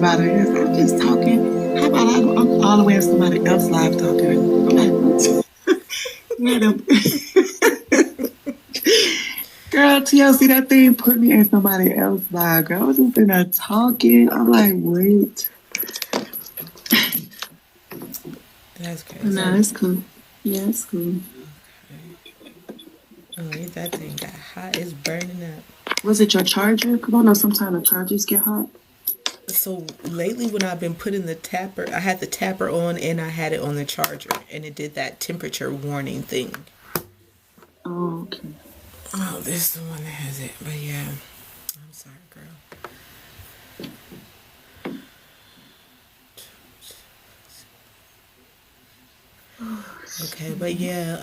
about it. I'm just talking. How about I'm all the way in somebody else live talking? I'm like, yeah, girl, TLC, that thing put me in somebody else live. Girl, I was just in there talking. I'm like, wait. That's But crazy. no, it's cool. Yeah, it's cool. Oh, that thing got hot. It's burning up. Was it your charger? Because I know sometimes the chargers get hot. So lately, when I've been putting the tapper, I had the tapper on and I had it on the charger, and it did that temperature warning thing. Oh, okay. Oh, this is the one that has it. But yeah, I'm sorry, girl. Okay, but yeah,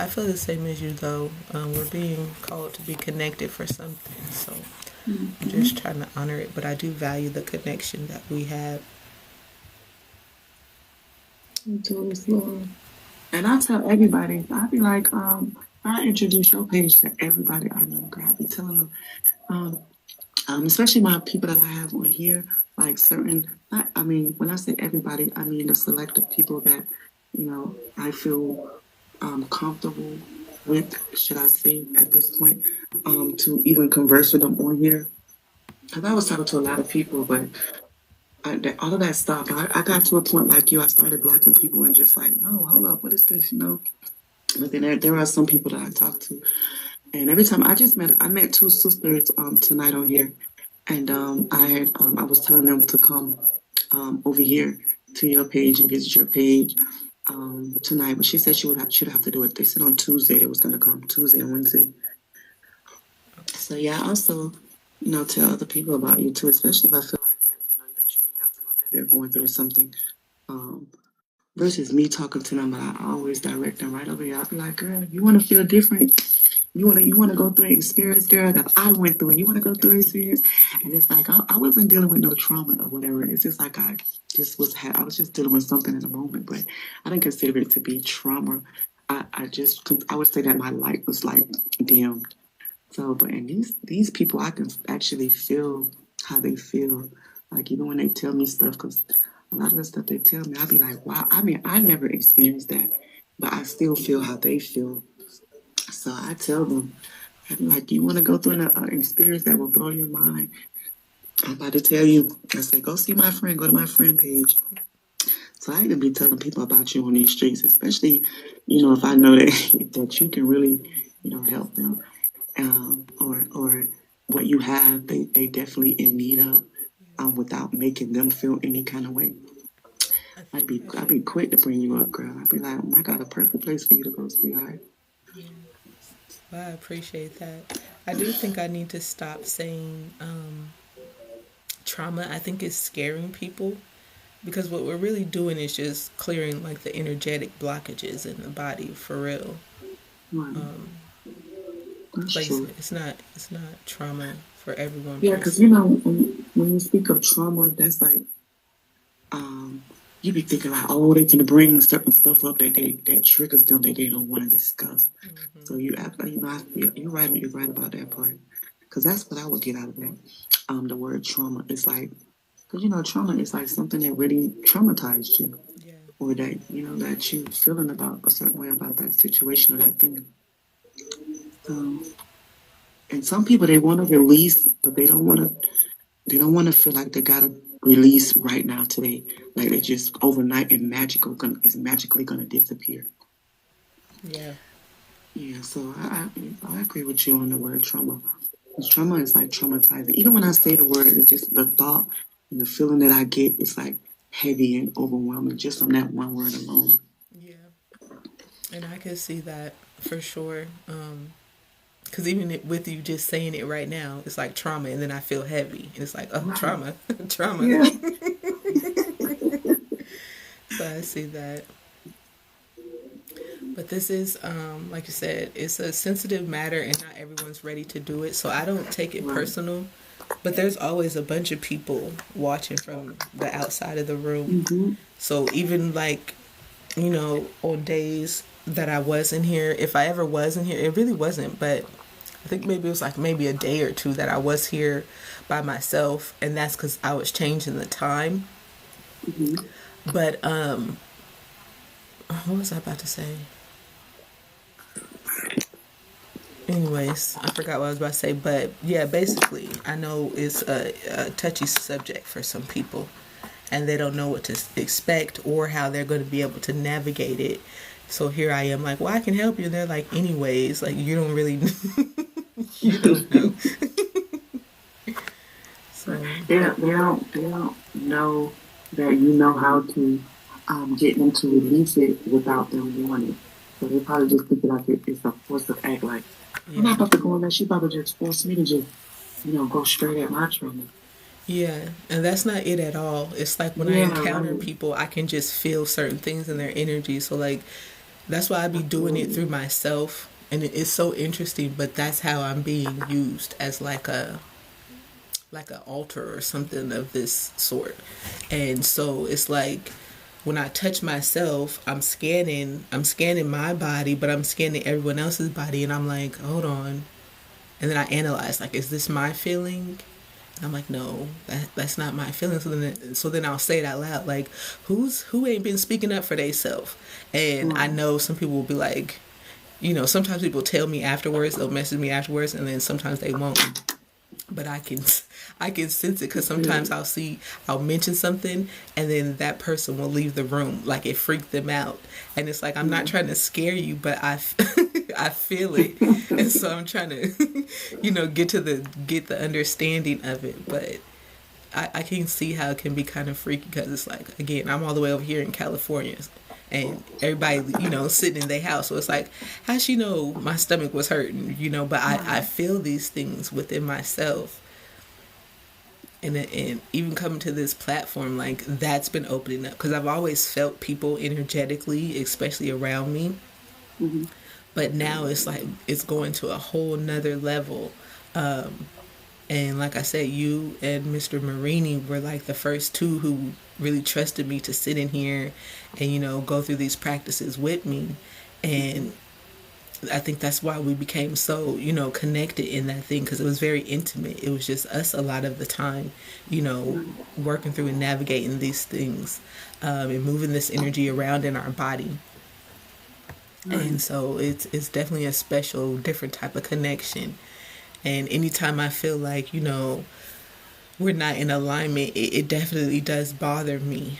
I feel the same as you though. We're being called to be connected for something, so I'm Mm-hmm. just trying to honor it. But I do value the connection that we have. Totally slow. And I tell everybody, I be like, I introduce your page to everybody I know. Girl, I be telling them, um, especially my people that I have on here, like certain, I mean, when I say everybody, I mean the selected people that, I feel comfortable with, should I say, at this point, to even converse with them on here. Because I was talking to a lot of people, but all of that stopped. I got to a point like you, I started blocking people and just like, no, hold up, what is this, But then there are some people that I talk to, and every time I met two sisters tonight on here, and I was telling them to come over here to your page and visit your page tonight, but she said should have to do it. They said on Tuesday they was gonna come, Tuesday and Wednesday. So yeah, I also tell other people about you too, especially if I feel like that you can help them, that they're going through something. Um, versus me talking to them, but I always direct them right over here. I'll be like, girl, you want to feel different? You want to go through an experience, girl, that I went through, and you want to go through an experience, and it's like I wasn't dealing with no trauma or whatever. It's just like I was just dealing with something in the moment, but I didn't consider it to be trauma. I would say that my light was like dimmed. So, but and these people, I can actually feel how they feel. Like even when they tell me stuff, because a lot of the stuff they tell me, I'll be like, wow. I mean, I never experienced that, but I still feel how they feel. So I tell them, I'm like, you want to go through an experience that will blow your mind? I'm about to tell you. I say, go see my friend. Go to my friend page. So I can be telling people about you on these streets, especially, if I know that that you can really, help them, or what you have, they definitely in need of, without making them feel any kind of way. I'd be quick to bring you up, girl. I'd be like, oh, I got a perfect place for you to go, sweetheart. Yeah. Well, I appreciate that. I do think I need to stop saying trauma. I think it's scaring people because what we're really doing is just clearing like the energetic blockages in the body for real. Right. Um, That's like true. it's not trauma for everyone Yeah, per because se. when you speak of trauma, that's like um, you be thinking like, oh, they can bring certain stuff up that triggers them that they don't want to discuss. So Hmm. you, you're right about that part, because that's what I would get out of that. The word trauma, it's like, because trauma is like something that really traumatized you, Yeah. or that that you feeling about a certain way about that situation or that thing. Um, and some people they want to release, but they don't want to feel like they gotta release right now today. Like they Yeah. just overnight and is magically gonna disappear. Yeah. Yeah, so I agree with you on the word trauma. 'Cause trauma is like traumatizing. Even when I say the word, it's just the thought and the feeling that I get is like heavy and overwhelming just from that one word alone. Yeah. And I can see that for sure. Because even with you just saying it right now, it's like trauma, and then I feel heavy, and it's like, oh, Right. trauma, trauma. Yeah. So I see that. But this is, like you said, it's a sensitive matter, and not everyone's ready to do it. So I don't take it Right. personal. But there's always a bunch of people watching from the outside of the room. Mm-hmm. So even like, on days that I wasn't here, if I ever was in here, it really wasn't, but I think maybe it was like maybe a day or two that I was here by myself, and that's because I was changing the time. Mm-hmm. But what was I about to say? Anyways, I forgot what I was about to say, but yeah, basically, I know it's a touchy subject for some people, and they don't know what to expect or how they're going to be able to navigate it. So here I am, like, well, I can help you. And they're like, anyways, like, you don't really, you don't know. So, They don't know that you know how to get them to release it without them wanting it. So they probably just think like it's a force of act. Like I'm not yeah. about to go unless you about to just force me to just go straight at my trauma. Yeah, and that's not it at all. It's like when I Yeah, encounter right. people, I can just feel certain things in their energy. So, like, that's why I be doing it through Absolutely. myself. And it's so interesting, but that's how I'm being used as like an altar or something of this sort. And so it's like when I touch myself, I'm scanning my body, but I'm scanning everyone else's body, and I'm like, hold on. And then I analyze, like, is this my feeling? And I'm like, no, that's not my feeling. So then I'll say it out loud, like, who ain't been speaking up for theyself? And I Right. know some people will be like, sometimes people tell me afterwards, they'll message me afterwards, and then sometimes they won't. But I can sense it because sometimes Yeah. I'll mention something, and then that person will leave the room, like it freaked them out. And it's like, I'm not Yeah. trying to scare you, but I feel it. And so I'm trying to get the understanding of it. But I can see how it can be kind of freaky because it's like, again, I'm all the way over here in California, and everybody, sitting in their house. So it's like, how she know my stomach was hurting, but I Right. feel these things within myself. And even coming to this platform, like, that's been opening up because I've always felt people energetically, especially around me. Mm-hmm. But now it's like it's going to a whole nother level. And like I said, you and Mr. Marini were like the first two who really trusted me to sit in here and, go through these practices with me. Mm-hmm. And I think that's why we became so, connected in that thing because it was very intimate. It was just us a lot of the time, you know, Right. working through and navigating these things, and moving this energy around in our body. And Right. so it's definitely a special, different type of connection. And anytime I feel like, we're not in alignment, it definitely does bother me,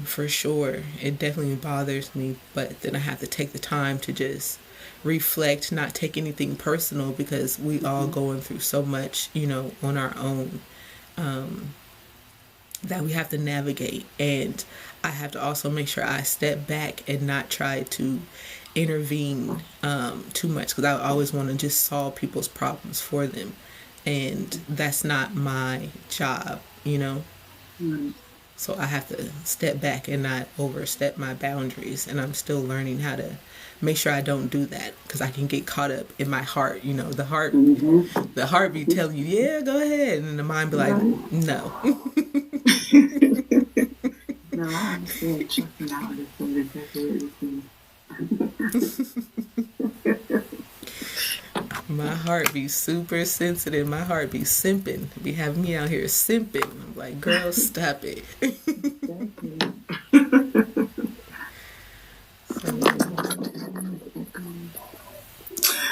for sure. It definitely bothers me, but then I have to take the time to just reflect, not take anything personal because we all Mm-hmm. going through so much, on our own, that we have to navigate. And I have to also make sure I step back and not try to intervene, too much because I always want to just solve people's problems for them. And that's not my job. Right. So I have to step back and not overstep my boundaries. And I'm still learning how to make sure I don't do that because I can get caught up in my heart. The heart, Mm-hmm. the heart be telling you, yeah, go ahead, and the mind be like, Right. no. No, I understand. Trust me, I understand exactly what you're saying. My heart be super sensitive. My heart be simping. Be having me out here simping. I'm like, girl, stop it. Exactly. So,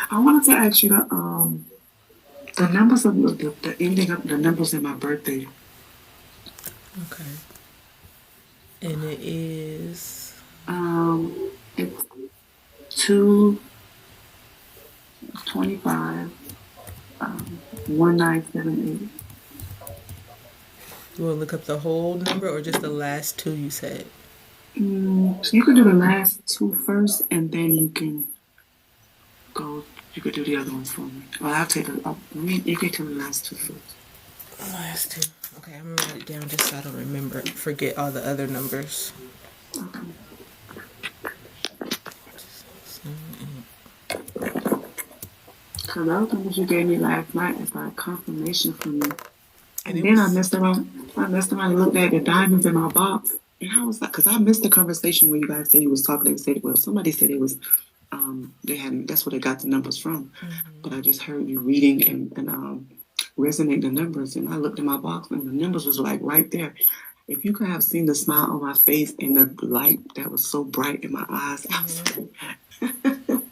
I wanted to ask you the numbers of the ending of the numbers in my birthday. okay. And it is. It's 225, 1978. You want to look up the whole number or just the last two you said? So you could do the last two first, and then you can go. You could do the other ones for me. Well, I'll take it. You can do the last two first. Last two. Okay, I'm gonna write it down just so I don't forget all the other numbers. Okay. Cause those numbers you gave me last night is like confirmation for me. And And it then I was. messed around. I messed around and looked at the diamonds in my box, and I was like, cause I missed the conversation where you guys said you was talking and said, well, somebody said it was they hadn't. That's where they got the numbers from. But I just heard you reading and resonate the numbers, and I looked in my box, and the numbers was like right there. If you could have seen the smile on my face and the light that was so bright in my eyes, I was Yeah. like,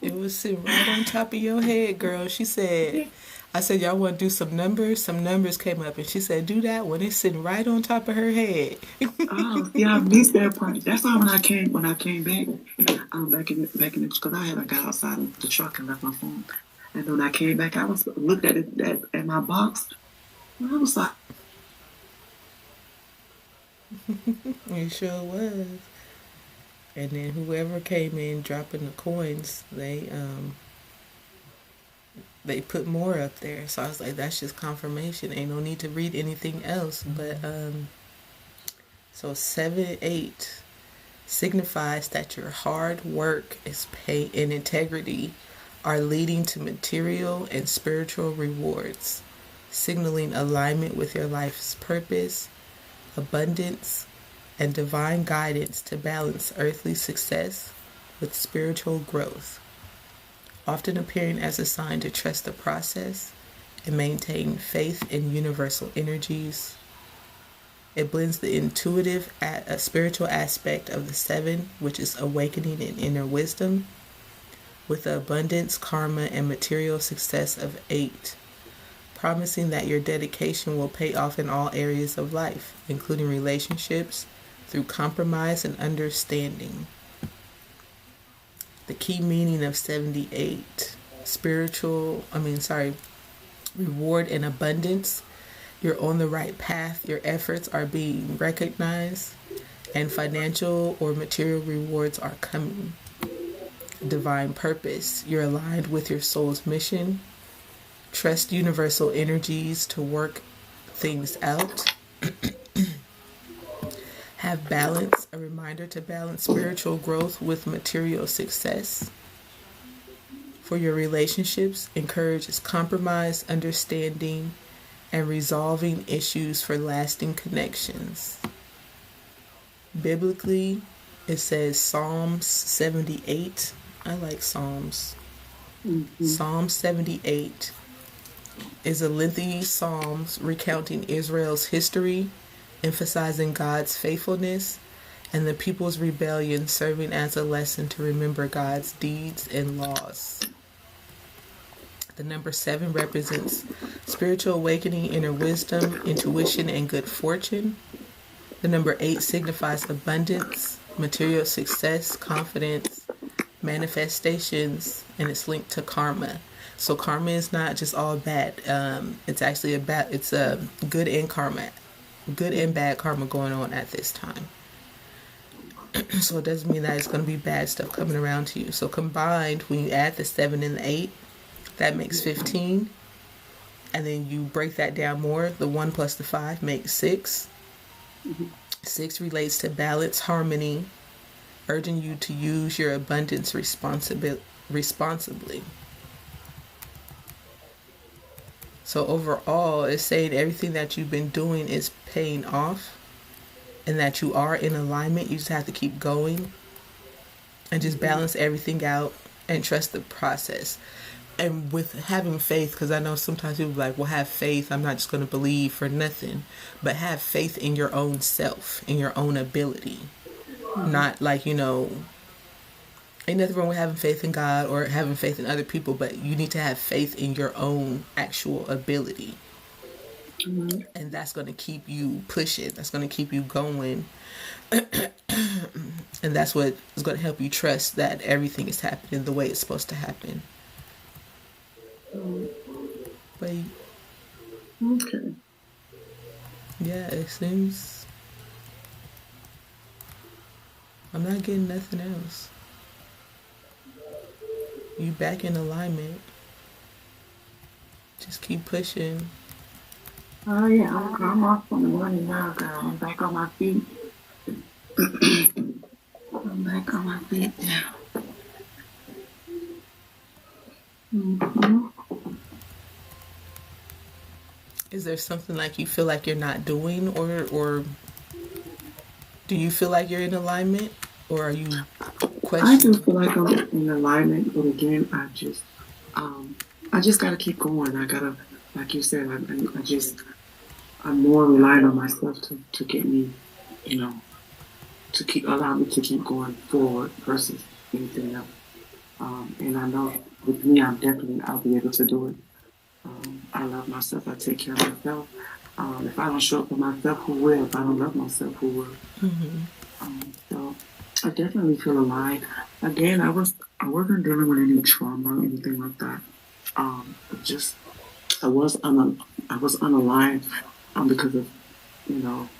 It was sitting right on top of your head, girl. She said, I said, y'all want to do some numbers? Some numbers came up, and she said, do that when it's sitting right on top of her head. oh, yeah, I missed that part. That's why when I came back, back in the because I got outside of the truck and left my phone, and when I came back, I was looked at it at my box, and I was like, It sure was. And then whoever came in dropping the coins, they put more up there. So I was like, that's just confirmation. Ain't no need to read anything else. But so 7-8 signifies that your hard work is pay and integrity are leading to material and spiritual rewards, signaling alignment with your life's purpose, abundance, and divine guidance to balance earthly success with spiritual growth, often appearing as a sign to trust the process and maintain faith in universal energies. It blends the intuitive, a spiritual aspect of the seven, which is awakening and inner wisdom, with the abundance, karma, and material success of 8, promising that your dedication will pay off in all areas of life, including relationships, through compromise and understanding. The key meaning of 78, reward and abundance. You're on the right path, your efforts are being recognized, and financial or material rewards are coming. Divine purpose, you're aligned with your soul's mission. Trust universal energies to work things out. Have balance, a reminder to balance spiritual growth with material success. For your relationships, encourages compromise, understanding, and resolving issues for lasting connections. Biblically, it says Psalms 78. I like Psalms. Psalm 78 is a lengthy psalms recounting Israel's history, emphasizing God's faithfulness, and the people's rebellion serving as a lesson to remember God's deeds and laws. The number 7 represents spiritual awakening, inner wisdom, intuition, and good fortune. The number 8 signifies abundance, material success, confidence, manifestations, and it's linked to karma. So karma is not just all bad. It's actually it's a good and bad karma going on at this time. So it doesn't mean that it's going to be bad stuff coming around to you. So combined, when you add the 7 and the 8, that makes 15. And then you break that down more. The 1 plus the 5 makes 6. 6 relates to balance, harmony, urging you to use your abundance responsibly. So overall, it's saying everything that you've been doing is paying off and that you are in alignment. You just have to keep going and just balance everything out and trust the process. And with having faith, because I know sometimes people are like, well, have faith. I'm not just going to believe for nothing. But have faith in your own self, in your own ability. Not like, ain't nothing wrong with having faith in God or having faith in other people, but you need to have faith in your own actual ability. And that's going to keep you pushing. That's going to keep you going. And that's what is going to help you trust that everything is happening the way it's supposed to happen. But okay. Yeah, it seems I'm not getting nothing else. You back in alignment. Just keep pushing. Oh yeah, I'm off on the running now, girl. I'm back on my feet. I'm back on my feet now. Is there something like you feel like you're not doing, or do you feel like you're in alignment, or are you I question. do feel like I'm in alignment, but again, um, I just gotta keep going. I gotta, like you said, I'm more relying on myself to get me, you know, to keep allow me to keep going forward versus anything else. And I know with me, I'll be able to do it. I love myself. I take care of myself. If I don't show up for myself, who will? If I don't love myself, who will? So I definitely feel alive. Again, I wasn't dealing with any trauma or anything like that. Just I was I was unaligned because of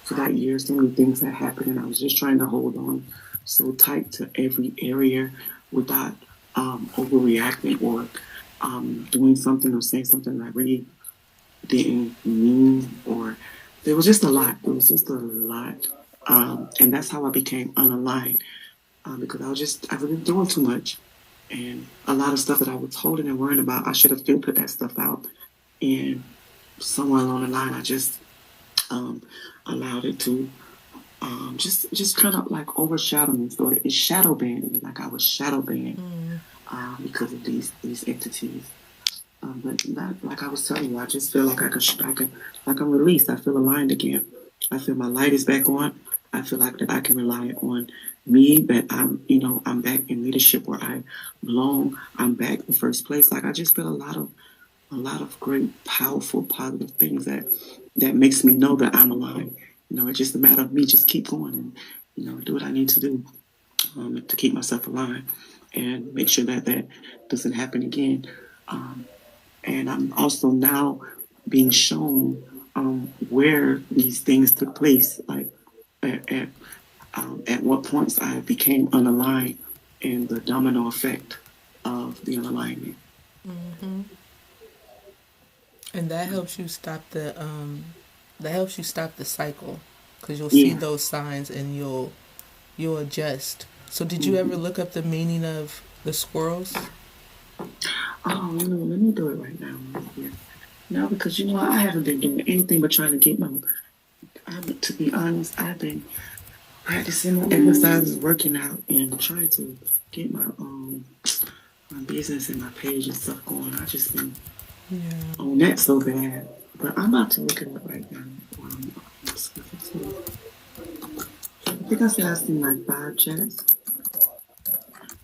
for that year so many things that happened, and I was just trying to hold on so tight to every area without overreacting or doing something or saying something that I really didn't mean, or there was just a lot. It was just a lot. And that's how I became unaligned because I was doing too much. And a lot of stuff that I was holding and worrying about, I should have filtered that stuff out. And somewhere along the line, I just um, allowed it to just kind of like overshadow me. So it's shadow banned me, like I was shadow banned because of these entities. But not like I was telling you, I just feel like like I'm released. I feel aligned again. I feel my light is back on. I feel like that I can rely on me. That I'm back in leadership where I belong. I'm back in first place. Like I just feel a lot of great, powerful, positive things that makes me know that I'm aligned. It's just a matter of me just keep going and do what I need to do to keep myself aligned and make sure that that doesn't happen again. Um, and I'm also now being shown where these things took place, like at what points I became unaligned and the domino effect of the unalignment. And that helps you stop the cycle because you'll see Yeah. those signs and you'll adjust. So did you ever Mm-hmm. look up the meaning of the squirrels? Oh, let me do it right now. Right here. No, because I haven't been doing anything but trying to get to be honest, I've been practicing my exercises, working out, and trying to get my business and my page and stuff going. I just been Yeah. on that so bad. But I'm about to look it up right now. I think I said I seen like 5 chats,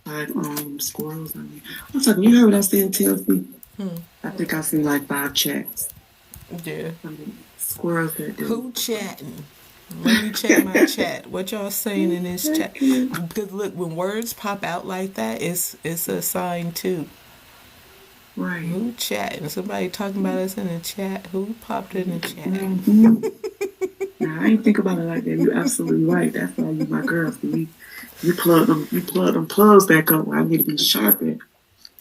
5 squirrels. I'm talking. You heard what I said, TLC? I think I seen like 5 chats. Yeah. Squirrels that do. Who chatting? Let me check my chat. What y'all saying in this chat? Because look, when words pop out like that, it's a sign too. Right. Who chatting? Somebody talking about us in the chat. Who popped in the chat? Mm-hmm. Now I ain't think about it like that. You're absolutely right. That's why you my girl. So you plug them plugs back up where I need to be sharpened.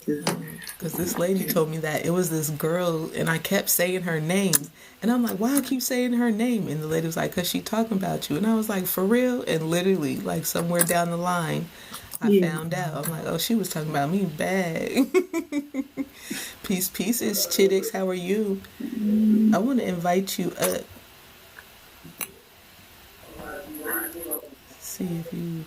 Because this lady told me that it was this girl, and I kept saying her name. And I'm like, why I keep saying her name? And the lady was like, because she talking about you. And I was like, for real? And literally, like somewhere down the line, I Yeah. found out. I'm like, oh, she was talking about me bad. Peace, pieces, Chittix. How are you? I want to invite you up. See if you.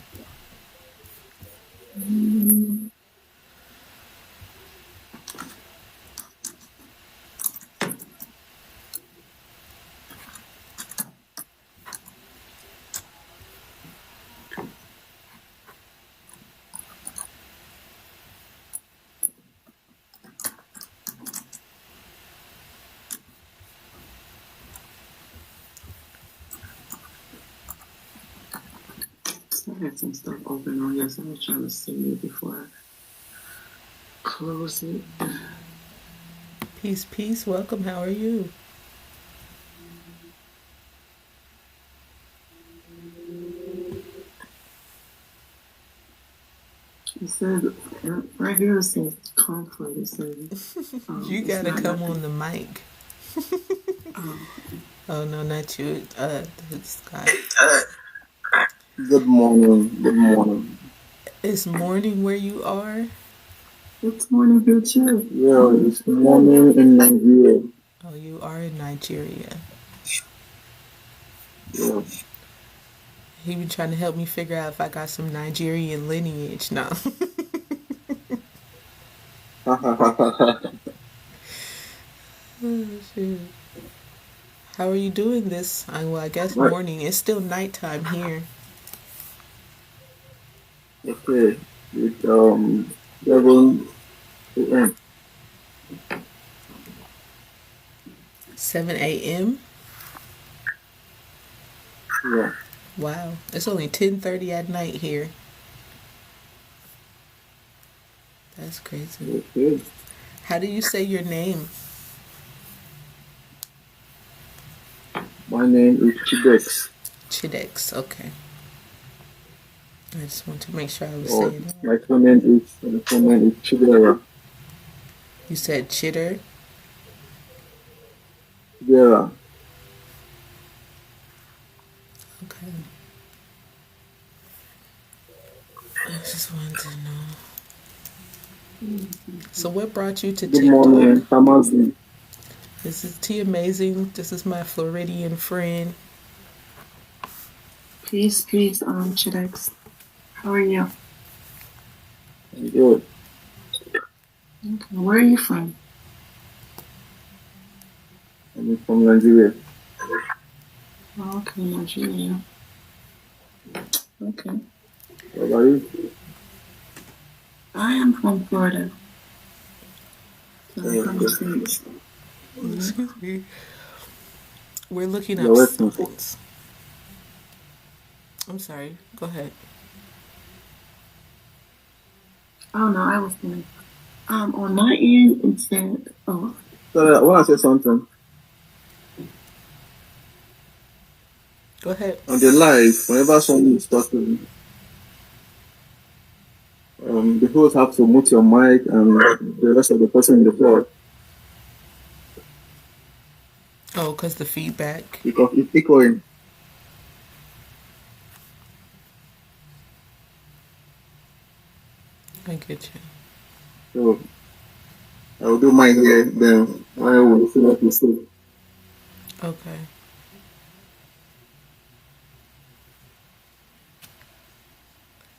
I had some stuff open on here, so I was trying to see it before I close it. Peace, peace. Welcome. How are you? It says right here. It says comfort. It says You it's gotta not come nothing. on the mic. Um, Oh no, not you. It's Scott. Good morning. Good morning. It's morning where you are. it's morning here too. Yeah, it's morning in Nigeria. Oh, you are in Nigeria. Yeah. He been trying to help me figure out if I got some Nigerian lineage. No. Oh, shoot. How are you doing this? Well, I guess Right. morning. It's still nighttime here. Okay. It's 7 a.m. 7 a.m. Yeah. Wow. It's only 10:30 at night here. That's crazy. Okay. How do you say your name? My name is Chidex. Chidex. Okay. I just want to make sure I was Or saying it. my full name is Chidera. You said chitter. Chidera. Okay. I just wanted to know. So, what brought you to Good morning, TikTok? Tamazi. This is T Amazing. This is my Floridian friend. Peace, peace, Chidex. How are you? I'm good. Okay. Where are you from? I'm from Nigeria. Oh, okay, Nigeria. Okay. What about you? I am from Florida. So I'm from the Okay. States. Oh, Yeah. excuse me. We're looking You're up welcome. signs. I'm sorry. Go ahead. Oh no, I was going. On my end, it said, oh, So I want to say something. Go ahead. On the live, whenever someone is talking, the host have to mute your mic and the rest of the person in the floor Oh, because the feedback. because it's echoing. I get you. So I will do mine here, then I will see what you say. Okay.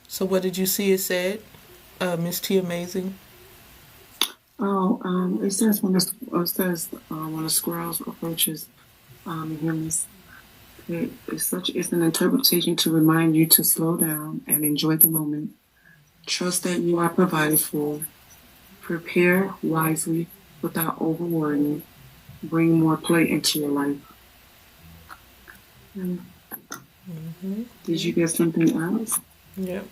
So, what did you see it said, Miss T Amazing? oh, it says when the squirrels approaches humans, it's an interpretation to remind you to slow down and enjoy the moment. Trust that you are provided for. Prepare wisely without overworrying. Bring more play into your life. And did you Yep. get something else? Yep.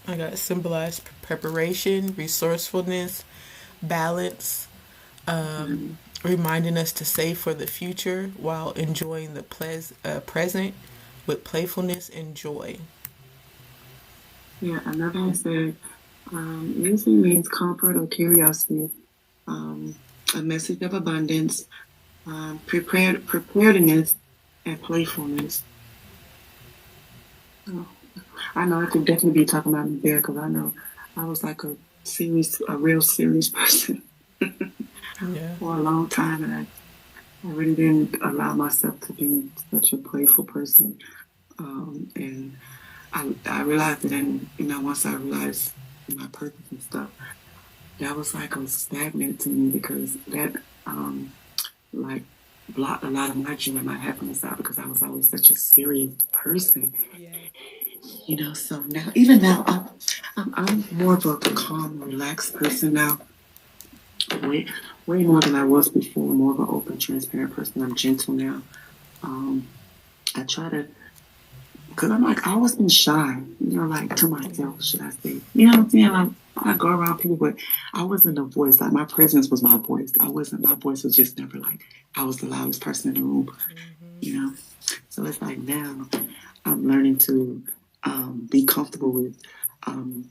I got symbolized preparation, resourcefulness, balance, Mm, reminding us to save for the future while enjoying the present with playfulness and joy. yeah, another one said, usually means comfort or curiosity, um, a message of abundance, preparedness, and playfulness. Oh, I know I could definitely be talking about me there because I know I was like a real serious person Yeah. for a long time, and I really didn't allow myself to be such a playful person. And I realized that, and once I realized my purpose and stuff, that was like a stagnant to me because that like blocked a lot of my joy and my happiness out because I was always such a serious person. Yeah. So now, even now, I'm more of a calm, relaxed person now, way, way more than I was before, more of an open, transparent person. I'm gentle now. Um, I try to, because I'm like, I always been shy, like to myself, should I say. You know what I'm saying? Like, I go around people, but I wasn't a voice. Like, my presence was my voice. My voice was just never like, I was the loudest person in the room, you know? So it's like now I'm learning to be comfortable with um,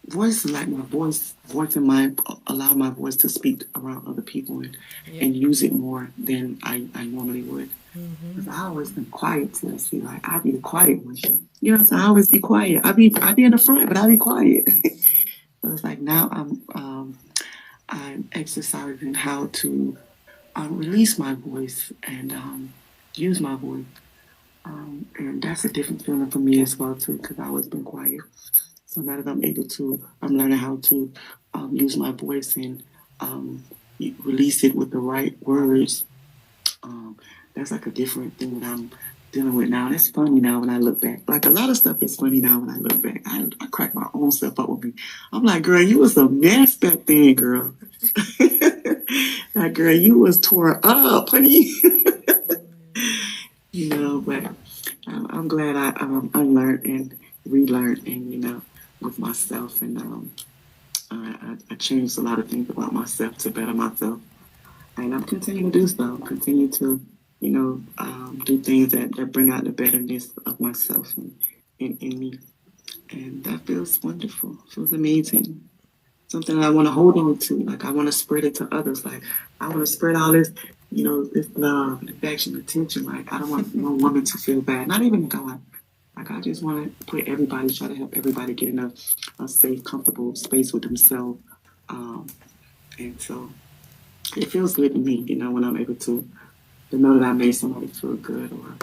voice, like my voice in my allow my voice to speak around other people Yeah. and use it more than I normally would. Because I always been quiet to see, like I be the quiet one. You know what I'm saying? I always be quiet. I be in the front, but I be quiet. So it's like now I'm exercising how to release my voice and use my voice And that's a different feeling for me as well too, because I've always been quiet. So now that I'm able to, I'm learning how to use my voice and um, release it with the right words. Um, that's like a different thing that I'm dealing with now. And it's funny now when I look back. Like a lot of stuff is funny now when I look back. I crack my own stuff up with me. I'm like, girl, you was a mess back then, girl. Like, girl, you was tore up, honey. But I'm glad I unlearned and relearned and, with myself. And I changed a lot of things about myself to better myself. And I'm continuing to do so. Continue to, do things that bring out the betterness of myself in me. And that feels wonderful. Feels amazing. Something that I want to hold on to. Like I want to spread it to others. Like I want to spread all this, this love and affection, attention. Like I don't want no woman to feel bad. Not even God. Like I just want to put everybody, try to help everybody get in a safe, comfortable space with themselves. Um, and so it feels good to me, when I'm able to know that I made somebody feel good, or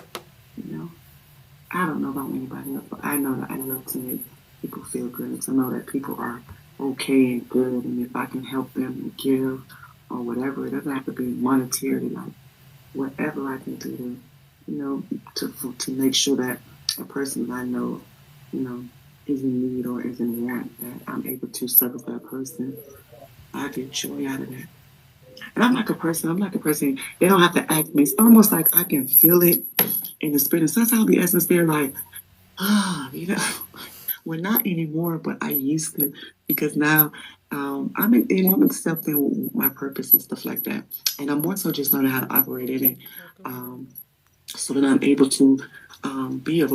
you know, I don't know about anybody else, but I know that I love to make people feel good. To know that people are okay and good, and if I can help them and give or whatever, it doesn't have to be monetary. Like whatever I can do to, you know, to make sure that a person that I know, you know, is in need or is in want, that I'm able to serve that person. I get joy out of that. And I'm like a person, they don't have to ask me. It's almost like I can feel it in the spirit. And sometimes I'll be asking the spirit like, well, not anymore, but I used to, because now I'm accepting my purpose and stuff like that. And I'm more so just learning how to operate in it. Um, so that I'm able to be of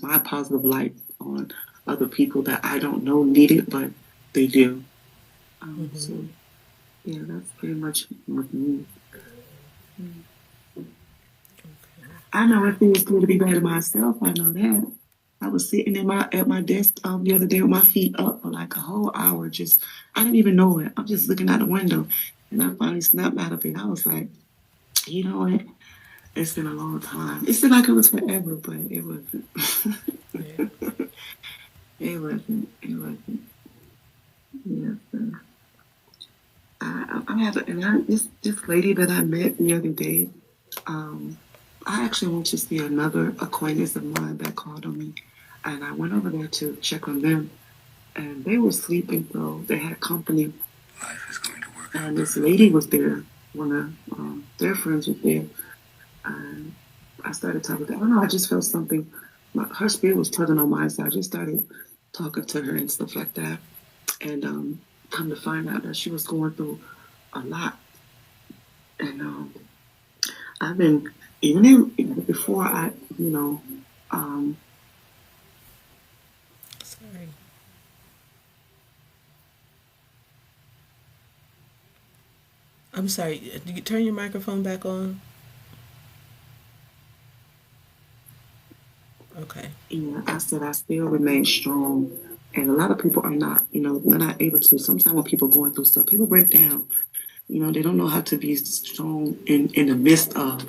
my positive light on other people that I don't know need it, but they do. So yeah, that's pretty much with me. I know it feels good to be better myself. I know that. I was sitting at my desk the other day with my feet up for like a whole hour. Just I didn't even know it. I'm just looking out the window, and I finally snapped out of it. I was like, you know what? It's been a long time. It seemed like it was forever, but it wasn't. Yeah. It wasn't. It wasn't. Yeah. So I have, and this lady that I met the other day. Um, I actually went to see another acquaintance of mine that called on me, and I went over there to check on them, and they were sleeping, so they had company. Life is going to work. And this lady was there. One of their friends was there, and I started talking to her. I don't know. I just felt something. Her spirit was tugging on my side. I just started talking to her and stuff like that, and come to find out that she was going through a lot, and I've been even before I, um, Sorry. I'm sorry. Did you turn your microphone back on? Okay. I said I still remain strong, and a lot of people are not, they're not able to. Sometimes when people going through stuff, people break down. They don't know how to be strong in the midst of,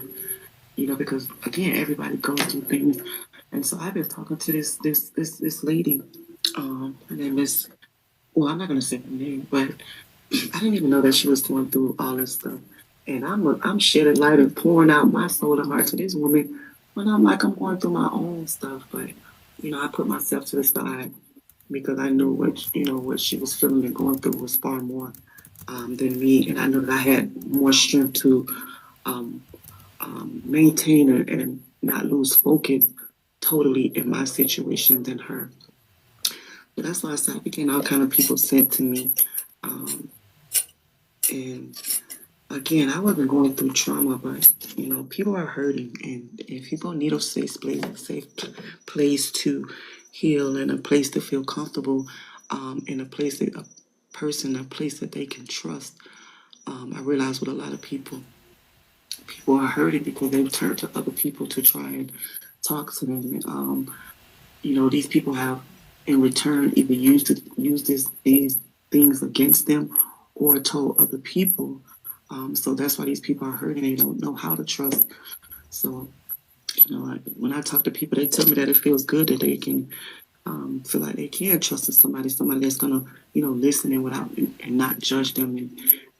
because again, everybody goes through things, and so I've been talking to this lady. Her name is, well, I'm not gonna say her name, but I didn't even know that she was going through all this stuff. And I'm shedding light and pouring out my soul and heart to this woman when I'm like I'm going through my own stuff. But I put myself to the side because I knew what she was feeling and going through was far more than me, and I knew that I had more strength to um, maintain and not lose focus totally in my situation than her. But that's why I started getting all kind of people sent to me. Um, and again, I wasn't going through trauma, but people are hurting, and people need a safe place to heal, and a place to feel comfortable, and a place that they can trust. I realize with a lot of people are hurting because they've turned to other people to try and talk to them. And, these people have, in return, either used these things against them or told other people. So that's why these people are hurting. They don't know how to trust. So When I talk to people, they tell me that it feels good that they can feel like they can trust in somebody that's gonna, listen and without and not judge them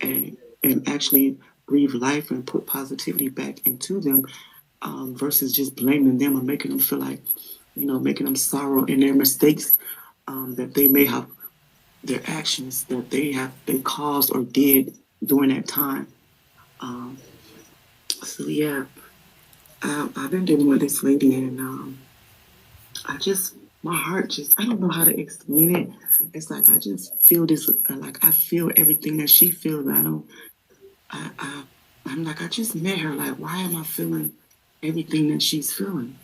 and and actually breathe life and put positivity back into them, versus just blaming them or making them feel like, making them sorrow in their mistakes, that they may have, their actions that they caused or did during that time. Um, so yeah, I've been dealing with this lady, and I just, my heart just, I don't know how to explain it. It's like I just feel this, like I feel everything that she feels. I don't, I, I'm like, I just met her. Like, why am I feeling everything that she's feeling?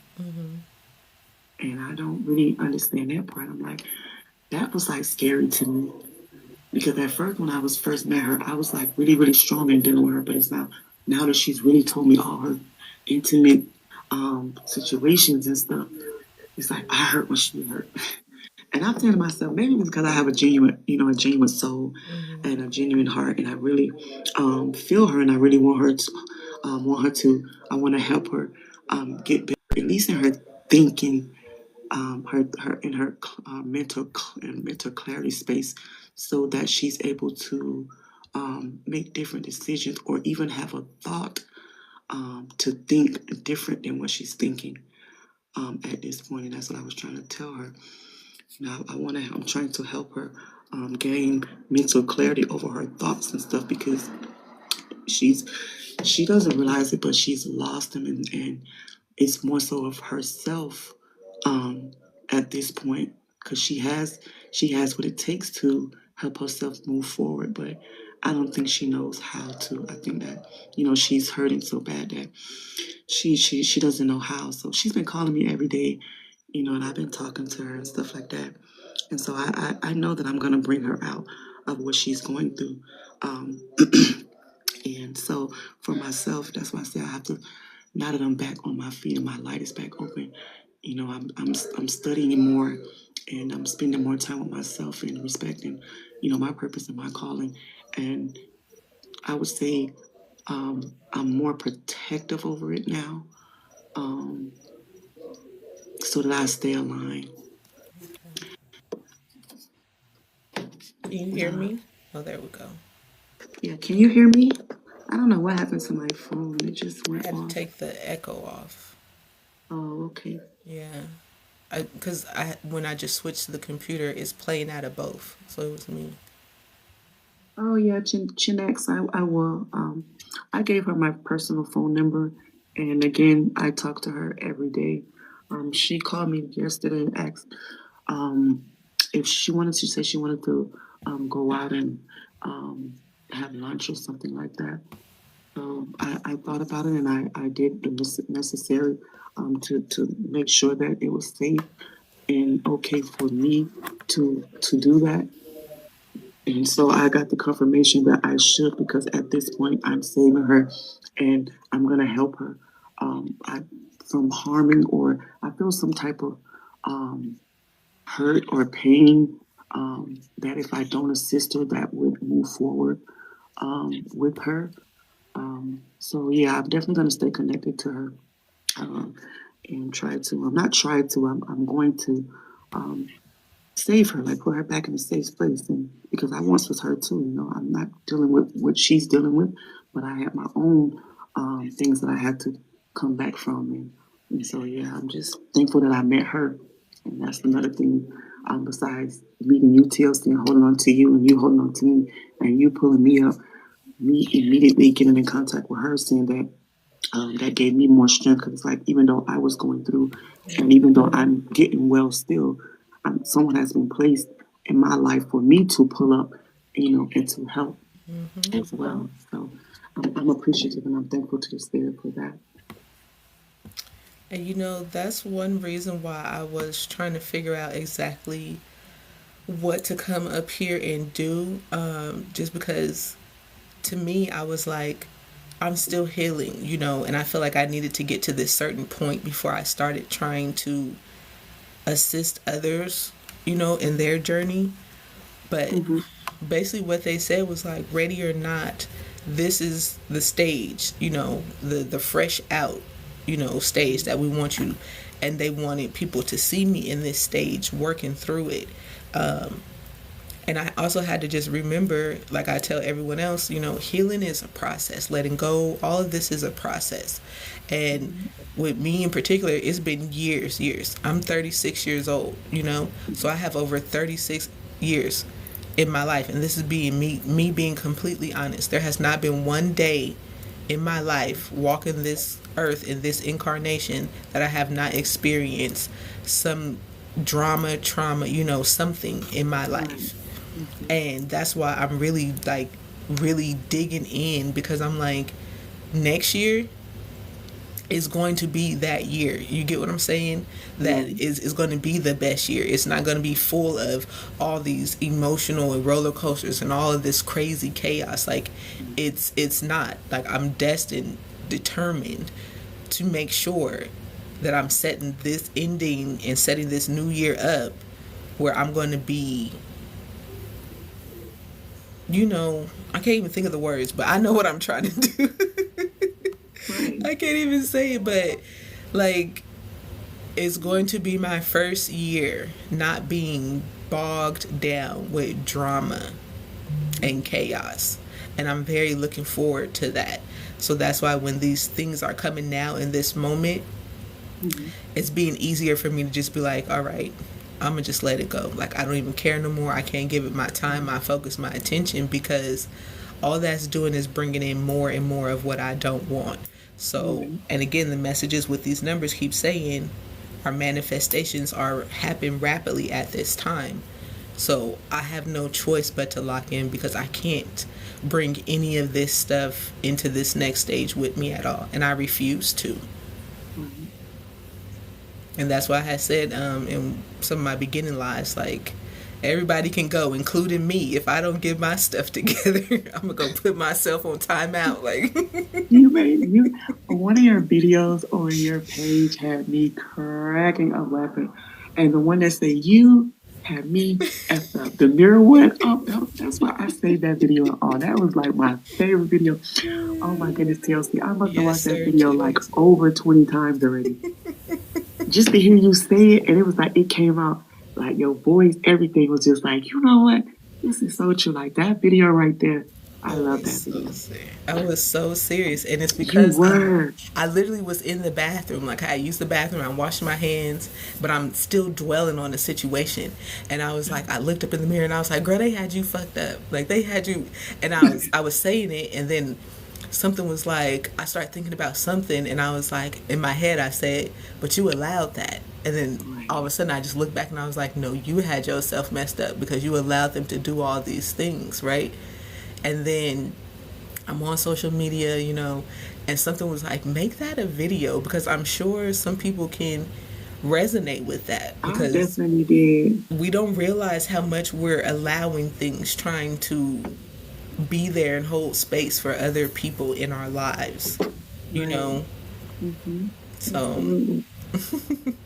And I don't really understand that part. I'm like, that was like scary to me because at first, when I was first met her, I was like really, really strong in dealing with her. But it's now that she's really told me all her intimate situations and stuff. It's like I hurt when she hurt. And I'm saying to myself, maybe it's because I have a genuine soul and a genuine heart, and I really feel her, and I really want her to, I want to help her get better, at least in her thinking, her in her mental clarity space, so that she's able to make different decisions or even have a thought to think different than what she's thinking at this point. And that's what I was trying to tell her. Now I'm trying to help her gain mental clarity over her thoughts and stuff because she's, she doesn't realize it, but she's lost them, and it's more so of herself um, at this point because she has what it takes to help herself move forward, but I don't think she knows how to. I think that she's hurting so bad that she doesn't know how. So she's been calling me every day, and I've been talking to her and stuff like that. And so I know that I'm gonna bring her out of what she's going through. Um, and so for myself, that's why I say I have to. Now that I'm back on my feet and my light is back open, I'm studying more, and I'm spending more time with myself and respecting, my purpose and my calling. And I would say I'm more protective over it now, um, so that I stay aligned. Can you hear Uh, me? Oh, there we go. yeah, can you hear me? I don't know what happened to my phone. It just I went had to off. take the echo off. Oh, okay. Yeah. Because when I just switched to the computer, it's playing out of both. So it was me. Oh yeah, Chinex. I will. I gave her my personal phone number, and again, I talk to her every day. She called me yesterday and asked um, if she wanted. She said she wanted to go out and um, have lunch or something like that. So I thought about it, and I did the necessary to make sure that it was safe and okay for me to do that. And so I got the confirmation that I should, because at this point I'm saving her and I'm going to help her from harming, or I feel some type of um, hurt or pain, that if I don't assist her, that would move forward with her. So yeah, I'm definitely going to stay connected to her, um, and try to. I'm not try to. I'm going to um, save her, like put her back in a safe place. And because I once was her too, I'm not dealing with what she's dealing with, but I had my own things that I had to come back from. And so, yeah, I'm just thankful that I met her. And that's another thing, besides meeting you, TLC, and holding on to you, and you holding on to me, and you pulling me up, me immediately getting in contact with her, saying that that gave me more strength, because it's like even though I was going through, and even though I'm getting well still, someone has been placed in my life for me to pull up, and to help as well. So I'm appreciative and I'm thankful to the spirit for that. And that's one reason why I was trying to figure out exactly what to come up here and do. Just because to me, I was like, I'm still healing, and I feel like I needed to get to this certain point before I started trying to assist others, in their journey. But Mm-hmm. basically, what they said was like, ready or not, this is the stage, the fresh out. stage that we want you, and they wanted people to see me in this stage working through it. And I also had to just remember, like I tell everyone else, healing is a process. Letting go, all of this is a process. And with me in particular, it's been years. I'm 36 years old, so I have over 36 years in my life. And this is being me being completely honest. There has not been one day in my life walking this earth in this incarnation that I have not experienced some drama, trauma, something in my life. And that's why I'm really really digging in, because I'm like, next year is going to be that year. You get what I'm saying? That is going to be the best year. It's not going to be full of all these emotional and roller coasters and all of this crazy chaos. Like, it's not. Like, I'm destined, determined to make sure that I'm setting this ending and setting this new year up where I'm going to be, I can't even think of the words, but I know what I'm trying to do. I can't even say it, but like, it's going to be my first year not being bogged down with drama and chaos. And I'm very looking forward to that. So that's why when these things are coming now in this moment, it's being easier for me to just be like, all right, I'm gonna just let it go. Like, I don't even care no more. I can't give it my time, my focus, my attention, because all that's doing is bringing in more and more of what I don't want. So, and again, the messages with these numbers keep saying our manifestations are happen rapidly at this time. So I have no choice but to lock in, because I can't bring any of this stuff into this next stage with me at all, and I refuse to. And that's why I had said in some of my beginning lives, like, everybody can go, including me. If I don't get my stuff together, I'm gonna go put myself on timeout. Like, one of your videos on your page had me cracking up laughing, and the one that said you had me effed up. The mirror went up. That's why I saved that video. Oh, that was like my favorite video. Oh my goodness, TLC, I must have yes, watched that sir, video like over 20 times already, just to hear you say it. And it was like, it came out like your voice, everything was just like, you know what? This is so true. Like, that video right there, I love that video. I was so serious, and it's You because were. I literally was in the bathroom. Like, I used the bathroom, I'm washing my hands, but I'm still dwelling on the situation. And I was like, I looked up in the mirror and I was like, girl, they had you fucked up. Like, they had you. And I was saying it, and then something was like, I started thinking about something, and I was like, in my head I said, but you allowed that. And then all of a sudden I just looked back and I was like, no, you had yourself messed up because you allowed them to do all these things, right? And then I'm on social media, and something was like, make that a video, because I'm sure some people can resonate with that, I because definitely did. we don't realize how much we're allowing things, trying to be there and hold space for other people in our lives, you know? So, Absolutely.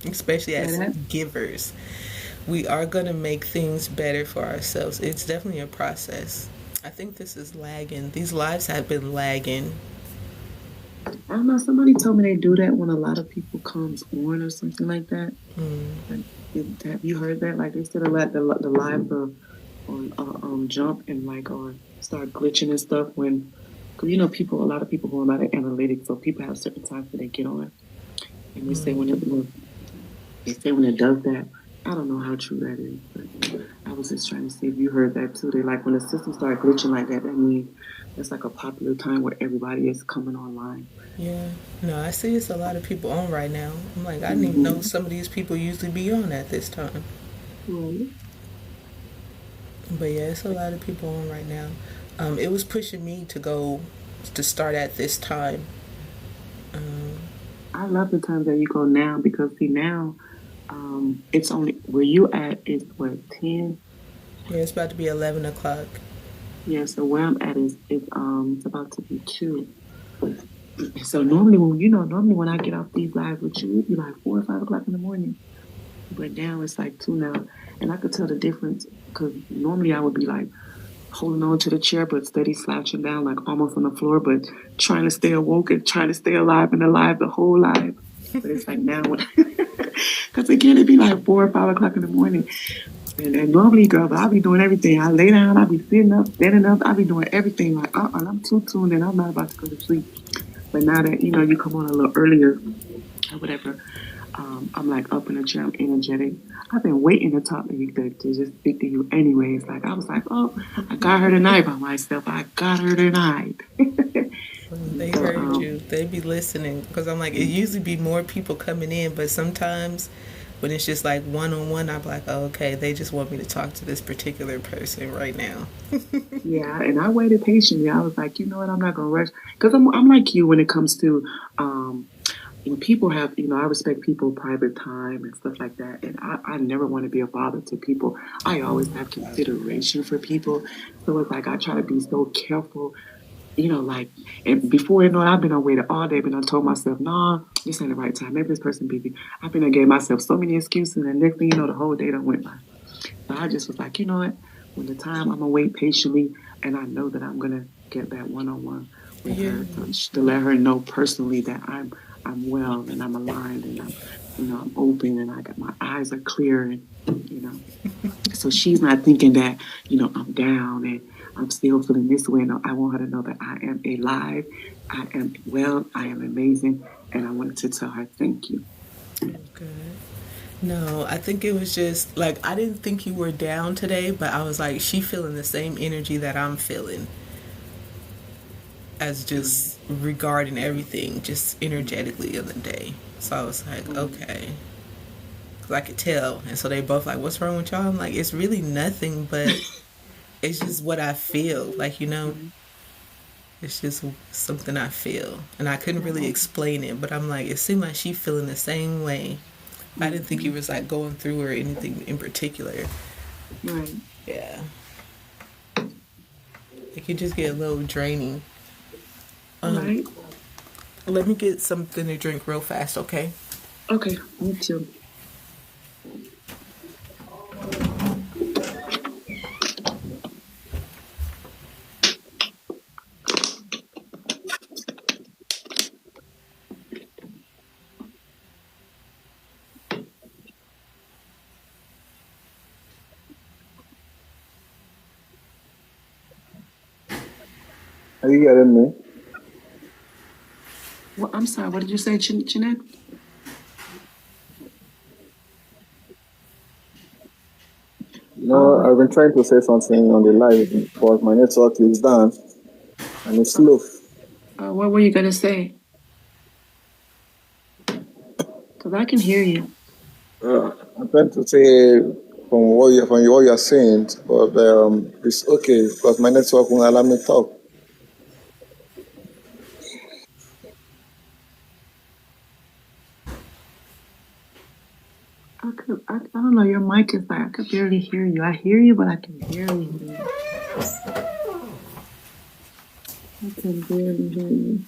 especially Yeah, as that, givers, we are going to make things better for ourselves. It's definitely a process. I think this is lagging. These lives have been lagging. I don't know. Somebody told me they do that when a lot of people comes on or something like that. Like, have you heard that? Like, they said, let the live on jump and like or start glitching and stuff when, cause a lot of people go on a lot of analytics, so people have certain times when they get on, and they say when it does that. I don't know how true that is, but I was just trying to see if you heard that too. They like when the system start glitching like that. That means it's like a popular time where everybody is coming online. Yeah. No, I see it's a lot of people on right now. I'm like, I didn't even know some of these people usually be on at this time. Right. But yeah, it's a lot of people on right now. It was pushing me to start at this time. I love the times that you go now because see now, it's only where you at is what 10. Yeah, it's about to be 11 o'clock. Yeah, so where I'm at is it's about to be 2. So normally when I get off these lives with you, it'd be like 4 or 5 o'clock in the morning. But now it's like 2 now, and I could tell the difference because normally I would be like holding on to the chair, but steady slouching down, like almost on the floor, but trying to stay awoke and trying to stay alive and alive the whole life. But it's like now, because again, it'd be like 4 or 5 o'clock in the morning. And normally, girl, but I'll be doing everything. I lay down, I'll be sitting up, standing up, I'll be doing everything. Like, I'm too tuned and I'm not about to go to sleep. But now that, you come on a little earlier or whatever, I'm like up in the chair, I'm energetic. I've been waiting to talk to you, to just speak to you anyways. Like, I was like, oh, I got her tonight by myself. I got her tonight. They So, heard you. They be listening because I'm like, it usually be more people coming in, but sometimes when it's just like one on one, I'm like, oh, okay, they just want me to talk to this particular person right now. yeah, and I waited patiently. I was like, you know what, I'm not gonna rush because I'm like you when it comes to when people have, I respect people private time and stuff like that, and I never want to be a bother to people. I always have consideration for people, so it's like I try to be so careful. Like, and before you know it, I've been on waiting all day, but I told myself, nah, this ain't the right time. Maybe this person busy. I've been, I gave myself so many excuses, and next thing you know, the whole day done went by. So I just was like, you know what? When the time, I'm gonna wait patiently, and I know that I'm gonna get that one-on-one with Yeah. her to let her know personally that I'm well and I'm aligned and I'm open and I got my eyes are clear and you know so she's not thinking that I'm down and I'm still feeling this way. No, I want her to know that I am alive, I am well, I am amazing, and I wanted to tell her thank you. Good. No, I think it was just like I didn't think you were down today, but I was like, she feeling the same energy that I'm feeling as just regarding everything, just energetically of the day. So I was like, okay, 'cause I could tell, and so they both like, what's wrong with y'all? I'm like, it's really nothing, but it's just what I feel. Like Mm-hmm. it's just something I feel, and I couldn't really No. explain it. But I'm like, it seemed like she feeling the same way. I didn't think you Mm-hmm. was like going through or anything in particular. Right. Yeah, it could just get a little draining. Um, Right. Let me get something to drink real fast, okay? Okay. Me too. Are you getting me? Well, I'm sorry. What did you say, Jeanette? No, I've been trying to say something on the live, but my network is down and it's Uh, slow. what were you gonna say? Because I can hear you. I'm trying to say from what you're saying, but it's okay because my network won't allow me to talk. I don't know. Your mic is like I could barely hear you. I hear you, but I can barely hear you. I can barely hear you.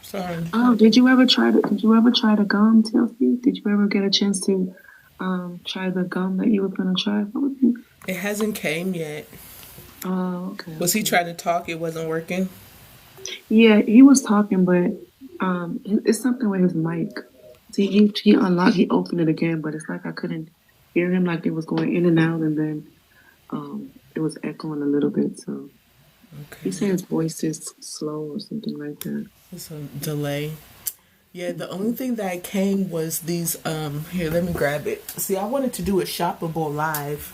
Sorry. Oh, did you ever try the gum, Chelsea? Did you ever get a chance to try the gum that you were gonna try? What was it? It hasn't came yet. Oh, okay, Was he okay. trying to talk? It wasn't working. Yeah, he was talking, but it's something with his mic. See, he unlocked, he opened it again, but it's like I couldn't hear him, like it was going in and out, and then it was echoing a little bit. So he Okay. said his voice is slow or something like that. It's a delay. Yeah, the only thing that came was these. Here, let me grab it. See, I wanted to do a shoppable live.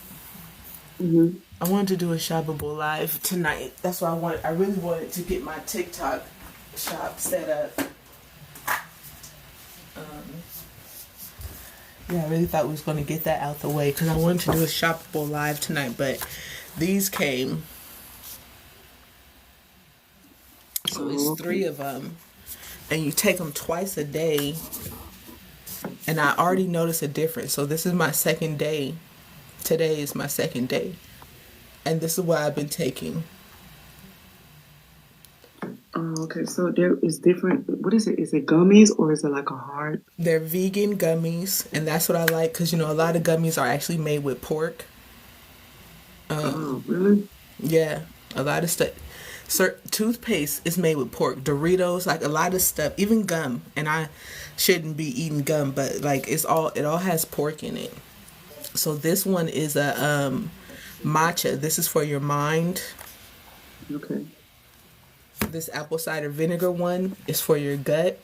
Mm-hmm. I wanted to do a shoppable live tonight. That's why I wanted. I really wanted to get my TikTok shop set up. Um, yeah, I really thought we was going to get that out the way because I wanted to do a shoppable live tonight. But these came, so it's Oh, three okay. of them, and you take them twice a day. And I already noticed a difference. So this is my second day. Today is my second day, and this is what I've been taking. Oh, okay. So there is different. What is it? Is it gummies or is it like a hard? They're vegan gummies, and that's what I like because a lot of gummies are actually made with pork. Oh, really? Yeah, a lot of stuff. Sir, toothpaste is made with pork. Doritos, like a lot of stuff, even gum. And I shouldn't be eating gum, but like it all has pork in it. So this one is a matcha. This is for your mind. Okay. This apple cider vinegar one is for your gut,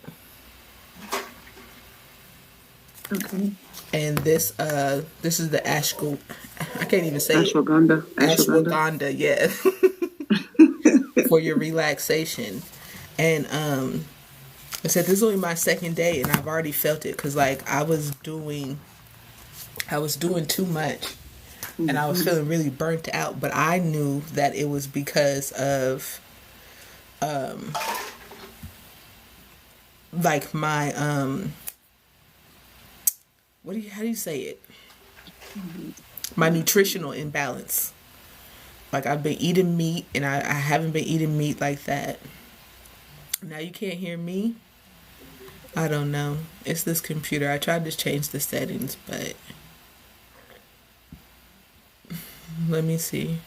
Okay. and this is the ashko. I can't even say it. Ashwagandha. Ashwagandha. Ashwagandha, yeah, for your relaxation. And I said this is only my second day, and I've already felt it because like I was doing too much, and I was Hmm. feeling really burnt out. But I knew that it was because of like my how do you say it? My nutritional imbalance. Like I've been eating meat, and I haven't been eating meat like that. Now you can't hear me. I don't know. It's this computer. I tried to change the settings, but let me see.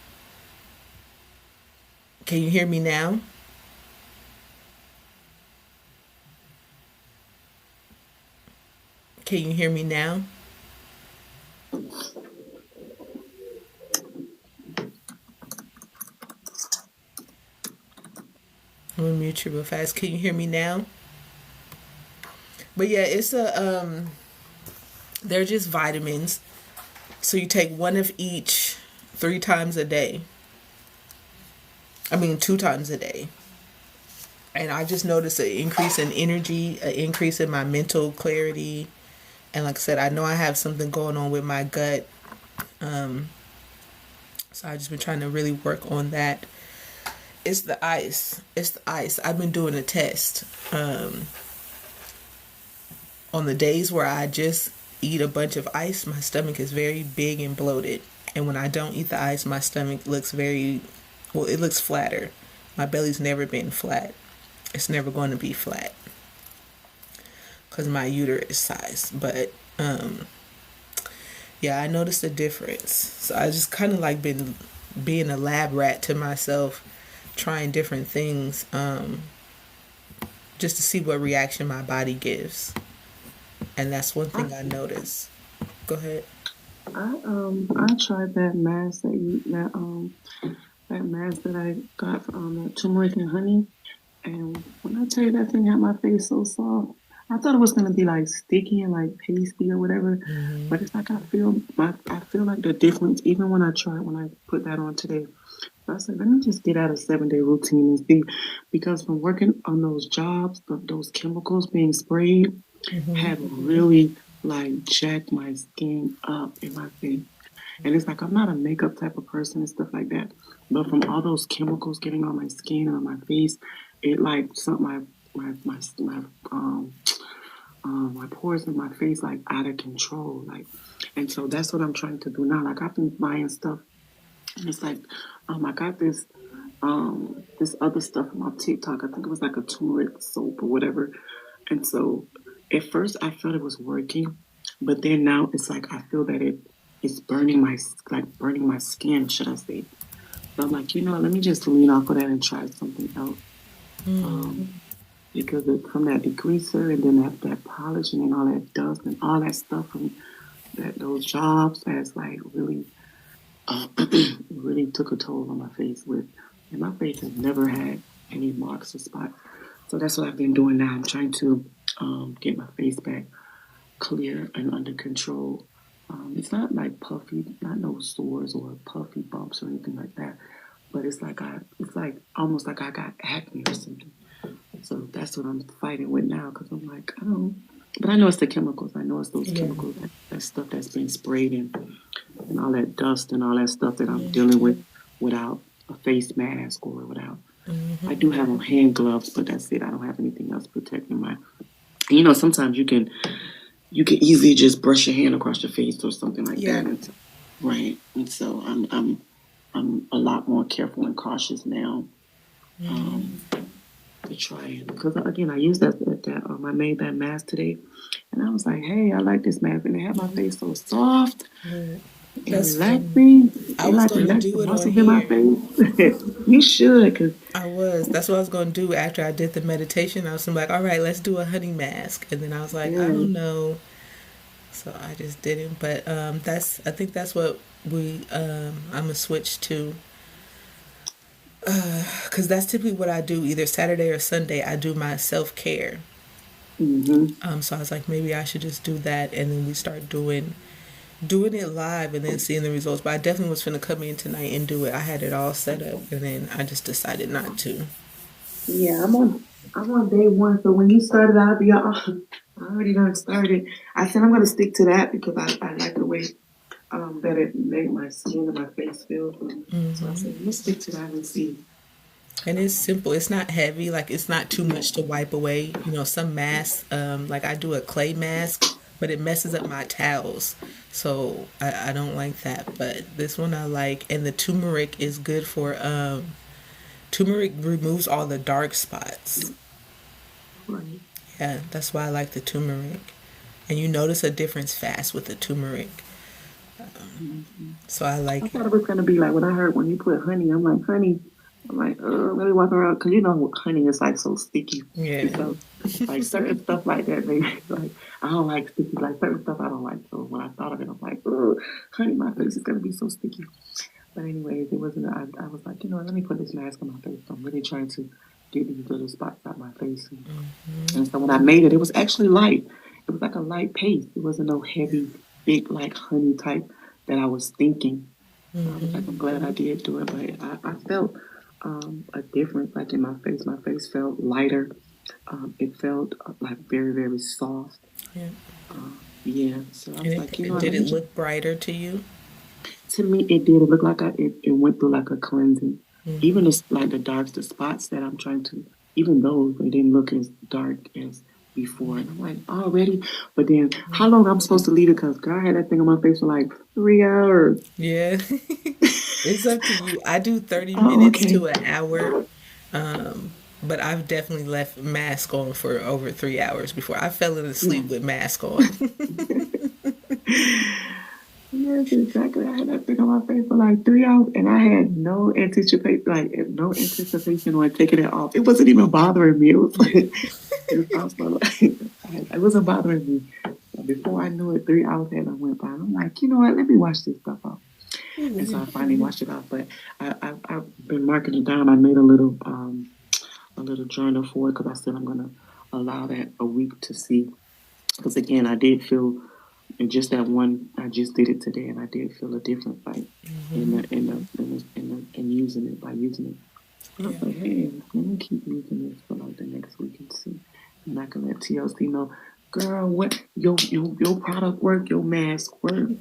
Can you hear me now? Can you hear me now? I'm gonna mute you real fast. Can you hear me now? But yeah, it's they're just vitamins. So you take one of each 3 times a day. I mean, 2 times a day. And I just noticed an increase in energy, an increase in my mental clarity. And like I said, I know I have something going on with my gut. So I've just been trying to really work on that. It's the ice. It's the ice. I've been doing a test on the days where I just eat a bunch of ice. My stomach is very big and bloated, and when I don't eat the ice, my stomach looks it looks flatter. My belly's never been flat. It's never going to be flat because my uterus size. But yeah, I noticed a difference. So I just kind of like been being a lab rat to myself, trying different things just to see what reaction my body gives. And that's one I, thing I noticed. Go ahead. I tried that mask that mask that I got from that turmeric and honey. And when I tell you that thing had my face so soft, I thought it was gonna be like sticky and like pasty or whatever. Mm-hmm. But it's like I feel like the difference even when I put that on today. So I said, let me just get out a 7 day routine and see, because from working on those jobs, those chemicals being sprayed Mm-hmm. have really like jacked my skin up in my face. And it's like I'm not a makeup type of person and stuff like that. But from all those chemicals getting on my skin and on my face, it like something my pores in my face like out of control. Like, and so that's what I'm trying to do now. Like I've been buying stuff, and it's like I got this other stuff on TikTok. I think it was like a turmeric soap or whatever. And so at first I felt it was working, but then now it's like I feel that it's burning my skin, should I say. So I'm like, let me just lean off of that and try something else. Um, because from that degreaser and then that polishing and all that dust and all that stuff from those jobs has like really really took a toll on my face and my face has never had any marks or spots. So that's what I've been doing now. I'm trying to get my face back clear and under control. It's not like puffy, not no sores or puffy bumps or anything like that. But it's like almost like I got acne or something. So that's what I'm fighting with now because I'm like, I don't. But I know it's the chemicals. I know it's those Yeah. chemicals, that stuff that's been sprayed and all that dust and all that stuff that I'm dealing with without a face mask or without. I do have on hand gloves, but that's it. I don't have anything else protecting my. Sometimes you can easily just brush your hand across your face or something like Yeah. that, right. And so I'm a lot more careful and cautious now. Um, to try it because again I used that I made that mask today, and I was like, hey, I like this mask, and it had my face so soft Right. and That's funny. relaxing. I It was like going to relaxed the do it on muscles in my here. face. You should, cause I was. That's what I was going to do after I did the meditation. I was like, all right, let's do a honey mask. And then I was like, I yeah, don't know. So I just didn't. But I think that's what I'm going to switch to. Because that's typically what I do either Saturday or Sunday. I do my self care. mm-hmm. So I was like, maybe I should just do that. And then we start doing it live and then seeing the results. But I definitely was finna come in tonight and do it. I had it all set up and then I just decided not to. Yeah, I'm on day one. So when you started, I'll be on. I already done started. I said I'm gonna stick to that because I like the way that it made my skin and my face feel. So I said let's stick to that and see. And it's simple. It's not heavy. Like it's not too much to wipe away. You know, some masks, like I do a clay mask, but it messes up my towels. So I don't like that. But this one I like. And the turmeric is good for, turmeric removes all the dark spots. Right. Yeah, that's why I like the turmeric. And you notice a difference fast with the turmeric. Mm-hmm. So I I like it. thought it was gonna be like when I heard when you put honey. I'm like honey. I'm like, let me walk around because you know with honey is like so sticky. Yeah. So like certain stuff like that, maybe like I don't like sticky. Like certain stuff I don't like. So when I thought of it, I'm like, oh, honey, my face is gonna be so sticky. But anyways, it wasn't. I was like, let me put this mask on my face. I'm really trying to get these little spots out my face. And so when I made it, it was actually light. It was like a light paste. It wasn't no heavy, big like honey type that I was thinking. So I was like, I'm glad I did do it. But I felt a difference like in my face. My face felt lighter. It felt like very, very soft. Yeah. Yeah. So I And was like, did let it me just. look brighter to you? To me, it did. It looked like it went through like a cleansing. Even the, like the darks, the spots that I'm trying to, even those, they didn't look as dark as before. And I'm like, already? But then, how long I'm supposed to leave it? Because girl, I had that thing on my face for like 3 hours. Yeah. It's up to you. I do 30 Oh, minutes okay. to an hour. But I've definitely left mask on for over 3 hours before. I fell Yeah. asleep with mask on. Yes, exactly. I had that thing on my face for like 3 hours, and I had no anticipation on taking it off. It wasn't even bothering me. It was like Yeah. it was also like it wasn't bothering me. But before I knew it, 3 hours had I went by. I'm like, you know what? Let me wash this stuff off. And so I finally washed it off. But I've been marking it down. I made a little journal for it because I said I'm gonna allow that a week to see. Because again, I did feel and just that one, I just did it today, and I did feel a difference, like in using it by using it. So I Yeah. was like, hey, let me keep using this for like the next week and see, and I can let TLC know, girl, what your product work, your mask work,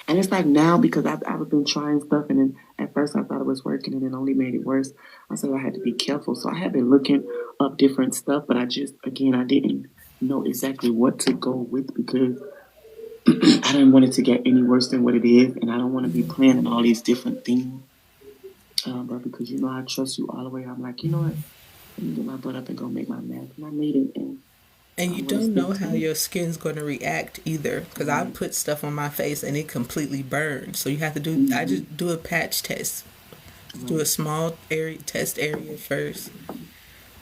and it's like now because I've been trying stuff, and then at first I thought it was working, and it only made it worse. I said I had to be careful, so I had been looking up different stuff, but I just again I didn't know exactly what to go with because I didn't want it to get any worse than what it is, and I don't want to be planning all these different things. But because I trust you all the way, I'm like, you know what? Let me get my butt up and go make my math, and I made it, and And you I'm gonna don't know stick to how it. your skin's going to react either. Because I Right. put stuff on my face and it completely burned. So you have to do, I Mm-hmm. just do a patch test. Do a Right. small area test area first.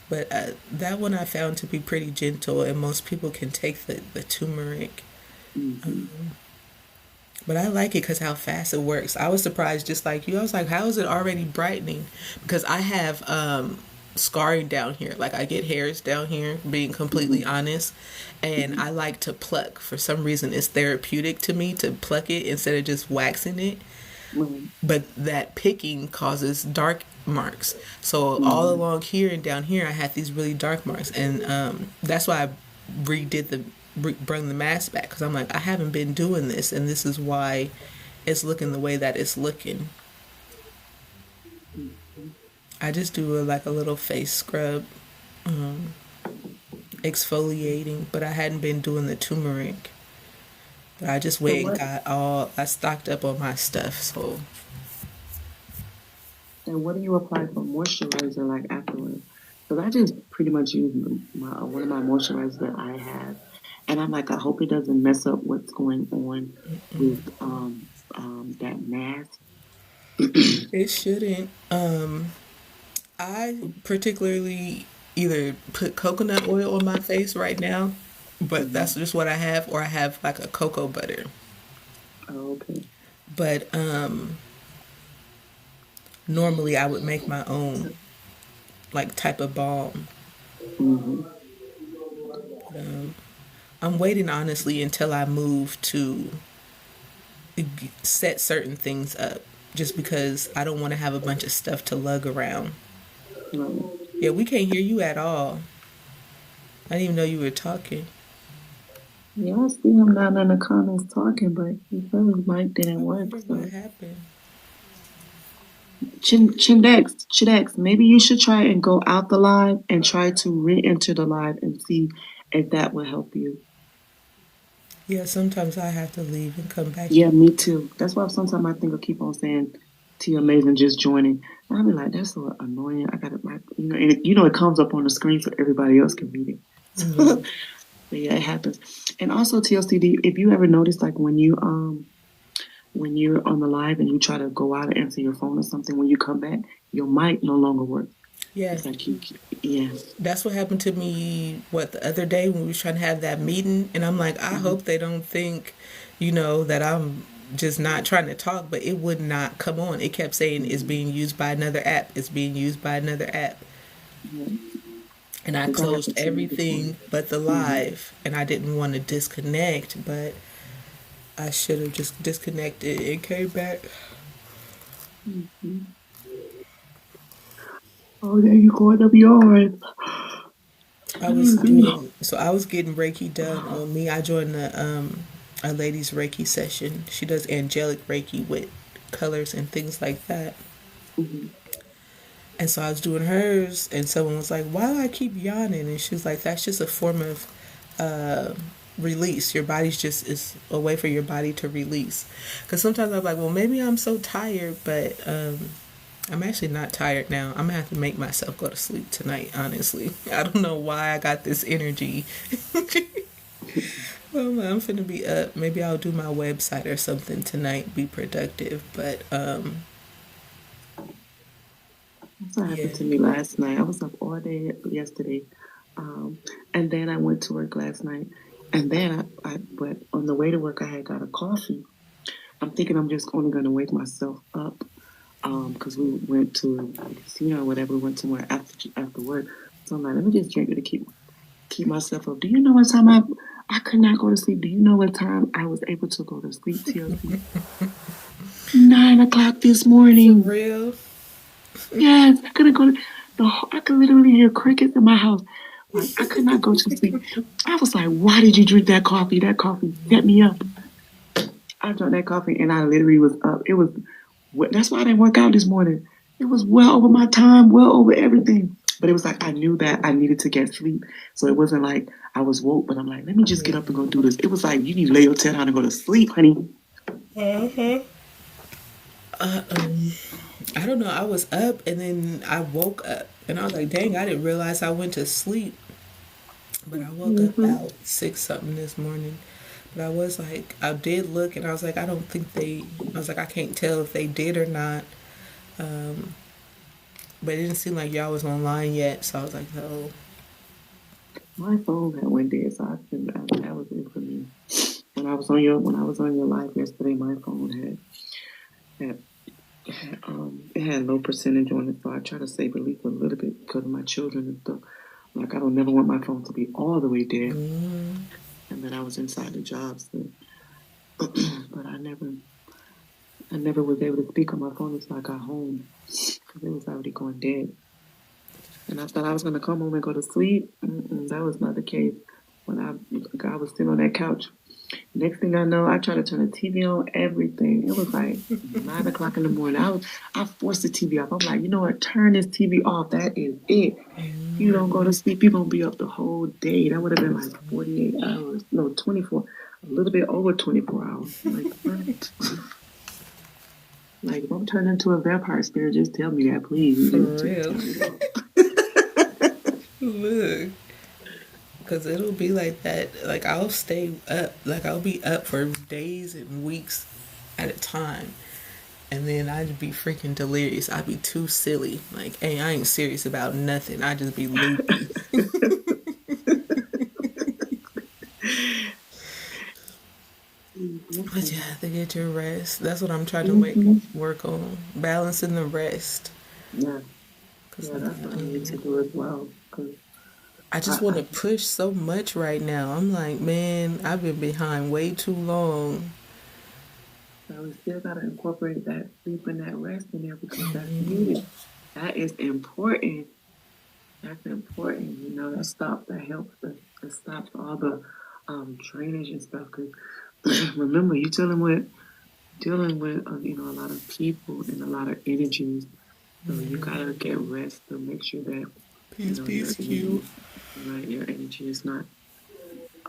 But that one I found to be pretty gentle, and most people can take the turmeric. Mm-hmm. But I like it because how fast it works. I was surprised, just like you. I was like, how is it already brightening? Because I have scarring down here. Like I get hairs down here, being completely Mm-hmm. honest. And Mm-hmm. I like to pluck. For some reason, it's therapeutic to me to pluck it instead of just waxing it. Right. But that picking causes dark marks. So all Mm-hmm. along here and down here, I had these really dark marks, and that's why I redid the bring the mask back because I'm like I haven't been doing this, and this is why it's looking the way that it's looking. Mm-hmm. I just do like a little face scrub, exfoliating, but I hadn't been doing the turmeric. But I just So went and what? got all I stocked up on my stuff. So And what do you apply for moisturizer like afterwards? Because I just pretty much use my one of my moisturizers that I have, and I'm like, I hope it doesn't mess up what's going on with that mask. It shouldn't. I particularly either put coconut oil on my face right now, but that's Mhm. just what I have, or I have like a cocoa butter. Oh, okay. But normally I would make my own like type of balm. Hmm. I'm waiting honestly until I move to set certain things up, just because I don't want to have a bunch of stuff to lug around. Right. Yeah, we can't hear you at all. I didn't even know you were talking. Yeah, I see him down in the comments talking, but he said his mic didn't I work. wonder what So, happened. Chindex, maybe you should try and go out the live and try to re-enter the live and see if that will help you. Yeah, sometimes I have to leave and come back Yeah, in. me too. That's why sometimes I think I keep on saying T Amazing just joining. And I'll be like, that's so annoying. I got it, like, and it comes up on the screen so everybody else can read it. Yeah. But yeah, it happens. And also TLCD, if you ever notice, like when you're on the live and you try to go out and answer your phone or something, when you come back, your mic no longer works. Yeah, It's like yeah. that's what happened to me, what, the other day when we was trying to have that meeting. And I'm like, I Mm-hmm. hope they don't think, that I'm just not trying to talk, but it would not come on. It kept saying it's Mm-hmm. being used by another app. It's being used by another app. Yeah, And I because that closed happened to me before. everything but the Mm-hmm. live. And I didn't want to disconnect, but I should have just disconnected and came back. Mm-hmm. Oh, there you go, WR. I was getting Reiki done on me. I joined a lady's Reiki session. She does angelic Reiki with colors and things like that. Mm-hmm. And so I was doing hers, and someone was like, "Why do I keep yawning?" And she was like, "That's just a form of uh, release. Your body's just is a way for your body to release." Because sometimes I'm like, "Well, maybe I'm so tired," but I'm actually not tired now. I'm gonna have to make myself go to sleep tonight. Honestly, I don't know why I got this energy. Well, I'm finna be up. Maybe I'll do my website or something tonight. Be productive, but That's what yeah, happened to me last night. I was up all day yesterday, um, and then I went to work last night. And then but on the way to work, I had got a coffee. I'm thinking I'm just only going to wake myself up because we went to a casino or whatever. We went somewhere after work. So I'm like, let me just drink it to keep myself up. Do you know what time I could not go to sleep? Do you know what time I was able to go to sleep, TLC? 9 o'clock this for morning. real. Yes, I couldn't go to I could literally hear crickets in my house. Like I could not go to sleep. I was like, why did you drink that coffee? That coffee set me up. I drank that coffee and I literally was up. That's why I didn't work out this morning. It was well over my time, well over everything. But it was like I knew that I needed to get sleep. So it wasn't like I was woke, but I'm like, let me just get Yeah. up and go do this. It was like you need to lay your tail down and go to sleep, honey. I don't know. I was up and then I woke up and I was like, dang, I didn't realize I went to sleep. But I woke up Mm-hmm. about 6 something this morning. But I was like, I did look and I was like, I don't think I was like, I can't tell if they did or not. Um, but it didn't seem like y'all was online yet. So I was like, oh, My phone had went dead, so that was it for me. When I was on your live yesterday, my phone had it had low percentage on it, so I try to save at least a little bit because of my children and stuff. Like I don't never want my phone to be all the way dead. And then I was inside the job, so, but I never was able to speak on my phone until I got home because it was already going dead. And I thought I was gonna come home and go to sleep. That was not the case. When I was sitting on that couch, next thing I know, I tried to turn the TV on, everything. It was like 9 o'clock in the morning. I forced the TV off. I'm like, you know what? Turn this TV off. That is it. You don't go to sleep, you're gonna be up the whole day. That would have been like 48 hours. No, 24, a little bit over 24 hours. Like what? Like if I'm turning into a vampire spirit, just tell me that, please. for Just real. tell me that. Look, because it'll be like that. Like I'll stay up. Like I'll be up for days and weeks at a time. And then I'd be freaking delirious. I'd be too silly. Like, hey, I ain't serious about nothing. I just be loopy. But you have to get your rest. That's what I'm trying to Mm-hmm. work on. Balancing the rest. Yeah, Cause yeah, that's what I need to do as well. Cause I I, just want I, to push so much right now. I'm like, man, I've been behind way too long. so we still gotta incorporate that sleep and that rest in there because that's needed. That is important. That's important. You know, that stops. That helps. That stops all the drainage and stuff. Cause remember, you're dealing with a lot of people and a lot of energies. So you gotta get rest to make sure that Peace, your peace, energy, cute. right, your energy is not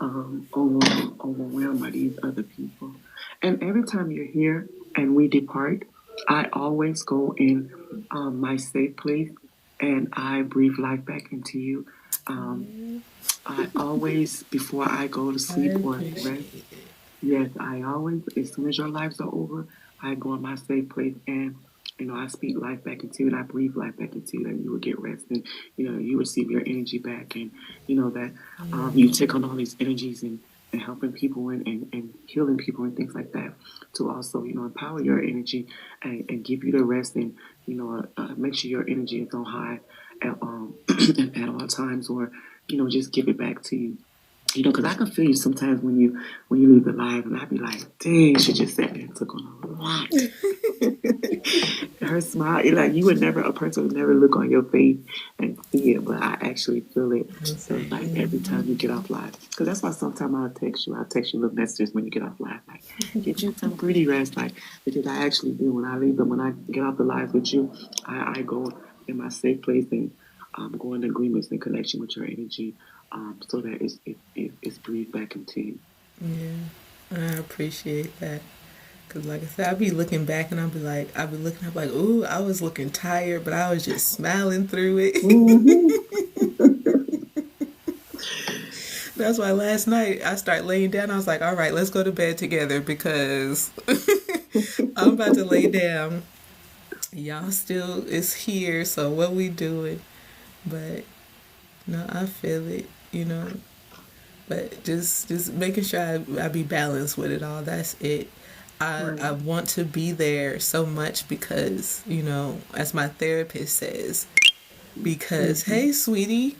overwhelmed by these other people. And every time you're here and we depart, I always go in my safe place and I breathe life back into you. Um, I always, before I go to I sleep or rest, appreciate it. yes, I always, as soon as your lives are over, I go in my safe place and, I speak life back into you and I breathe life back into you and you will get rest and, you receive your energy back and, that you take on all these energies and helping people and healing people and things like that to also, empower your energy and give you the rest and, make sure your energy is on high at, at all times or, just give it back to you. Because I can feel you sometimes when you leave the live, and I be like, dang, she just sat there and took on a lot. Her smile, like you would never, a person would never look on your face and see it, but I actually feel it. I'm So saying, like every time you get off live, because that's why sometimes I'll text you little messages when you get off live, like get you some pretty rest, like because I actually do when I leave them when I get off the live with you, I go in my safe place and go in agreements and connection with your energy, so that it's breathed back into you. yeah, I appreciate that. Cause like I said, I be looking back and I be looking up like, ooh, I was looking tired, but I was just smiling through it. Mm-hmm. That's why last night I started laying down. I was like, all right, let's go to bed together because I'm about to lay down. Y'all still is here, so what we doing? But no, I feel it. But just making sure I be balanced with it all. That's it. I Right. want to be there so much because, as my therapist says, because Mm-hmm. hey sweetie,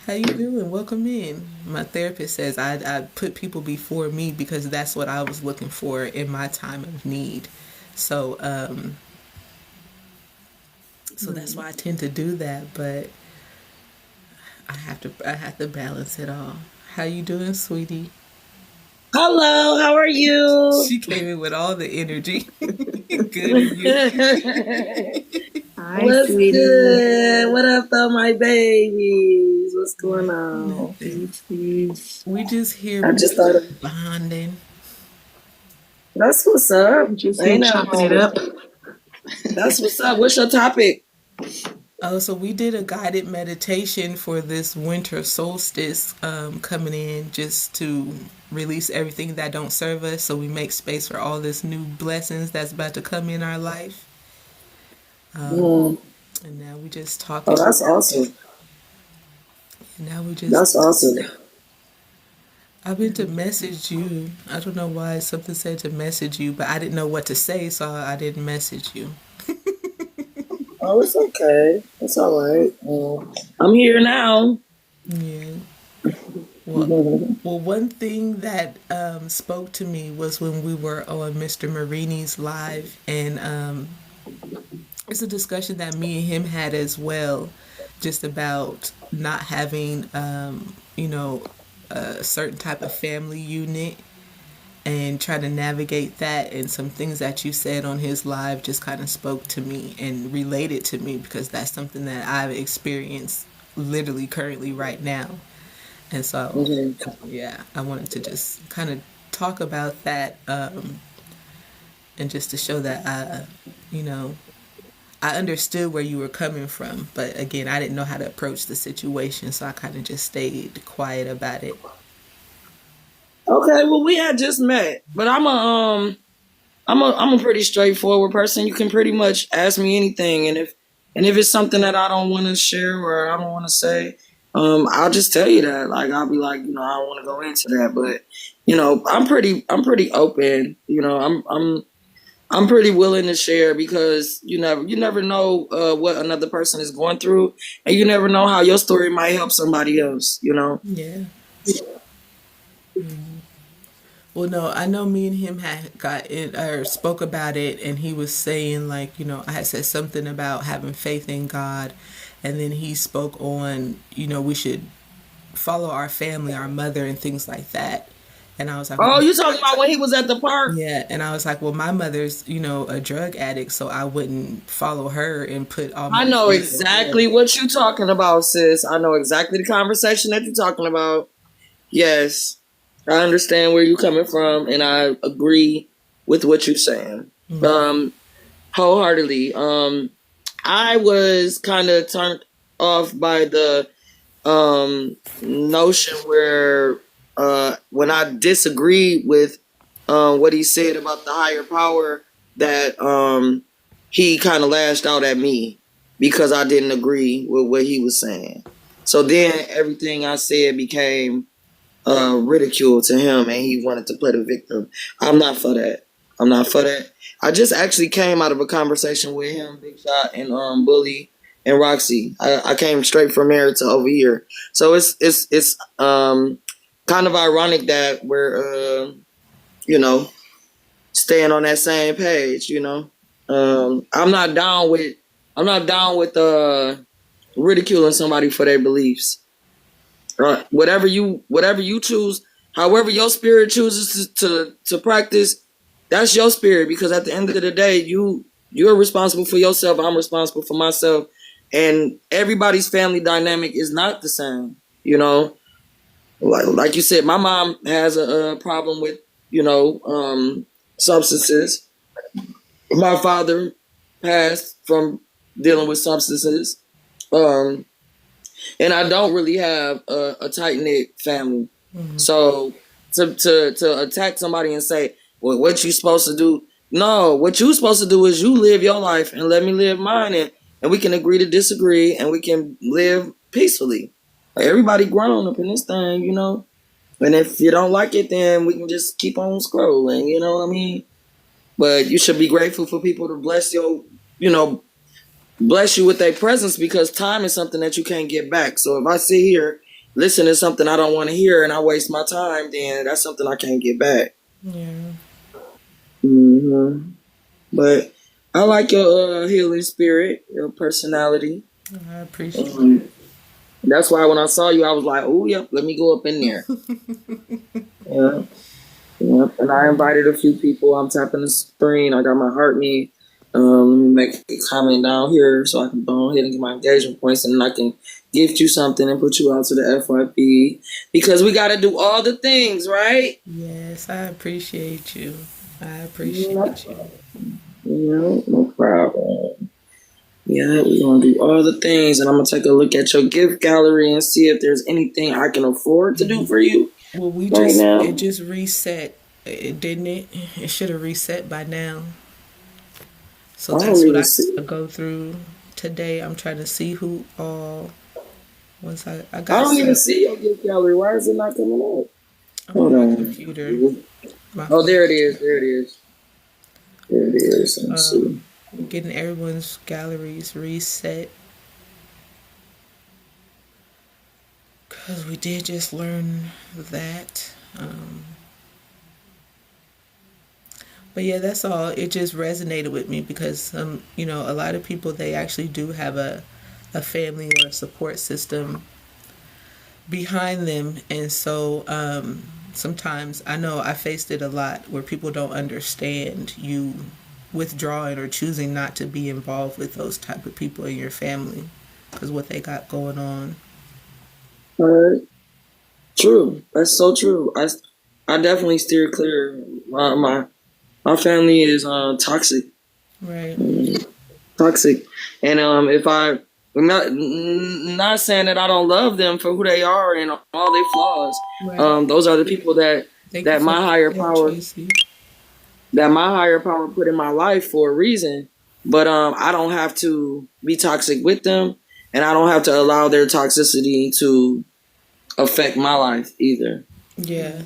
how you doing? Welcome in. My therapist says I put people before me because that's what I was looking for in my time of need. So so that's Right. why I tend to do that, but I have to balance it all. How you doing, sweetie? Hello, how are you? She came in with all the energy. Good in you. Hi, What's sweetie. good? What up, though, my babies? What's going on? Nothing. Peace, peace. We just here I just thought of bonding. that's what's up. I'm just here Ain't nothing chopping it wrong with up. that. That's what's up. What's your topic? Oh, so we did a guided meditation for this winter solstice coming in just to release everything that don't serve us so we make space for all this new blessings that's about to come in our life. Mm. And now we just Oh, talking. that's awesome. And now we just That's awesome. I've been to message you. I don't know why something said to message you, but I didn't know what to say, so I didn't message you. Oh, it's okay. It's all right. I'm here now. Yeah. Well, well, one thing that spoke to me was when we were on Mr. Marini's live, and it's a discussion that me and him had as well, just about not having, a certain type of family unit and trying to navigate that. And some things that you said on his live just kind of spoke to me and related to me because that's something that I've experienced literally currently right now. And so, Mhm. yeah, I wanted to just kind of talk about that and just to show that you know, I understood where you were coming from, but again, I didn't know how to approach the situation, so I kind of just stayed quiet about it. Okay, well, we had just met, but I'm a pretty straightforward person. You can pretty much ask me anything, and if it's something that I don't want to share or I don't want to say, I'll just tell you that. Like I'll be like, you know, I don't want to go into that, but you know, I'm pretty open. You know, I'm pretty willing to share because you never know what another person is going through, and you never know how your story might help somebody else. You know. Yeah. Well, no, I know me and him had got in or spoke about it, and he was saying like, I had said something about having faith in God, and then he spoke on, we should follow our family, our mother, and things like that. And I was like, Oh, you talking about when he was at the park? yeah, and I was like, well, my mother's, a drug addict, so I wouldn't follow her and put all I my know faith in her. exactly what you're talking about, sis. I know exactly the conversation that you're talking about. Yes, I understand where you're coming from, and I agree with what you're saying. Um, Wholeheartedly. I was kind of turned off by the notion where when I disagreed with what he said about the higher power, that he kind of lashed out at me because I didn't agree with what he was saying. So then everything I said became ridicule to him, and he wanted to play the victim. I'm not for that. I'm not for that. I just actually came out of a conversation with him, Big Shot, and Bully and Roxy. I came straight from there to over here, so it's kind of ironic that we're you know staying on that same page. I'm not down with ridiculing somebody for their beliefs. Right. Whatever you choose, however your spirit chooses to practice, that's your spirit. Because at the end of the day, you're responsible for yourself. I'm responsible for myself, and everybody's family dynamic is not the same. Like you said, my mom has a problem with substances. My father passed from dealing with substances. Um, and I don't really have a tight knit family. So to attack somebody and say, "Well, what you supposed to do?" No, what you supposed to do is you live your life and let me live mine, and we can agree to disagree, and we can live peacefully. Like, everybody grown up in this thing. And if you don't like it, then we can just keep on scrolling. You know what I mean? But you should be grateful for people to you know, bless you with their presence, because time is something that you can't get back. So if I sit here, listen to something I don't want to hear, and I waste my time, then that's something I can't get back. Yeah. But I like your healing spirit, your personality. I appreciate it. That's why when I saw you, I was like, "Oh, yep, let me go up in there." Yeah, yeah. And I invited a few people. I'm tapping the screen. I got my heart me. Let me make a comment down here so I can go ahead and get my engagement points, and I can gift you something and put you out to the FYP, because we got to do all the things, right? Yes, I appreciate you. I appreciate you. No problem. Yeah, we're gonna do all the things, and I'm gonna take a look at your gift gallery and see if there's anything I can afford to do for you. Well, now. it just reset, it didn't it? It should have reset by now. So that's what I go through today. I'm trying to see who all once I got. I don't even see your gift gallery. Why is it not coming up? Hold on. My computer. Oh, there it is. There it is. There it is. Let's see. Getting everyone's galleries reset. Because we did just learn that. But yeah, that's all. It just resonated with me because, a lot of people, they actually do have a family or a support system behind them. And so sometimes, I know I faced it a lot, where people don't understand you withdrawing or choosing not to be involved with those type of people in your family because what they got going on. True. That's so true. I definitely steer clear. My family is toxic. Right. toxic. And if I'm not saying that I don't love them for who they are and all their flaws. Right. Those are the people Thank you that for my higher that, power Tracy. put in my life for a reason. But I don't have to be toxic with them, and I don't have to allow their toxicity to affect my life either. Yeah.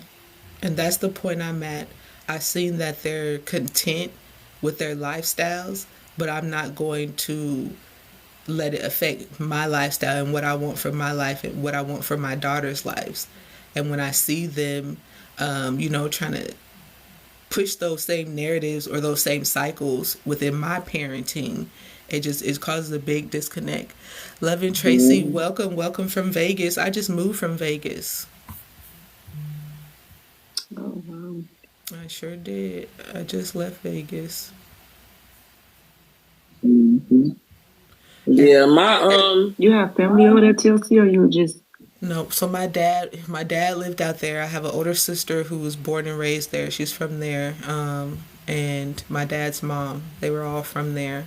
And that's the point I'm at. I've seen that they're content with their lifestyles, but I'm not going to let it affect my lifestyle and what I want for my life and what I want for my daughter's lives. And when I see them, trying to push those same narratives or those same cycles within my parenting, it causes a big disconnect. Love and Tracy, Mm-hmm. welcome from Vegas. I just moved from Vegas. Oh wow. I sure did. I just left Vegas. Mm-hmm. And Yeah, my You have family over there, TLC, or you just no, so my dad lived out there. I have an older sister who was born and raised there. She's from there. And my dad's mom, they were all from there.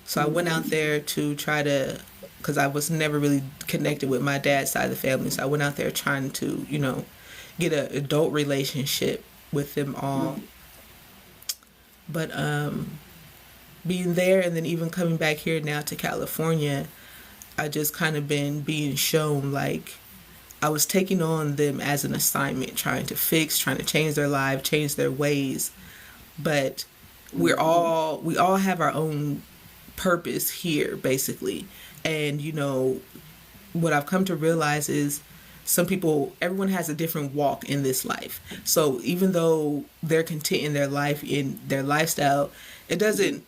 So I went out there to try to, because I was never really connected with my dad's side of the family. So I went out there trying to, get an adult relationship with them all. But being there and then even coming back here now to California, I just kind of been being shown like I was taking on them as an assignment, trying to fix, trying to change their life, change their ways. But we all have our own purpose here, basically. And what I've come to realize is everyone has a different walk in this life. So even though they're content in their life, in their lifestyle, it doesn't,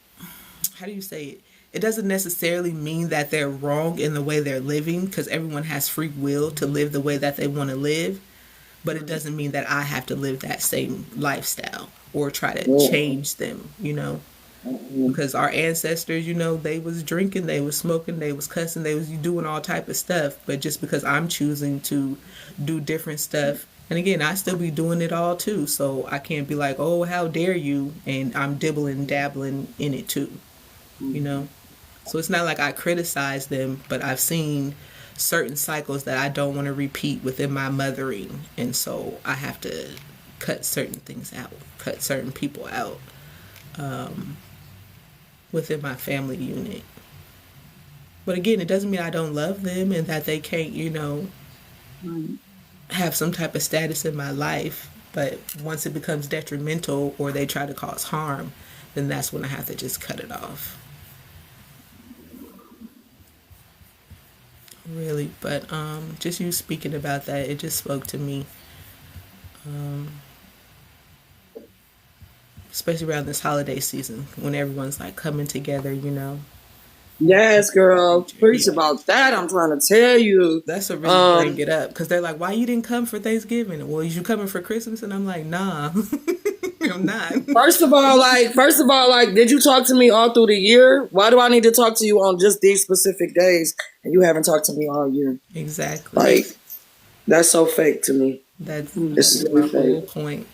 how do you say it? It doesn't necessarily mean that they're wrong in the way they're living, because everyone has free will to live the way that they want to live. But it doesn't mean that I have to live that same lifestyle or try to change them. Because our ancestors, they was drinking, they was smoking, they was cussing, they was doing all type of stuff. But just because I'm choosing to do different stuff, and again, I still be doing it all too. So I can't be like, oh, how dare you? And I'm dibbling, dabbling in it too, you know? So it's not like I criticize them, but I've seen certain cycles that I don't want to repeat within my mothering. And so I have to cut certain things out, cut certain people out within my family unit. But again, it doesn't mean I don't love them and that they can't, have some type of status in my life. But once it becomes detrimental or they try to cause harm, then that's when I have to just cut it off. Really. But just you speaking about that, it just spoke to me. Especially around this holiday season when everyone's like coming together. yes, girl, preach Yeah. about that. I'm trying to tell you. That's what really bring it up because they're like, "Why you didn't come for Thanksgiving?" Well, you coming for Christmas, and I'm like, "Nah, I'm not." First of all, like, did you talk to me all through the year? Why do I need to talk to you on just these specific days and you haven't talked to me all year? Exactly. Like, that's so fake to me. That's It's that's my really whole fake. point.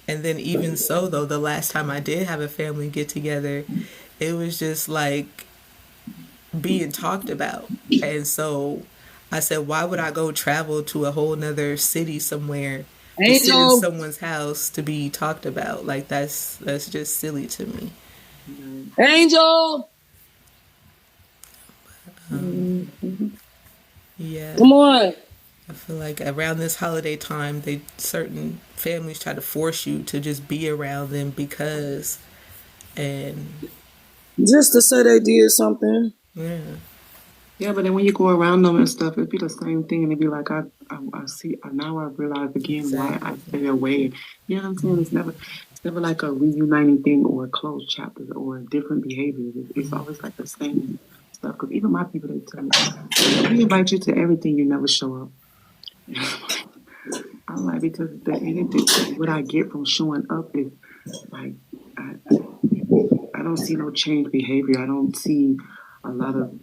And then even so, though, the last time I did have a family get together, it was just like being talked about. And so I said, why would I go travel to a whole nother city somewhere to sit in Angel, someone's house to be talked about? Like that's just silly to me. Angel, Yeah. come on. I feel like around this holiday time, certain families try to force you to just be around them because, and Just to say they did something. yeah, yeah, but then when you go around them and stuff, it'd be the same thing, and it'd be like I see now I realize again why I exactly. stay away. You know what I'm saying? It's never like a reuniting thing or a closed chapter or different behaviors. It's always like the same stuff. Because even my people, they tell me we invite you to everything, you never show up. I'm like, because anything what I get from showing up is like I, I don't see no change behavior. I don't see a lot of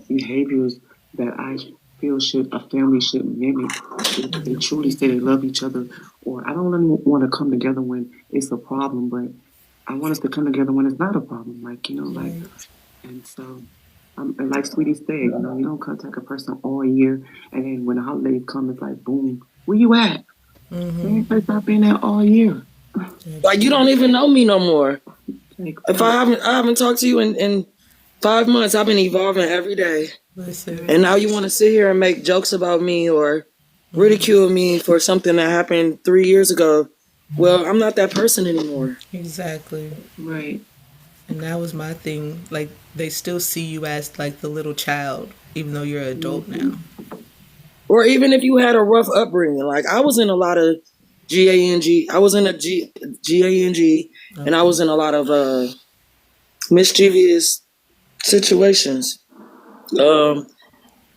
behaviors that I feel should a family should mimic. If they truly say they love each other, or I don't really want to come together when it's a problem, but I want us to come together when it's not a problem. Like, like, and so, and like Sweetie said, you don't contact a person all year, and then when the holidays come, it's like, boom, where you at? Same place I've been at all year. Like you don't even know me no more. Like, If I haven't talked to you in 5 months, I've been evolving every day. Listen. And now you want to sit here and make jokes about me or ridicule me for something that happened 3 years ago. Well, I'm not that person anymore. Exactly. right. And that was my thing. Like they still see you as like the little child, even though you're an adult now. Or even if you had a rough upbringing, like I was in a lot of GANG. I was in a GANG, and I was in a lot of mischievous situations. I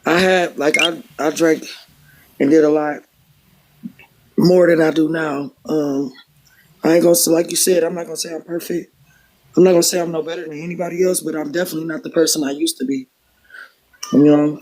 had like I drank and did a lot more than I do now. I ain't gonna say, like you said, I'm not gonna say I'm perfect. I'm not gonna say I'm no better than anybody else, but I'm definitely not the person I used to be. I'm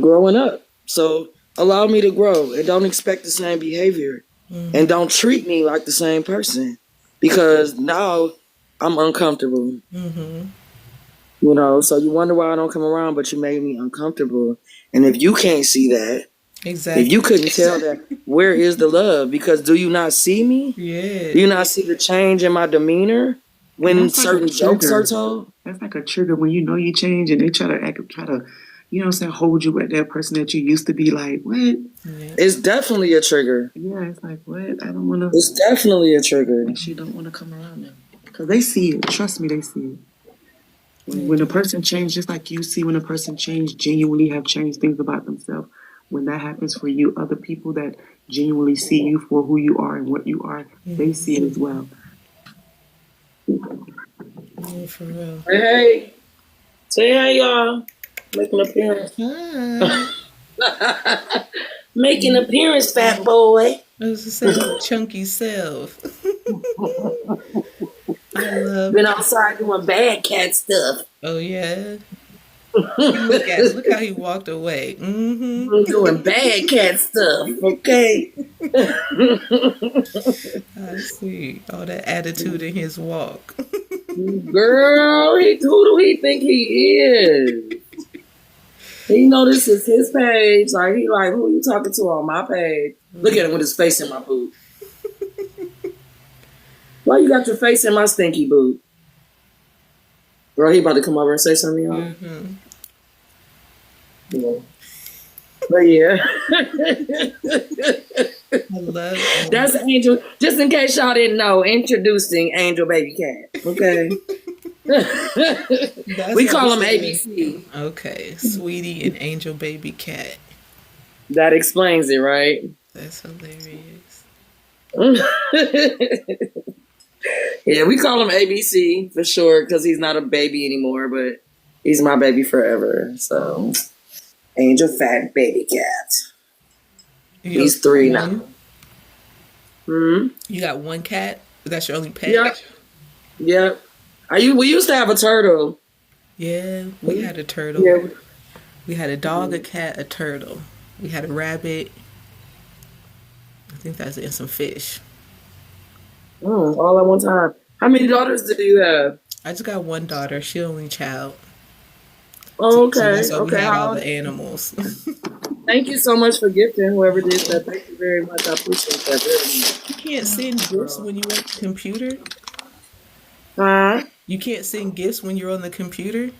growing up. So allow me to grow and don't expect the same behavior and don't treat me like the same person because now I'm uncomfortable. So you wonder why I don't come around, but you made me uncomfortable. And if you can't see that, Exactly. if you couldn't tell that, where is the love? Because do you not see me? Yeah. Do you not see the change in my demeanor when certain jokes are told? That's like a trigger when you change and they try to, hold you at that person that you used to be. Like, what? Yeah. It's definitely a trigger. Yeah, it's like, what? I don't want to. It's definitely a trigger. She don't want to come around now because they see it. Trust me, they see it. When a person changes, just like you see when a person genuinely have changed things about themselves. When that happens for you, other people that genuinely see you for who you are and what you are, they see it as well. Yeah, for real. Hey, say hey, y'all. Make an appearance. Make an appearance, fat boy. I was just saying, chunky self. I love. Been outside doing bad cat stuff. Oh yeah. Look how he walked away. Doing bad cat stuff. Okay. I see all that attitude in his walk. Girl, who do he think he is? He know this is his page. Like he like, who you talking to on my page? Look at him with his face in my boot. Why you got your face in my stinky boot? Girl, he about to come over and say something, y'all. Yeah. But yeah. I love it. That's Angel. Just in case y'all didn't know, introducing Angel Baby Cat. Okay. We call him ABC. Okay. Sweetie and Angel Baby Cat. That explains it, right? That's hilarious. Yeah, we call him ABC for short because he's not a baby anymore, but he's my baby forever. So, Angel Fat Baby Cat. He's 3 now. You got one cat? That's your only pet? Yeah. We used to have a turtle. Yeah, we had a turtle. Yeah. We had a dog, a cat, a turtle. We had a rabbit. I think that's it, and some fish. All at one time. How many daughters do you have? I just got one daughter. She's only child. Oh, okay. So we had all the animals. Thank you so much for gifting whoever did that. Thank you very much. I appreciate that very much. You can't send gifts when you're on the computer? Huh? You can't send gifts when you're on the computer?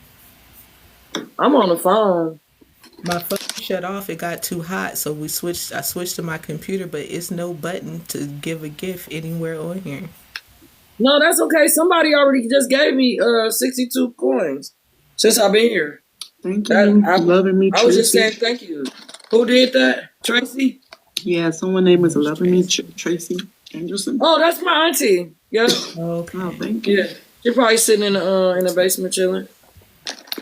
I'm on the phone. My phone shut off. It got too hot, so I switched to my computer, but it's no button to give a gift anywhere on here. No, that's okay. Somebody already just gave me 62 coins since I've been here. Thank you. Loving me, I was just saying thank you. Who did that? Tracy? Yeah, someone named is Loving Me, Tracy Anderson. Oh, that's my auntie. Yeah. Okay. Oh, thank you. Yeah, she probably sitting in the basement chilling.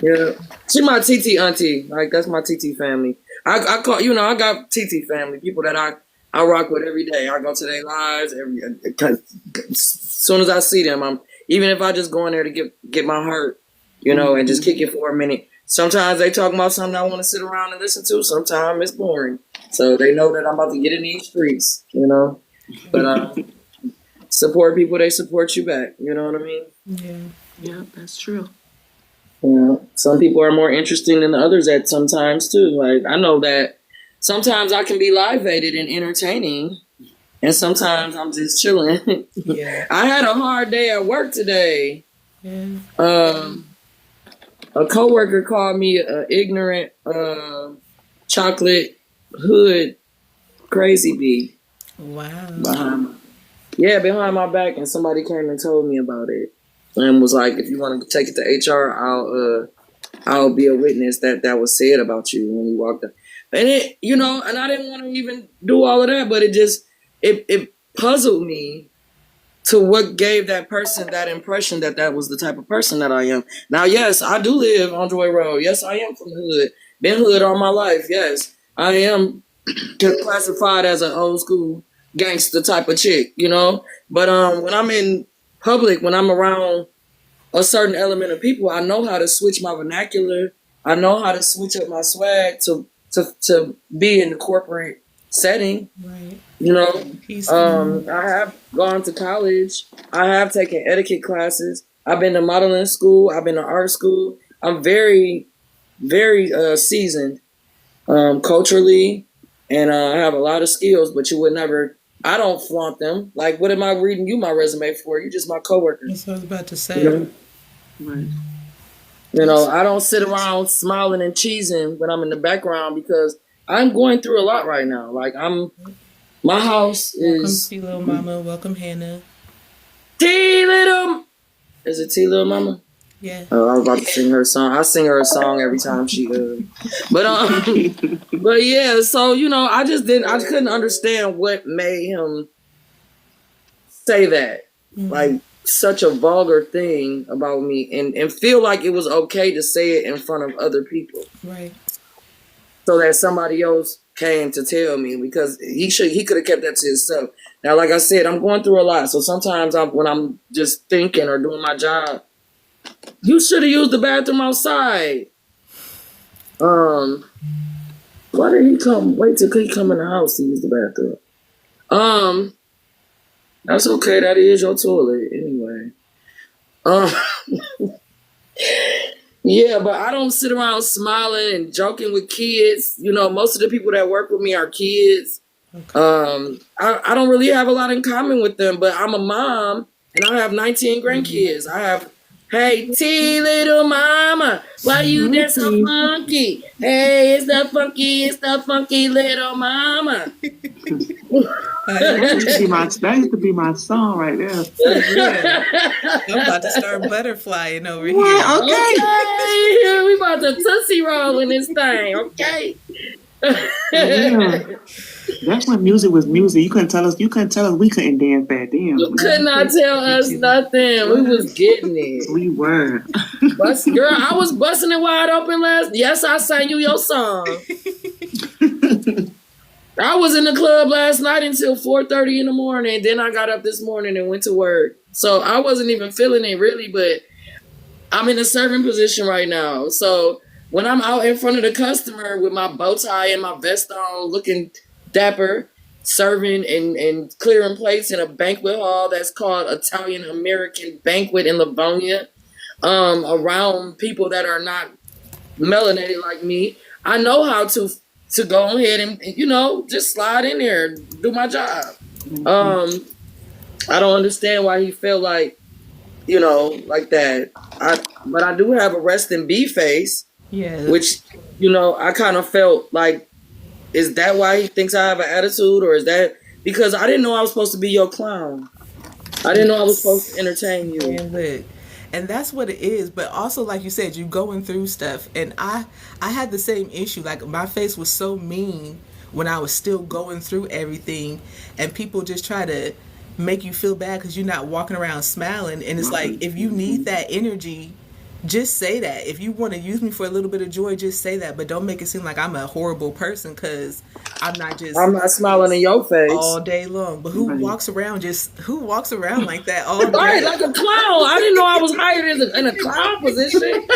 Yeah, she my TT auntie. Like that's my TT family. I call I got TT family, people that I rock with every day. I go to their lives as soon as I see them. Even if I just go in there to get my heart, and just kick it for a minute. Sometimes they talk about something I want to sit around and listen to. Sometimes it's boring, so they know that I'm about to get in these streets. But support people, they support you back. You know what I mean? Yeah. Yeah, that's true. Yeah. Some people are more interesting than others at sometimes too. Like I know that sometimes I can be live-baited and entertaining, and sometimes I'm just chilling. Yeah. I had a hard day at work today. Yeah. A coworker called me an ignorant chocolate hood crazy bee. Wow. Behind my back, and somebody came and told me about it, and was like, "If you want to take it to HR, I'll be a witness that was said about you when you walked up." And it, and I didn't want to even do all of that, but it puzzled me to what gave that person that impression that was the type of person that I am. Now, yes, I do live on Joy Road. Yes, I am from the hood. Been hood all my life. Yes, I am classified as an old school gangster type of chick, But when I'm in public, when I'm around a certain element of people, I know how to switch my vernacular. I know how to switch up my swag to be in the corporate setting. Right. I have gone to college. I have taken etiquette classes. I've been to modeling school. I've been to art school. I'm very, very seasoned culturally, and I have a lot of skills, but you would never, I don't flaunt them. Like, what am I reading you my resume for? You're just my coworker. That's what I was about to say. Right. I don't sit around smiling and cheesing when I'm in the background because I'm going through a lot right now. Like, my house is... Welcome, T Little Mama. Welcome, Hannah. T Little... Is it T Little Mama? Yeah. Oh, I was about to sing her song. I sing her a song every time she... But yeah, so, I couldn't understand what made him say that. Mm-hmm. Like, such a vulgar thing about me and feel like it was okay to say it in front of other people. Right. So that somebody else came to tell me, because he could have kept that to himself. Now, like I said, I'm going through a lot. So sometimes when I'm just thinking or doing my job, you should have used the bathroom outside. Why did he come? Wait till he come in the house to use the bathroom. That's okay. That is your toilet anyway. Yeah, but I don't sit around smiling and joking with kids. Most of the people that work with me are kids. Okay. I don't really have a lot in common with them, but I'm a mom and I have 19 grandkids. I have, hey, T Little Mama, why you there so funky? Hey, it's the funky little mama. That used to be my song right there. Yeah. I'm about to start butterflying over here. Okay. We about to Tootsie Roll in this thing, okay? Yeah. That's when music was music. You couldn't tell us we couldn't dance back then. You could not tell us nothing. We was getting it. We were. Girl, I was busting it wide open Yes, I sang you your song. I was in the club last night until 4:30 in the morning. Then I got up this morning and went to work. So I wasn't even feeling it really, but I'm in a serving position right now. So when I'm out in front of the customer with my bow tie and my vest on, looking dapper, serving and clearing plates in a banquet hall that's called Italian American Banquet in Livonia, around people that are not melanated like me, I know how to go ahead and just slide in there, do my job. I don't understand why he felt like like that. But I do have a resting bee face. Yeah. Which I kind of felt like, is that why he thinks I have an attitude, or is that because I didn't know I was supposed to be your clown? I didn't know I was supposed to entertain you. And that's what it is. But also, like you said, you going through stuff, and I had the same issue. Like, my face was so mean when I was still going through everything, and people just try to make you feel bad because you're not walking around smiling. And it's like, if you need that energy, just say that. If you want to use me for a little bit of joy, just say that. But don't make it seem like I'm a horrible person, because I'm not smiling in your face all day long. But who walks around like that all day? Right, like a clown. I didn't know I was hired in a clown position.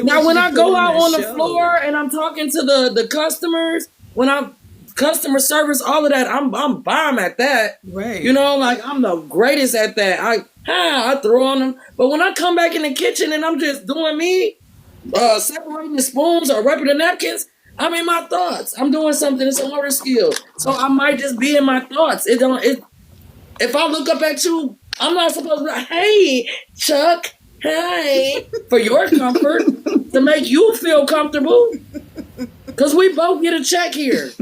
Now, when I go out on the floor and I'm talking to the customers, when I'm customer service, all of that. I'm bomb at that. Right. You know, like I'm the greatest at that. I throw on them. But when I come back in the kitchen and I'm just doing me, separating the spoons or wrapping the napkins, I'm in my thoughts. I'm doing something that's a motor skill. So I might just be in my thoughts. If I look up at you, I'm not supposed to be like, hey, Chuck, hey, for your comfort, to make you feel comfortable. Because we both get a check here.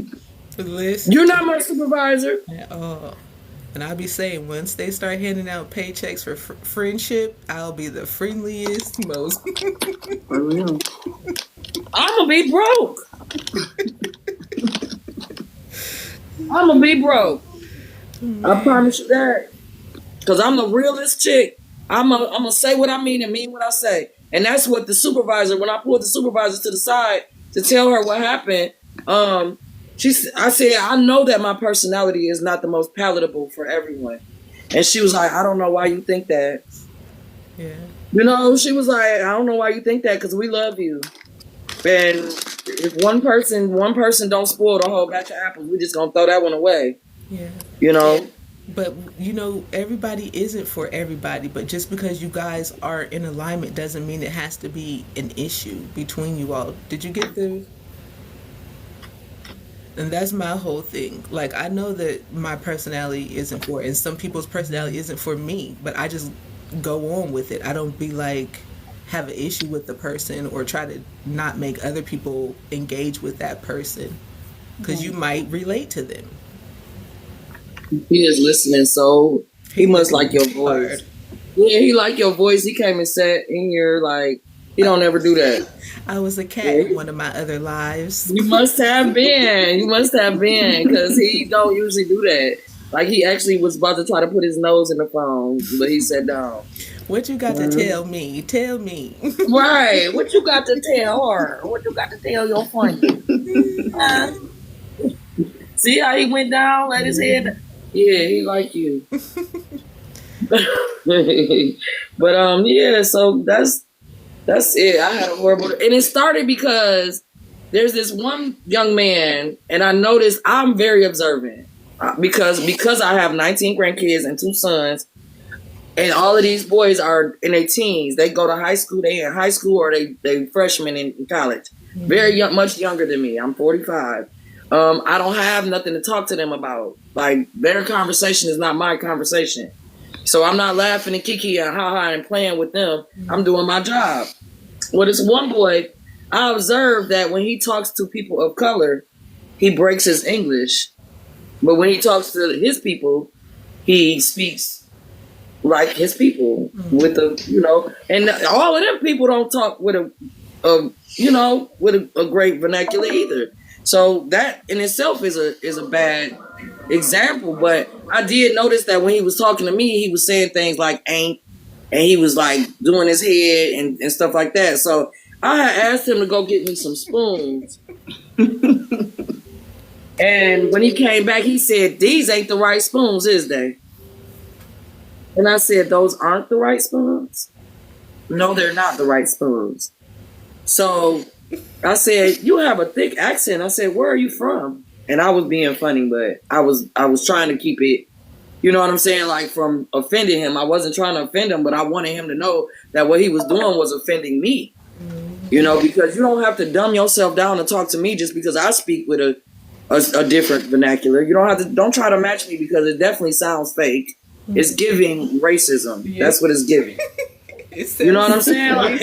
Listen. You're not my supervisor. And I'll be saying, once they start handing out paychecks for friendship, I'll be the friendliest, most. For real. I'm going to be broke. I'm going to be broke. Man. I promise you that. Because I'm the realest chick. I'm going to say what I mean and mean what I say. And that's what the supervisor, when I pulled the supervisor to the side to tell her what happened, I said, I know that my personality is not the most palatable for everyone. And she was like, I don't know why you think that. Yeah. You know, she was like, I don't know why you think that, because we love you. And if one person don't spoil the whole batch of apples, we just going to throw that one away. Yeah. You know? But, you know, everybody isn't for everybody. But just because you guys are in alignment doesn't mean it has to be an issue between you all. Did you get the... And that's my whole thing. Like, I know that my personality isn't for it, and some people's personality isn't for me, but I just go on with it. I don't be like, have an issue with the person or try to not make other people engage with that person, because you might relate to them. He is listening, so he must like your voice. Hard. Yeah, he like your voice. He came and sat in your, like, he don't ever do that. I was a cat in one of my other lives. You must have been. You must have been, because he don't usually do that. Like, he actually was about to try to put his nose in the phone, but he sat down. What you got to tell me? Tell me. Right. What you got to tell her? What you got to tell your friend? See how he went down, let his head. Yeah, he like you. But yeah, so that's it. I had a horrible, and it started because there's this one young man, and I noticed I'm very observant because I have 19 grandkids and 2 sons, and all of these boys are in their teens. They go to high school. They in high school or they freshmen in college. Very young, much younger than me. I'm 45. I don't have nothing to talk to them about. Like, their conversation is not my conversation. So I'm not laughing and kiki and ha-ha and playing with them. I'm doing my job. Well, this one boy, I observed that when he talks to people of color, he breaks his English. But when he talks to his people, he speaks like his people with the, you know, and all of them people don't talk with a great vernacular either. So that in itself is a bad example. But I did notice that when he was talking to me, he was saying things like ain't, and he was like doing his head and stuff like that. So I had asked him to go get me some spoons. And when he came back, he said, these ain't the right spoons, is they? And I said, those aren't the right spoons? No, they're not the right spoons. So I said, you have a thick accent. I said, where are you from? And I was being funny, but I was trying to keep it, you know what I'm saying, like from offending him. I wasn't trying to offend him, but I wanted him to know that what he was doing was offending me. You know, because you don't have to dumb yourself down to talk to me just because I speak with a different vernacular. You don't try to match me, because it definitely sounds fake. It's giving racism. Yeah. That's what it's giving. You know what I'm saying? Like,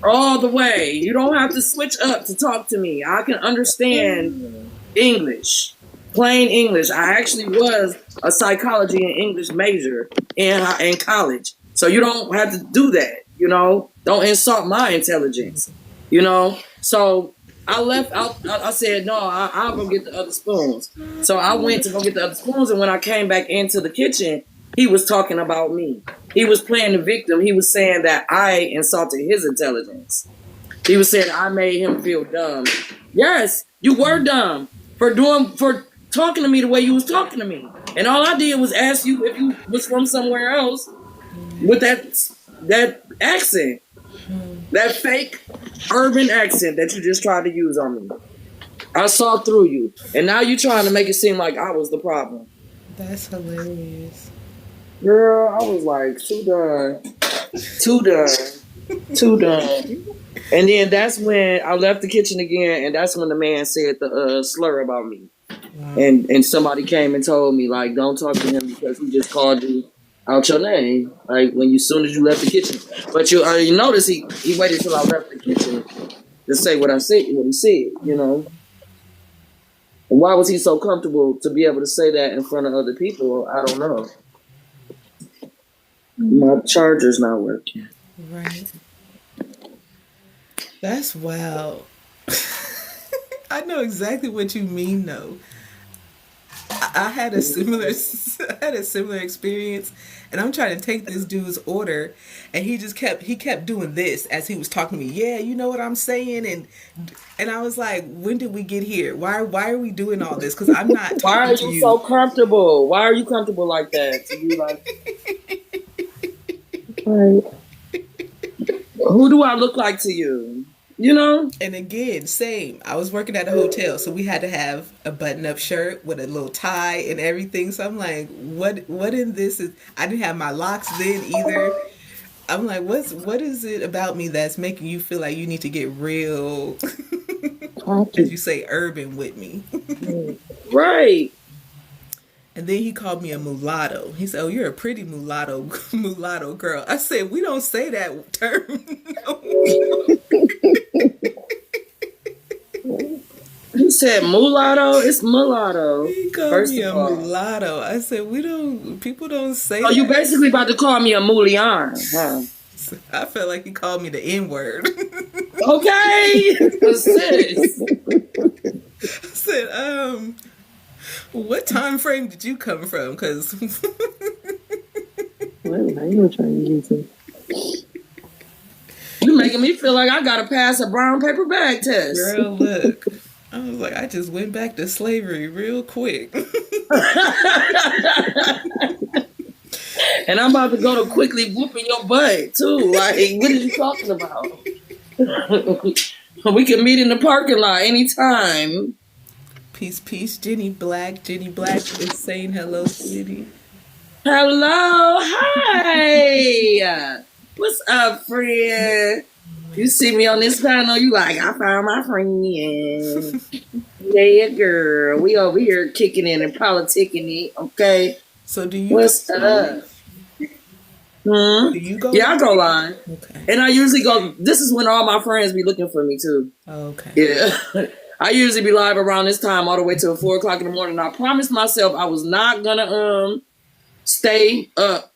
all the way. You don't have to switch up to talk to me. I can understand English, plain English. I actually was a psychology and English major in college. So you don't have to do that, you know? Don't insult my intelligence, you know? So I left out. I said, no, I'll go get the other spoons. So I went to go get the other spoons. And when I came back into the kitchen, he was talking about me. He was playing the victim. He was saying that I insulted his intelligence. He was saying I made him feel dumb. Yes, you were dumb for talking to me the way you was talking to me. And all I did was ask you if you was from somewhere else with that accent, that fake urban accent that you just tried to use on me. I saw through you, and now you trying to make it seem like I was the problem. That's hilarious. Girl, I was like, too done, too done, too done. And then that's when I left the kitchen again, and that's when the man said the slur about me. Wow. And somebody came and told me, like, don't talk to him because he just called you out your name, like when you soon as you left the kitchen. But you notice he waited till I left the kitchen to say what I said, what he said, you know. And why was he so comfortable to be able to say that in front of other people? I don't know. My charger's not working. Right. That's wild. I know exactly what you mean, though. I had a similar I had a similar experience, and I'm trying to take this dude's order, and he kept doing this as he was talking to me. Yeah, you know what I'm saying, and I was like, when did we get here? Why are we doing all this? Because I'm not Why are talking to you you. so comfortable? Why are you comfortable like that? To be like, who do I look like to you? You know? And again, same. I was working at a hotel, so we had to have a button-up shirt with a little tie and everything. So I'm like, what in this is? I didn't have my locks then either. I'm like, what is it about me that's making you feel like you need to get real, as you say, urban with me? Right. And then he called me a mulatto. He said, "Oh, you're a pretty mulatto girl." I said, "We don't say that term." You said mulatto? It's mulatto. He called First me of a all. mulatto. I said, people don't say Oh, that. you basically about to call me a mullion, huh? I felt like he called me the N-word. Okay. Sis. I said, what time frame did you come from? Because Well, I ain't trying to use it. You making me feel like I gotta pass a brown paper bag test. girl, look. I was like, I just went back to slavery real quick. And I'm about to go to quickly whooping your butt too. Like, what are you talking about? We can meet in the parking lot anytime. Peace, Jenny Black. Jenny Black is saying hello, sweetie. Hello, hi. What's up, friend? You see me on this panel, you like, I found my friend. Yeah, girl. We over here kicking in and politicking it, okay? So do you What's go up? live? Do you go Yeah, I live? go live. Okay. And I usually go, this is when all my friends be looking for me too. Okay. Yeah. I usually be live around this time all the way till 4 o'clock in the morning. I promised myself I was not gonna stay up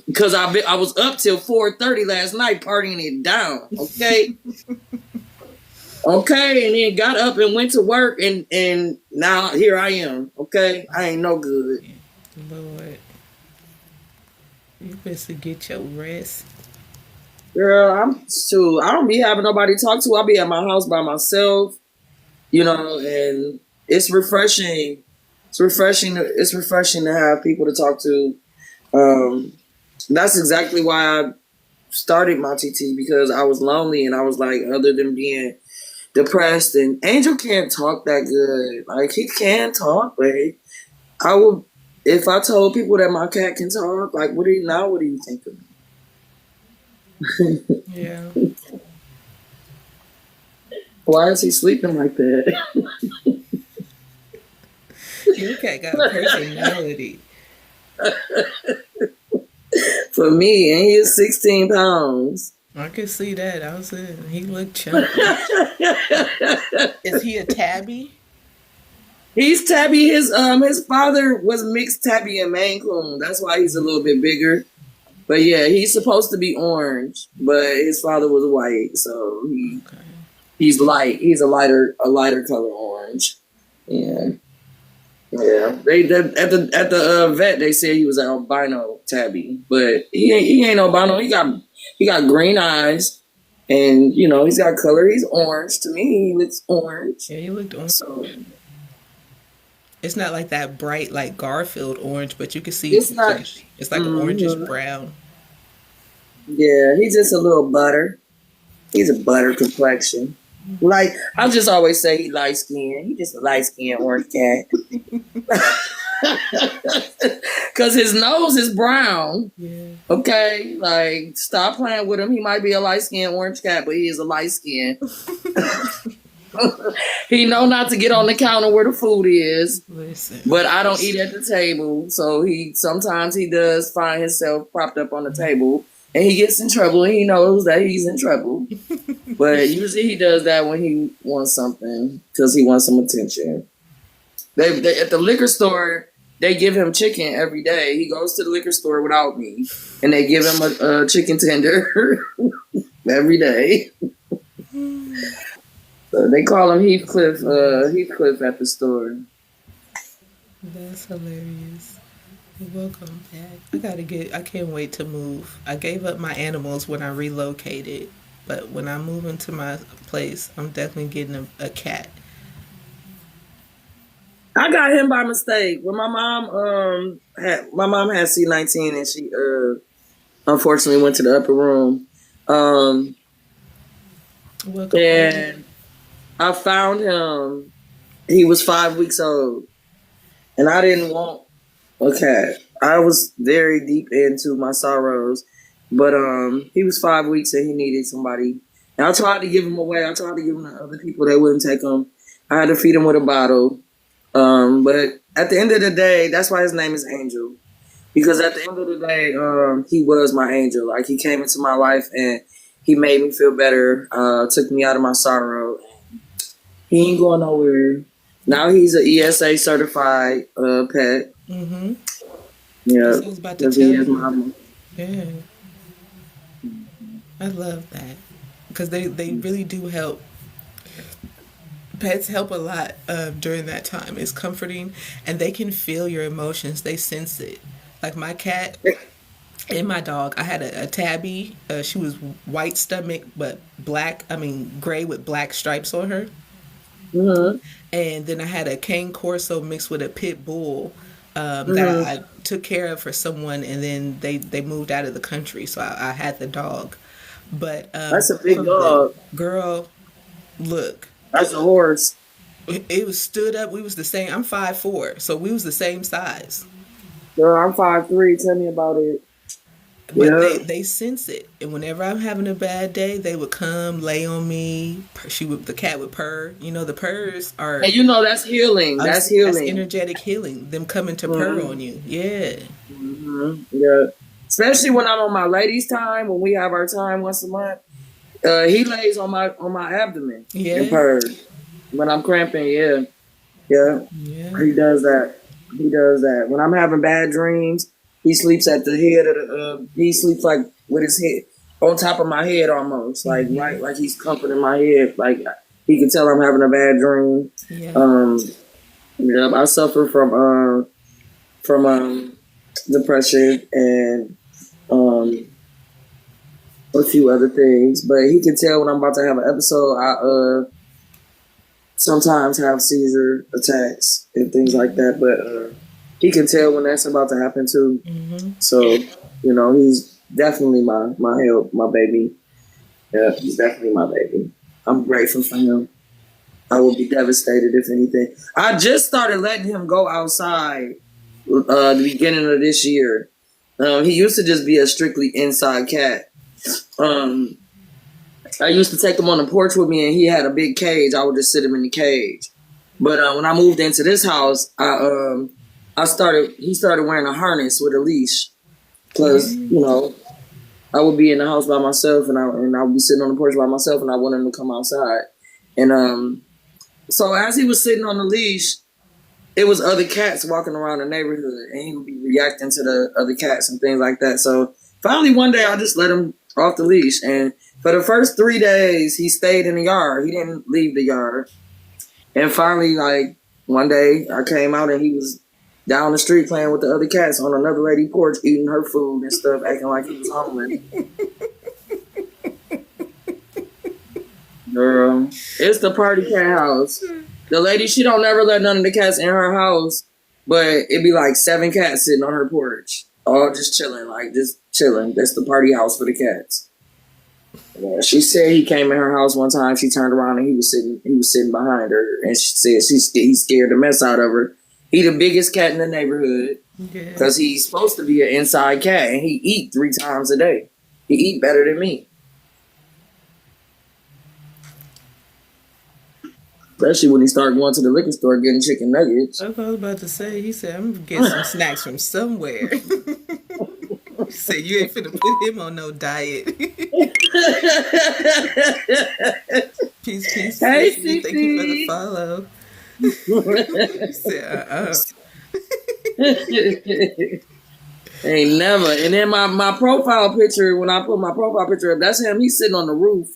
because I was up till 4:30 last night partying it down. Okay. Okay, and then got up and went to work and now here I am. Okay. I ain't no good. Lord. You best to get your rest. Girl, I don't be having nobody to talk to. I'll be at my house by myself, you know, and it's refreshing. It's refreshing to have people to talk to. That's exactly why I started my TT, because I was lonely and I was like, other than being depressed, and Angel can't talk that good. Like, he can talk, but I would, if I told people that my cat can talk, like, what do you think of me? Yeah. Why is he sleeping like that? Your cat got a personality. For me, and he is 16 pounds. I could see that. I was saying he looked chunky. Is he a tabby? He's tabby. His father was mixed tabby and Maine Coon. That's why he's a little bit bigger. But yeah, he's supposed to be orange, but his father was white, so he's light. He's a lighter color orange. Yeah, yeah. They at the vet they said he was an albino tabby, but he ain't albino. He got green eyes, and you know he's got color. He's orange. To me, he looks orange. Yeah, he looked orange. So it's not like that bright, like Garfield orange, but you can see it's not. It's like orangish brown. Yeah, he's just a little butter. He's a butter complexion. Like, I just always say he light skinned. He just a light skinned orange cat. Cause his nose is brown. Yeah. Okay, like stop playing with him. He might be a light skinned orange cat, but he is a light skin. He know not to get on the counter where the food is. Listen. But I don't eat at the table, so he sometimes he does find himself propped up on the table, and he gets in trouble, and he knows that he's in trouble. But usually he does that when he wants something, because he wants some attention. They at the liquor store, they give him chicken every day. He goes to the liquor store without me, and they give him a chicken tender every day. So they call him Heathcliff at the store. That's hilarious. You're welcome, Pat. I can't wait to move. I gave up my animals when I relocated, but when I move into my place, I'm definitely getting a cat. I got him by mistake. When my mom had C19 and she unfortunately went to the upper room. Welcome. And I found him. He was 5 weeks old. And I didn't want a cat. I was very deep into my sorrows. But he was 5 weeks and he needed somebody. And I tried to give him away. I tried to give him to other people that wouldn't take him. I had to feed him with a bottle. But at the end of the day, that's why his name is Angel. Because at the end of the day, he was my angel. Like, he came into my life and he made me feel better, took me out of my sorrow. He ain't going nowhere. Now he's an ESA certified pet. Mm-hmm. Yeah. I was about to tell you. Yeah. I love that. Because they really do help. Pets help a lot during that time. It's comforting, and they can feel your emotions. They sense it. Like my cat and my dog. I had a tabby. She was white stomach, but gray with black stripes on her. Mm-hmm. And then I had a cane corso mixed with a pit bull that I took care of for someone, and then they moved out of the country, so I had the dog. But that's a big dog. Girl, look. That's a horse. It was stood up. We was the same. I'm 5'4", so we was the same size. Girl, I'm 5'3". Tell me about it. But they sense it, and whenever I'm having a bad day, they would come lay on me. The cat would purr. You know, the purrs are. And that's healing. That's healing. That's energetic healing. Them coming to purr on you. Yeah. Mm-hmm. Yeah. Especially when I'm on my ladies' time, when we have our time once a month. He lays on my abdomen and purrs when I'm cramping. Yeah. He does that. When I'm having bad dreams, he sleeps at the head of the. He sleeps like with his head on top of my head, almost like he's comforting my head. Like he can tell I'm having a bad dream. Yeah. I suffer from depression and a few other things, but he can tell when I'm about to have an episode. I sometimes have seizure attacks and things like that, but he can tell when that's about to happen too. Mm-hmm. So he's definitely my help, my baby. Yeah, he's definitely my baby. I'm grateful for him. I would be devastated if anything. I just started letting him go outside the beginning of this year. He used to just be a strictly inside cat. I used to take him on the porch with me, and he had a big cage. I would just sit him in the cage. But when I moved into this house, he started wearing a harness with a leash. Plus, I would be in the house by myself, and I would be sitting on the porch by myself, and I wanted him to come outside. And so as he was sitting on the leash, it was other cats walking around the neighborhood, and he would be reacting to the other cats and things like that. So finally, one day, I just let him off the leash. And for the first 3 days, he stayed in the yard. He didn't leave the yard. And finally, one day, I came out, and he was down the street playing with the other cats on another lady porch, eating her food and stuff, acting like he was homeless. Girl, it's the party cat house. The lady, she don't never let none of the cats in her house, but it'd be like 7 cats sitting on her porch, all just chilling, just chilling. That's the party house for the cats. Yeah, she said he came in her house one time. She turned around and he was sitting behind her, and she said he scared the mess out of her. He the biggest cat in the neighborhood Yeah. because he's supposed to be an inside cat, and he eat 3 times a day. He eat better than me, especially when he started going to the liquor store getting chicken nuggets. That's what I was about to say. He said, I'm going to get some snacks from somewhere. He said, you ain't finna put him on no diet. Peace, Hey, Cece. Thank you for the Cece. follow. He said, Ain't never. And then my profile picture, when I put my profile picture up, that's him. He's sitting on the roof.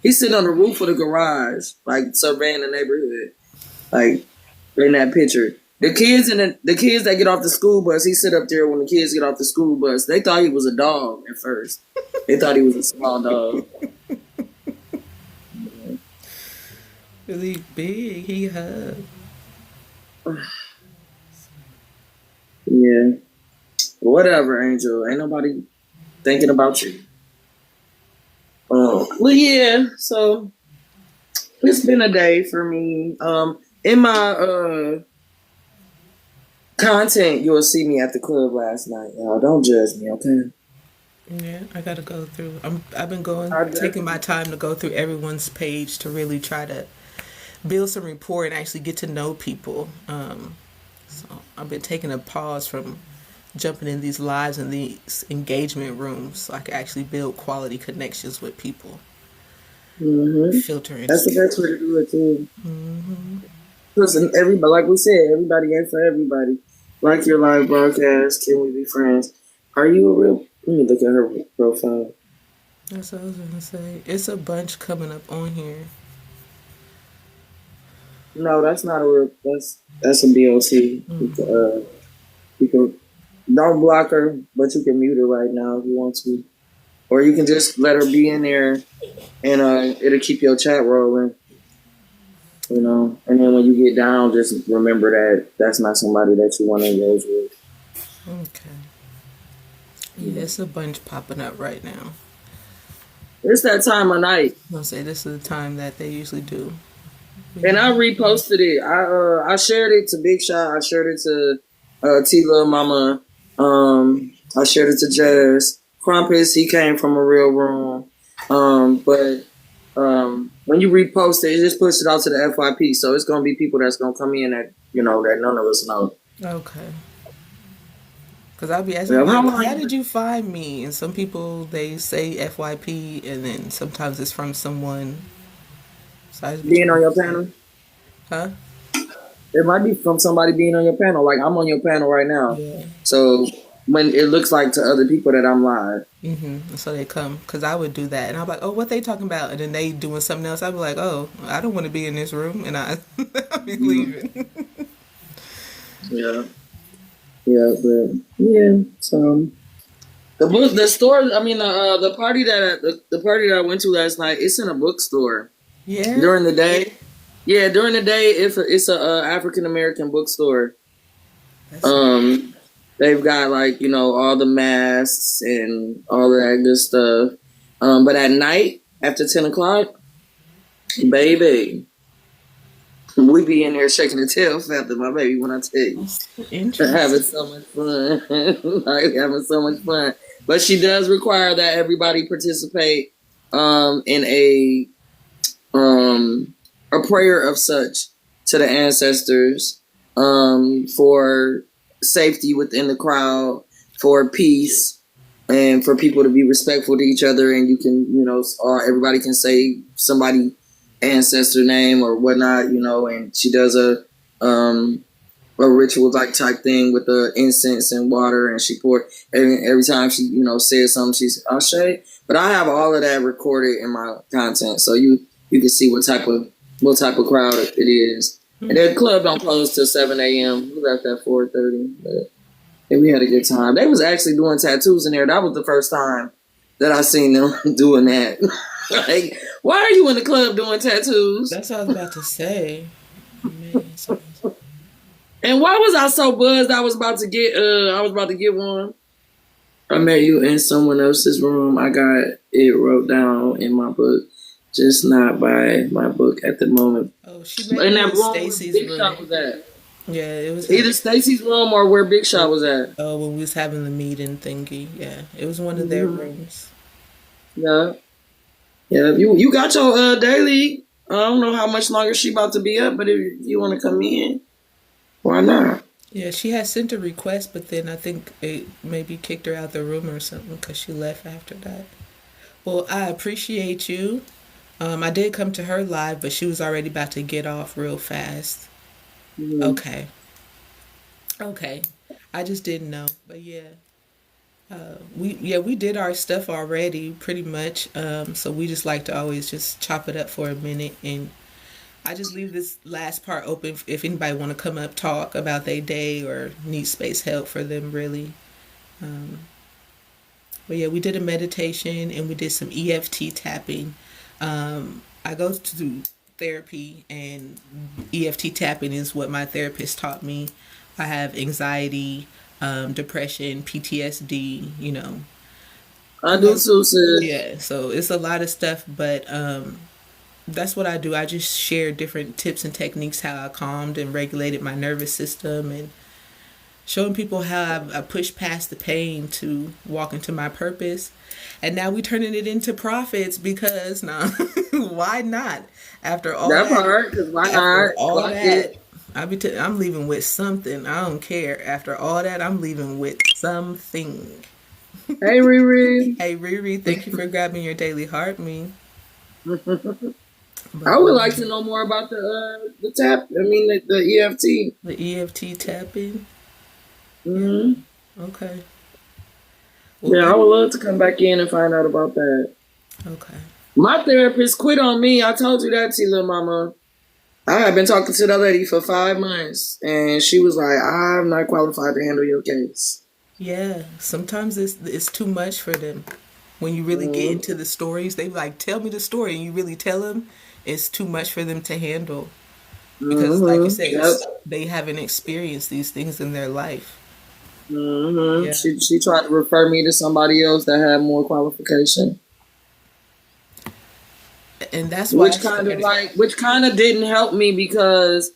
He's sitting on the roof of the garage, like surveying the neighborhood, like in that picture. The kids and the kids that get off the school bus, he sit up there when the kids get off the school bus. They thought he was a dog at first. They thought he was a small dog. really big. He hugged. Yeah. Whatever, Angel. Ain't nobody thinking about you. Well, yeah. So it's been a day for me. In my content, you'll see me at the club last night. Y'all don't judge me, okay? Yeah, I gotta go through. I've been taking my I time to go through everyone's page to really try to build some rapport and actually get to know people. So I've been taking a pause from jumping in these lives and these engagement rooms so I can actually build quality connections with people. Mm-hmm. Filtering. That's the best way to do it too. Mm-hmm. Listen, everybody, like we said, everybody ain't for everybody. Like your live broadcast, can we be friends? Are you a real? Let me look at her profile. That's what I was gonna say. It's a bunch coming up on here. No, that's not a real. That's a BOT. You can don't block her, but you can mute her right now if you want to, or you can just let her be in there, and it'll keep your chat rolling. You know, and then when you get down, just remember that that's not somebody that you want to engage with. Okay. Yeah, it's a bunch popping up right now. It's that time of night. I'm gonna say this is the time that they usually do. And I reposted it. I shared it to Big Shot. I shared it to T Lil Mama. I shared it to Jazz. Crumpus, he came from a real room. But when you repost it, it just puts it out to the FYP. So it's gonna be people that's gonna come in that that none of us know. Okay. Because I'll be asking, how did you find me? And some people, they say FYP, and then sometimes it's from someone. So being on your panel? Huh? It might be from somebody being on your panel. Like, I'm on your panel right now. Yeah. So when it looks like to other people that I'm live. Mm-hmm. So they come. Because I would do that. And I'm like, oh, what they talking about? And then they doing something else. I'd be like, oh, I don't want to be in this room. And I'll be leaving. Yeah. Yeah, but yeah. So the party that I went to last night, it's in a bookstore. Yeah. During the day, it's a African American bookstore. They've got all the masks and all of that good stuff. But at night after 10 o'clock, baby, we be in there shaking the tail feather, my baby, when I tell you. Having so much fun. Having so much fun. But she does require that everybody participate in a prayer of such to the ancestors, for safety within the crowd, for peace, and for people to be respectful to each other. And you can, everybody can say somebody ancestor name or whatnot, and she does a ritual type thing with the incense and water, and she poured every time she says something, she's Ashe. But I have all of that recorded in my content, so you can see what type of crowd it is. And the club don't close till 7 a.m. We left at 4:30, but we had a good time. They was actually doing tattoos in there. That was the first time that I seen them doing that. Like, why are you in the club doing tattoos? That's what I was about to say. Man, and why was I so buzzed? I was about to get one. I met you in someone else's room. I got it wrote down in my book, just not by my book at the moment. Oh, she met In me that in room where Stacy's Big Shot room. was at. Yeah, it was Either Stacy's room or where Big Shot was at. oh when we was having the meeting thingy. Yeah, it was one of their Hmm. rooms. Yeah. Yeah. You got your daily. I don't know how much longer she about to be up, but if you want to come in, why not? Yeah, she had sent a request, but then I think it maybe kicked her out the room or something because she left after that. Well, I appreciate you. I did come to her live, but she was already about to get off real fast. Mhm. Okay, okay. I just didn't know, but yeah, we did our stuff already pretty much. So we just like to always just chop it up for a minute, and I just leave this last part open if anybody want to come up talk about their day or need space help for them really. Um, but yeah, we did a meditation and we did some EFT tapping. I go to therapy, and EFT tapping is what my therapist taught me. I have anxiety, depression, PTSD, I a do lot. too, sis. Yeah, so it's a lot of stuff, but that's what I do. I just share different tips and techniques how I calmed and regulated my nervous system, and showing people how I pushed past the pain to walk into my purpose. And now we turning it into profits because nah, why not? After all That that, part, cause why after not? all Clock that, it. I'm leaving with something. I don't care. After all that, I'm leaving with something. Hey, Riri. Hey Riri, thank you for grabbing your daily heart me. I But would like to know more about the tap. I mean the EFT. the EFT tapping, yeah, Hmm. okay. Well, Yeah, I would love to come back in and find out about that. okay. My therapist quit on me. I told you that, T little mama. I had been talking to that lady for 5 months, and she was like, "I'm not qualified to handle your case." Yeah, sometimes it's too much for them. When you really get Hmm. into the stories, they like tell me the story, and you really tell them it's too much for them to handle because, like you Hmm. said, Yep. they haven't experienced these things in their life. Hmm. Yeah, She tried to refer me to somebody else that had more qualification, and that's why I started. which kind of didn't help me because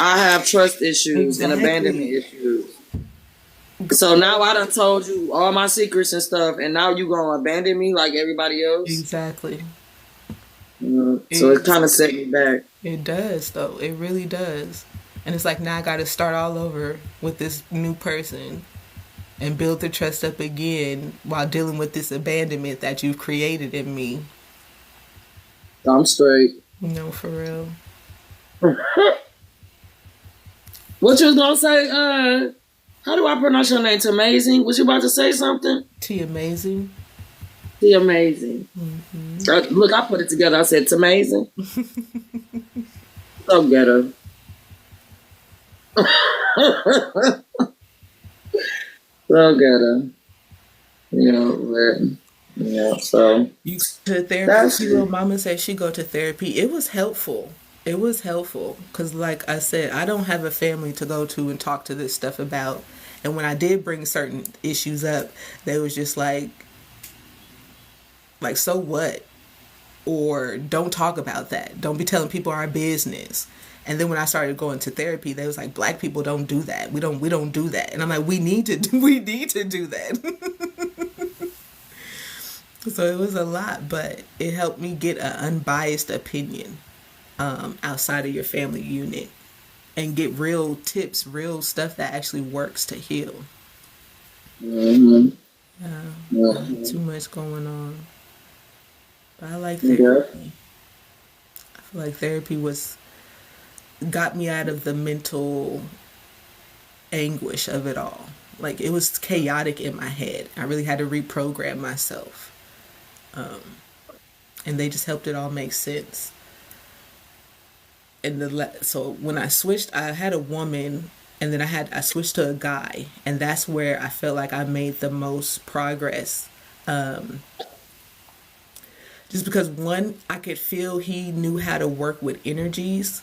I have trust issues and abandonment Exactly. issues. So now I done told you all my secrets and stuff, and now you gonna abandon me like everybody else. Exactly. So it It's kind of set me back. it does though. It really does. And it's like now I got to start all over with this new person and build the trust up again while dealing with this abandonment that you've created in me. I'm straight. For real. What you was gonna say? How do I pronounce your name? It's amazing. Was you about to say something? T amazing. The amazing. Look, I put it together. I said it's amazing. So ghetto. So ghetto. So You go to therapy. that's See, little mama said she go to therapy. It was helpful. It was helpful because, like I said, I don't have a family to go to and talk to this stuff about. And when I did bring certain issues up, they was just like, so what? Or don't talk about that. Don't be telling people our business. And then when I started going to therapy, they was like, black people don't do that. We don't do that. And I'm like, we need to we need to do that. So it was a lot, but it helped me get an unbiased opinion outside of your family unit and get real tips, real stuff that actually works to heal. mm-hmm. Yeah, not Mm-hmm. too much going on. But I like Yeah. therapy. I feel like therapy was got me out of the mental anguish of it all. Like it was chaotic in my head. I really had to reprogram myself. And they just helped it all make sense. And so when I switched, I had a woman, and then I switched to a guy, and that's where I felt like I made the most progress. Um, just because one, I could feel he knew how to work with energies.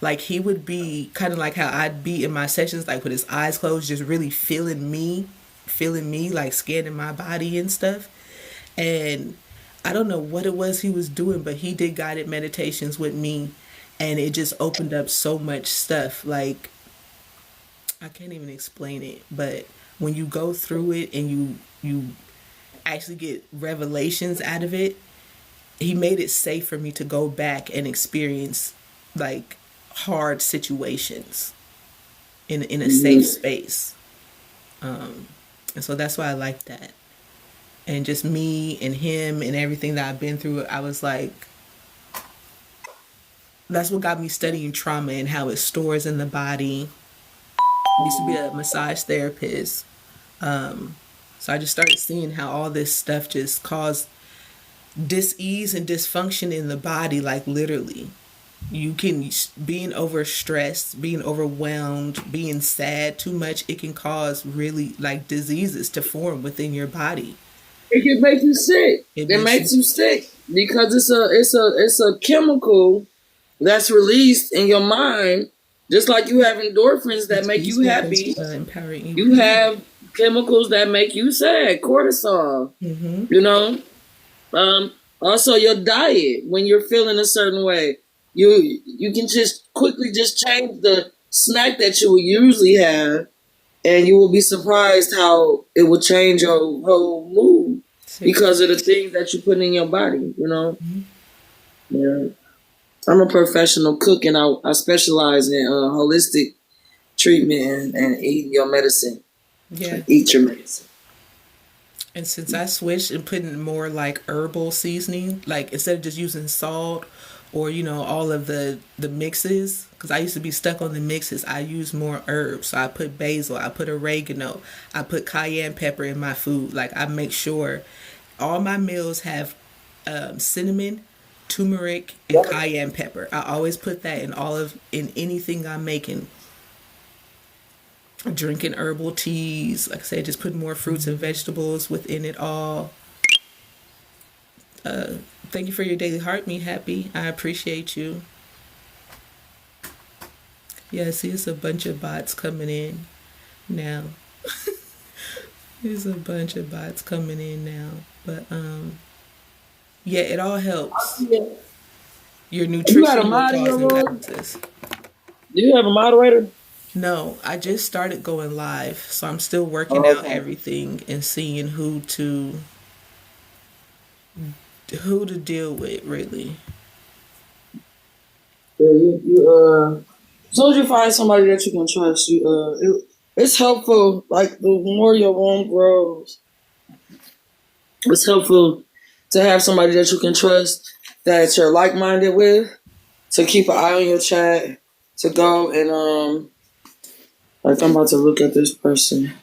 Like he would be kind of like how I'd be in my sessions, like with his eyes closed, just really feeling me. feeling me, like scanning my body and stuff. And I don't know what it was he was doing, but he did guided meditations with me, and it just opened up so much stuff. Like, I can't even explain it, but when you go through it and you actually get revelations out of it, he made it safe for me to go back and experience like hard situations in a safe space. And so that's why I like that. And just me and him and everything that I've been through, I was like, that's what got me studying trauma and how it stores in the body. I used to be a massage therapist. So I just started seeing how all this stuff just caused dis-ease and dysfunction in the body, like literally. You can, being overstressed, being overwhelmed, being sad too much, it can cause really like diseases to form within your body. It can make you sick. It makes you sick because it's a chemical that's released in your mind. Just like you have endorphins that make you happy, empowering you have chemicals that make you sad, cortisol. Mm-hmm. You know, also your diet. When you're feeling a certain way, you can just quickly just change the snack that you would usually have, and you will be surprised how it will change your whole mood because of the things that you put in your body. You know, yeah. I'm a professional cook, and I specialize in holistic treatment and eating your medicine. Yeah. Eat your medicine. And since I switched and putting more like herbal seasoning, like instead of just using salt or, you know, all of the mixes, because I used to be stuck on the mixes, I use more herbs. So I put basil, I put oregano, I put cayenne pepper in my food. Like I make sure all my meals have cinnamon, turmeric, and cayenne pepper. I always put that in anything I'm making. Drinking herbal teas, like I said, just put more fruits and vegetables within it all. Thank you for your daily heart, me happy. I appreciate you. Yeah, see, it's a bunch of bots coming in now. There's a bunch of bots coming in now, but yeah, it all helps. Your nutrition will cause imbalances. Do you have a moderator? No, I just started going live, so I'm still working out everything and seeing who to deal with, really. Yeah, as soon as you find somebody that you can trust, it's helpful. Like the more your womb grows, it's helpful to have somebody that you can trust, that you're like-minded with, to keep an eye on your chat, to go and like I'm about to look at this person.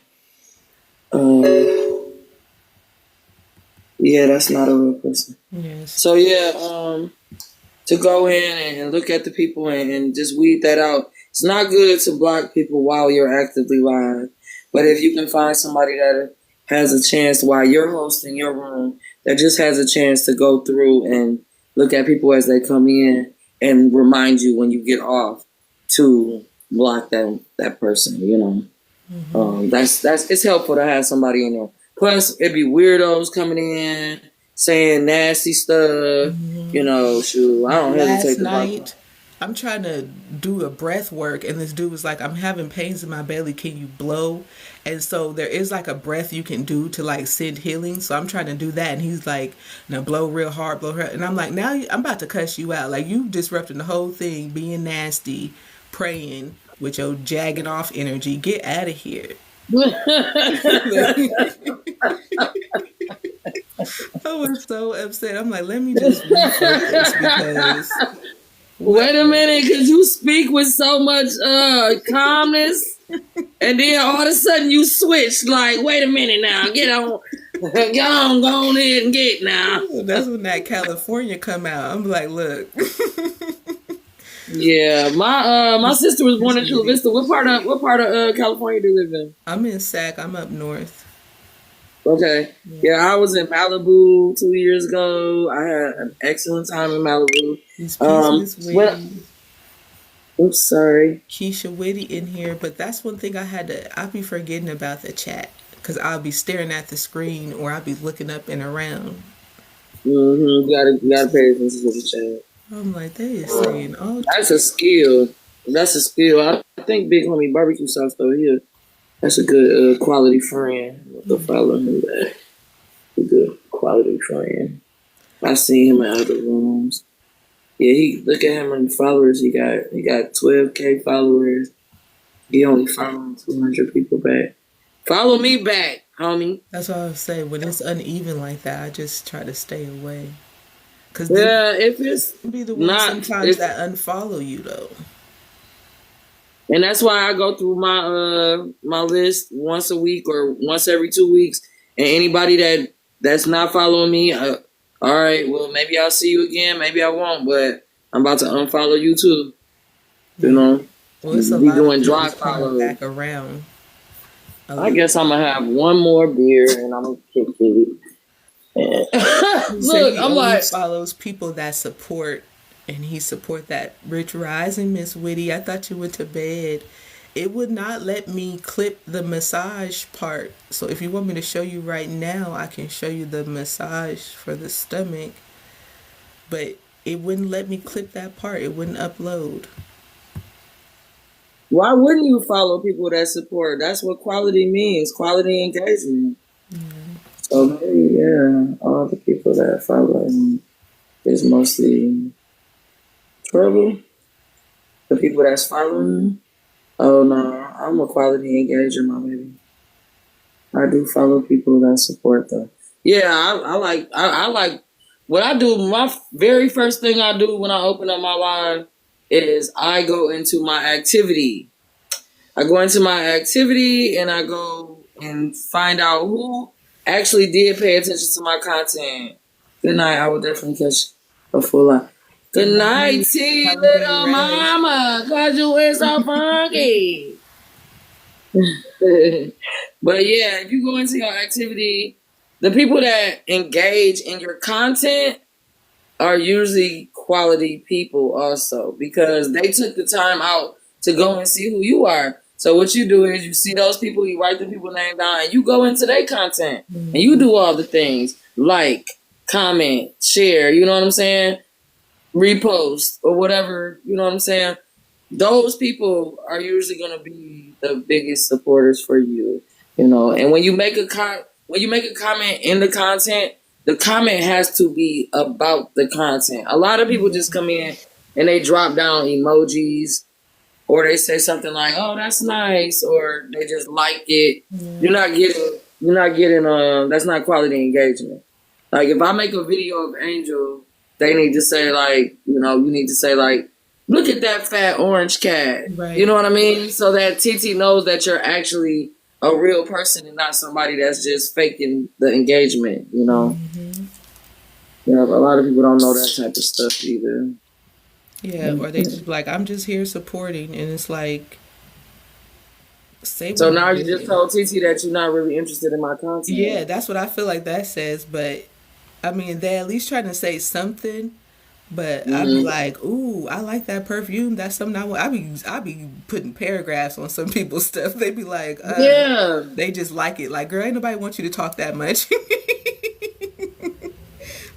Yeah, that's not a real person. Yes. So yeah, to go in and look at the people and just weed that out. It's not good to block people while you're actively live, but if you can find somebody that has a chance while you're hosting your room, that just has a chance to go through and look at people as they come in and remind you when you get off to block that person, you know. Mm-hmm. That's it's helpful to have somebody in there. Plus, it'd be weirdos coming in saying nasty stuff. Mm-hmm. You know, shoot, I don't hesitate to night, I'm trying to do a breath work, and this dude was like, "I'm having pains in my belly. Can you blow?" And so there is like a breath you can do to like send healing. So I'm trying to do that, and he's like, "Now blow real hard, blow hard." And I'm like, "Now I'm about to cuss you out. Like you disrupting the whole thing, being nasty, praying with your jagging off energy. Get out of here." I was so upset. I'm like, let me just refocus because. Wait a minute, because you speak with so much calmness, and then all of a sudden you switch. Like, wait a minute now, get on, go on in and get now. That's when that California come out. I'm like, look. Yeah, my sister was born in Chula Vista. What part of California do you live in? I'm in Sac. I'm up north. Okay. Yeah, I was in Malibu 2 years ago. I had an excellent time in Malibu. Oops, sorry. Keisha Witty in here, but that's one thing I be forgetting about the chat. because I'll be staring at the screen or I'll be looking up and around. You gotta pay attention to the chat. I'm like, they is saying, oh, That's a skill. That's a skill. I think Big Homie Barbecue Sauce though here. That's a good quality friend. I'm gonna follow him back. A good quality friend. I seen him in other rooms. Yeah, he look at him and followers. He got 12K followers. He only following 200 people back. Follow me back, homie. that's what I was saying. When it's uneven like that, I just try to stay away. Because Yeah, if it's be the one not, sometimes that unfollow you though. and that's why I go through my list once a week or once every 2 weeks. And anybody that's not following me, all right, well maybe I'll see you again, maybe I won't, but I'm about to unfollow you too. You know, Well, it's a be lot doing of dry people coming follow. back around. I guess I'm gonna have one more beer and I'm gonna kick it. So Look, he I'm only like, follows people that support, and he support that Rich Rising, Miss Witty. I thought you went to bed. It would not let me clip the massage part. So if you want me to show you right now, I can show you the massage for the stomach. But it wouldn't let me clip that part. It wouldn't upload. why wouldn't you follow people that support? That's what quality means. Quality engagement. So maybe, yeah, all the people that follow me is mostly trouble. The people that's following me. Oh no, I'm a quality engager, my baby. I do follow people that support though. Yeah, I like what I do. My very first thing I do when I open up my live is I go into my activity. I go into my activity and I go and find out who actually did pay attention to my content. Good night. I will definitely catch a full live. Good night, T, Have a good little rest. mama, cause you is so funky. But yeah, if you go into your activity, the people that engage in your content are usually quality people also because they took the time out to go and see who you are. So what you do is you see those people, you write the people's name down, and you go into their content and you do all the things like comment, share, you know what I'm saying? Repost or whatever, you know what I'm saying? Those people are usually going to be the biggest supporters for you, you know. And when you make a comment in the comment has to be about the content. A lot of people just come in and they drop down emojis or they say something like, "Oh, that's nice," or they just like it. You're not getting that's not quality engagement. Like if I make a video of Angel, they need to say like, you need to say like, look at that fat orange cat. Right. You know what I mean? So that TT knows that you're actually a real person and not somebody that's just faking the engagement, you know? Yeah, but a lot of people don't know that type of stuff either. Yeah, or they just be like, I'm just here supporting, and it's like, say So what now you you just did. told TT that you're not really interested in my content. Yeah, that's what I feel like that says. But I mean, they at least trying to say something. But I'd be like, ooh, I like that perfume. That's something I want. I be putting paragraphs on some people's stuff. They be like, Yeah. they just like it. Like, girl, ain't nobody want you to talk that much.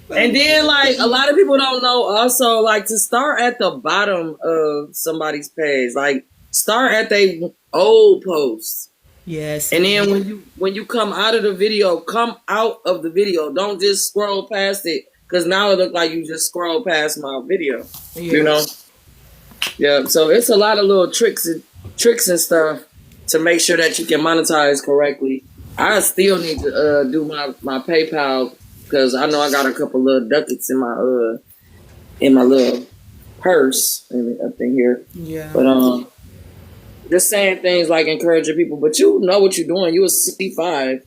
And then, like, a lot of people don't know also, like, to start at the bottom of somebody's page. Like, start at their old posts. Yes. And then when you come out of the video, come out of the video. Don't just scroll past it. Because now it looks like you just scroll past my video. Yeah. You know? Yeah, so it's a lot of little tricks and stuff to make sure that you can monetize correctly. I still need to do my PayPal because I know I got a couple little ducats in my little purse up in here. Yeah. But just saying things like encouraging people, but you know what you're doing. You a C5.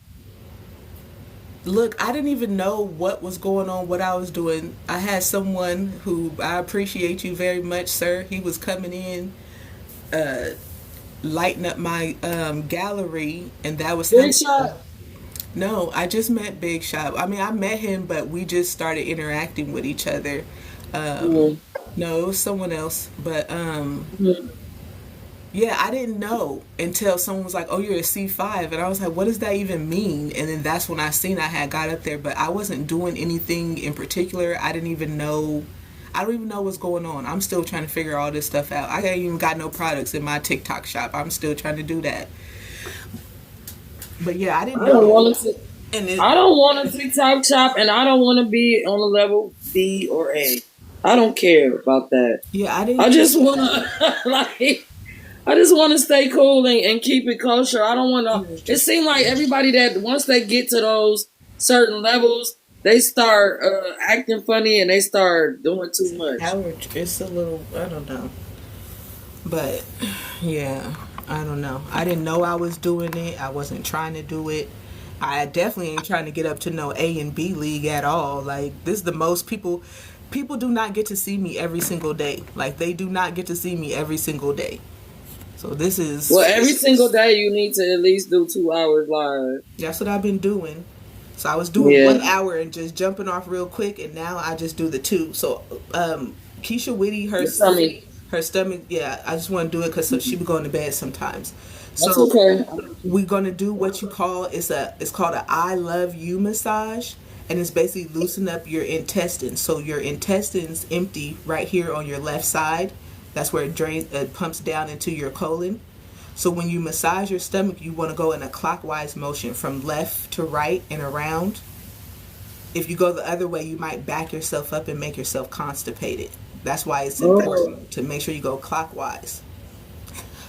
Look, I didn't even know what was going on, what I was doing. I had someone who I appreciate you very much, sir. He was coming in, lighting up my gallery, and that was Big him. shot. No, I just met Big Shot. I mean, I met him, but we just started interacting with each other. No, it was someone else, but Yeah, I didn't know until someone was like, "Oh, you're a C5," and I was like, "What does that even mean?" And then that's when I seen I had got up there, but I wasn't doing anything in particular. I didn't even know. I don't even know what's going on. I'm still trying to figure all this stuff out. I ain't even got no products in my TikTok shop. I'm still trying to do that. But yeah, I didn't I don't know. want to. And it, I don't want a TikTok shop, and I don't want to be on a level B or A. I don't care about that. yeah, I I didn't. just want to like. I just want to stay cool and keep it kosher. I don't want to. It seems like everybody that once they get to those certain levels, they start acting funny and they start doing too much. It's a little. I don't know. But yeah, I don't know. I didn't know I was doing it. I wasn't trying to do it. I definitely ain't trying to get up to no A and B league at all. Like this is the most people do not get to see me every single day. Like they do not get to see me every single day. So this Well, is every single day you need to at least do 2 hours live. that's what I've been doing. So I was doing Yeah, 1 hour and just jumping off real quick, and now I just do the two. So Keisha Whitty, your tummy. her stomach, yeah, I just want to do it because she be going to bed sometimes. That's So okay. we're gonna do what you call it's called a I love you massage, and it's basically loosen up your intestines. So your intestines empty right here on your left side. That's where it pumps down into your colon. So when you massage your stomach, you want to go in a clockwise motion from left to right and around. If you go the other way, you might back yourself up and make yourself constipated. That's why it's Oh, important to make sure you go clockwise.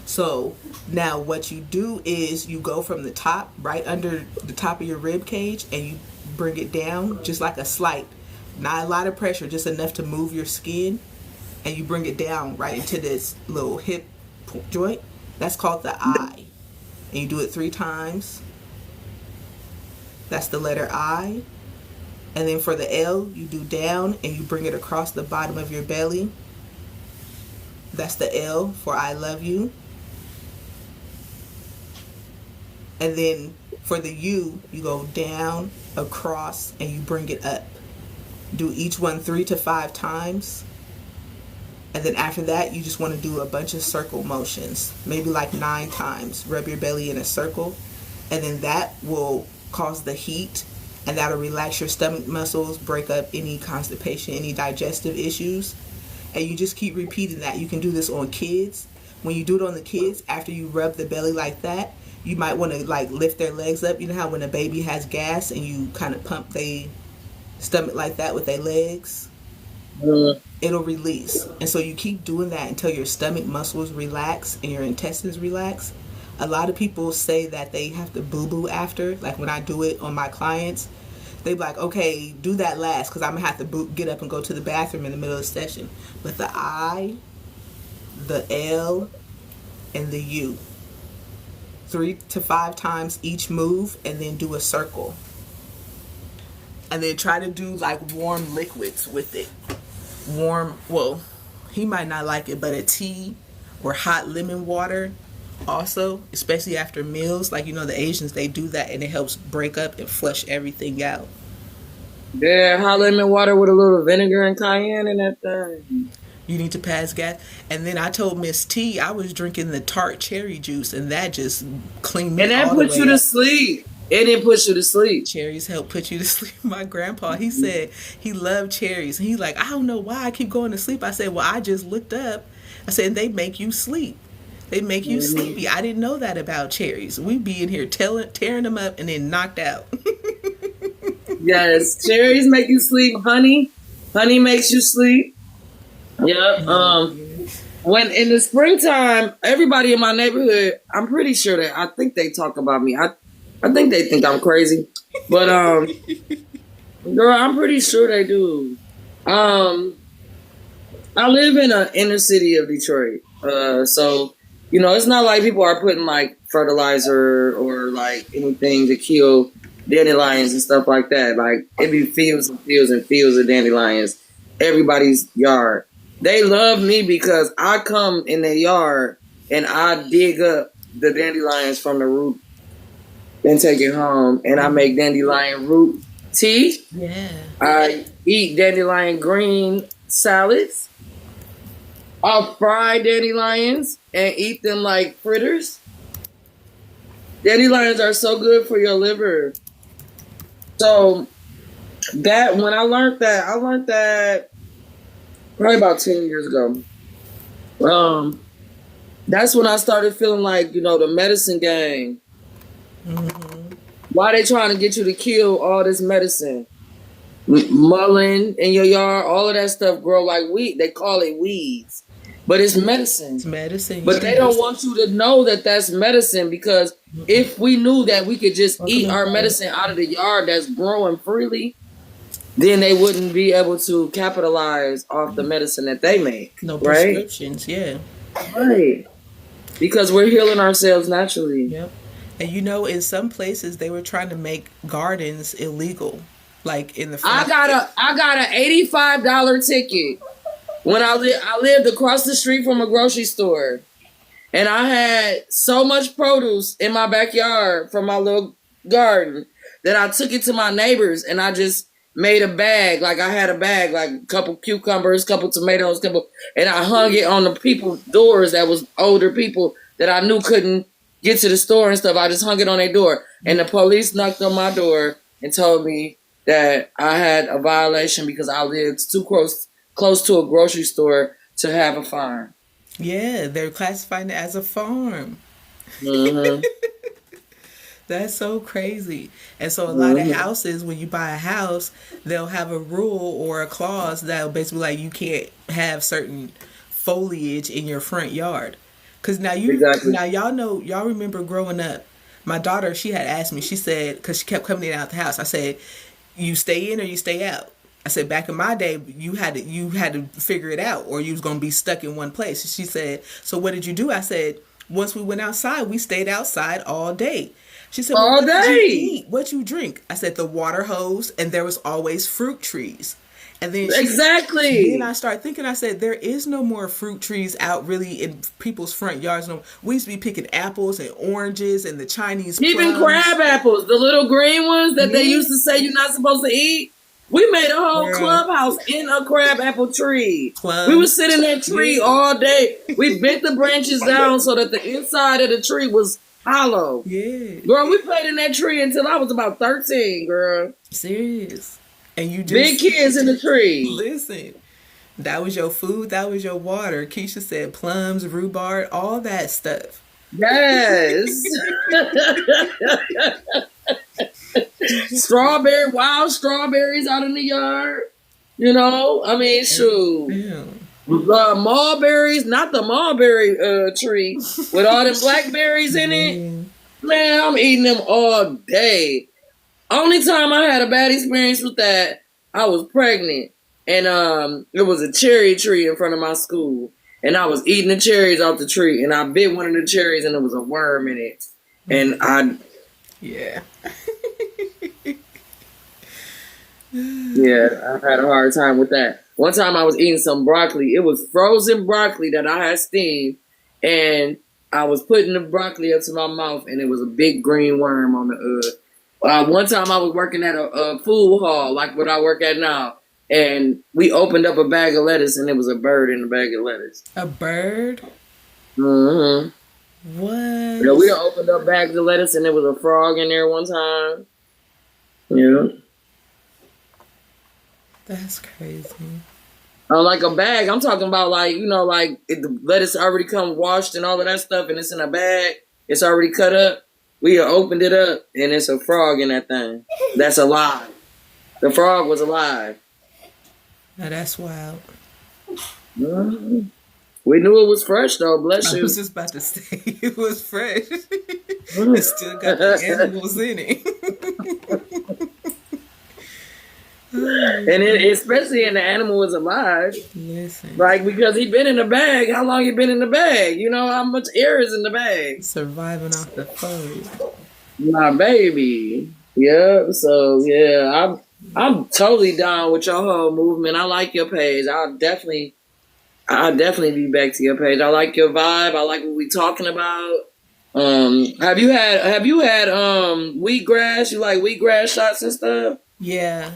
So now what you do is you go from the top, right under the top of your rib cage, and you bring it down just like a slight, not a lot of pressure, just enough to move your skin, and you bring it down right into this little hip joint. That's called the I. And you do it 3 times. That's the letter I. And then for the L, you do down and you bring it across the bottom of your belly. That's the L for I love you. And then for the U, you go down, across, and you bring it up. Do each one 3 to 5 times. And then after that, you just want to do a bunch of circle motions, maybe like 9 times. Rub your belly in a circle. And then that will cause the heat, and that'll relax your stomach muscles, break up any constipation, any digestive issues. And you just keep repeating that. You can do this on kids. When you do it on the kids, after you rub the belly like that, you might want to like lift their legs up. You know how when a baby has gas and you kind of pump their stomach like that with their legs? mm, It'll release. And so you keep doing that until your stomach muscles relax and your intestines relax. A lot of people say that they have to boo boo after. Like when I do it on my clients, they be like, okay, do that last because I'm going to have to get up and go to the bathroom in the middle of the session. But the I, the L, and the U, 3 to 5 times each move, and then do a circle. And then try to do like warm liquids with it. Warm, well, he might not like it, but a tea or hot lemon water also, especially after meals. Like, you know, the Asians, they do that and it helps break up and flush everything out. yeah, hot lemon water with a little vinegar and cayenne in that thing. You need to pass gas. And then I told Miss T I was drinking the tart cherry juice, and that just cleaned me And that all the puts you way to up. sleep. It didn't put you to sleep. Cherries help put you to sleep. My grandpa, he said he loved cherries. And he's like, I don't know why I keep going to sleep. I said, well, I just looked up. I said, they make you sleep. They make you sleepy. I didn't know that about cherries. We be in here tearing them up and then knocked out. Yes, cherries make you sleep. Honey makes you sleep. Yep. When in the springtime, everybody in my neighborhood, I'm pretty sure that I think they talk about me. I think they think I'm crazy, but girl, I'm pretty sure they do. Um, I live in an inner city of Detroit, so it's not like people are putting like fertilizer or like anything to kill dandelions and stuff like that. Like it be fields and fields and fields of dandelions, everybody's yard. They love me because I come in their yard and I dig up the dandelions from the root and take it home, and I make dandelion root tea. Yeah. I eat dandelion green salads. I'll fry dandelions and eat them like fritters. Dandelions are so good for your liver. So that when I learned that probably about 10 years ago. Um, that's when I started feeling like, the medicine game. Why they trying to get you to kill all this medicine? Mullein in your yard, all of that stuff grow like weed. They call it weeds, but it's medicine. It's medicine. But they don't want you to know that that's medicine, because if we knew that we could just eat our medicine out of the yard that's growing freely, then they wouldn't be able to capitalize off the medicine that they make. No right? prescriptions, yeah. Right. Because we're healing ourselves naturally. Yep. And in some places they were trying to make gardens illegal. Like in the I got a $85 ticket when I lived across the street from a grocery store. And I had so much produce in my backyard from my little garden that I took it to my neighbors and I just made a bag. Like I had a bag, like a couple cucumbers, couple tomatoes, and I hung it on the people's doors that was older people that I knew couldn't get to the store and stuff. I just hung it on their door. And the police knocked on my door and told me that I had a violation because I lived too close to a grocery store to have a fine. Yeah, they're classifying it as a farm. Mm-hmm. That's so crazy. And so a lot of houses, when you buy a house, they'll have a rule or a clause that'll basically like you can't have certain foliage in your front yard. Because now y'all remember growing up, my daughter, she had asked me, she said, because she kept coming in and out the house, I said, you stay in or you stay out? I said, back in my day, you had to figure it out, or you was going to be stuck in one place. She said, so what did you do? I said, once we went outside, we stayed outside all day. She said, well, all day. What did you eat? What you drink? I said, the water hose, and there was always fruit trees. And then Then I started thinking, I said, there is no more fruit trees out really in people's front yards. No, we used to be picking apples and oranges and the Chinese even plums. Crab apples, the little green ones that they used to say you're not supposed to eat. We made a whole clubhouse in a crab apple tree. We would sit in that tree all day. We bent the branches down so that the inside of the tree was hollow. Yeah. Girl, we played in that tree until I was about 13, girl. Serious. And you just big kids in the tree. Listen, that was your food, that was your water. Keisha said plums, rhubarb, all that stuff. Yes. Wild strawberries out in the yard. I mean, shoot. Mulberries, not the mulberry tree with all them blackberries in it. Man, I'm eating them all day. Only time I had a bad experience with that, I was pregnant, and it was a cherry tree in front of my school, and I was eating the cherries off the tree, and I bit one of the cherries, and there was a worm in it, and yeah, I had a hard time with that. One time I was eating some broccoli. It was frozen broccoli that I had steamed, and I was putting the broccoli up to my mouth, and it was a big green worm on the one time I was working at a food hall, like what I work at now, and we opened up a bag of lettuce, and there was a bird in the bag of lettuce. A bird? Mm-hmm. What? We opened up bags of lettuce, and there was a frog in there one time. Yeah. That's crazy. Like a bag. I'm talking about like the lettuce already come washed and all of that stuff, and it's in a bag. It's already cut up. We opened it up, and it's a frog in that thing. That's alive. The frog was alive. Now that's wild. Mm-hmm. We knew it was fresh, though. Bless you. I was just about to say it was fresh. It still got the animals in it. And especially in the animal was alive. Listen. Like, because he been in the bag. How long he been in the bag? How much air is in the bag? Surviving off the food. My baby. Yeah. So yeah, I'm totally down with your whole movement. I like your page. I'll definitely be back to your page. I like your vibe. I like what we talking about. Have you had wheatgrass? You like wheatgrass shots and stuff? Yeah.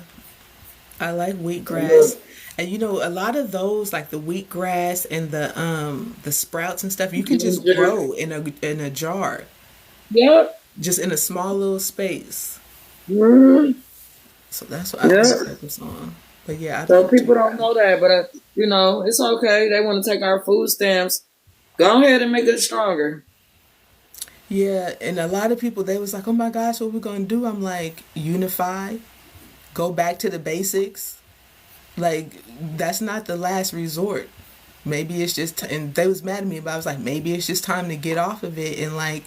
I like wheatgrass. And you know, a lot of those, like the wheatgrass and the sprouts and stuff, you can just Ginger. grow in a jar, Yep. just in a small little space. Mhm. So that's what I want to Yeah. focus on. But yeah, I'd So like to. people don't know that, but it's okay. They want to take our food stamps. Go ahead and make it stronger. Yeah, and a lot of people they was like, "Oh my gosh, what we gonna do?" I'm like, unify, go back to the basics. Like that's not the last resort. Maybe it's just, and they was mad at me, but I was like, maybe it's just time to get off of it and like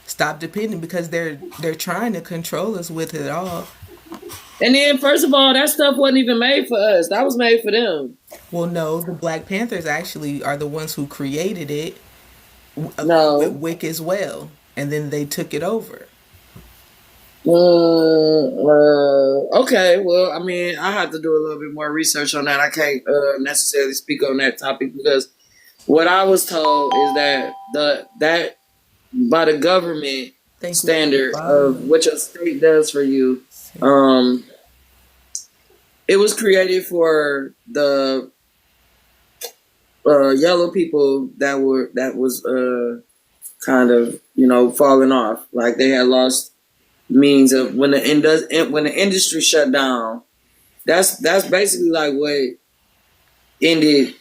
stop depending because they're trying to control us with it all. And then, first of all, that stuff wasn't even made for us. That was made for them. Well, no, the Black Panthers actually are the ones who created it with No. Wick as well, and then they took it over. Okay. Well, I mean, I have to do a little bit more research on that. I can't necessarily speak on that topic because what I was told is that that by the government Thank you for the standard of follow. what your state does for you, um, it was created for the yellow people that was kind of falling off, like they had lost means of when the industry shut down. That's basically like what ended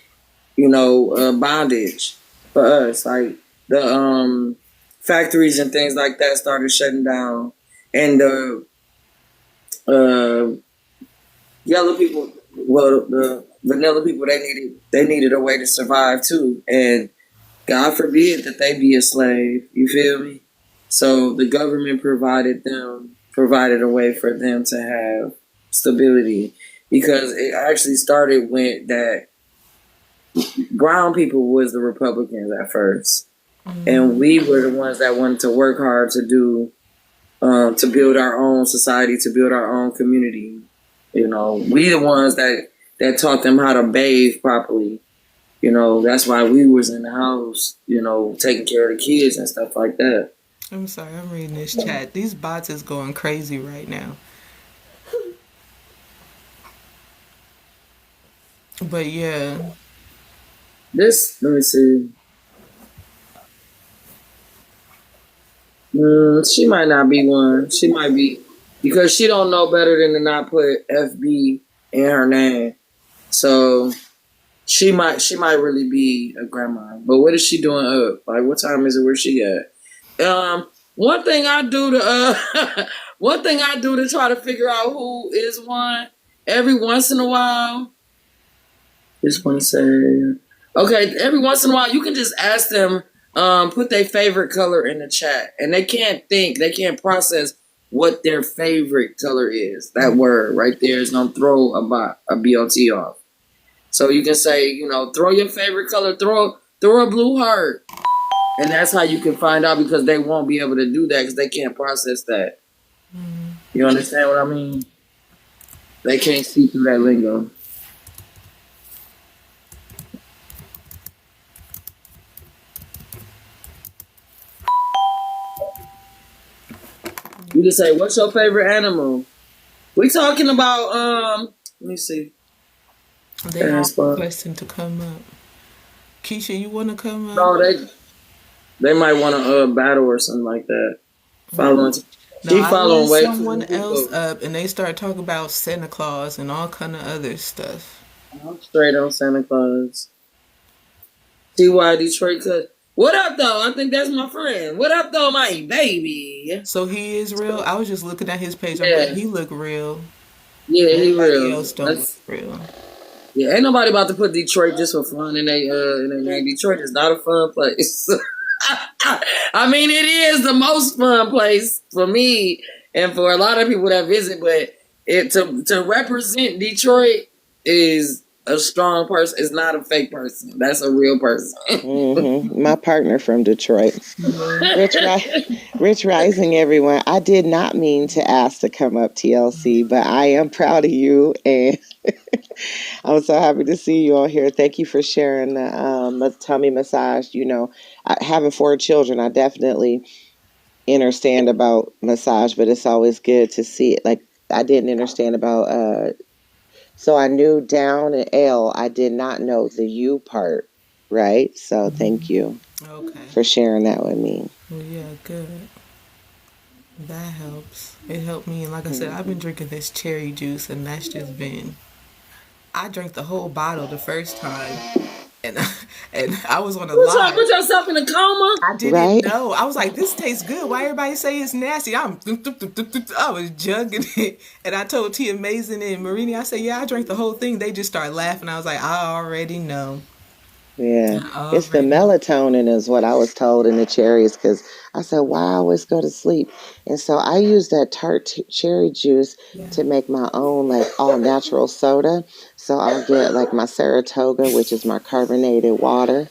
bondage for us. Like the factories and things like that started shutting down, and the uh, yellow people, well, the vanilla people, they needed a way to survive too, and God forbid that they be a slave. You feel me? So the government provided a way for them to have stability, because it actually started with that brown people was the Republicans at first, and we were the ones that wanted to work hard to do to build our own society, to build our own community. We the ones that taught them how to bathe properly. That's why we was in the house, taking care of the kids and stuff like that. I'm sorry, I'm reading this chat. These bots is going crazy right now. But yeah, Let me see. She might not be one. She might be, because she don't know better than to not put FB in her name. So she might really be a grandma. But what is she doing up? Like, what time is it? Where she at? One thing I do to one thing I do to try to figure out who is one every once in a while. Just want to say, okay, every once in a while you can just ask them, put their favorite color in the chat, and they can't process what their favorite color is. That word right there is gonna throw a BOT off. So you can say, throw your favorite color, throw a blue heart, and that's how you can find out, because they won't be able to do that because they can't process that. You understand what I mean? They can't see through that lingo. You can say, "What's your favorite animal?" We talking about Let me see. they all requesting to come up. Keisha, you want to come up? No, they might want to battle or something like that. Following. No, She I let following way too someone many else people. up, and they start talking about Santa Claus and all kind of other stuff. I'm straight on Santa Claus. TY Detroit cut. What up though? I think that's my friend. What up though, my baby? So he is real. I was just looking at his page. I'm like, Yeah, he look real. yeah, he Everybody real. else don't look real. Yeah, ain't nobody about to put Detroit just for fun in their name. Detroit is not a fun place. I mean, it is the most fun place for me and for a lot of people that visit, but to represent Detroit is a strong person. It's not a fake person. That's a real person. My partner from Detroit. Rich Rising, everyone. I did not mean to ask to come up, TLC, but I am proud of you, and I'm so happy to see you on here. Thank you for sharing the tummy massage. Having 4 children, I definitely understand about massage, but it's always good to see it. Like, I didn't understand about So I knew down and L. I did not know the U part, right? So thank you Okay. for sharing that with me. Well, yeah, good. That helps. It helped me. And like I said, I've been Mhm. drinking this cherry juice, and that's just been. I drank the whole bottle the first time, and and I was on a You trying to live. put yourself in a coma? I didn't Right? know. I was like, "This tastes good. Why everybody say it's nasty?" I was jugging it, and I told Tia Mason and Marini, I said, "Yeah, I drank the whole thing." They just started laughing. I was like, "I already know. Yeah. I It's the already." melatonin is what I was told in the cherries because I said, why I always go to sleep. And so I use that cherry juice Yeah. to make my own like all natural soda. So I'll get like my Saratoga, which is my carbonated water.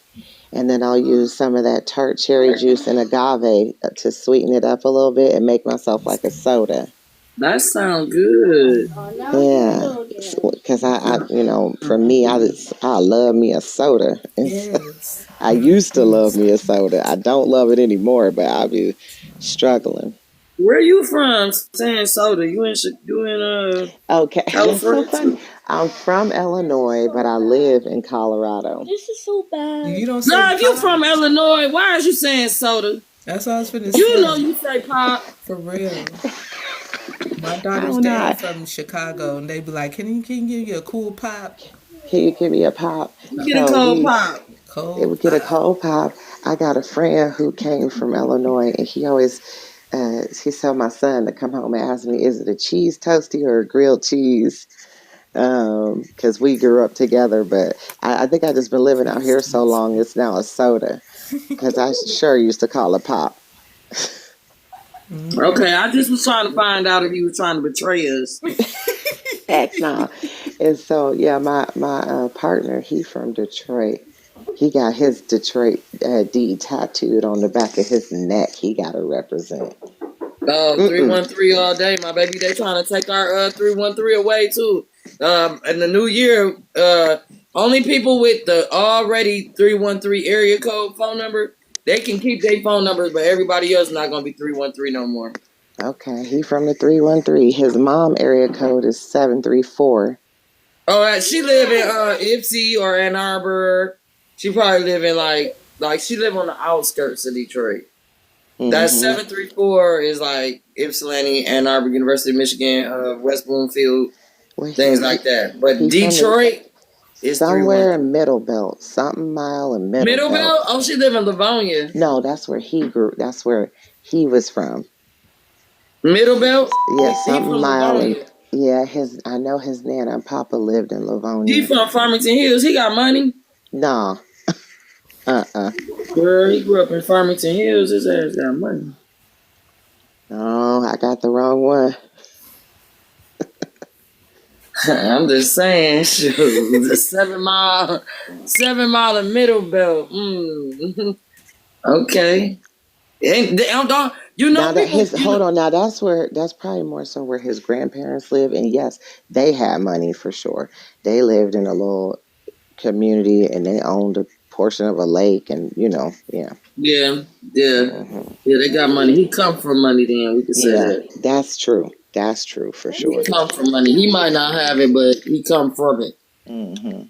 And then I'll use some of that tart cherry juice and agave to sweeten it up a little bit and make myself like a soda. That sounds good. Yeah, because for me, I love me a soda, and so Yes. I used to love me a soda. I don't love it anymore, but I'll be struggling. Where you from? Saying soda. You in Okay, that's so California funny. too? I'm from Illinois, but I live in Colorado. This is so bad. You don't say Nah, if you pop. from Illinois, why is you saying soda? That's what I was finna You know say. you say pop. For real. My daughter's How dad not? from Chicago, and they be like, can you give you a cool pop? Can you give me a pop? Get a So cold pop. it Cold would get a pop. cold pop. I got a friend who came from Illinois, and he told my son to come home and ask me, is it a cheese toasty or a grilled cheese? Because we grew up together, but I think I just been living out here so long, it's now a soda. Because I sure used to call it pop. Okay, I just was trying to find out if you were trying to betray us. Heck no. And so, yeah, my partner, he from Detroit. He got his Detroit D tattooed on the back of his neck. He got to represent. 313 all day, my baby. They trying to take our 313 away too. In the new year, only people with the already 313 area code phone number, they can keep their phone numbers, but everybody else not gonna be 313 no more. Okay, he from the 313. His mom area code is 734. Oh, she live in Ypsi or Ann Arbor. She probably live in like she live on the outskirts of Detroit. That Mm-hmm. 734 is like Ypsilanti, Ann Arbor, University of Michigan, West Bloomfield, Well, things like that. But he from the Detroit is somewhere 313. in Middle Belt, something mile in Middle Middle Belt. Belt? Oh, she live in Livonia. No, that's where he grew. That's where he was from. Middle Belt? Yeah, He something from mile in. Livonia. Yeah, I know his nana and papa lived in He Livonia. from Farmington Hills. He got money. Nah, Girl, he grew up in Farmington Hills. His ass got money. No, I got the wrong one. I'm just saying, shoot, the 7 mile in Middle Belt. Okay. You know Now that people, his hold on, now that's probably more so where his grandparents live, and yes, they had money for sure. They lived in a little community, and they owned a portion of a lake, and yeah. yeah, Hmm. they got money. He come from money then, we can say Yeah, that. that's true. That's true for He sure. come from money. He might not have it, but he come from it. Hmm.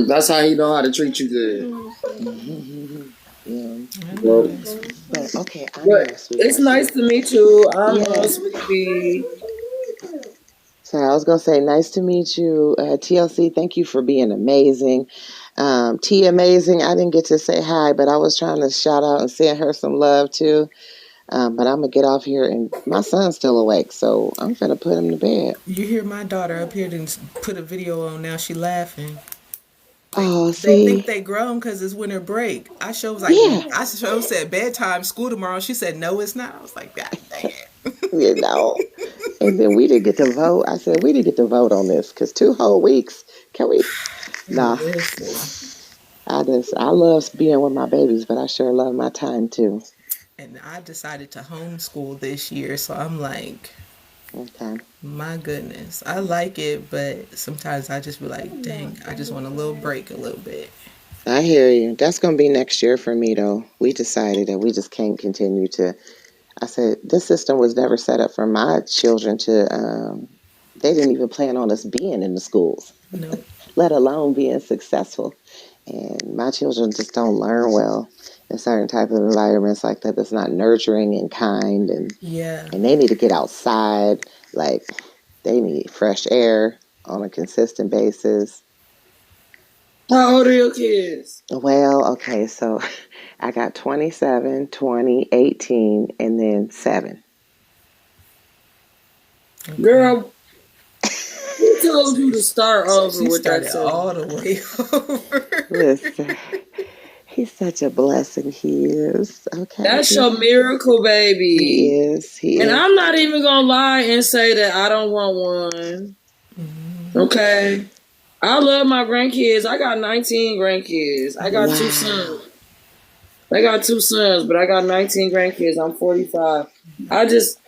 That's how he know how to treat you good. Hmm. Yeah. I know Well, that's But okay, I'm but here, it's sweetheart. nice to meet you. I'm Yeah. Sweetie. So I was gonna say, nice to meet you, TLC. Thank you for being amazing. T amazing. I didn't get to say hi, but I was trying to shout out and send her some love too. But I'm gonna get off here, and my son's still awake, so I'm gonna put him to bed. you hear my daughter up here and put a video on now. She laughing. Oh, They think see, they grown because it's winter break. I sure was like, yeah, I sure said bedtime, school tomorrow. She said, no, it's not. I was like, God dang it. you know. And then we didn't get to vote. I said we didn't get to vote on this because 2 whole weeks. Can we? Nah, Listen. I love being with my babies, but I sure love my time too. And I decided to homeschool this year. So I'm like, Okay. my goodness. I like it, but sometimes I just be like, dang, I just want a little break a little bit. I hear you. That's going to be next year for me, though. We decided that we just can't continue to. I said, this system was never set up for my children they didn't even plan on us being in the schools, No. let alone being successful. And my children just don't learn well in certain type of environments like that. That's not nurturing and kind, Yeah. and they need to get outside. Like they need fresh air on a consistent basis. How old are your kids? Well, okay, so I got 27, 20, 18, and then 7. Okay. Girl, who told you to start over She with that started seven? all the way over. Listen, he's such a blessing. He is. Okay. That's your miracle, He baby. is. He And is. I'm not even gonna lie and say that I don't want one. Okay. I love my grandkids. I got 19 grandkids. I got 2 Wow. sons. I got 2 sons, but I got 19 grandkids. I'm 45. I just,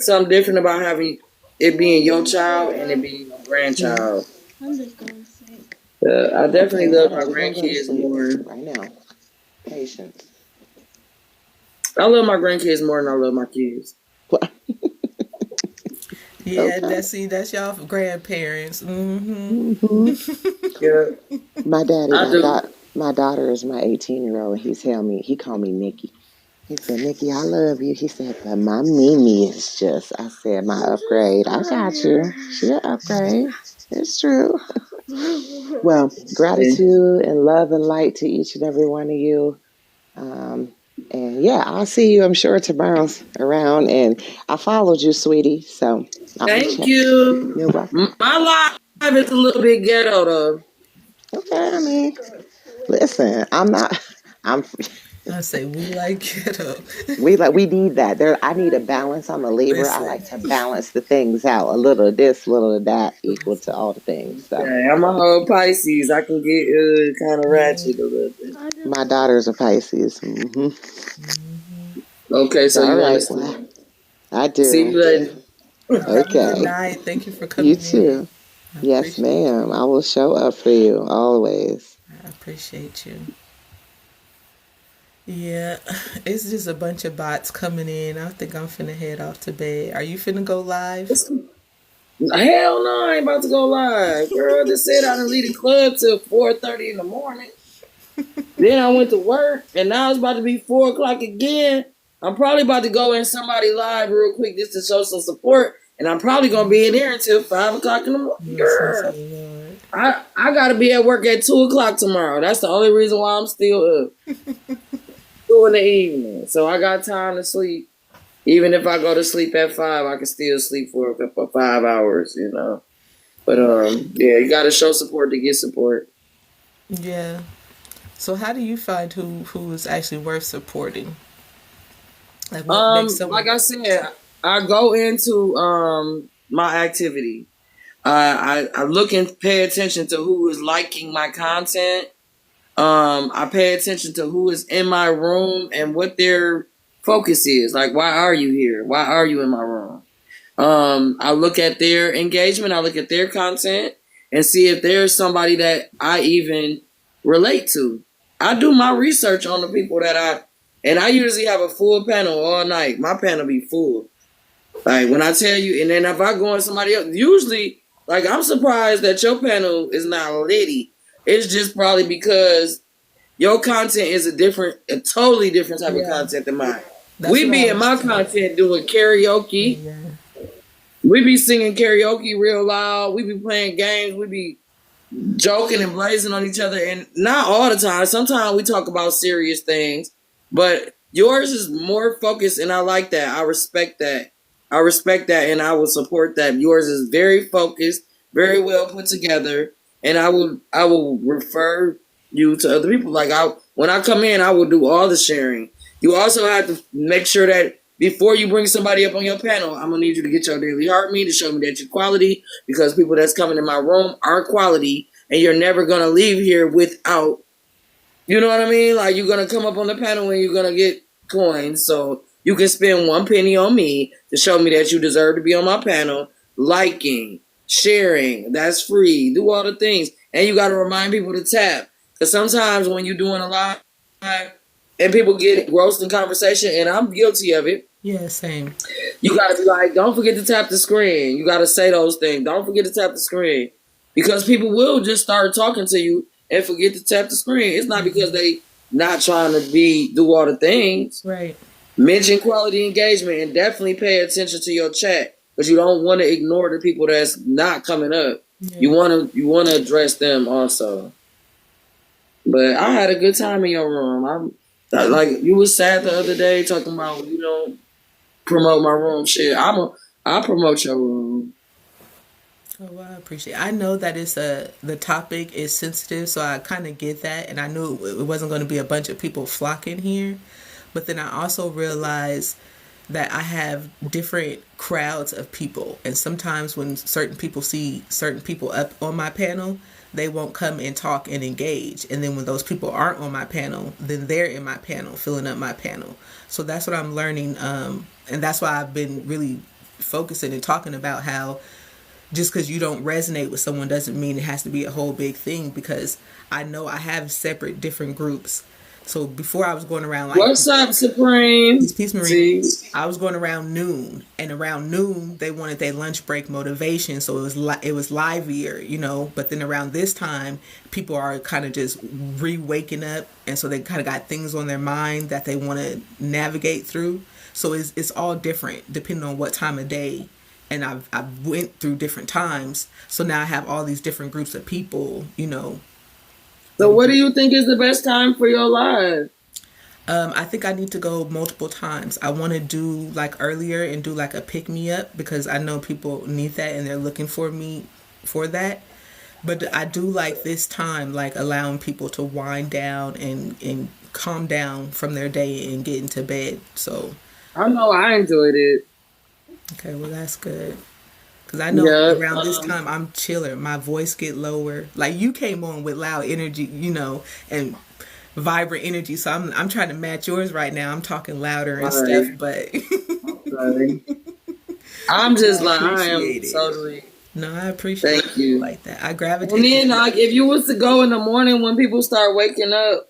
something different about having it being your child and it being your grandchild. I definitely Okay, love hold my on. We're going to go to grandkids sleep more. right now. Patience. I love my grandkids more than I love my kids. Yeah, Okay. that's y'all grandparents. Hmm. Yeah, My daddy, I do. my daughter is my 18-year-old, and he called me Nikki. He said, Nikki, I love you. He said, but my Mimi is just, I said, my upgrade. I got you. She an upgrade. It's true. Well, gratitude and love and light to each and every one of you. Um, and yeah, I'll see you, I'm sure, tomorrow's around. And I followed you, sweetie. So I'll be Thank checking. you. You're welcome. My life is a little bit ghetto though. Okay, I mean, listen, I'm not, I'm, I say we like ghetto. we need that. I need a balance. I'm a Libra. I Listen. like to balance the things out. A little of this, a little of that, equal to all the things. So Yeah, I'm a whole Pisces. I can get kind of ratchet a little bit. my daughter's a Pisces. Okay, so All you right. Well, understand. I See do. you later. Have a good Okay. night. Thank you for You coming in. too. I Yes, appreciate ma'am. you. I will show up for you always. I appreciate you. Yeah, it's just a bunch of bots coming in. I think I'm finna head off to bed. Are you finna go live? Hell no, I ain't about to go live. Girl, just said I didn't leave the club till 4:30 in the morning. Then I went to work, and now it's about to be 4 o'clock again. I'm probably about to go in somebody live real quick just to show some support, and I'm probably gonna be in there until 5 o'clock in the morning. Blessings, Girl, Lord. I gotta be at work at 2 o'clock tomorrow. That's the only reason why I'm still up 2 in the evening. So I got time to sleep. Even if I go to sleep at 5, I can still sleep for 5 hours. But yeah, you gotta show support to get support. Yeah. So how do you find who is actually worth supporting? Like what makes Like someone? I said, I go into my activity. I look and pay attention to who is liking my content. I pay attention to who is in my room and what their focus is. Like, why are you here? Why are you in my room? I look at their engagement. I look at their content and see if there's somebody that I even relate to. I do my research on the people and I usually have a full panel all night. My panel be full. Like when I tell you, and then if I go on somebody else, usually, like I'm surprised that your panel is not litty. It's just probably because your content is a totally different type of Yeah, content than mine. that's We what I be in was my thinking. content doing karaoke. Yeah. We be singing karaoke real loud. We be playing games. We be joking and blazing on each other. And not all the time. Sometimes we talk about serious things. But yours is more focused, and I like that. I respect that. I respect that, and I will support that. Yours is very focused, very well put together, and I will refer you to other people. Like when I come in, I will do all the sharing. You also have to make sure that before you bring somebody up on your panel, I'm gonna need you to get your daily heartbeat to show me that you're quality, because people that's coming in my room are quality, and you're never gonna leave here without, you know what I mean? Like, you're gonna come up on the panel and you're gonna get coins, so you can spend 1 penny on me to show me that you deserve to be on my panel. Liking, sharing, that's free. Do all the things, and you got to remind people to tap, because sometimes when you're doing a live, and people get engrossed in conversation, and I'm guilty of it. Yeah, same. You gotta be like, don't forget to tap the screen. You gotta say those things. Don't forget to tap the screen. Because people will just start talking to you and forget to tap the screen. It's not because they not trying to do all the things. Right. Mention quality engagement and definitely pay attention to your chat. But you don't want to ignore the people that's not coming up. Yeah. You wanna address them also. But I had a good time in your room. Like you was sad the other day talking about you don't promote my room. Shit, I promote your room. Oh, well, I appreciate it. I know that the topic is sensitive, so I kind of get that, and I knew it wasn't going to be a bunch of people flocking here, but then I also realized that I have different crowds of people, and sometimes when certain people see certain people up on my panel, they won't come and talk and engage, and then when those people aren't on my panel, then they're in my panel, filling up my panel. So that's what I'm learning, and that's why I've been really focusing and talking about how just because you don't resonate with someone doesn't mean it has to be a whole big thing, because I know I have separate different groups. So before I was going around like, what's up, Supreme? Peace Marine, I was going around noon, and around noon they wanted their lunch break motivation, so it was livelier, but then around this time people are kind of just re-waking up, and so they kind of got things on their mind that they want to navigate through. So it's all different depending on what time of day, and I've went through different times, so now I have all these different groups of people. So what do you think is the best time for your live? I think I need to go multiple times. I want to do like earlier and do like a pick me up, because I know people need that and they're looking for me for that. But I do like this time, like allowing people to wind down and calm down from their day and get into bed. So I know I enjoyed it. Okay, well that's good. Cause I know around this time I'm chiller. My voice get lower. Like you came on with loud energy, and vibrant energy. So I'm trying to match yours right now. I'm talking louder and stuff, but I'm just like I am totally. No, I appreciate Thank you. Like that. I gravitate. And then like if you was to go in the morning when people start waking up,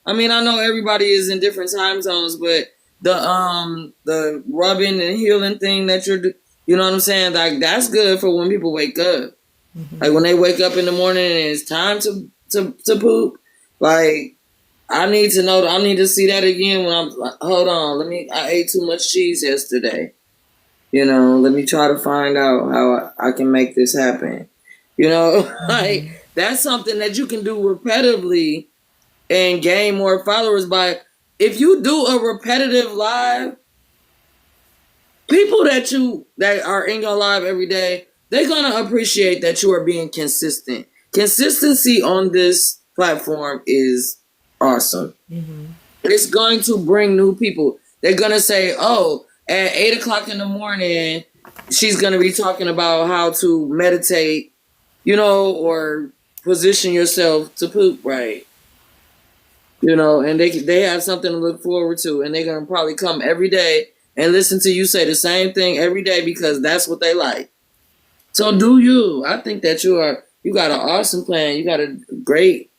I mean I know everybody is in different time zones, but the rubbing and healing thing that you're you know what I'm saying? Like that's good for when people wake up. Mm-hmm. Like when they wake up in the morning and it's time to poop. Like I need to know. I need to see that again when I'm like, hold on. I ate too much cheese yesterday. Let me try to find out how I can make this happen. Like that's something that you can do repetitively and gain more followers by. If you do a repetitive live, people that are in your live every day, they're gonna appreciate that you are being consistent. Consistency on this platform is awesome. Mm-hmm. It's going to bring new people. They're gonna say, "Oh, at 8:00 in the morning, she's gonna be talking about how to meditate, or position yourself to poop right." And they have something to look forward to, and they're gonna probably come every day and listen to you say the same thing every day because that's what they like. So do you? I think that you got an awesome plan. You got a great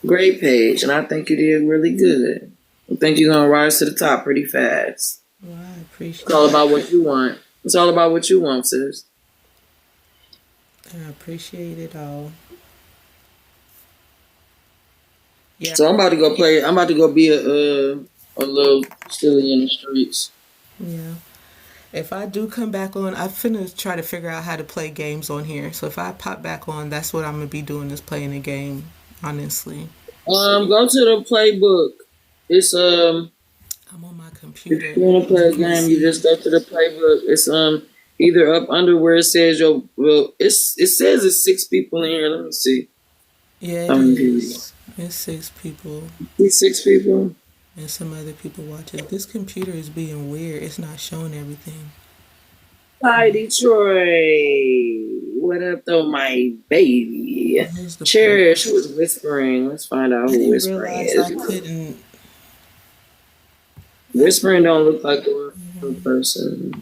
page, and I think you did really good. I think you're gonna rise to the top pretty fast. Well, I appreciate. It's all about what you want. It's all about what you want, sis. I appreciate it all. Yeah. So I'm about to go play. I'm about to go be a little silly in the streets. Yeah. If I do come back on, I'm finna try to figure out how to play games on here. So if I pop back on, that's what I'm gonna be doing, is playing a game, honestly. Go to the playbook. It's I'm on my computer. If you wanna play a game, you just go to the playbook. It's either up under where it says it says it's 6 people in here. Let me see. Yeah, it is. It's 6 people. It's 6 people. And some other people watching. This computer is being weird. It's not showing everything. Hi, Detroit. What up, though, my baby? Cherish, who is whispering? Let's find out who whispering is. I couldn't. Whispering don't look like a real person.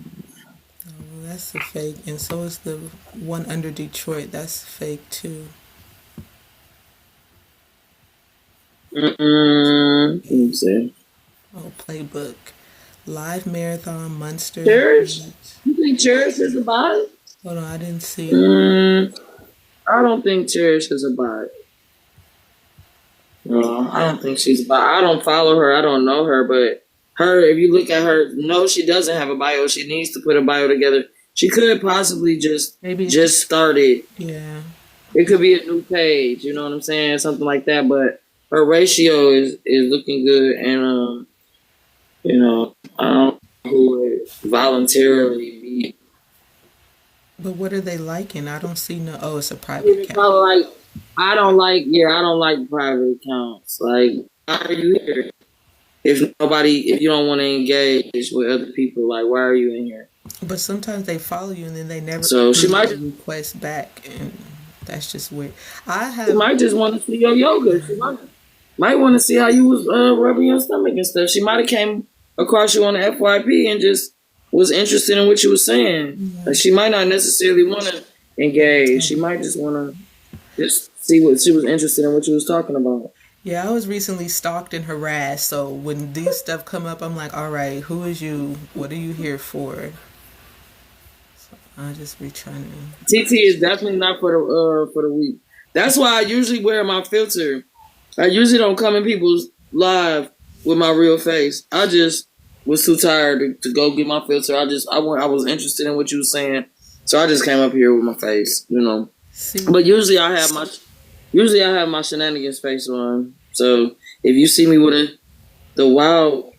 Oh, well, that's a fake. And so is the one under Detroit. That's fake, too. Mm-mm. Let me see. Oh, playbook. Live marathon, Munster. Cherish? You think Cherish is a bot? Hold on, I didn't see it. I don't think Cherish is a bot. No, I don't think she's a bot. I don't follow her. I don't know her, but her, if you look at her, no, she doesn't have a bio. She needs to put a bio together. She could possibly just start it. Yeah. It could be a new page, you know what I'm saying? Something like that. But her ratio is looking good, and you know, I don't know who would voluntarily be. But what are they liking? I don't see no. Oh, it's a private account. Like, I don't like private accounts. Like, why are you here? If you don't want to engage with other people, like, why are you in here? But sometimes they follow you and then they never. So she might request back, and that's just weird. She might just want to see your yoga. She might want to see how you was rubbing your stomach and stuff. She might have came across you on the FYP and just was interested in what you were saying. Yeah. Like, she might not necessarily want to engage. She might just want to just see what she was interested in, what you was talking about. Yeah, I was recently stalked and harassed. So when these stuff come up, I'm like, all right, who is you? What are you here for? So I'll just be trying to. TT is definitely not for the week. That's why I usually wear my filter. I usually don't come in people's live with my real face. I just was too tired to go get my filter. I was interested in what you were saying, so I just came up here with my face, you know. See? But usually I have my shenanigans face on. So if you see me with the wild,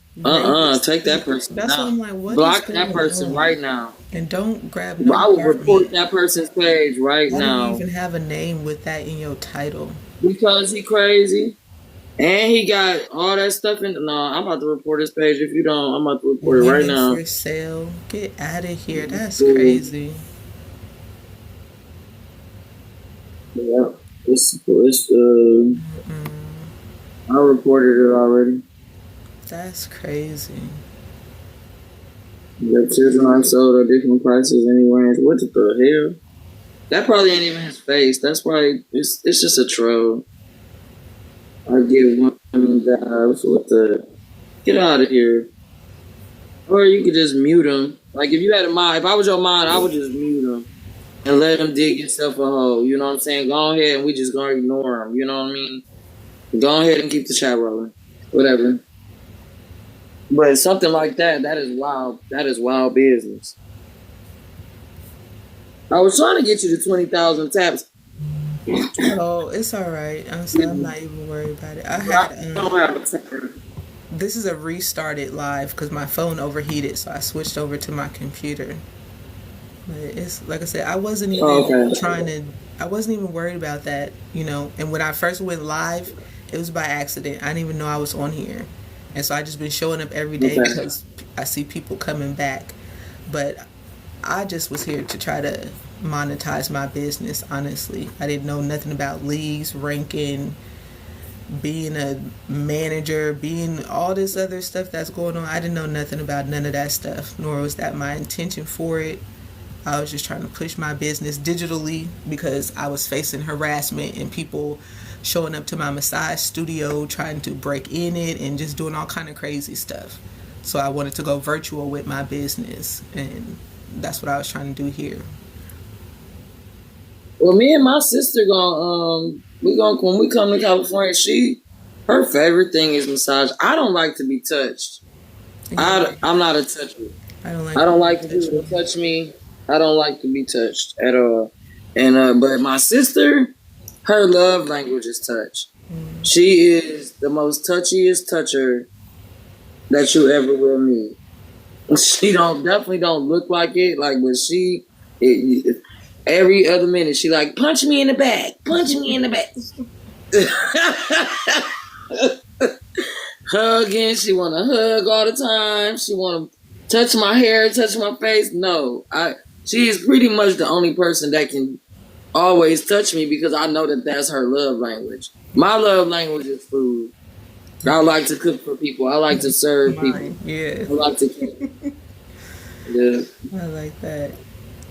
take that person. That's why I'm like, what? Block that person right now. And don't grab. I will report that person's page right now. Why do you even have a name with that in your title? Because he crazy. And he got all that stuff in. No, I'm about to report his page. If you don't, I'm about to report it right now. For sale. Get out of here. That's crazy. Yeah. I reported it already. That's crazy. The children are sold at different prices anyway. What the hell? That probably ain't even his face. That's probably it's just a troll. I give women jobs with the get out of here. Or you could just mute him. Like if you had a mind, if I was your mind, I would just mute him and let him dig himself a hole. You know what I'm saying? Go ahead and we just gonna ignore him. You know what I mean? Go ahead and keep the chat rolling. Whatever. But something like that is wild. That is wild business. I was trying to get you to 20,000 taps. Oh, it's all right. I'm not even worried about it. I don't have a this is a restarted live because my phone overheated, so I switched over to my computer. But it's like I said, I wasn't even I wasn't even worried about that, you know. And when I first went live, it was by accident. I didn't even know I was on here. And so I just been showing up every day because I see people coming back. But I just was here to try to monetize my business, honestly. I didn't know nothing about leagues, ranking, being a manager, being all this other stuff that's going on. I didn't know nothing about none of that stuff, nor was that my intention for it. I was just trying to push my business digitally because I was facing harassment and people showing up to my massage studio trying to break in it and just doing all kind of crazy stuff. So I wanted to go virtual with my business, and that's what I was trying to do here. Well, me and my sister when we come to California, her favorite thing is massage. I don't like to be touched. Yeah. I'm not a toucher. I don't like people to touch me. I don't like to be touched at all. And but my sister, her love language is touch. She is the most touchiest toucher that you ever will meet. She definitely don't look like it, but every other minute she like punch me in the back, hugging. She want to hug all the time. She want to touch my hair, touch my face. No, she is pretty much the only person that can always touch me because I know that that's her love language. My love language is food. I like to cook for people. I like to serve people. Yeah. I like to cook. Yeah. I like that.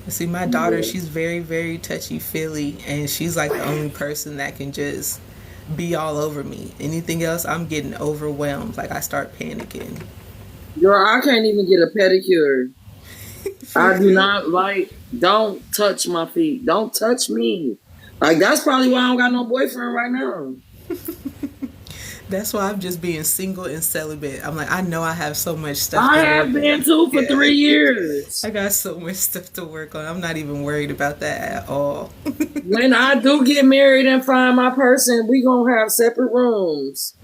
See, my daughter, she's very, very touchy-feely, and she's like the only person that can just be all over me. Anything else, I'm getting overwhelmed. Like I start panicking. Girl, I can't even get a pedicure. For I do real. not like. Don't touch my feet. Don't touch me. Like that's probably why I don't got no boyfriend right now. That's why I'm just being single and celibate. I'm like, I know I have so much stuff I to have work been on. too for Yeah. 3 years. I got so much stuff to work on. I'm not even worried about that at all. When I do get married and find my person, we gonna have separate rooms.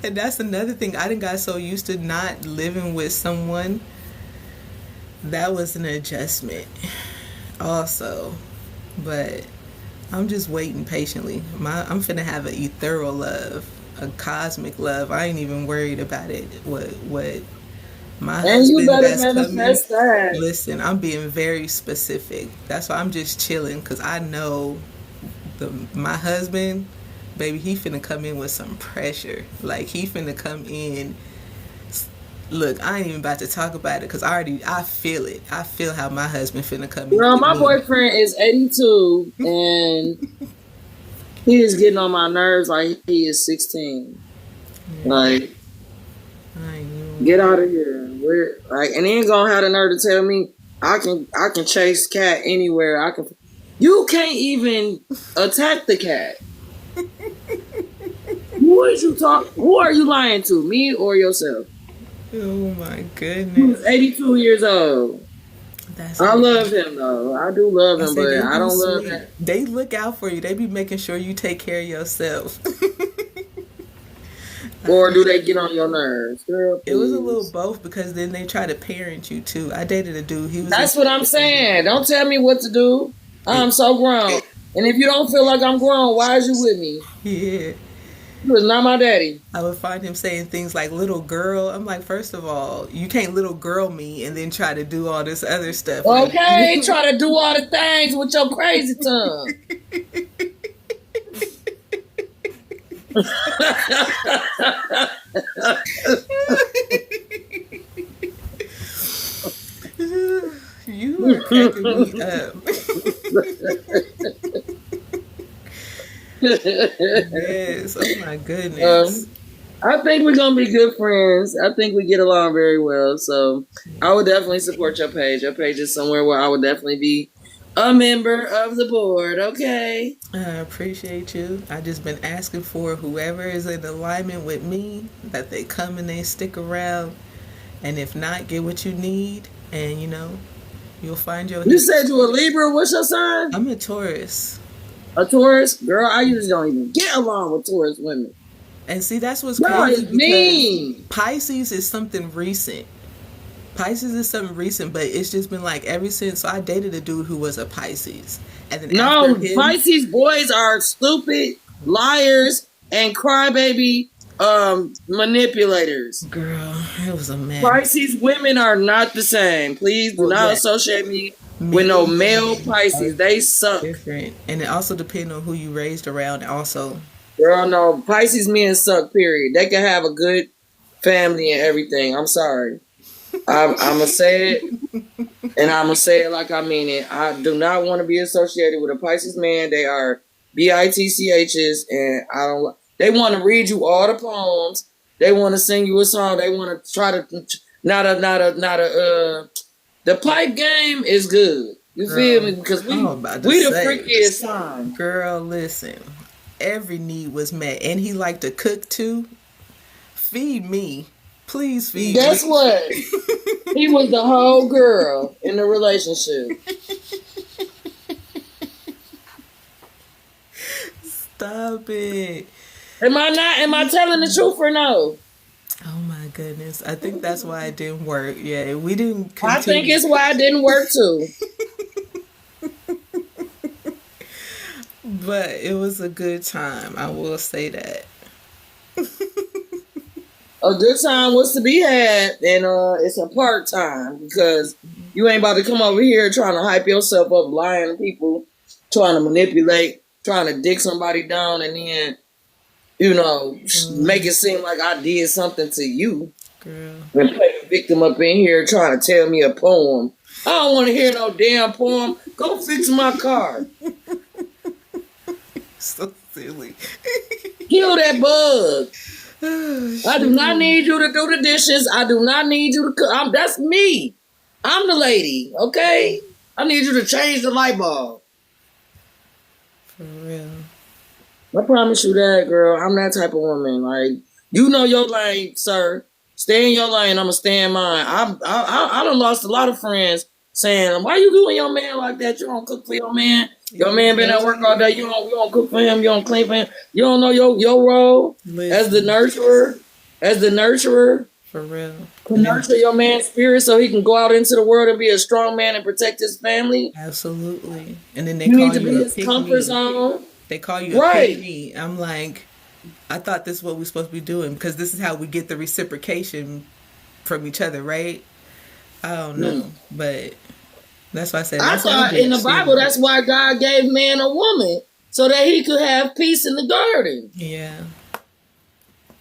And that's another thing. I done got so used to not living with someone. That was an adjustment also. But I'm just waiting patiently. I'm finna have an ethereal love, a cosmic love. I ain't even worried about it. What my And you husband better that's coming. manifest that. Listen, I'm being very specific. That's why I'm just chilling because I know my husband, baby, he finna come in with some pressure. Like he finna come in. Look, I ain't even about to talk about it because I feel it. I feel how my husband finna come in Girl, with my me. boyfriend is 82 and he is getting on my nerves like he is 16. Like, I ain't even get worried. out of here. We're like, and he ain't gonna have the nerve to tell me I can chase cat anywhere. I can. You can't even attack the cat. Who are you lying to? Me or yourself? Oh my Who's goodness. 82 years old? That's I crazy. love him though. I do love I him, say but they I be don't love sweet. that. They look out for you. They be making sure you take care of yourself. Or do they get on your nerves? Girl, It was a little please. both because then they try to parent you too. I dated a dude. He was That's what I'm saying. Don't tell me what to do. I'm so grown. And if you don't feel like I'm grown, why is you with me? yeah. You is not my daddy. I would find him saying things like "little girl." I'm like, first of all, you can't little girl me and then try to do all this other stuff. Like, Okay, try to do all the things with your crazy tongue. you are cracking me up. Yes. Oh my goodness. um, I think we're gonna be good friends. I think we get along very well. So I would definitely support your page. Your page is somewhere where I would definitely be a member of the board. Okay. I appreciate you. I just been asking for whoever is in alignment with me that they come and they stick around, and if not, get what you need, and you'll find your You heat. said you a Libra. What's your sign? I'm a Taurus. A Taurus. Girl, I usually don't even get along with Taurus women. And see, that's what's Y'all crazy is because mean. Pisces is something recent. Pisces is something recent, but it's just been like ever since. So I dated a dude who was a Pisces. And then after No, him, Pisces boys are stupid, liars, and crybaby manipulators. girl, it was a mess. Pisces women are not the same. Please do Well, not yeah, associate me with men no and male women are Pisces. They suck. different. And it also depends on who you raised around also. Girl, no, Pisces men suck, period. They can have a good family and everything. I'm sorry. I'm going to say it, and I'm going to say it like I mean it. I do not want to be associated with a Pisces man. They are bitchs, and I don't. They want to read you all the poems. They want to sing you a song. They want to try to not a. The pipe game is good. You feel me? Girl, Because I'm we about to we the say, freakiest sign. girl, listen. Every need was met. And he liked to cook too. Feed me. Please feed me. Guess what? He was the whole girl in the relationship. Stop it. Am I not? Am I telling the truth or no? Oh my goodness. I think that's why it didn't work. Yeah, we didn't I think continue. it's why it didn't work too. But it was a good time. I will say that. A good time was to be had, and it's a part time because you ain't about to come over here trying to hype yourself up, lying to people, trying to manipulate, trying to dick somebody down, and then make it seem like I did something to you. Girl. And play the victim up in here trying to tell me a poem. I don't want to hear no damn poem. Go fix my car. So silly. Kill that bug. Oh, I do not need you to do the dishes. I do not need you to cook. That's me. I'm the lady, okay? I need you to change the light bulb. for real. I promise you that, girl. I'm that type of woman. Like, you know your lane, sir. Stay in your lane. I'ma stay in mine. I done lost a lot of friends saying, "Why you doing your man like that? You don't cook for your man. Your man been at work all day. You don't cook for him. You don't clean for him. You don't know your role as the Listen, nurturer, for real. to And then, nurture your man's spirit so he can go out into the world and be a strong man and protect his family. absolutely. And then they You need call to be you a his pick comfort me. zone, They call you a pick right? me. I'm like, I thought this is what we're supposed to be doing because this is how we get the reciprocation from each other, right? I don't know, but that's why I said I that's why I'm thought in being the Bible chill. that's why God gave man a woman so that he could have peace in the garden. Yeah,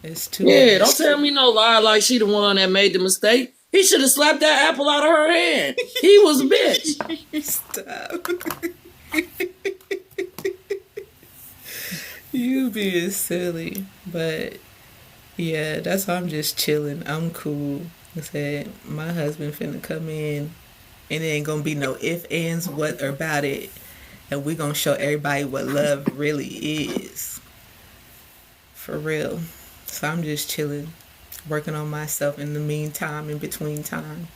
it's too Yeah, don't much. tell me no lie like she the one that made the mistake. He should have slapped that apple out of her hand. He was a bitch. Stop. You being silly, but yeah, that's why I'm just chilling. I'm cool. I said my husband finna come in, and it ain't gonna be no if, ands, what about it, and we gonna show everybody what love really is, for real. So I'm just chilling, working on myself in the meantime, in between time.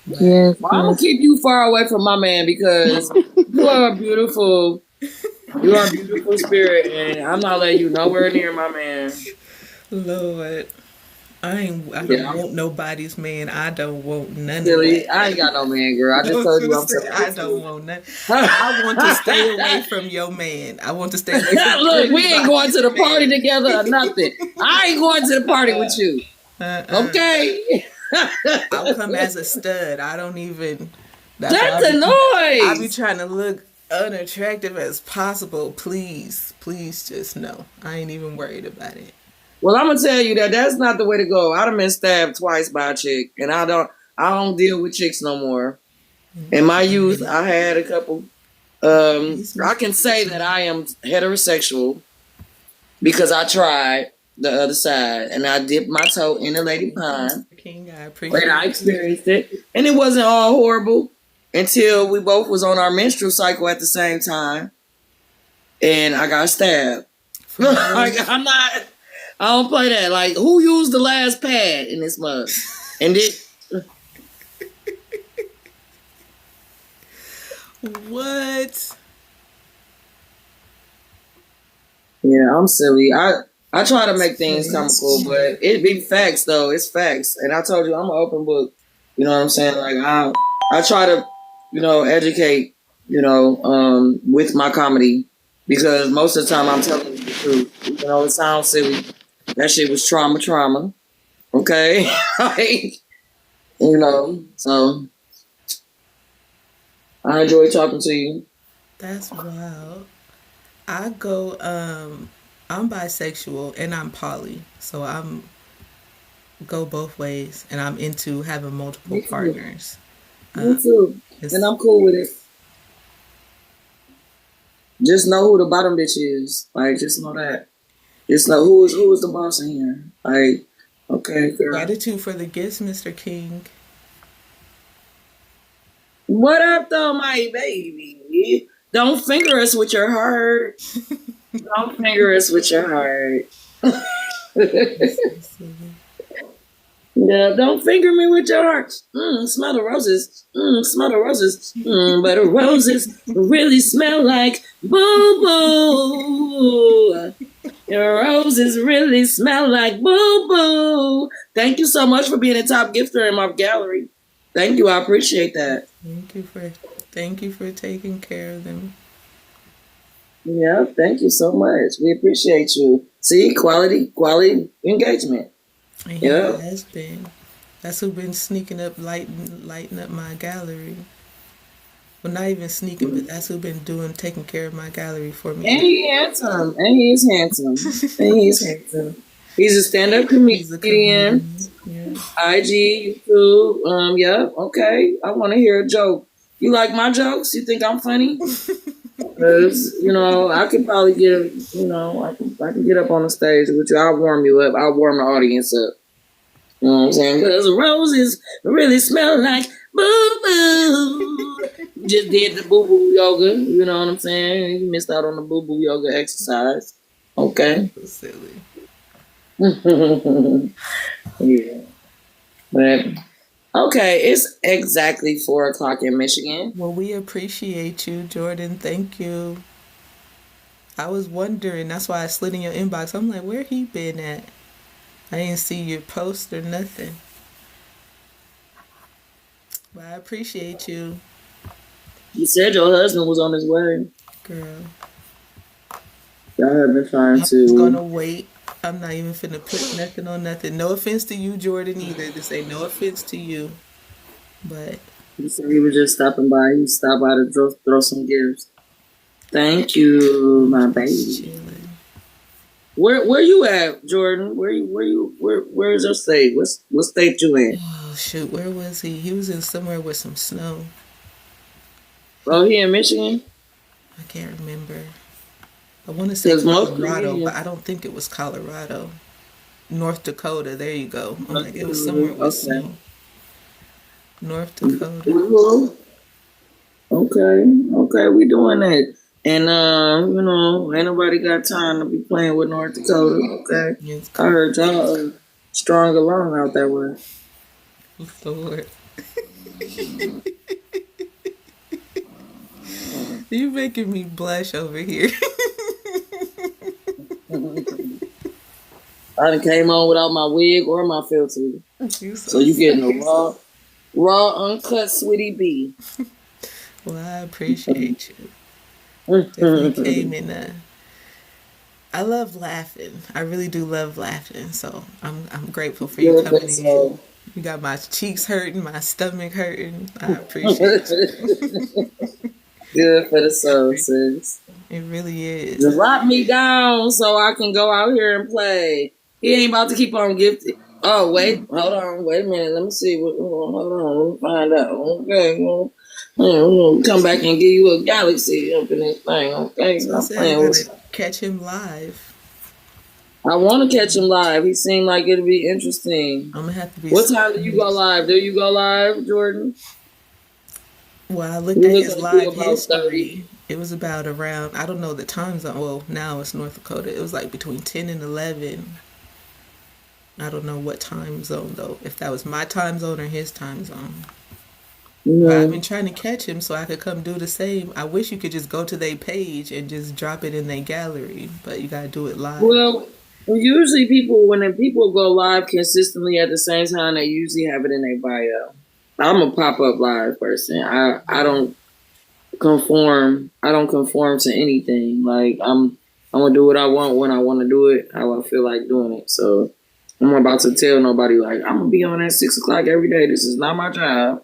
But Yes, Well, I'm gonna yes. keep you far away from my man because you are a beautiful, you are a beautiful spirit, and I'm not letting you nowhere near my man. Lord, I don't Yeah, want nobody's man. I don't want none of silly. that. I ain't got no man, girl. I I just was told you gonna I'm say telling I the don't truth. want none. I want to stay away from your man. I want to stay away from Look, we ain't going to everybody's the party man. together or nothing. I ain't going to the party with you. Uh-uh. Okay? I'll come as a stud. I don't even. That's why That's a I be noise. trying to look unattractive as possible. Please, please, just no. I ain't even worried about it. Well, I'm gonna tell you that that's not the way to go. I done been stabbed twice by a chick, and I don't deal with chicks no more. In my youth, I had a couple. He's I can say that I am heterosexual because I tried the other side and I dipped my toe in the lady Thank you, pond Mr. King. I and I appreciate you. experienced it, and it wasn't all horrible until we both was on our menstrual cycle at the same time, and I got stabbed. For real. Like I don't play that. Like who used the last pad in this mug? And it, What? yeah, I'm silly. I try to make things comical, Crazy. but it be facts though. It's facts, and I told you I'm an open book. You know what I'm saying? Like I try to, educate, with my comedy because most of the time I'm telling you the truth. It sounds silly. That shit was trauma. Okay, like, so I enjoy talking to you. That's wild. I go I'm bisexual and I'm poly. So I'm go both ways and I'm into having multiple Me too. partners. Me too. And It's I'm cool with it. Just know who the bottom bitch is. Like, just know that. Just know who is the boss in here. Like, okay, girl. gratitude for the gifts, Mr. King. What up, though, my baby? Don't finger us with your heart. Don't finger us with your heart. Yeah, don't finger me with your heart. Smell the roses. Smell the roses. But the roses really smell like boo boo. Your roses really smell like boo boo. Thank you so much for being a top gifter in my gallery. Thank you. I appreciate that. Thank you for taking care of them. Yeah, thank you so much. We appreciate you. See, quality engagement. And he Yeah. has been. That's who been sneaking up, lighting up my gallery. Well, not even sneaking, but that's who been taking care of my gallery for me. And he handsome. And he's handsome. And he's handsome. He's a stand-up He's a comedian. comedian. Yeah. IG, YouTube. Yeah, okay. I want to hear a joke. You like my jokes? You think I'm funny? Cause I could probably get I can get up on the stage with you. I'll warm you up. I'll warm the audience up. You know what I'm saying? Because roses really smell like boo boo. You just did the boo boo yoga. You know what I'm saying? You missed out on the boo boo yoga exercise. Okay. So silly. Yeah. But okay, it's exactly 4 o'clock in Michigan. Well, we appreciate you, Jordan. Thank you. I was wondering. That's why I slid in your inbox. I'm like, where he been at? I didn't see your post or nothing. But I appreciate you, You said your husband was on his way. girl. Y'all have been trying I was to. gonna wait. I'm not even finna put nothing on nothing. No offense to you, Jordan, either. This ain't no offense to you. But He said he was just stopping by. He stopped by to throw some gifts. Thank you, my just baby. chilling. Where you at, Jordan? Where's your state? What state you in? Oh shoot, where was he? He was in somewhere with some snow. Oh, he in Michigan? I can't remember. I want to say Because most Colorado, but comedians. I don't think it was Colorado. North Dakota. There you go. I'm like, it was somewhere with Okay. snow. North Dakota. Mhm. Okay, we doing that. And ain't nobody got time to be playing with North Dakota. Okay. Yes, I heard y'all strong along out that way. Lord. You making me blush over here. I done came on without my wig or my filter. You So so you getting silly. a raw, uncut Sweetie B. Well, I appreciate you. Definitely came in. I love laughing. I really do love laughing. So I'm grateful for you Good for the coming in. soul. You got my cheeks hurting, my stomach hurting. I appreciate you. Good for the I soul, appreciate sis. it. It really is. Drop me down so I can go out here and play. He ain't about to keep on gifting. Oh, wait. Hold on. Wait a minute. Let me see. Hold on. Let me find out. Okay. Well, we'll come back and give you a galaxy up in this thing. Okay. So I Stop said I playing with gotta me. catch him live. I want to catch him live. He seemed like it'd be interesting. I'm gonna have to be What time do you go surprised. live? Do you go live, Jordan? Well, I looked You at look his like you live about 30. history. It was about around, I don't know the time zone. Well, now it's North Dakota. It was like between 10 and 11. I don't know what time zone though, if that was my time zone or his time zone. But I've been trying to catch him so I could come do the same. I wish you could just go to their page and just drop it in their gallery, but you gotta do it live. Well, usually when people go live consistently at the same time, they usually have it in their bio. I'm a pop up live person. I don't conform. I don't conform to anything. Like I'm gonna do what I want when I want to do it. How I feel like doing it. So I'm about to tell nobody like I'm gonna be on at 6 o'clock every day. This is not my job.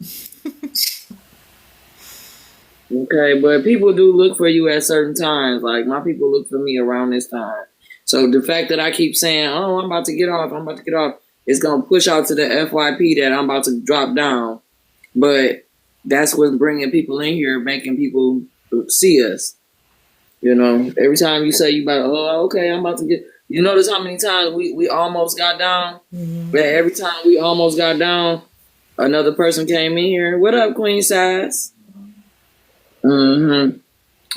Okay, but people do look for you at certain times. Like my people look for me around this time. So the fact that I keep saying, "Oh, I'm about to get off. I'm about to get off," it's gonna push out to the FYP that I'm about to drop down. But that's what's bringing people in here, making people see us. Every time you say you about, oh, okay, I'm about to get. You notice how many times we almost got down. Mm-hmm. But every time we almost got down, another person came in here. What up, Queen Size? Mm-hmm.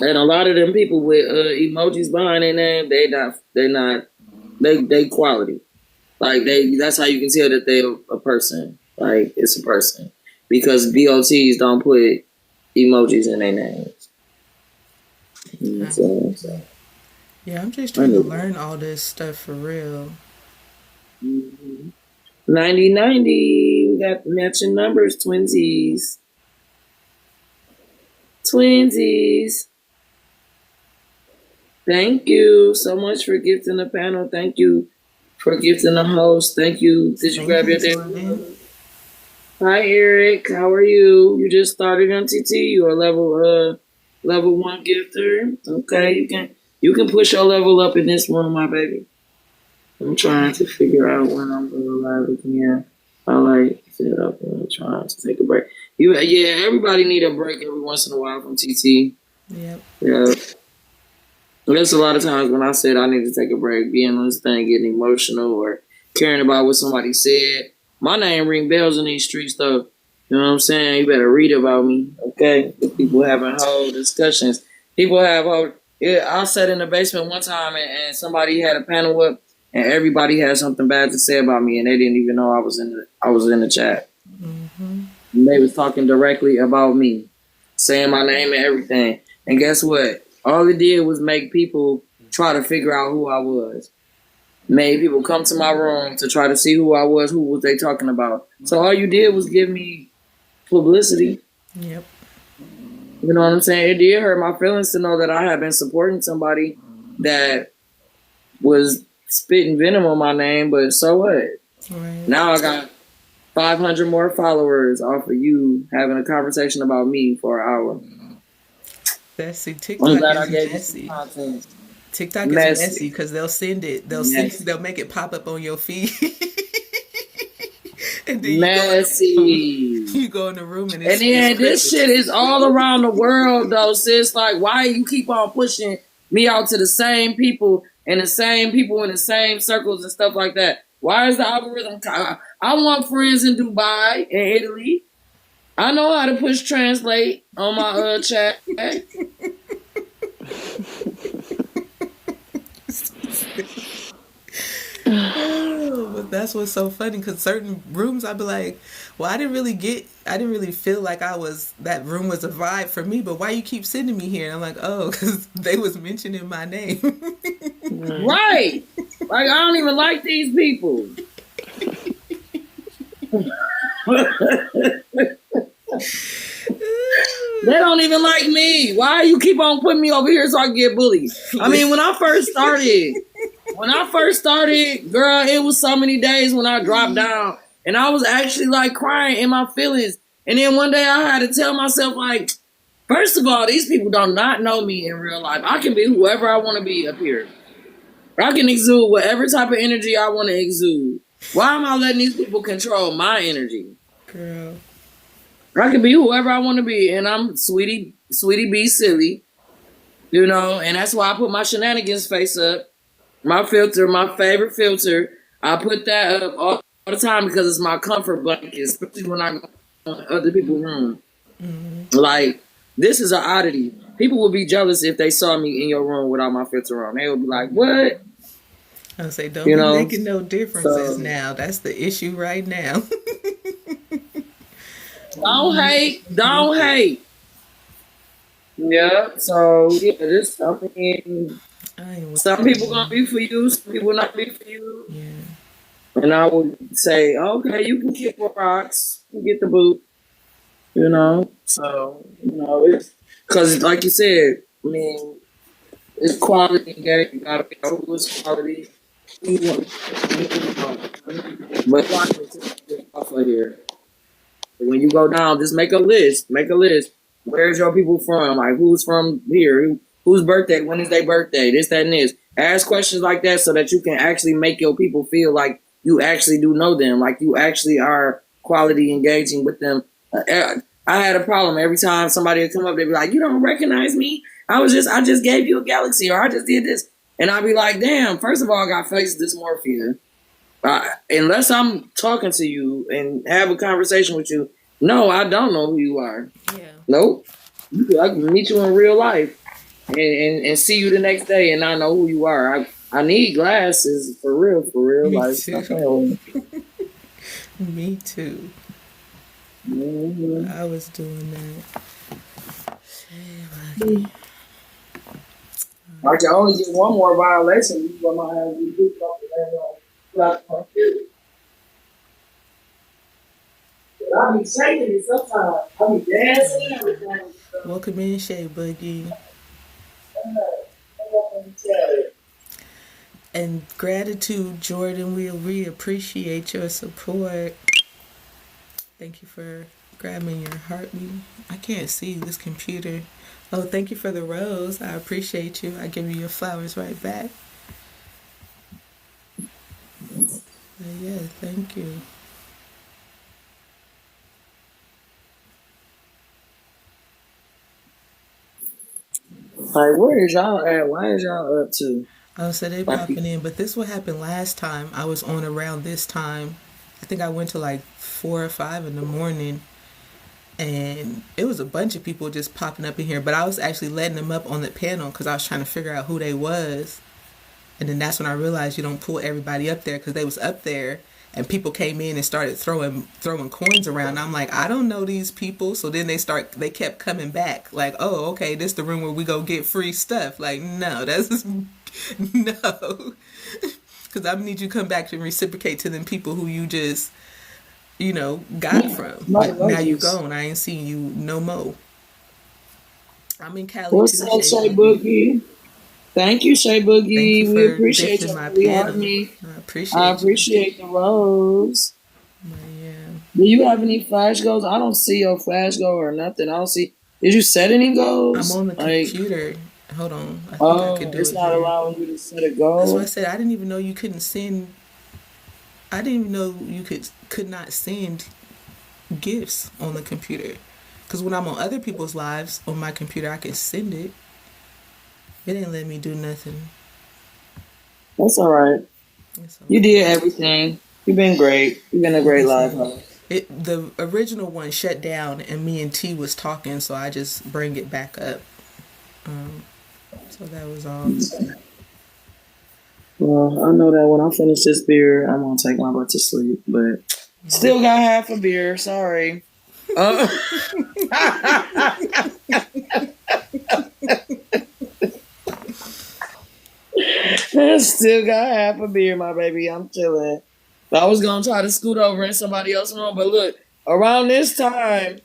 And a lot of them people with emojis behind their name, they quality. Like that's how you can tell that they're a person. Like it's a person. Because BOTs don't put emojis in their names. So. Yeah, I'm just trying to learn all this stuff for real. 90-90, we got matching numbers, twinsies. Twinsies. Thank you so much for gifting the panel. Thank you for gifting the host. Thank you. Did you Thank grab you, your day? Jordan. Hi Eric, how are you? You just started on TT. You're a level 1 gifter. Okay, you can push your level up in this room, my baby. I'm trying to figure out when I'm going to live again. I like sit up and I'm trying to take a break. Yeah, everybody need a break every once in a while from TT. Yep. Yeah. There's a lot of times when I said I need to take a break, being on this thing, getting emotional or caring about what somebody said. My name ring bells in these streets, though. You know what I'm saying? You better read about me, okay? People having whole discussions. People have whole. Yeah, I sat in the basement one time and somebody had a panel up, and everybody had something bad to say about me, and they didn't even know I was in the chat. Mm-hmm. And they was talking directly about me, saying my name and everything. And guess what? All it did was make people try to figure out who I was. Made people come to my room to try to see who I was, who was they talking about. So all you did was give me publicity. Yep. You know what I'm saying? It did hurt my feelings to know that I had been supporting somebody that was spitting venom on my name, but so what? Right. Now I got 500 more followers off of you having a conversation about me for an hour. That's see, I'm TikTok glad I is gave you some messy. content. TikTok is messy Messy. because they'll send it. Messy. They'll make it pop up on your feed, and then Messy. you go in the room and And it's then this shit crickets. is all around the world though, sis. Like, why you keep on pushing me out to the same people and the same people in the same circles and stuff like that? Why is the algorithm? I want friends in Dubai and Italy. I know how to push translate on my chat. Oh, but that's what's so funny because certain rooms I'd be like, well, I didn't really feel like that room was a vibe for me, but why you keep sending me here? And I'm like, oh, because they was mentioning my name. Right. Right. Like, I don't even like these people. They don't even like me. Why you keep on putting me over here so I can get bullied? I mean, when I first started, girl, it was so many days when I dropped down and I was actually like crying in my feelings. And then one day I had to tell myself, like, first of all, these people do not know me in real life. I can be whoever I want to be up here. I can exude whatever type of energy I want to exude. Why am I letting these people control my energy? Girl. I can be whoever I want to be, and I'm sweetie be silly, you know, and that's why I put my shenanigans face up. My filter, my favorite filter, I put that up all the time because it's my comfort blanket, especially when I go in other people's room. Like, this is an oddity. People would be jealous if they saw me in your room without my filter on. They would be like, "What?" I say, don't You be know. making no differences So now. That's the issue right now. don't hate, don't hate. Yeah. So yeah, this. I mean, I ain't with some that. people gonna be for you, some people not be for you. Yeah. And I would say, okay, you can kick the rocks, you can get the boot, you know. So it's because, like you said, I mean, it's quality. You gotta be know who's quality. Who you want. But off of here. When you go down, just make a list. Make a list. Where's your people from? Like, who's from here? Whose birthday? When is their birthday? This, that, and this. Ask questions like that so that you can actually make your people feel like you actually do know them, like you actually are quality engaging with them. I had a problem every time somebody would come up. They'd be like, "You don't recognize me? I just gave you a galaxy, or I just did this," and I'd be like, "Damn! First of all, I got face dysmorphia." Unless I'm talking to you and have a conversation with you, no, I don't know who you are. Yeah. Nope. I can meet you in real life and see you the next day and not know who you are. I need glasses for real, Me Like, too. Me too. mm-hmm. I was doing that. I can only get one more violation. You gonna have to do something. I be shaking it sometimes. I be dancing and everything. Welcome in, Shay Boogie. And gratitude, Jordan. We appreciate your support. Thank you for grabbing your heart. I can't see this computer. Oh, thank you for the rose. I appreciate you. I give you your flowers right back. Yeah, thank you. Like, where is y'all at? Why is y'all up to? Oh, so they Like, popping in. But this what happened last time. I was on around this time. I think I went to like 4 or 5 in the morning, and it was a bunch of people just popping up in here. But I was actually letting them up on the panel because I was trying to figure out who they was. And then that's when I realized you don't pull everybody up there because they was up there and people came in and started throwing coins around. I'm like, I don't know these people. So then they kept coming back like, oh, okay, this the room where we go get free stuff. Like, no, that's no. Because I need you to come back and reciprocate to them people who you just, got from. But now you gone. I ain't seen you no more. I'm in Cali what's too, up, Shay Shay Boogie. Boogie? Thank you, Shay Thank you Boogie. We for appreciate dishing you, my sweetheart. panel. Me. I I appreciate you. appreciate the rose. But yeah. Do you have any flash goals? I don't see your flash goal or nothing. I don't see. Did you set any I'm goals? on the Like, computer. Hold on. I think I could oh, do it's it not here. allowing you to set a That's why I goal. said I didn't even know you couldn't send. I didn't even know you could not send gifts on the computer. Because when I'm on other people's lives on my computer, I can send it. It didn't let me do nothing. That's all right. It's You okay. did everything. You've been great. You've been a Like I great live said, host. the original one shut down and me and T was talking, so I just bring it back up. So that was all. Well, I know that when I finish this beer, I'm gonna take my butt to sleep. But still got half a beer. Sorry. Uh, still got half a beer, my baby. I'm chilling. I was gonna try to scoot over in somebody else's room, but look, around this time,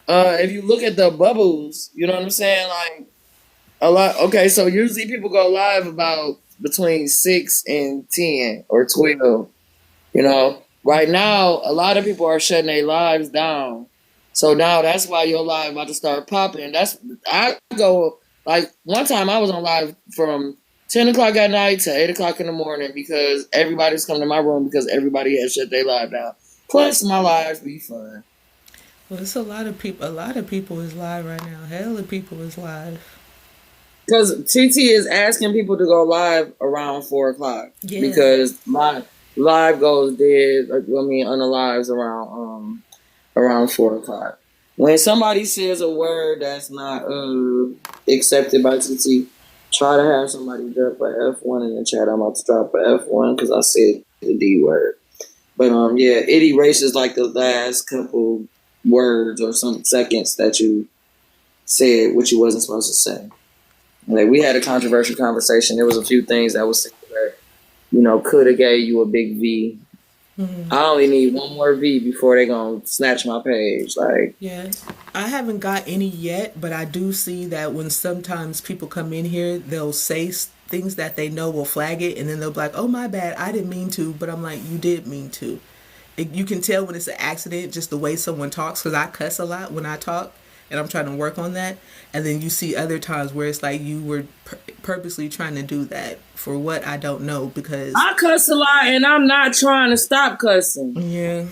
if you look at the bubbles, you know what I'm saying? Like a lot. Okay, so usually people go live about between 6 and 10 or 12. You know, right now a lot of people are shutting their lives down. So now that's why your live about to start popping. I go like one time I was on live from 10 o'clock at night to 8 o'clock in the morning because everybody's coming to my room because everybody has shut their live down. Plus my lives be fun. Well, it's a lot of people. A lot of people is live right now. Hell of people is live. Because TT is asking people to go live around 4 o'clock Yeah. because my live goes dead. Unalives around 4 o'clock. When somebody says a word that's not accepted by TT, try to have somebody drop a F1 in the chat. I'm about to drop a F1 because I said the D word. But yeah, it erases like the last couple words or some seconds that you said what you wasn't supposed to say. Like we had a controversial conversation. There was a few things that was that, could have gave you a big V. Mm-hmm. I only need one more V before they gonna snatch my page. Like, yeah, I haven't got any yet, but I do see that when sometimes people come in here, they'll say things that they know will flag it, and then they'll be like, "Oh my bad, I didn't mean to," but I'm like, "You did mean to." You can tell when it's an accident just the way someone talks because I cuss a lot when I talk. And I'm trying to work on that. And then you see other times where it's like you were purposely trying to do that for what I don't know because I cuss a lot and I'm not trying to stop cussing. Yeah.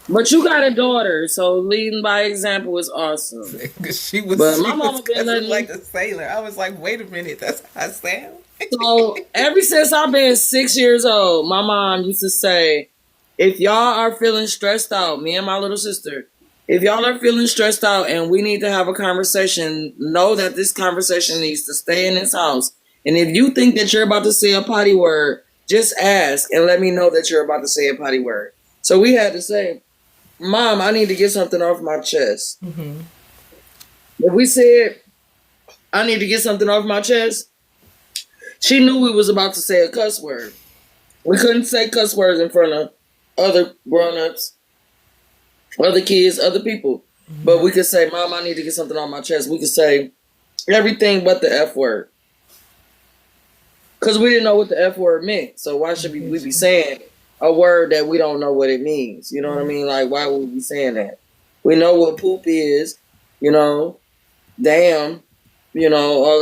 But you got a daughter, so leading by example is awesome. she was, but she my mama was been letting like a sailor. I was like, wait a minute, that's how I sound. So ever since I've been 6 years old, my mom used to say, if y'all are feeling stressed out, me and my little sister, if y'all are feeling stressed out and we need to have a conversation, know that this conversation needs to stay in this house. And if you think that you're about to say a potty word, just ask and let me know that you're about to say a potty word. So we had to say, Mom, I need to get something off my chest. Mm-hmm. If we said, I need to get something off my chest, she knew we was about to say a cuss word. We couldn't say cuss words in front of other grown-ups, other kids, other people. Mm-hmm. But we could say, Mom, I need to get something on my chest. We could say everything but the F word. Because we didn't know what the F word meant. So why should we be saying a word that we don't know what it means? You know what I mean? Like, why would we be saying that? We know what poop is, damn, all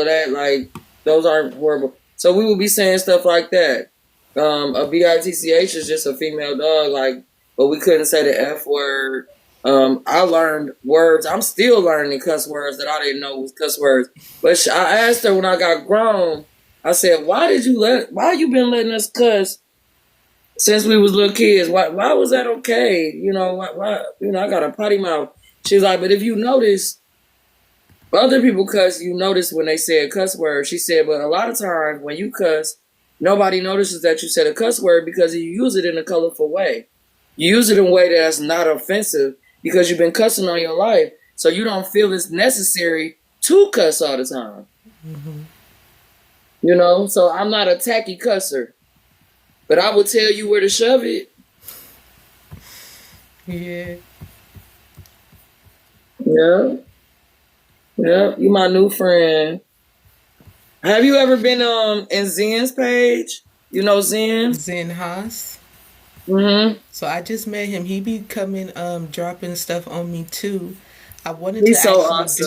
of that. Like, those aren't horrible. So we would be saying stuff like that. A bitch is just a female dog, like, but we couldn't say the F word. I learned words. I'm still learning cuss words that I didn't know was cuss words. But I asked her when I got grown. I said, "Why you been letting us cuss since we was little kids? Why was that okay? You know, why I got a potty mouth." She's like, "But if you notice, other people cuss. You notice when they say a cuss word." She said, "But a lot of times when you cuss, nobody notices that you said a cuss word because you use it in a colorful way. You use it in a way that's not offensive because you've been cussing all your life. So you don't feel it's necessary to cuss all the time." Mm-hmm. You know, so I'm not a tacky cusser, but I will tell you where to shove it. Yeah. Yeah. Yeah. You my new friend. Have you ever been in Zen's page? You know Zen? Zen Haas. Mm-hmm. So I just met him. He be coming dropping stuff on me too. I wanted to He's so actually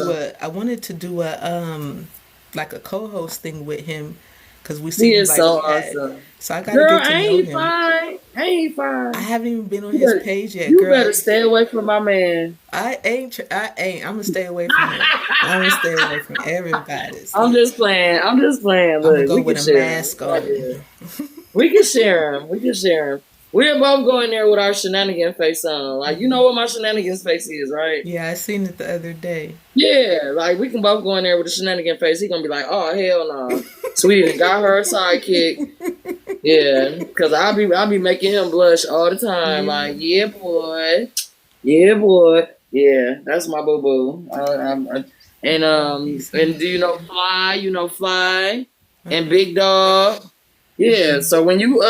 do awesome. a like a co-host thing with him because we He seemed is like so we had. awesome. So I got to Girl, get to know ain't he him. fine? Ain't he I fine? haven't even been on You his better, page yet, you girl. better stay away from my man. I ain't. I ain't. I'm gonna stay away from him. I'm gonna stay away from everybody. I'm See, just playing. I'm just playing. I'm gonna Look, go we can with a share him. mask on. We can share him. We can share him. We're both going there with our shenanigan face on. Like, you know what my shenanigans face is, right? Yeah, I seen it the other day. Yeah, like we can both go in there with a shenanigan face. He gonna be like, "Oh hell no, Sweetie got her a sidekick." Yeah, because I'll be making him blush all the time. Yeah. Like, yeah, boy, yeah, boy, yeah. That's my boo boo. And do you know Fly? You know Fly and Big Dog. Yeah. So when you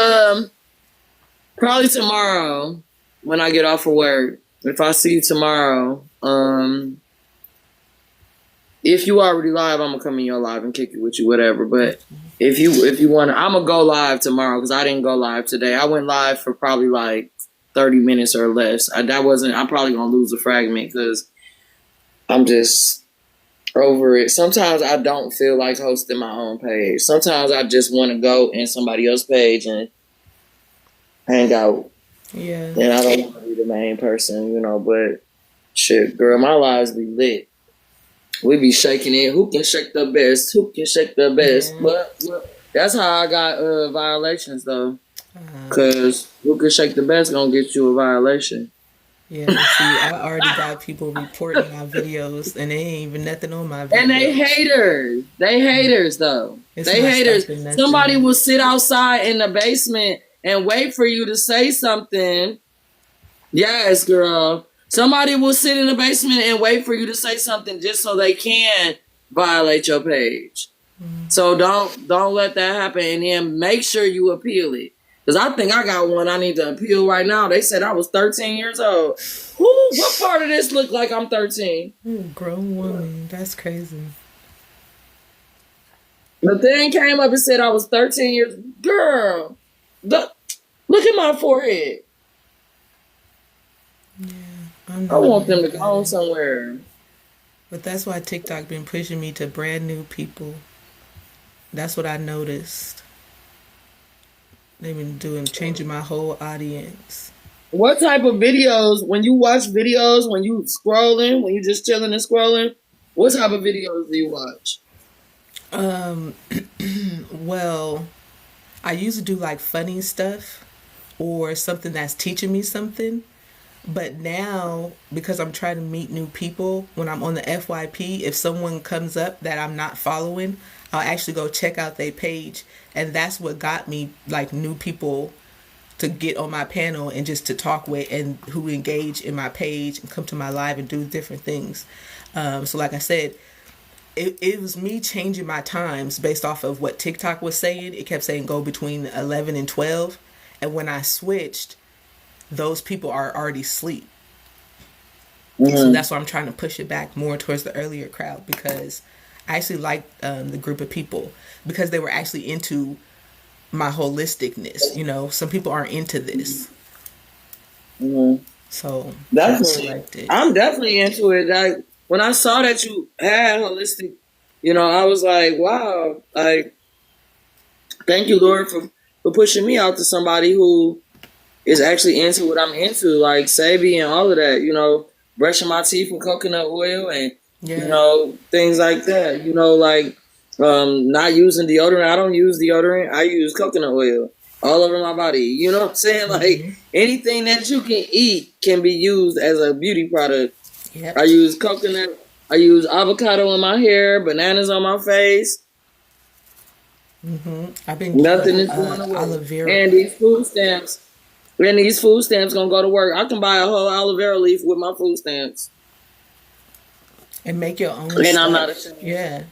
probably tomorrow when I get off of work, if I see you tomorrow, if you already live, I'm gonna come in your live and kick it with you, whatever. But if you want to, I'm gonna go live tomorrow because I didn't go live today. I went live for probably like 30 minutes or less. I'm probably gonna lose a fragment because I'm just over it. Sometimes I don't feel like hosting my own page. Sometimes I just want to go in somebody else's page and hang out. Yeah. And I don't want to be the main person, you know. But shit, girl, my lives be lit. We be shaking it. Who can shake the best? Who can shake the best? Yeah. But that's how I got violations though. Cause who can shake the best gonna get you a violation. Yeah, see, I already got people reporting my videos, and they ain't even nothing on my videos. And they haters. They haters though. It's they not haters. stopping nothing. Somebody will sit outside in the basement and wait for you to say something. Yes, girl. Somebody will sit in the basement and wait for you to say something just so they can violate your page. So don't let that happen, and then make sure you appeal it. Because I think I got one I need to appeal right now. They said I was 13 years old. What part of this look like I'm 13? Ooh, grown woman. That's crazy. The thing came up and said I was 13 years. Girl, look at my forehead. Yeah, I want them to go somewhere. But that's why TikTok been pushing me to brand new people. That's what I noticed. They've been changing my whole audience. What type of videos, when you watch videos, when you scrolling, when you just chilling and scrolling, what type of videos do you watch? Well, I used to do like funny stuff or something that's teaching me something. But now, because I'm trying to meet new people, when I'm on the FYP, if someone comes up that I'm not following, I'll actually go check out their page. And that's what got me like new people to get on my panel and just to talk with and who engage in my page and come to my live and do different things. So like I said, it was me changing my times based off of what TikTok was saying. It kept saying go between 11 and 12. And when I switched, those people are already asleep. Mm-hmm. So that's why I'm trying to push it back more towards the earlier crowd, because I actually liked the group of people because they were actually into my holisticness. You know, some people aren't into this. Mm-hmm. So definitely, I liked it. I'm definitely into it. Like when I saw that you had holistic, you know, I was like, wow, like thank you, Lord, for pushing me out to somebody who is actually into what I'm into, like Sabi and all of that, you know. brushing my teeth with coconut oil and Yeah. things like that. Like not using deodorant. I don't use deodorant. I use coconut oil all over my body. You know what I'm saying? Like anything that you can eat can be used as a beauty product. Yep. I use coconut. I use avocado in my hair, bananas on my face. I've been getting Nothing is going away. aloe vera And these food stamps gonna go to work. I can buy a whole aloe vera leaf with my food stamps, and make your own and I'm stuff. not ashamed. Yeah.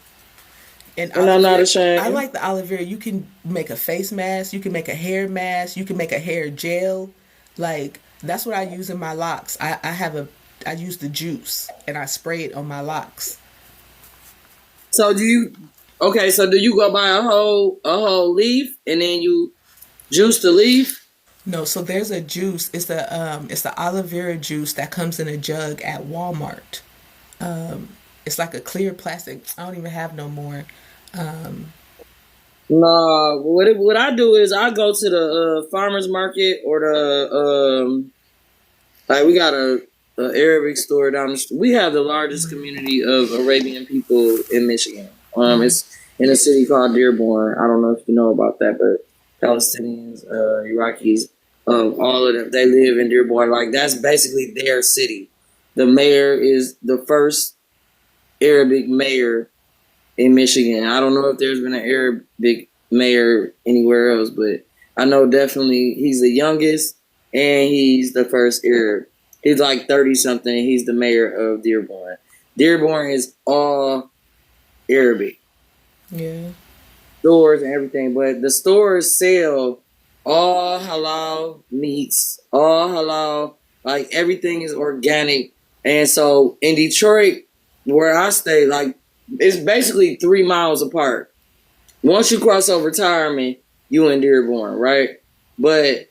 And And I'm not I ashamed. like the aloe vera. You can make a face mask. You can make a hair mask. You can make a hair gel. Like that's what I use in my locks. I use the juice and I spray it on my locks. So do you? Okay, so do you go buy a whole leaf and then you juice the leaf? No, so there's a juice. It's the aloe vera juice that comes in a jug at Walmart. It's like a clear plastic. I don't even have no more. No, what I do is I go to the farmers market or the like we got a Arabic store down the street. We have the largest community of Arabian people in Michigan. It's in a city called Dearborn. I don't know if you know about that, but Palestinians, Iraqis, all of them, they live in Dearborn. Like that's basically their city. The mayor is the first Arabic mayor in Michigan. I don't know if there's been an Arabic mayor anywhere else, but I know definitely he's the youngest and he's the first Arab. He's like 30 something. He's the mayor of Dearborn. Dearborn is all Arabic Yeah. stores and everything, but the stores sell all halal meats, all halal, like everything is organic. And so in Detroit, where I stay, like it's basically 3 miles apart. Once you cross over Retirement, you in Dearborn, right? But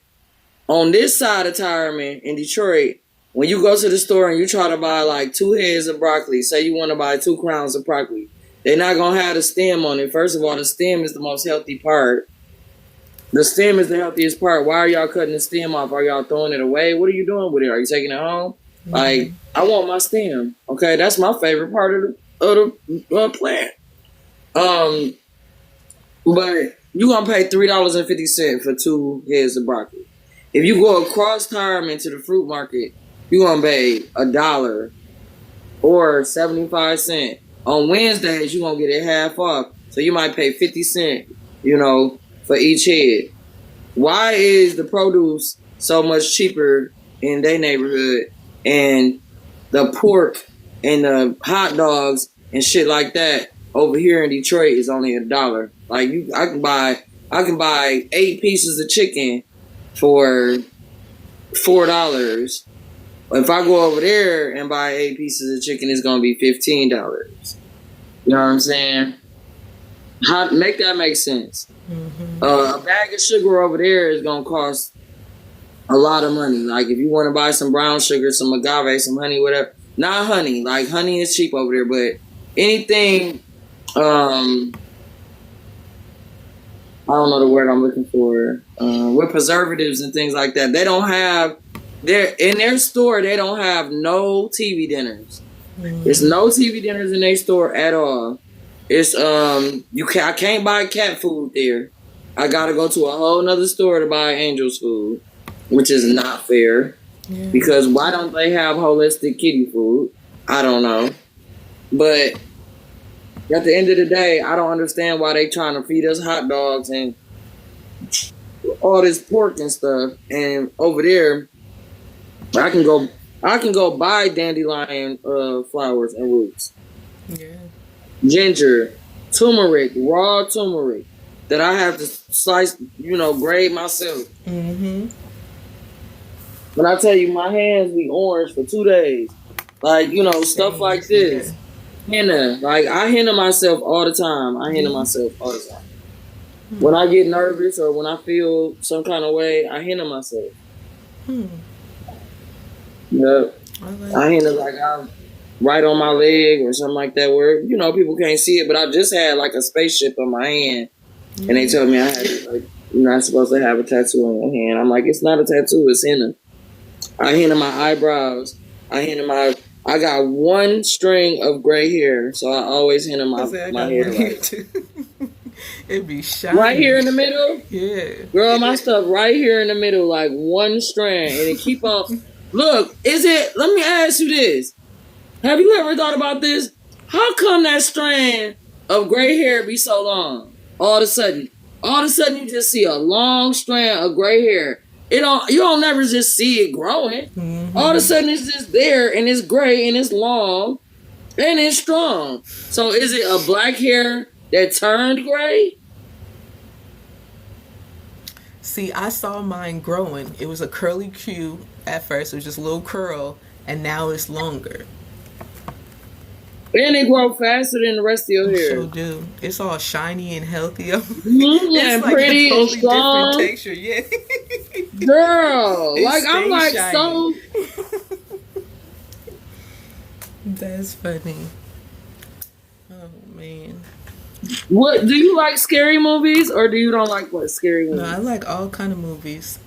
on this side of Retirement in Detroit, when you go to the store and you try to buy like 2 heads of broccoli, say you want to buy 2 crowns of broccoli, they're not gonna have the stem on it. First of all, the stem is the most healthy part. The stem is the healthiest part. Why are y'all cutting the stem off? Are y'all throwing it away? What are you doing with it? Are you taking it home? Like, I want my stem. Okay, that's my favorite part of the plant. But you gonna pay $3.50 for 2 heads of broccoli. If you go across time into the fruit market, you gonna pay $1 or 75 cents. On Wednesdays, you gonna get it half off, so you might pay 50 cents. For each head. Why is the produce so much cheaper in their neighborhood and the pork and the hot dogs and shit like that over here in Detroit is only $1? Like I can buy 8 pieces of chicken for $4. If I go over there and buy 8 pieces of chicken, it's gonna be $15. You know what I'm saying? How make that make sense? A bag of sugar over there is gonna cost a lot of money. Like if you want to buy some brown sugar, some agave, some honey, whatever. Not honey. Like honey is cheap over there, but anything. I don't know the word I'm looking for. With preservatives and things like that, they don't have. In their store. They don't have no TV dinners. There's no TV dinners in their store at all. It's I can't buy cat food there. I gotta go to a whole nother store to buy Angel's food, which is not fair. Yeah. Because why don't they have holistic kitty food? I don't know. But at the end of the day, I don't understand why they trying to feed us hot dogs and all this pork and stuff. And over there, I can go buy dandelion flowers and roots. Yeah. Ginger, turmeric, raw turmeric that I have to slice, grade myself. When I tell you my hands be orange for 2 days, like, stuff like this. Henna, like I henna myself all the time. When I get nervous or when I feel some kind of way, I henna myself. Yep. I henna like I'm right on my leg or something like that where, people can't see it, but I just had like a spaceship on my hand and they told me I had like, you're not supposed to have a tattoo on your hand. I'm like, it's not a tattoo, it's henna. I henna my eyebrows. I henna I got one string of gray hair, so I always handle I said I my got hair one here right. too. It be shiny. Right here in the middle? Yeah. Girl, my stuff right here in the middle, like one strand. And it keep on. Look, let me ask you this. Have you ever thought about this? How come that strand of gray hair be so long? All of a sudden you just see a long strand of gray hair. You don't never just see it growing. Mm-hmm. All of a sudden it's just there and it's gray and it's long and it's strong. So is it a black hair that turned gray? See, I saw mine growing. It was a curly Q at first. It was just a little curl, and now it's longer. And it grow faster than the rest of your hair. So do. It's all shiny and healthy. And like pretty a totally and strong. different texture. Yeah. Girl, It like I'm like stays so. That's funny. Oh man. What do you like? Scary movies, or do you don't like scary movies? No, I like all kind of movies.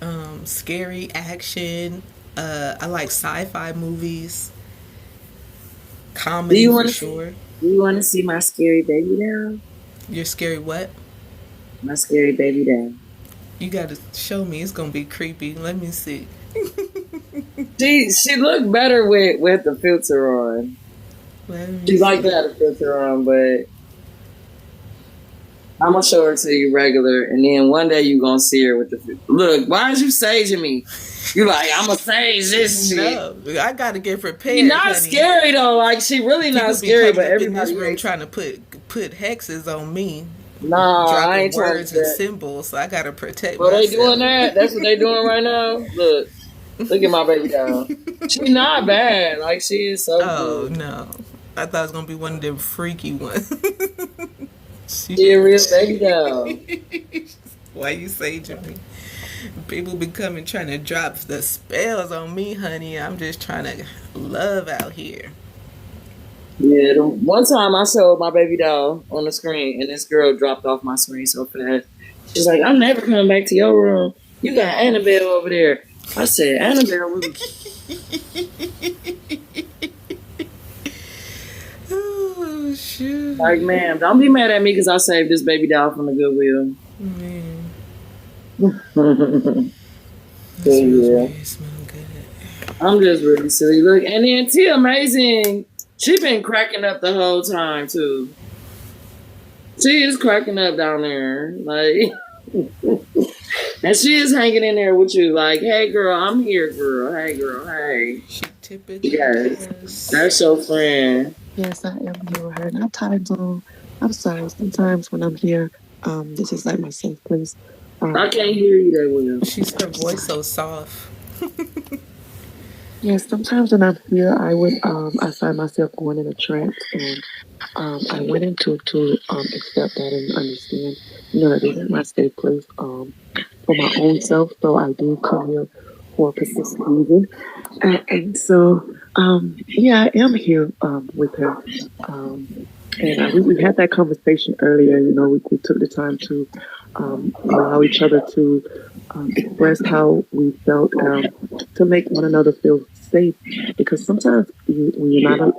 Scary, action. I like sci-fi movies. Comedy for sure. Do you want to see my scary baby doll? Your scary what? My scary baby doll. You gotta show me. It's gonna be creepy. Let me see. She looked better with the filter on. She liked to have the filter on, but I'm gonna show her to you regular, and then one day you gonna see her with the filter. Look, why is you saging me? You like, I'm gonna sage this shit. No, I gotta get prepared. She's not honey. scary though. Like she really People not scary, but everybody in this everybody room trying to put hexes on me. Nah, dropping I ain't trying words to and symbols. So I gotta protect well, myself. they doing that. That's what they doing right now. Look at my baby doll. She's not bad. Like she is so Oh good. no, I thought it was gonna be one of them freaky ones. She a real baby doll. Why you saging me? People be coming trying to drop the spells on me, honey. I'm just trying to love out here. Yeah, the one time I showed my baby doll on the screen, and this girl dropped off my screen so fast. She's like, "I'm never coming back to your room. You got Annabelle over there." I said, "Annabelle." Oh shoot! Like, ma'am, don't be mad at me because I saved this baby doll from the Goodwill. Man, Yeah. smell good. I'm just really silly. Look, and then T Amazing, she been cracking up the whole time too. She is cracking up down there, like, and she is hanging in there with you, like, "Hey, girl, I'm here, girl. Hey, girl, hey." She tipping. Yes, that's your friend. Yes, I am here with her. And I'm sorry. Sometimes when I'm here, this is like my safe place. I can't hear you that well. She's her voice so soft. Yes, sometimes when I'm here, I find myself going in a trance, and I went into to accept that and understand, that this is my safe place for my own self. So I do come here for a specific reason, and so yeah, I am here with her, and we had that conversation earlier. We took the time to allow each other to express how we felt, to make one another feel safe, because sometimes when you're not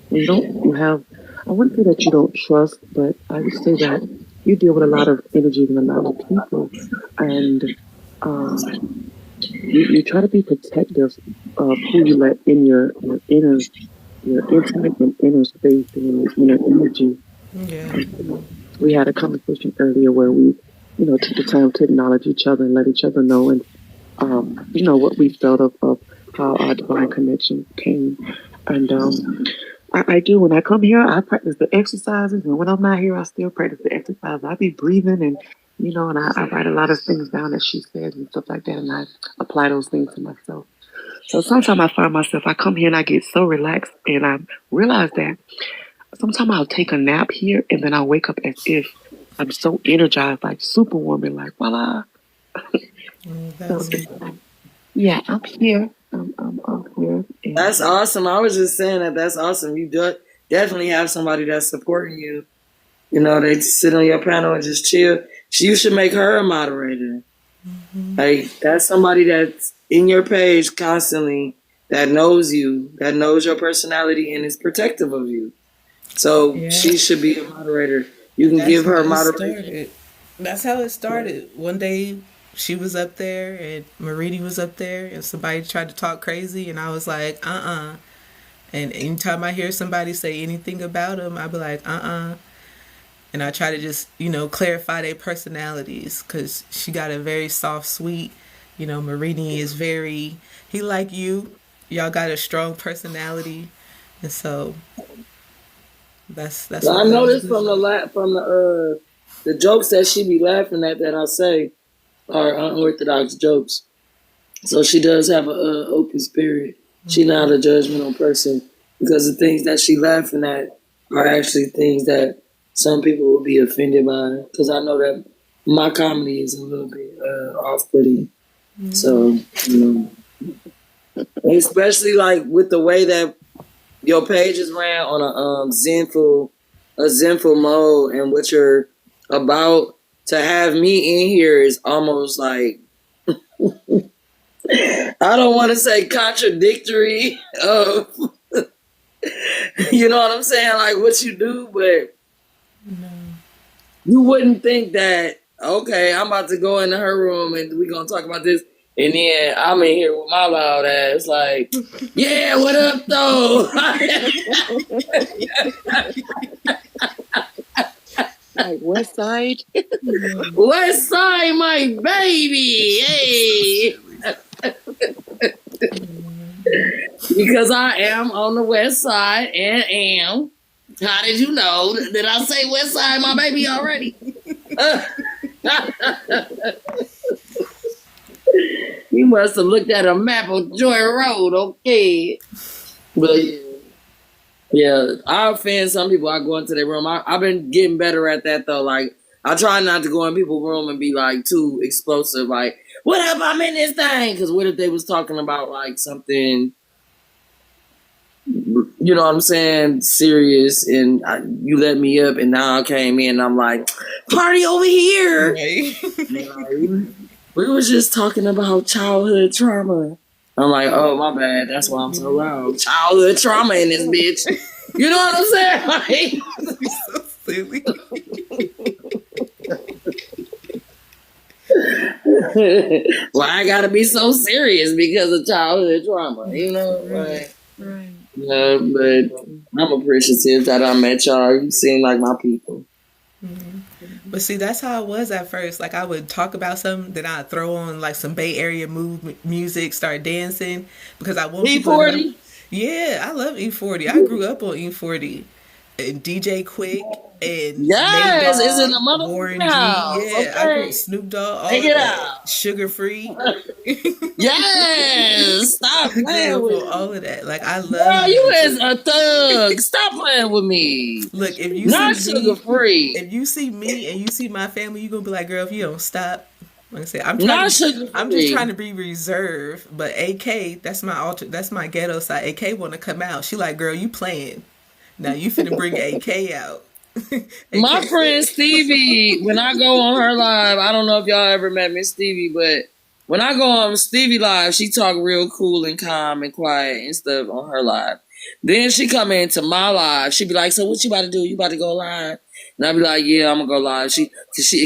when you have, I wouldn't say that you don't trust, but I would say that you deal with a lot of energies and a lot of people, and you try to be protective of who you let in your intimate and inner space and your inner energy. Yeah. We had a conversation earlier where we, took the time to acknowledge each other and let each other know, and what we felt of how our divine connection came. And I do, when I come here, I practice the exercises, and when I'm not here, I still practice the exercises. I be breathing, and and I write a lot of things down that she says and stuff like that, and I apply those things to myself. So sometimes I find myself, I come here and I get so relaxed, and I realize that sometimes I'll take a nap here, and then I'll wake up as if I'm so energized, like Superwoman, like voila. Yeah, I'm here. I'm here. And That's awesome. I was just saying that's awesome. You definitely have somebody that's supporting you. They sit on your panel and just chill. You should make her a moderator. Like, that's somebody that's in your page constantly that knows you, that knows your personality, and is protective of you. So Yeah, she should be a moderator. You can that's give how her it moderation. started. That's how it started. One day she was up there and Marini was up there and somebody tried to talk crazy and I was like, And anytime I hear somebody say anything about them, I be like, And I try to just, clarify their personalities because she got a very soft, sweet, Marini is very, he like you. Y'all got a strong personality. And so that's I what that was noticed good. from the jokes that she be laughing at that I say are unorthodox jokes. So she does have a open spirit. She's not a judgmental person because the things that she laughing at are actually things that some people will be offended by. Because I know that my comedy is a little bit off-putting. So especially like with the way that your page is ran on a zenful mode, and what you're about to have me in here is almost like I don't want to say contradictory of you know what I'm saying, like what you do, but you wouldn't think that okay, I'm about to go into her room and we're gonna talk about this, and then I'm in here with my loud ass like, yeah, what up though? Like West Side. West Side, my baby, So hey. silly. Because I am on the west side and am. How did you know? Did I say west side, my baby, already? You must have looked at a map of Joy Road, okay. But yeah, I offend some people. I go into their room. I've been getting better at that though. Like I try not to go in people's room and be like too explosive. Like, what if I'm in this thing? Because what if they was talking about like something, you know what I'm saying, serious, and you let me up, and now I came in, and I'm like, party over here. Right. We was just talking about childhood trauma. I'm like, oh my bad, that's why I'm so loud. Childhood trauma in this bitch. You know what I'm saying? You're so silly. Like, why I gotta be so serious because of childhood trauma? You know, Right. like, Right. yeah, but I'm appreciative that I met y'all. You seem like my people. But see, that's how it was at first. Like I would talk about something, then I'd throw on like some Bay Area music, start dancing because I want people to know. E40. Yeah, I love E40. I grew up on E40 and DJ Quick and Nate Yes, it's in Dogg, the motherfucking Warren G. house. Yeah, I grew Okay, Snoop Dogg, all take of it that. out. Sugar Free. Yes, stop I grew playing up with on me. all of that. Like I love Girl, you music. is a thug. Stop playing with me. Look, if you see Not sugar me, free. if you see me and you see my family, you gonna be like, girl, if you don't stop. Like I said, Not sugar I'm just trying free. to be reserved. But AK, that's my ghetto side. AK want to come out. She like, girl, you playing. Now you finna bring AK out. My AK friend said, Stevie, when I go on her live, I don't know if y'all ever met Miss Stevie, but when I go on Stevie live, she talk real cool and calm and quiet and stuff on her live. Then she come into my live, she be like, "So what you about to do? You about to go live?" And I be like, "Yeah, I'm gonna go live."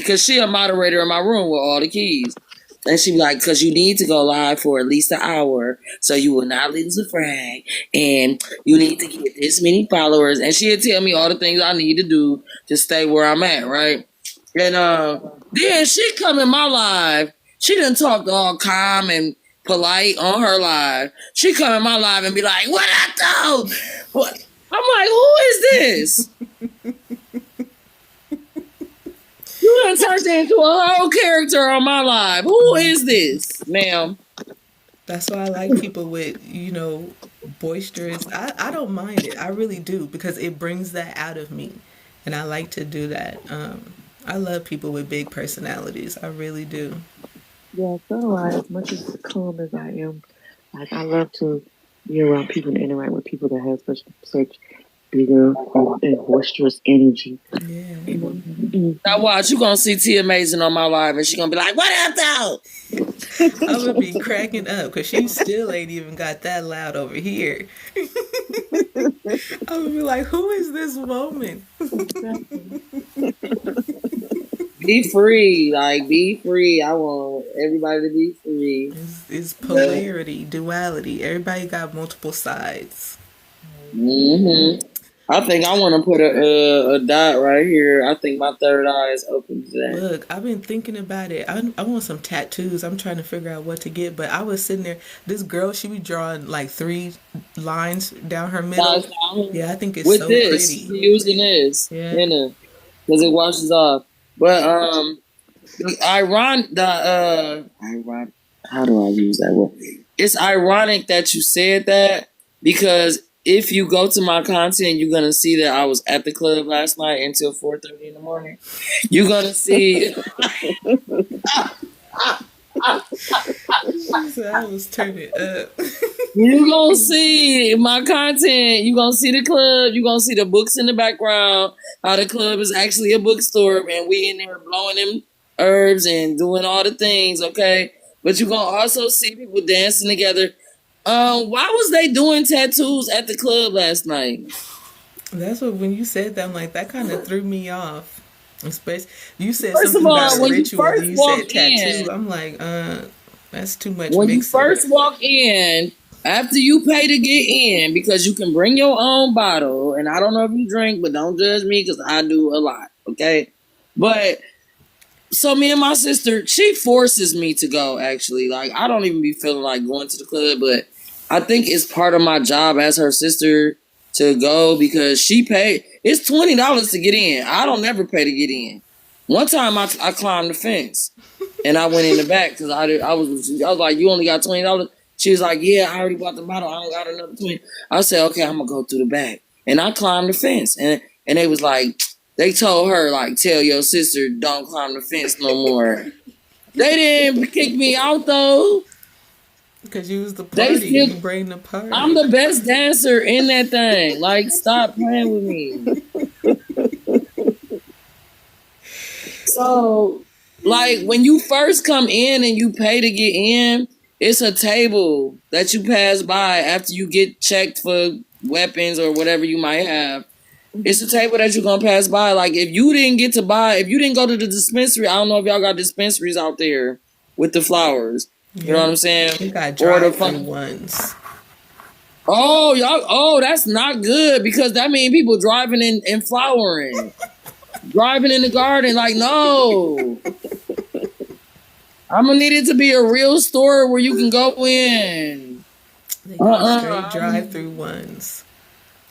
Cause she a moderator in my room with all the keys. And she be like, "Cause you need to go live for at least an hour, so you will not lose a frag, and you need to get this many followers." And she'd tell me all the things I need to do to stay where I'm at, right? And then she come in my live. She didn't talk all calm and polite on her live. She come in my live and be like, "What I do?" What? I'm like, "Who is this? You done turned into a whole character on my live. Who is this, ma'am?" that's why I like people with, boisterous. I don't mind it. I really do because it brings that out of me. And I like to do that. I love people with big personalities. I really do. Yeah, so do I. As much as calm as I am, like I love to be around people and interact with people that have such bigger and boisterous energy. Yeah. Now watch, you gonna see T Amazing on my live, and she gonna be like, "What up, though?" I would be cracking up because she still ain't even got that loud over here. I would be like, who is this woman? Be free, like be free. I want everybody to be free. It's polarity, duality. Everybody got multiple sides. I think I want to put a dot right here. I think my third eye is open to that. Look, I've been thinking about it. I want some tattoos. I'm trying to figure out what to get. But I was sitting there. This girl, she be drawing like 3 lines down her middle. Yeah, I think it's with so this, pretty. using this, Yeah, because it washes off. But how do I use that word? It's ironic that you said that, because if you go to my content, you're gonna see that I was at the club last night until 4:30 in the morning. You're gonna see. so I was turning up. You gonna see my content. You gonna see the club. You gonna see the books in the background. How the club is actually a bookstore, and we in there blowing them herbs and doing all the things. Okay, but you gonna also see people dancing together. Why was they doing tattoos at the club last night? That's what, when you said that, I'm like, that kind of threw me off. Especially, you said First of something about all, a when you ritual, first then you walk said tattoo. in, I'm like, that's too much when you mixing. first walk in, after you pay to get in, because you can bring your own bottle, and I don't know if you drink, but don't judge me because I do a lot, okay? But so me and my sister, she forces me to go, actually. Like, I don't even be feeling like going to the club, but I think it's part of my job as her sister to go, because she paid. It's $20 to get in. I don't never pay to get in. One time I climbed the fence and I went in the back because I was like, you only got $20. She was like, yeah, I already bought the bottle. I don't got another 20. I said, okay, I'm gonna go through the back, and I climbed the fence, and they was like, they told her, like, tell your sister don't climb the fence no more. They didn't kick me out though. Because you was the party. You bring the party. I'm the best dancer in that thing. Like, stop playing with me. So, like, when you first come in and you pay to get in, it's a table that you pass by after you get checked for weapons or whatever you might have. It's a table that you're gonna pass by. Like, if you didn't get to buy, if you didn't go to the dispensary, I don't know if y'all got dispensaries out there with the flowers. Yeah. You know what I'm saying? We got drive-through ones. Oh, y'all! Oh, that's not good, because that means people driving and flowering, driving in the garden. Like, no, I'm gonna need it to be a real store where you can go in. They got straight drive-through ones.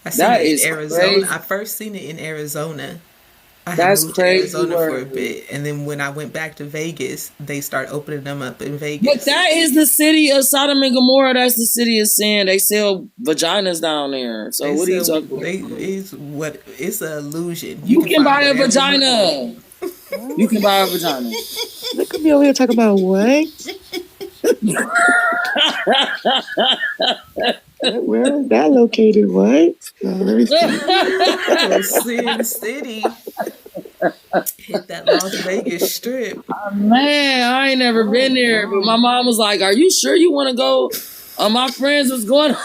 I seen it in Arizona. Crazy. I first seen it in Arizona. I had moved to Arizona for a bit, and then when I went back to Vegas, they started opening them up in Vegas. But that is the city of Sodom and Gomorrah. That's the city of sin. They sell vaginas down there. So what are you talking about? It's an illusion. You can buy a vagina. You can buy a vagina. Look at me over here talking about what? Where is that located? What? Sin City. Hit that Las Vegas strip. Man, I ain't never been there. But my mom was like, "Are you sure you want to go?" My friends was going.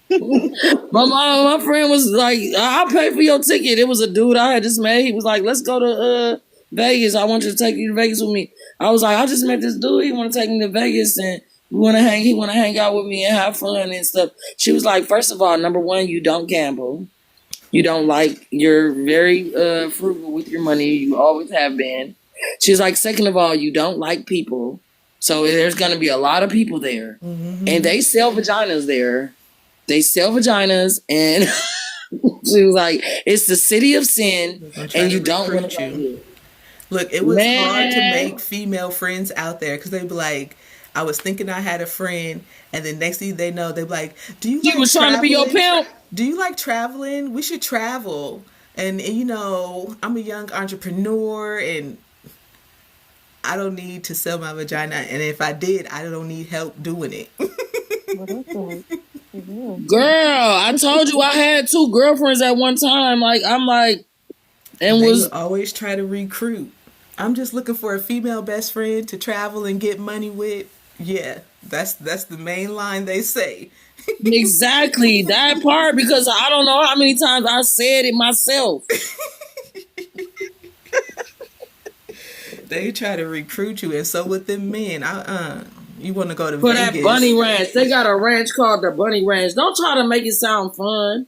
my friend was like, "I'll pay for your ticket." It was a dude I had just met. He was like, "Let's go to Vegas. I want you to take you to Vegas with me." I was like, "I just met this dude. He want to take me to Vegas and he want to hang out with me and have fun and stuff." She was like, "First of all, number one, you don't gamble. You don't you're very frugal with your money. You always have been." She's like, "Second of all, you don't like people. So there's going to be a lot of people there. Mm-hmm. And they sell vaginas there. They sell vaginas." And she was like, "It's the city of sin, and you don't want to go." Look, it was hard to make female friends out there because they'd be like, I was thinking I had a friend, and then next thing they know, they'd be like, "Do you like was trying to be your pimp? Do you like traveling? We should travel." And you know, I'm a young entrepreneur, and I don't need to sell my vagina. And if I did, I don't need help doing it. Well, Girl, I told you I had 2 girlfriends at one time. Like, I'm like, and They was would always try to recruit. I'm just looking for a female best friend to travel and get money with. Yeah, that's the main line they say. exactly that part, because I don't know how many times I said it myself. They try to recruit you, and so with them men, you want to go to For that Vegas, bunny ranch. They got a ranch called the Bunny Ranch. Don't try to make it sound fun.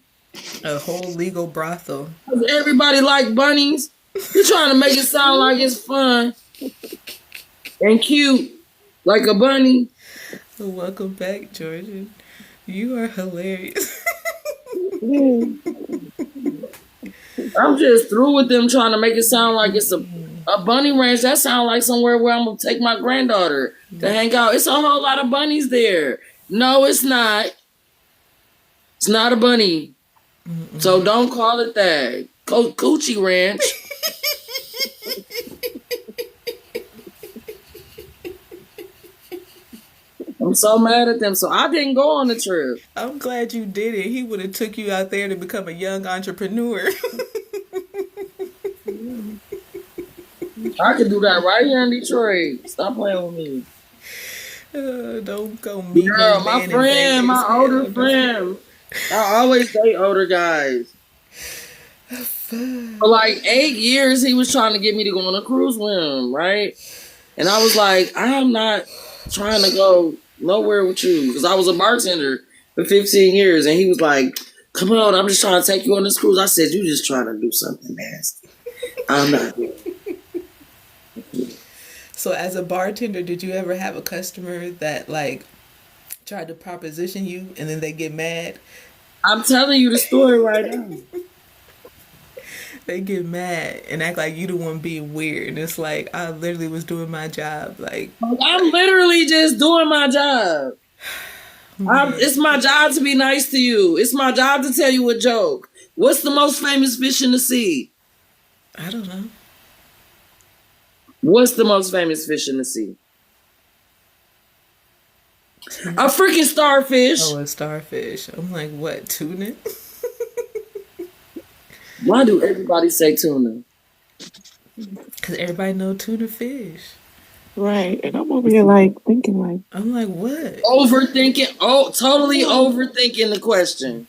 a whole legal brothel. Everybody like bunnies. You're trying to make it sound like it's fun and cute, like a bunny. Welcome back, Georgian. You are hilarious. I'm just through with them trying to make it sound like it's a bunny ranch. That sounds like somewhere where I'm gonna take my granddaughter to hang out. It's a whole lot of bunnies there. No, it's not. It's not a bunny. So don't call it that. Coochie Ranch. I'm so mad at them. So I didn't go on the trip. I'm glad you did it. He would have took you out there to become a young entrepreneur. I could do that right here in Detroit. Stop playing with me. Don't go meet Girl, my friend, my older friend. I always date older guys. For like 8 years, he was trying to get me to go on a cruise with him, right? And I was like, I'm not trying to go nowhere with you, because I was a bartender for 15 years, and he was like, come on, I'm just trying to take you on this cruise. I said, you just trying to do something nasty. I'm not doing it. So as a bartender, did you ever have a customer that like tried to proposition you and then they get mad? I'm telling you the story right now. They get mad and act like you the one being weird. And it's like, I literally was doing my job. Like, I'm literally just doing my job. It's my job to be nice to you. It's my job to tell you a joke. What's the most famous fish in the sea? I don't know. What's the most famous fish in the sea? A freaking starfish. Oh, a starfish. I'm like, what, tuna? Why do everybody say tuna? Because everybody know tuna fish. Right. And I'm over here like thinking like, I'm like, what? Overthinking. Oh, totally overthinking the question.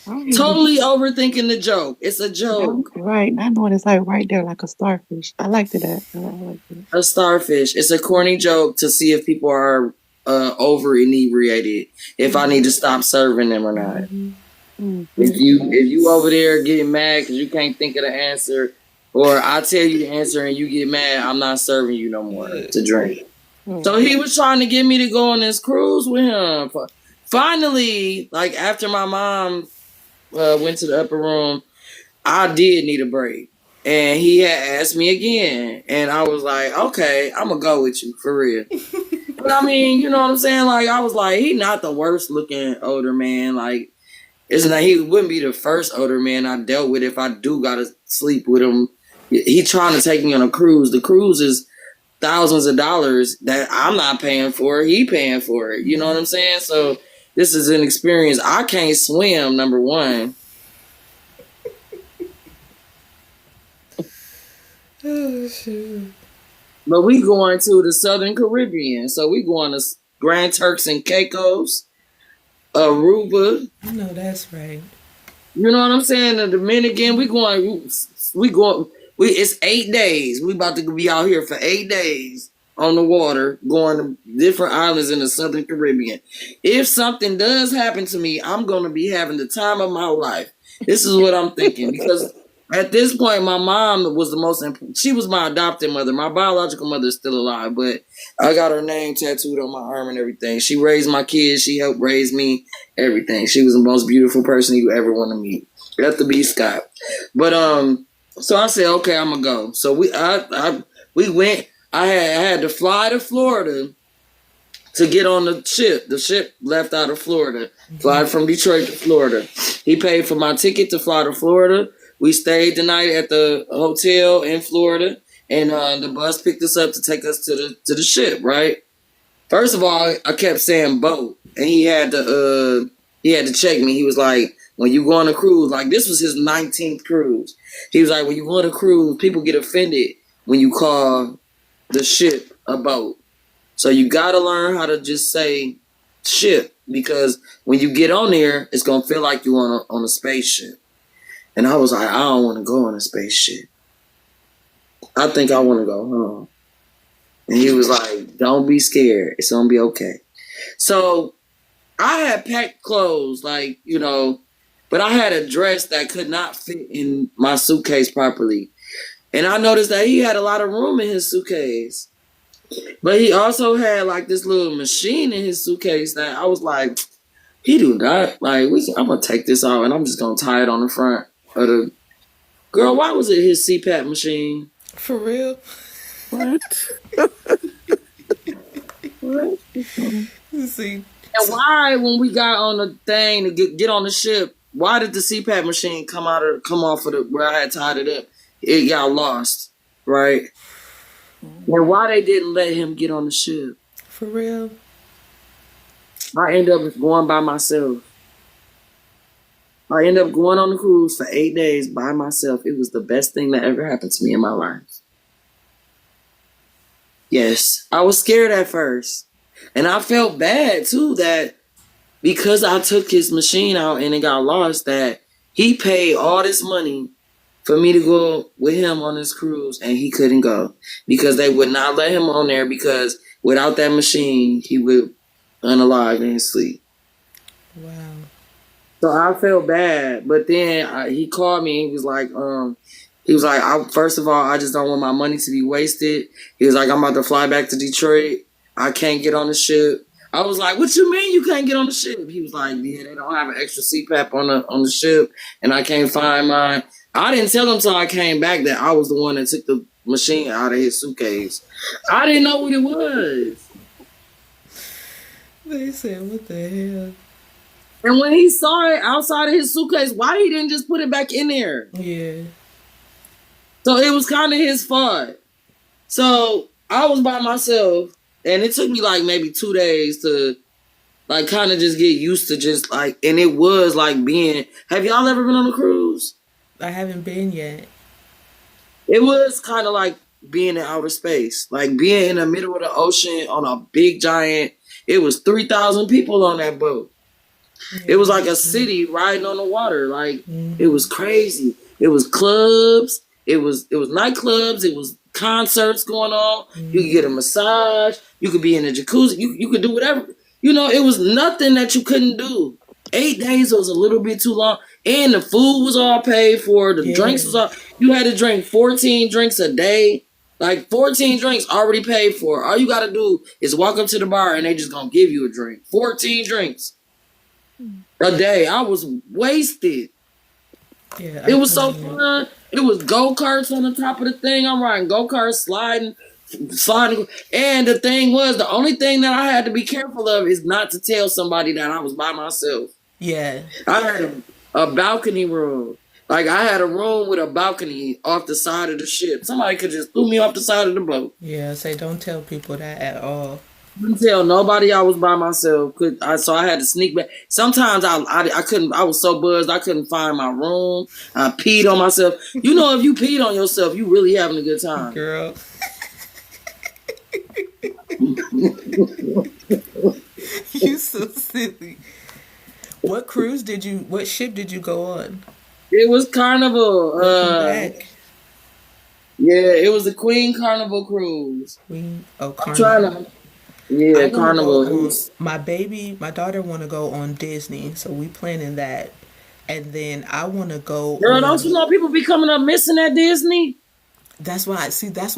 Totally overthinking the joke. It's a joke. Right. I know it's like right there like a starfish. I liked it. I liked it. A starfish. It's a corny joke to see if people are over inebriated. If I need to stop serving them or not. Mm-hmm. If you over there getting mad because you can't think of the answer, or I tell you the answer and you get mad, I'm not serving you no more to drink. Mm-hmm. So he was trying to get me to go on this cruise with him. Finally, like after my mom went to the upper room, I did need a break. And he had asked me again. And I was like, okay, I'm going to go with you, for real. But I mean, you know what I'm saying? Like, I was like, he not the worst looking older man. Like, it's not, he wouldn't be the first older man I dealt with if I do got to sleep with him. He trying to take me on a cruise. The cruise is thousands of dollars that I'm not paying for. He paying for it. You know what I'm saying? So this is an experience. I can't swim, number one. Oh, shoot. But we going to the Southern Caribbean. So we going to Grand Turks and Caicos, Aruba. I know that's right. You know what I'm saying? The Dominican, it's 8 days. We about to be out here for 8 days on the water, going to different islands in the Southern Caribbean. If something does happen to me, I'm going to be having the time of my life. This is what I'm thinking, because at this point, my mom was the most important. She was my adopted mother. My biological mother is still alive, but I got her name tattooed on my arm and everything. She raised my kids. She helped raise me, everything. She was the most beautiful person you ever want to meet. At the B. Scott. But so I said, okay, I'm gonna go. So we went. I had to fly to Florida to get on the ship. The ship left out of Florida. Fly from Detroit to Florida. He paid for my ticket to fly to Florida. We stayed the night at the hotel in Florida, and the bus picked us up to take us to the ship. Right. First of all, I kept saying boat, and he had he had to check me. He was like, when you go on a cruise, like this was his 19th cruise. He was like, when you go on a cruise, people get offended when you call the ship a boat. So you gotta learn how to just say ship, because when you get on there, it's gonna feel like you on a spaceship. And I was like, I don't want to go on a spaceship. I think I want to go home. And he was like, don't be scared. It's gonna be okay. So I had packed clothes, like, you know, but I had a dress that could not fit in my suitcase properly. And I noticed that he had a lot of room in his suitcase. But he also had like this little machine in his suitcase that I was like, he do not. Like, I'm going to take this out and I'm just going to tie it on the front of the... Girl, why was it his CPAP machine? For real? What? What? See, And why, when we got on the thing to get on the ship, why did the CPAP machine come off of where I had tied it up? It got lost, right? And why they didn't let him get on the ship? for real? I ended up going by myself. I ended up going on the cruise for 8 days by myself. It was the best thing that ever happened to me in my life. Yes, I was scared at first. And I felt bad too that because I took his machine out and it got lost, that he paid all this money for me to go with him on this cruise and he couldn't go because they would not let him on there, because without that machine, he would unalive in his sleep. Wow. So I felt bad, but then he called me and he was like, first of all, I just don't want my money to be wasted. He was like, I'm about to fly back to Detroit. I can't get on the ship. I was like, what you mean you can't get on the ship? He was like, yeah, they don't have an extra CPAP on the ship and I can't find mine. I didn't tell him until I came back that I was the one that took the machine out of his suitcase. I didn't know what it was. They said, what the hell? And when he saw it outside of his suitcase, why he didn't just put it back in there? Yeah. So it was kind of his fault. So I was by myself, and it took me like maybe 2 days to like kind of just get used to just like, and it was like being, have y'all ever been on a cruise? I haven't been yet. It was kind of like being in outer space, like being in the middle of the ocean on a big giant, it was 3,000 people on that boat. Yeah. It was like a city riding on the water. Like It was crazy. It was clubs. It was nightclubs. It was concerts going on. You could get a massage. You could be in a jacuzzi. You could do whatever. You know, it was nothing that you couldn't do. 8 days was a little bit too long. And the food was all paid for. The drinks was all... You had to drink 14 drinks a day. Like 14 drinks already paid for. All you got to do is walk up to the bar and they just going to give you a drink. 14 drinks a day. I was wasted. Yeah, it was so fun. It was go-karts on the top of the thing. I'm riding go-karts, sliding. And the thing was, the only thing that I had to be careful of is not to tell somebody that I was by myself. Yeah. I had a balcony room. Like, I had a room with a balcony off the side of the ship. Somebody could just throw me off the side of the boat. Yeah, say don't tell people that at all. Couldn't tell nobody I was by myself. So I had to sneak back. Sometimes I couldn't. I was so buzzed I couldn't find my room. I peed on myself. You know, if you peed on yourself, you really having a good time, girl. You so silly. What ship did you go on? It was Carnival. Yeah, it was the Queen Carnival cruise. Carnival. I'm trying to. Yeah, Carnival. My daughter want to go on Disney, so we planning that. And then I want to go. Girl, don't you know people be coming up missing at Disney? That's why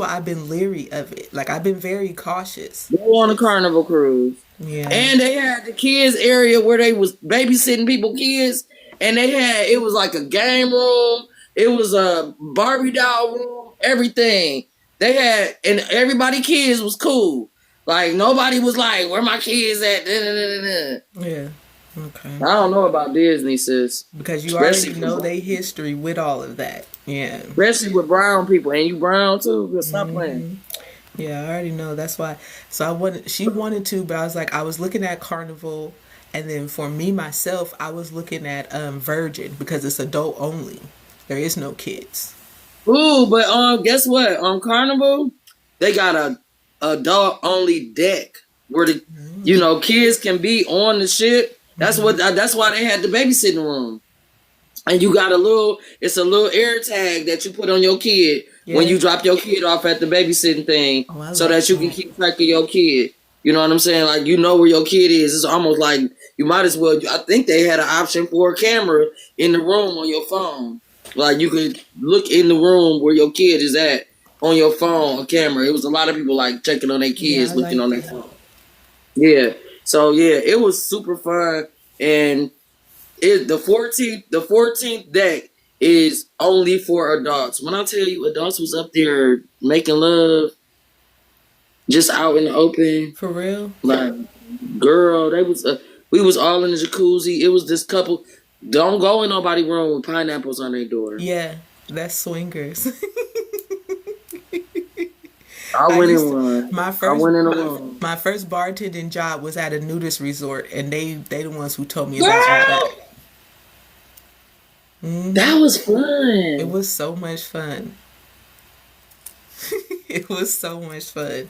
I've been leery of it. Like, I've been very cautious. Go on a Carnival cruise. Yeah. And they had the kids area where they was babysitting people kids. And it was like a game room. It was a Barbie doll room. Everything. They had, and everybody kids was cool. Like, nobody was like, where my kids at? Yeah. Okay. I don't know about Disney, sis. Because you already know their history with all of that. Yeah. Especially with brown people. And you brown too? Stop playing. Yeah, I already know. That's why. So she wanted to, but I was like, I was looking at Carnival And then for me myself, I was looking at Virgin because it's adult only. There is no kids. Ooh, but guess what? On Carnival, they got a adult only deck where the kids can be on the ship. That's why they had the babysitting room. And you got it's a little air tag that you put on your kid when you drop your kid off at the babysitting thing, so that you can keep track of your kid. You know what I'm saying? Like, you know where your kid is. It's almost like you might as well. I think they had an option for a camera in the room on your phone. Like, you could look in the room where your kid is at on your phone, a camera. It was a lot of people like checking on their kids, looking on their phone. Yeah. So yeah, it was super fun. And the 14th deck is only for adults. When I tell you adults was up there making love just out in the open. For real? Like, girl, we was all in the jacuzzi. It was this couple. Don't go in nobody's room with pineapples on their door. Yeah, that's swingers. I went in one. My first bartending job was at a nudist resort, and they the ones who told me about all that. Mm-hmm. That was fun. It was so much fun. It was so much fun.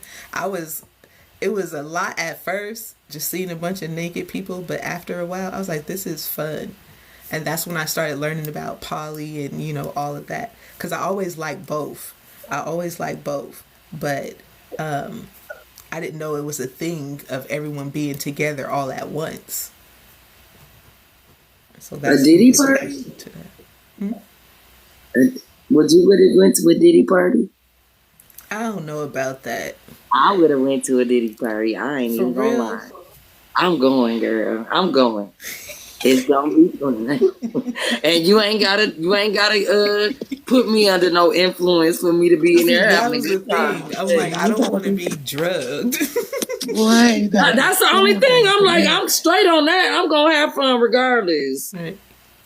It was a lot at first, just seeing a bunch of naked people, but after a while, I was like, this is fun. And that's when I started learning about poly and, all of that. Because I always liked both. But I didn't know it was a thing of everyone being together all at once. So that's a Diddy party? To that. Would you would have went to a Diddy party? I don't know about that. I would have went to a Diddy party. I ain't even gonna lie. I'm going, girl. I'm going. It's gonna be fun. And you ain't gotta put me under no influence for me to be in there. That was the thing. I'm like, I don't want to be drugged. What? That's the only thing. I'm like, I'm straight on that. I'm gonna have fun regardless. Right.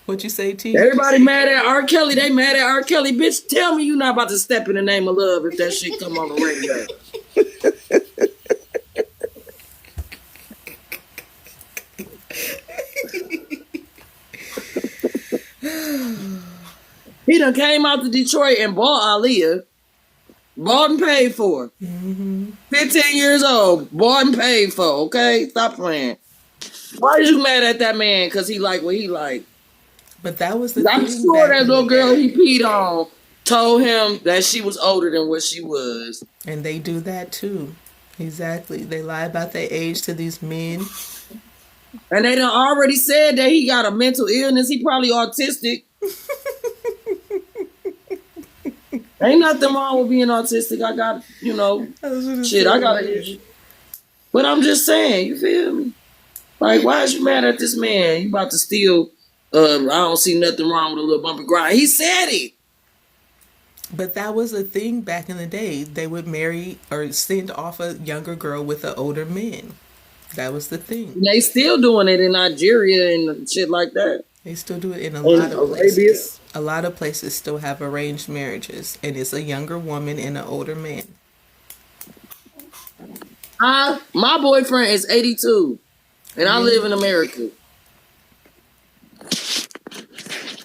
What you say, T? Everybody mad at R. Kelly. They mad at R. Kelly. Bitch, tell me you not about to step in the name of love if that shit come on the radio. He done came out to Detroit and bought Aaliyah. Bought and paid for. 15 years old. Bought and paid for. Okay? Stop playing. Why are you mad at that man? Because he like what he like. But that was the I'm sure that little girl he peed on told him that she was older than what she was. And they do that too. Exactly. They lie about their age to these men. And they done already said that he got a mental illness. He probably autistic. Ain't nothing wrong with being autistic. I got, I got an issue. But I'm just saying, you feel me? Like, why is you mad at this man? You about to steal, I don't see nothing wrong with a little bumpy grind. He said it. But that was a thing back in the day. They would marry or send off a younger girl with an older man. That was the thing. They still doing it in Nigeria and shit like that. They still do it in a lot of places. A lot of places still have arranged marriages, and it's a younger woman and an older man. My boyfriend is 82, and I live in America.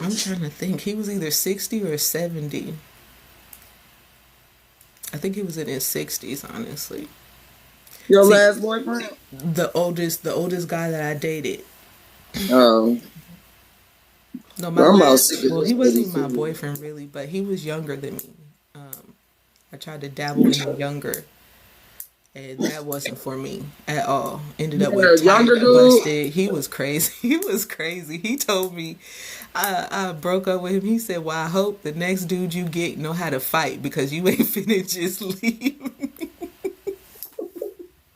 I'm trying to think. He was either 60 or 70. I think he was in his 60s, honestly. Your last boyfriend? The oldest guy that I dated. Oh. No, he wasn't my boyfriend really, but he was younger than me. I tried to dabble in younger, and that wasn't for me at all. Ended up with younger dude. Busted. He was crazy. He told me I broke up with him. He said, "Well, I hope the next dude you get know how to fight because you ain't finna just leave."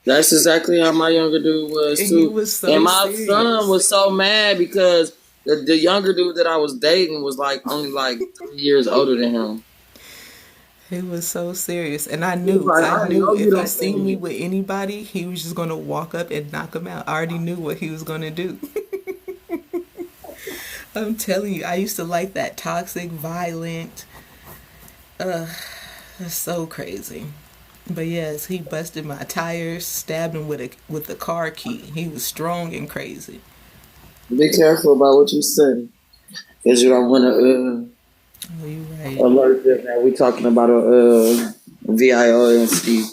That's exactly how my younger dude was too. He was so and my serious. son was so mad because the younger dude that I was dating was only 3 years older than him. He was so serious, and I knew if I seen me with anybody, he was just gonna walk up and knock him out. I already knew what he was gonna do. I'm telling you, I used to like that toxic, violent. That's so crazy. But yes, he busted my tires, stabbed him with a car key. He was strong and crazy. Be careful about what you say, because you don't want to Oh, you right. alert them that we're talking about a VIONC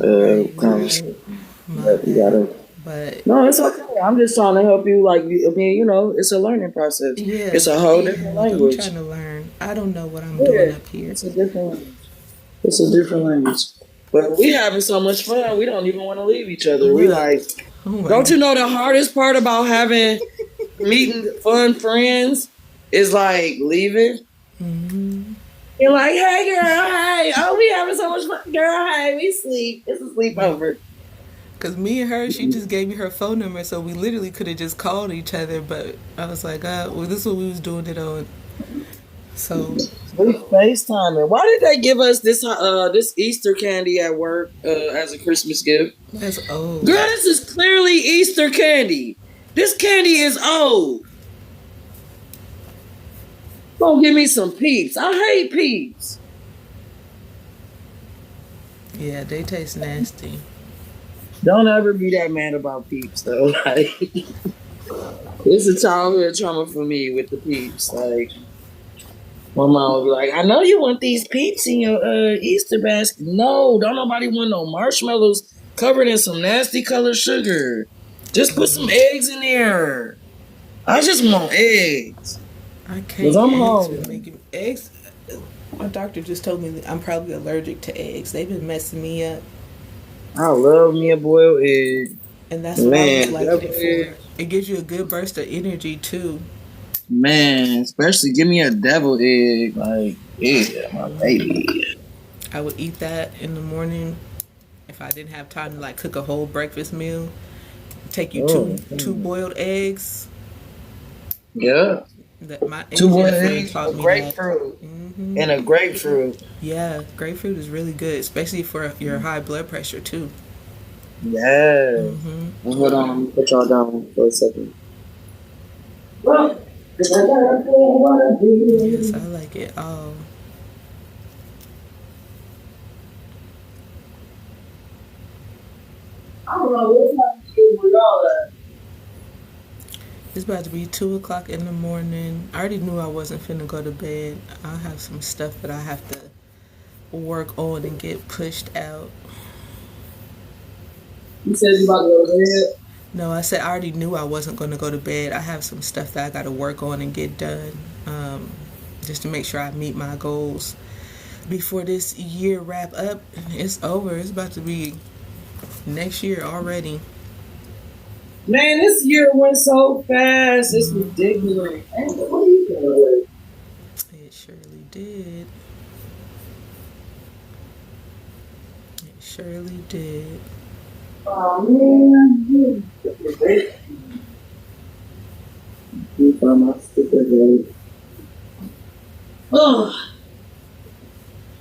Right, right. conversation. My But you bad. gotta. But No, it's okay. I'm just trying to help you. Like, I mean, it's a learning process. yeah, It's a whole different yeah, I'm language. trying to learn. I don't know what I'm doing Yeah, up here. it's a different language. It's a different language. But we having so much fun, we don't even want to leave each other. We Look. like, Oh my don't god. you know the hardest part about having meeting fun friends is like leaving? Hmm. You're like, hey girl, hey, oh we having so much fun, girl, hey, we sleep. It's a sleepover. Cause me and her, she just gave me her phone number, so we literally could have just called each other. But I was like, well, this is what we was doing it on. So We FaceTiming. Why did they give us this Easter candy at work as a Christmas gift? that's Girl, old. this is clearly Easter candy. This candy is old. Don't give me some peeps. I hate peeps. Yeah, they taste nasty. Don't ever be that mad about peeps though. Like it's a childhood trauma for me with the peeps. Like my mom would be like, I know you want these peeps in your Easter basket. No, don't nobody want no marshmallows covered in some nasty colored sugar. Just put some eggs in there. I just want eggs. I Because can't. I'm Eggs been hungry. making eggs. My doctor just told me that I'm probably allergic to eggs. They've been messing me up, I love me a boiled egg. and that's what I was Man, liking deviled it egg. for. It gives you a good burst of energy too. Man, especially give me a deviled egg. Like, yeah, my baby. I would eat that in the morning if I didn't have time to like cook a whole breakfast meal. Take you Oh, two boiled eggs. yeah. That my Two Asian boiled friend eggs, taught a me that. grapefruit, Hmm. and a grapefruit. Yeah, grapefruit is really good, especially for your high blood pressure too. Yes. Hmm. Well, hold on, let me put y'all down for a second. Well, 'cause I gotta feel what I Yes, I do. like it. I don't know what's happening with all that. It's about to be 2 o'clock in the morning. I already knew I wasn't finna go to bed. I have some stuff that I have to work on and get pushed out. You said you about to go to bed? No, I said I already knew I wasn't going to go to bed. I have some stuff that I got to work on and get done, just to make sure I meet my goals before this year wrap up. It's over. It's about to be next year already. Man, this year went so fast. It's ridiculous. Angela, what are you doing? It surely did. It surely did. Oh, man. You found my stupid head. Oh,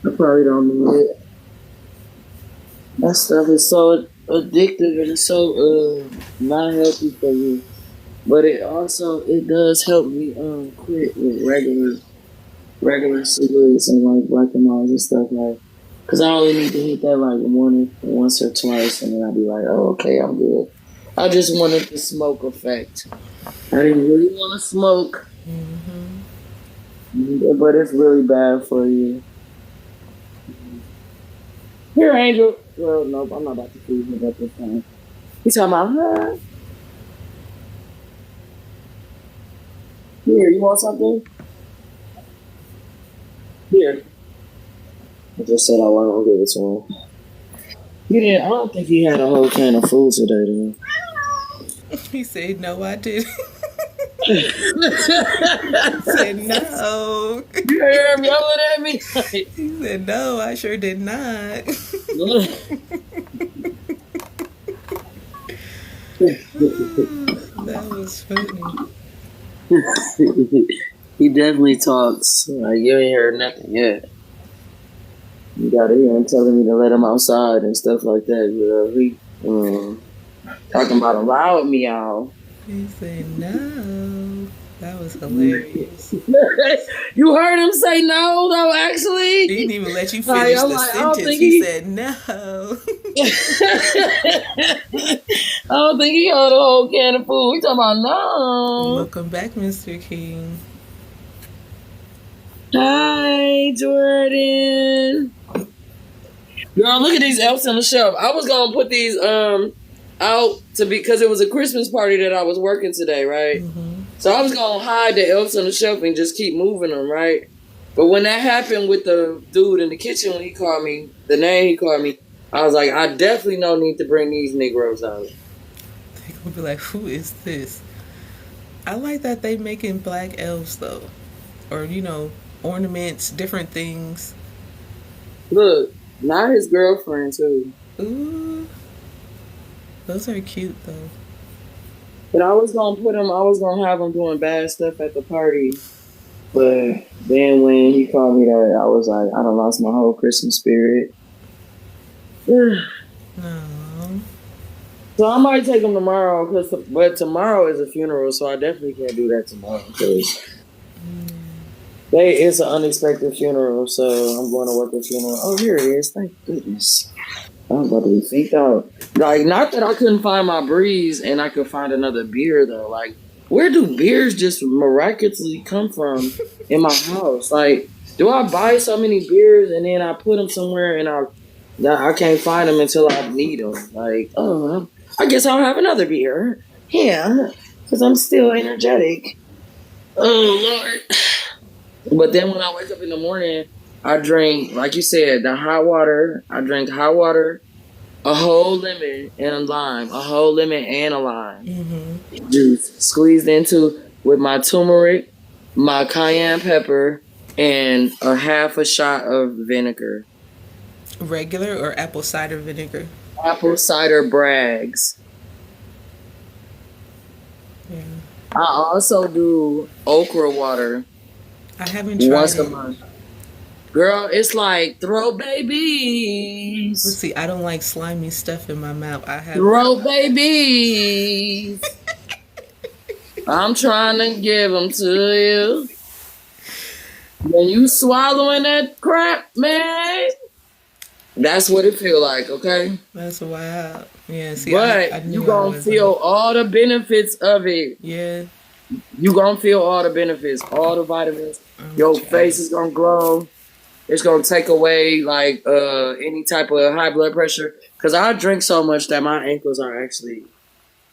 I probably don't need it. That stuff is so addictive and so not healthy for you. But it does help me quit with regular cigarettes and like black and miles and stuff like. Cause I only need to hit that like morning once or twice, and then I'll be like, oh okay, I'm good. I just wanted the smoke effect. I didn't really want to smoke, Hmm. but it's really bad for you. Here, Angel. Well, nope, I'm not about to feed him at this time. He's talking about, huh? Here, you want something? Here. I just said I wasn't gonna give it to him. He didn't. I don't think he had a whole can of food today, He said, "No, I did." though. He said, "No." You hear him yelling at me? He said, "No, I sure did not." That was funny. He definitely talks. Like you ain't heard nothing yet. You gotta hear him telling me to let him outside and stuff like that. He talking about a loud meow. He said, "No." That was hilarious. You heard him say no, though, actually? He didn't even let you Like, finish I'm the like, I don't sentence. think He he... said no. I don't think he heard a whole can of food. We talking about no. Welcome back, Mr. King. Hi, Jordan. Girl, look at these elves on the shelf. I was gonna put these out to because it was a Christmas party that I was working today, right? Mm-hmm. So I was gonna hide the elves on the shelf and just keep moving them, right? But when that happened with the dude in the kitchen, when he called me, the name he called me, I was like, I definitely no need to bring these Negroes out. They're gonna be like, who is this? I like that they making black elves though, or ornaments, different things. Look, not his girlfriend too. Ooh, those are cute though. But I was gonna have him doing bad stuff at the party. But then when he called me that, I was like, I done lost my whole Christmas spirit. No. So I might take him tomorrow, but tomorrow is a funeral, so I definitely can't do that tomorrow. It's an unexpected funeral, so I'm going to work a funeral. Oh, here it is. Thank goodness. I was about to be freaked out. Like, not that I couldn't find my breeze and I could find another beer, though. Like, where do beers just miraculously come from in my house? Like, do I buy so many beers and then I put them somewhere and I can't find them until I need them? Like, oh, I guess I'll have another beer. Yeah, because I'm still energetic. Oh, Lord. But then when I wake up in the morning, I drink, like you said, the hot water. I drink hot water, a whole lemon and a lime, a whole lemon and a lime. Mm-hmm. Juice squeezed into with my turmeric, my cayenne pepper, and a half a shot of vinegar. Regular or apple cider vinegar? Apple cider Brags. Yeah. I also do okra water I haven't tried once it. a month. Girl, it's like throw babies. Let's see, I don't like slimy stuff in my mouth. I have Throw babies. I'm trying to give them to you. When you swallowing that crap, man, that's what it feel like, okay? That's wild. Yeah, see, But I you knew gonna feel all the benefits of it. Yeah. You gonna feel all the benefits, all the vitamins. Your face is gonna glow. It's gonna take away like any type of high blood pressure. Cause I drink so much that my ankles are actually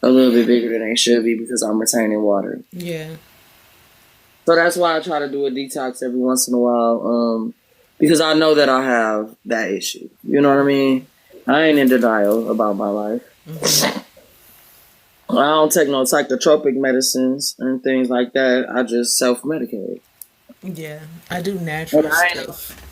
a little bit bigger than they should be because I'm retaining water. Yeah. So that's why I try to do a detox every once in a while. Because I know that I have that issue. You know what I mean? I ain't in denial about my life. Mm-hmm. I don't take no psychotropic medicines and things like that. I just self-medicate. Yeah, I do natural stuff.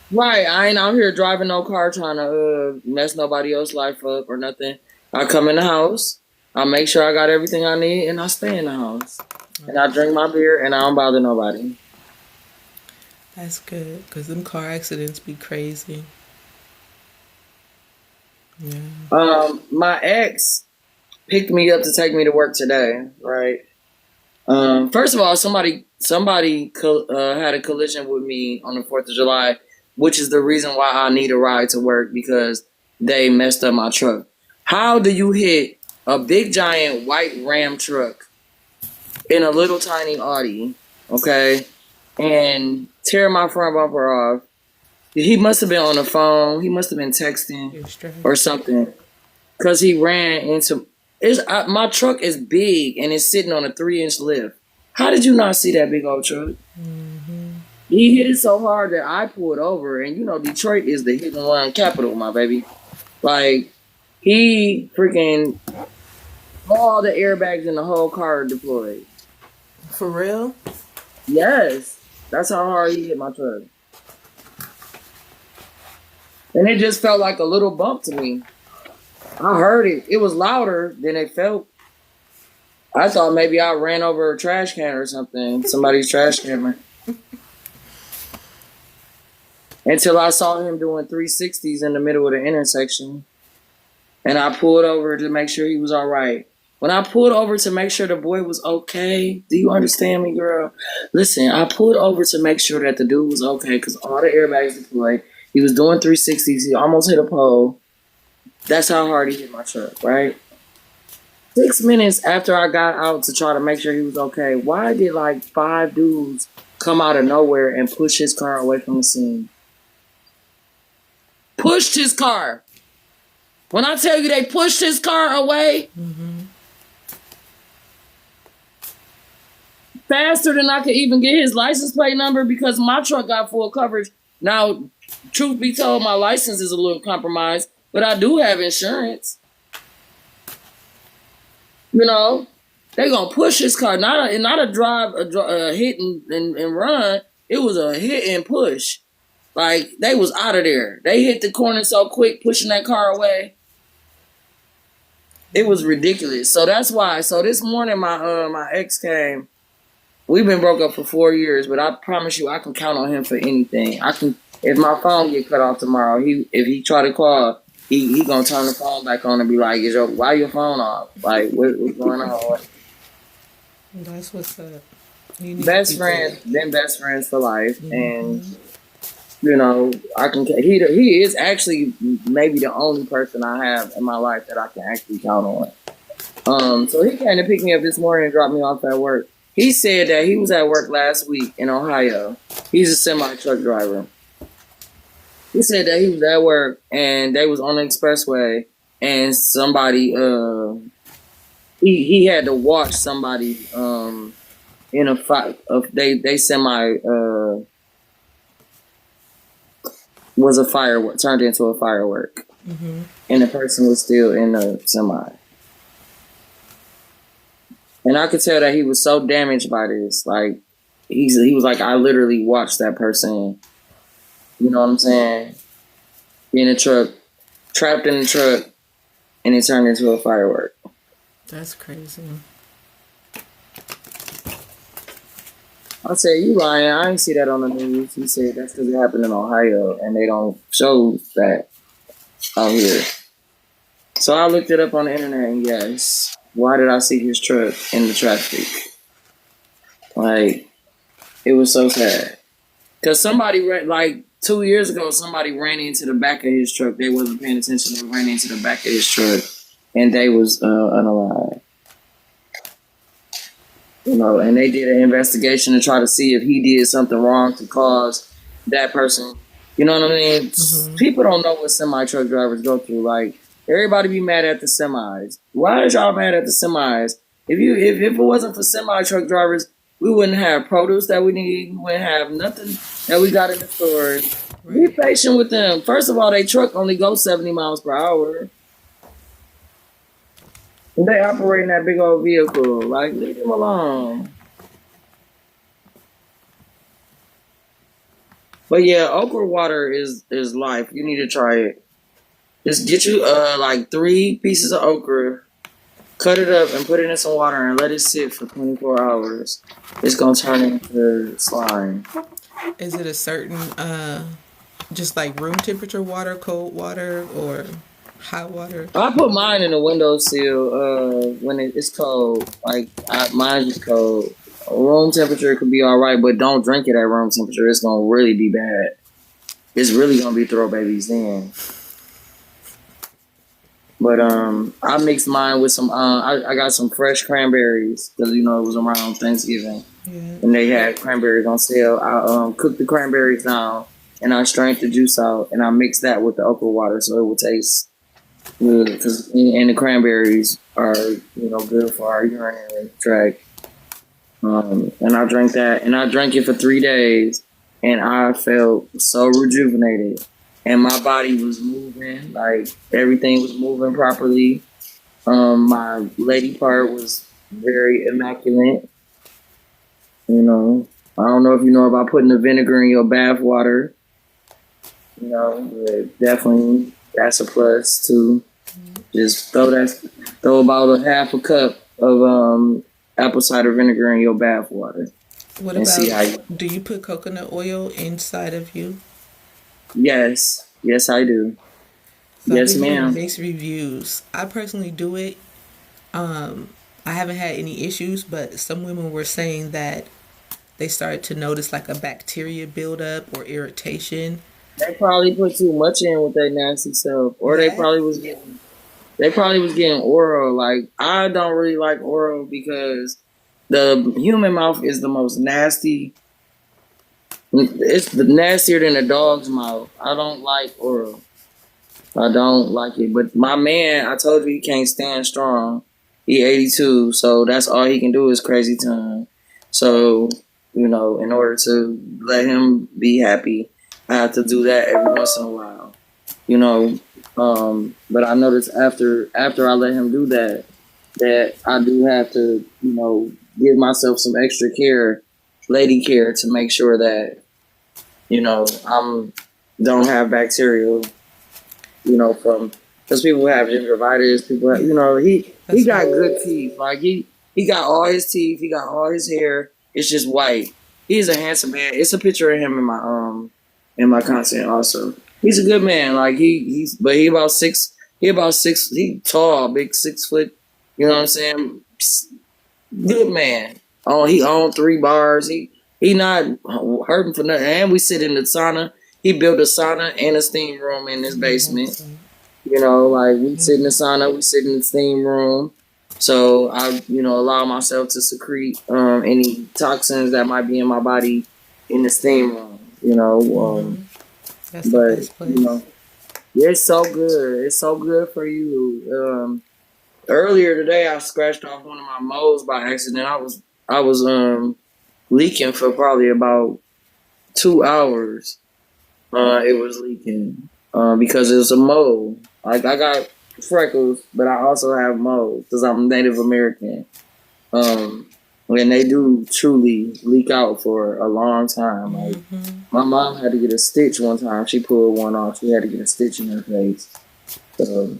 Right, I ain't out here driving no car trying to mess nobody else's life up or nothing. I come in the house, I make sure I got everything I need, and I stay in the house. And I drink my beer, and I don't bother nobody. That's good, because them car accidents be crazy. Yeah. My ex picked me up to take me to work today, right? First of all, somebody had a collision with me on the 4th of July, which is the reason why I need a ride to work because they messed up my truck. How do you hit a big giant white Ram truck in a little tiny Audi, okay, and tear my front bumper off? He must have been on the phone. He must have been texting or something because he ran into... my truck is big and it's sitting on a 3-inch lift. How did you not see that big old truck? Mm-hmm. He hit it so hard that I pulled over, and you know Detroit is the hit and run capital, my baby. Like, he freaking... all the airbags in the whole car are deployed. For real? Yes. That's how hard he hit my truck. And it just felt like a little bump to me. I heard it. It was louder than it felt. I thought maybe I ran over a trash can or something. Somebody's trash can. Until I saw him doing 360s in the middle of the intersection. And I pulled over to make sure he was all right. When I pulled over to make sure the boy was okay, do you understand me, girl? Listen, I pulled over to make sure that the dude was okay because all the airbags deployed. He was doing 360s. He almost hit a pole. That's how hard he hit my truck, right? 6 minutes after I got out to try to make sure he was okay, why did like 5 dudes come out of nowhere and push his car away from the scene? Pushed his car. When I tell you they pushed his car away, faster than I could even get his license plate number because my truck got full coverage. Now, truth be told, my license is a little compromised, but I do have insurance. You know, they gonna push his car, not a drive, a hit and run. It was a hit and push. Like they was out of there. They hit the corner so quick, pushing that car away. It was ridiculous. So that's why. So this morning, my ex came. We've been broke up for 4 years, but I promise you, I can count on him for anything. I can. If my phone get cut off tomorrow, if he try to call. He gonna turn the phone back on and be like, why your phone off? Like, what's going on? That's what's up. Best friends, then best friends for life. And, you know, he is actually maybe the only person I have in my life that I can actually count on. So he came to pick me up this morning and dropped me off at work. He said that he was at work last week in Ohio. He's a semi-truck driver. He said that he was at work and they was on the expressway and somebody he had to watch somebody in a fight they semi was a firework turned into a firework. And the person was still in the semi. And I could tell that he was so damaged by this. Like he was like, I literally watched that person. You know what I'm saying? In a truck, trapped in the truck, and it turned into a firework. That's crazy. I said, you lying. I didn't see that on the news. He said that's because it happened in Ohio, and they don't show that out here. So I looked it up on the internet, and yes, why did I see his truck in the traffic? Like, it was so sad. Because somebody, like 2 years ago, somebody ran into the back of his truck. They wasn't paying attention. They ran into the back of his truck, and they was unalive. You know, and they did an investigation to try to see if he did something wrong to cause that person. You know what I mean? Mm-hmm. People don't know what semi-truck drivers go through. Like, everybody be mad at the semis. Why is y'all mad at the semis? If it wasn't for semi-truck drivers, we wouldn't have produce that we need. We wouldn't have nothing that we got in the stores. Be patient with them. First of all, they truck only goes 70 miles per hour. And they operating that big old vehicle. Like, leave them alone. But yeah, okra water is life. You need to try it. Just get you like 3 pieces of okra, cut it up and put it in some water and let it sit for 24 hours. It's gonna turn into slime. Is it a certain just like room temperature water, cold water, or hot water? I put mine in the windowsill when it's cold. Like mine is cold. Room temperature could be all right, but don't drink it at room temperature. It's gonna really be bad. It's really gonna be throw babies in. But I mixed mine with some. I got some fresh cranberries because it was around Thanksgiving, and they had cranberries on sale. I cooked the cranberries down and I strained the juice out and I mixed that with the okra water so it will taste good. And the cranberries are good for our urinary tract. And I drank that, and I drank it for 3 days, and I felt so rejuvenated, and my body was moving, like everything was moving properly. My lady part was very immaculate. I don't know if you know about putting the vinegar in your bath water. But definitely that's a plus too. Just throw about a half a cup of apple cider vinegar in your bath water. What about, do you put coconut oil inside of you? Yes, I do. Yes, ma'am. Mixed reviews. I personally do it I haven't had any issues, but some women were saying that they started to notice like a bacteria buildup or irritation. They probably put too much in with their nasty self, or That they probably was getting oral. Like I don't really like oral because the human mouth is the most nasty. It's the nastier than a dog's mouth. I don't like oral. I don't like it. But my man, I told you he can't stand strong. He 82, so that's all he can do is crazy time. So, in order to let him be happy, I have to do that every once in a while. You know, but I noticed after I let him do that, that I do have to, give myself some extra care, lady care, to make sure that, I'm don't have bacterial, from because people have gingivitis. People, have, he got good teeth. Like he got all his teeth. He got all his hair. It's just white. He's a handsome man. It's a picture of him in my content also. He's a good man. Like but he about six. He about six. He tall, big 6 foot. You know what I'm saying? Good man. Oh, he owned 3 bars. He not hurting for nothing. And we sit in the sauna. He built a sauna and a steam room in his basement. Like we sit in the sauna, we sit in the steam room. So I, allow myself to secrete any toxins that might be in my body in the steam room. that's the But best place. it's so good. It's so good for you. Earlier today, I scratched off one of my moles by accident. I was leaking for probably about 2 hours. It was leaking because it was a mole. Like I got freckles, but I also have moles because I'm Native American. And they do truly leak out for a long time. Like my mom had to get a stitch one time. She pulled one off. She had to get a stitch in her face. So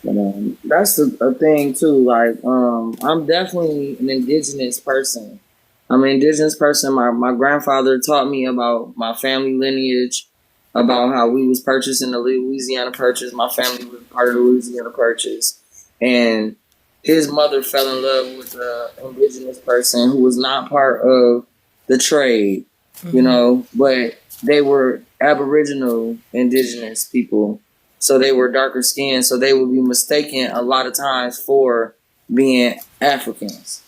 but that's a thing too. Like I'm definitely an indigenous person. I'm an indigenous person. My grandfather taught me about my family lineage, about how we was purchased in the Louisiana Purchase. My family was part of the Louisiana Purchase. And his mother fell in love with an indigenous person who was not part of the trade, but they were Aboriginal indigenous people. So they were darker skinned. So they would be mistaken a lot of times for being Africans,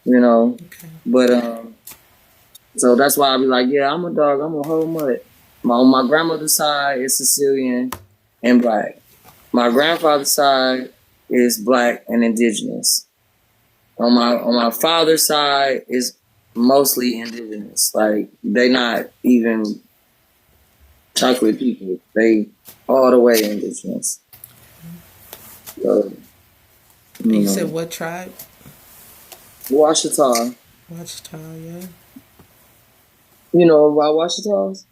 Okay. But so that's why I be like, yeah, I'm a dog. I'm a whole mutt. On my grandmother's side is Sicilian and black. My grandfather's side is black and indigenous. On my father's side is mostly indigenous. Like they not even chocolate people. They all the way indigenous. So, And you said what tribe? Washita. Watchtower, yeah. You know about Washitas?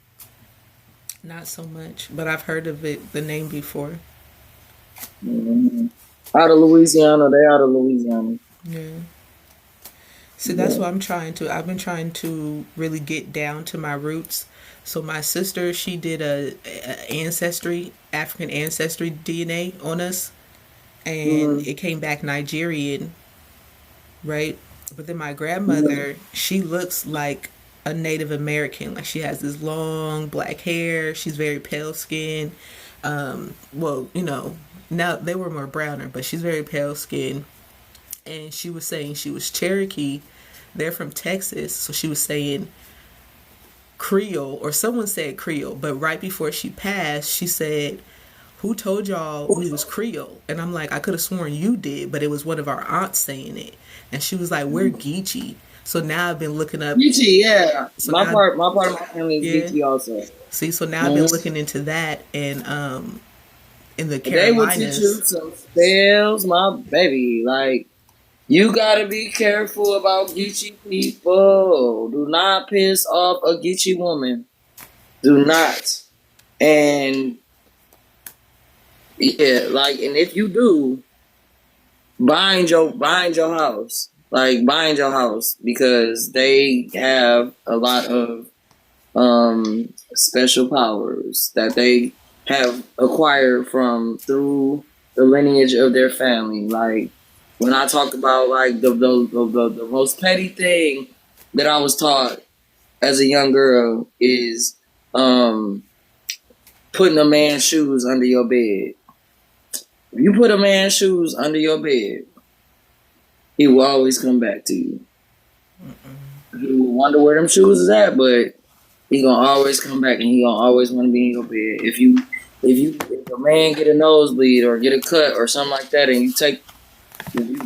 Not so much, but I've heard of it, the name before. Mm-hmm. Out of Louisiana. They out of Louisiana. Yeah. See, that's Yeah. what I'm trying to. I've been trying to really get down to my roots. So my sister, she did a ancestry, African ancestry DNA on us, and Mm-hmm. it came back Nigerian, right? But then my Mm-hmm. grandmother, she looks like a Native American. Like she has this long black hair. She's very pale skin. Well, now they were more browner, but she's very pale skin. And she was saying she was Cherokee. They're from Texas, so she was saying Creole, or someone said Creole. But right before she passed, she said, "Who told y'all we was Creole?" And I'm like, I could have sworn you did, but it was one of our aunts saying it. And she was like, "We're Geechee." So now I've been looking up. Geechee, yeah. So My now, part, my part of my family is yeah. Geechee also. See, so now I've been Mm-hmm. looking into that, and in the They will teach you Carolinas. some spells, my baby. Like you gotta be careful about Geechee people. Do not piss off a Geechee woman. Do not. And yeah, like, and if you do, bind your house. Like bind your house because they have a lot of special powers that they have acquired from through the lineage of their family. Like when I talk about like the most petty thing that I was taught as a young girl is putting a man's shoes under your bed. If you put a man's shoes under your bed, he will always come back to you. He will wonder where them shoes is at, but he gonna always come back and he gonna always want to be in your bed. If a man get a nosebleed or get a cut or something like that, and you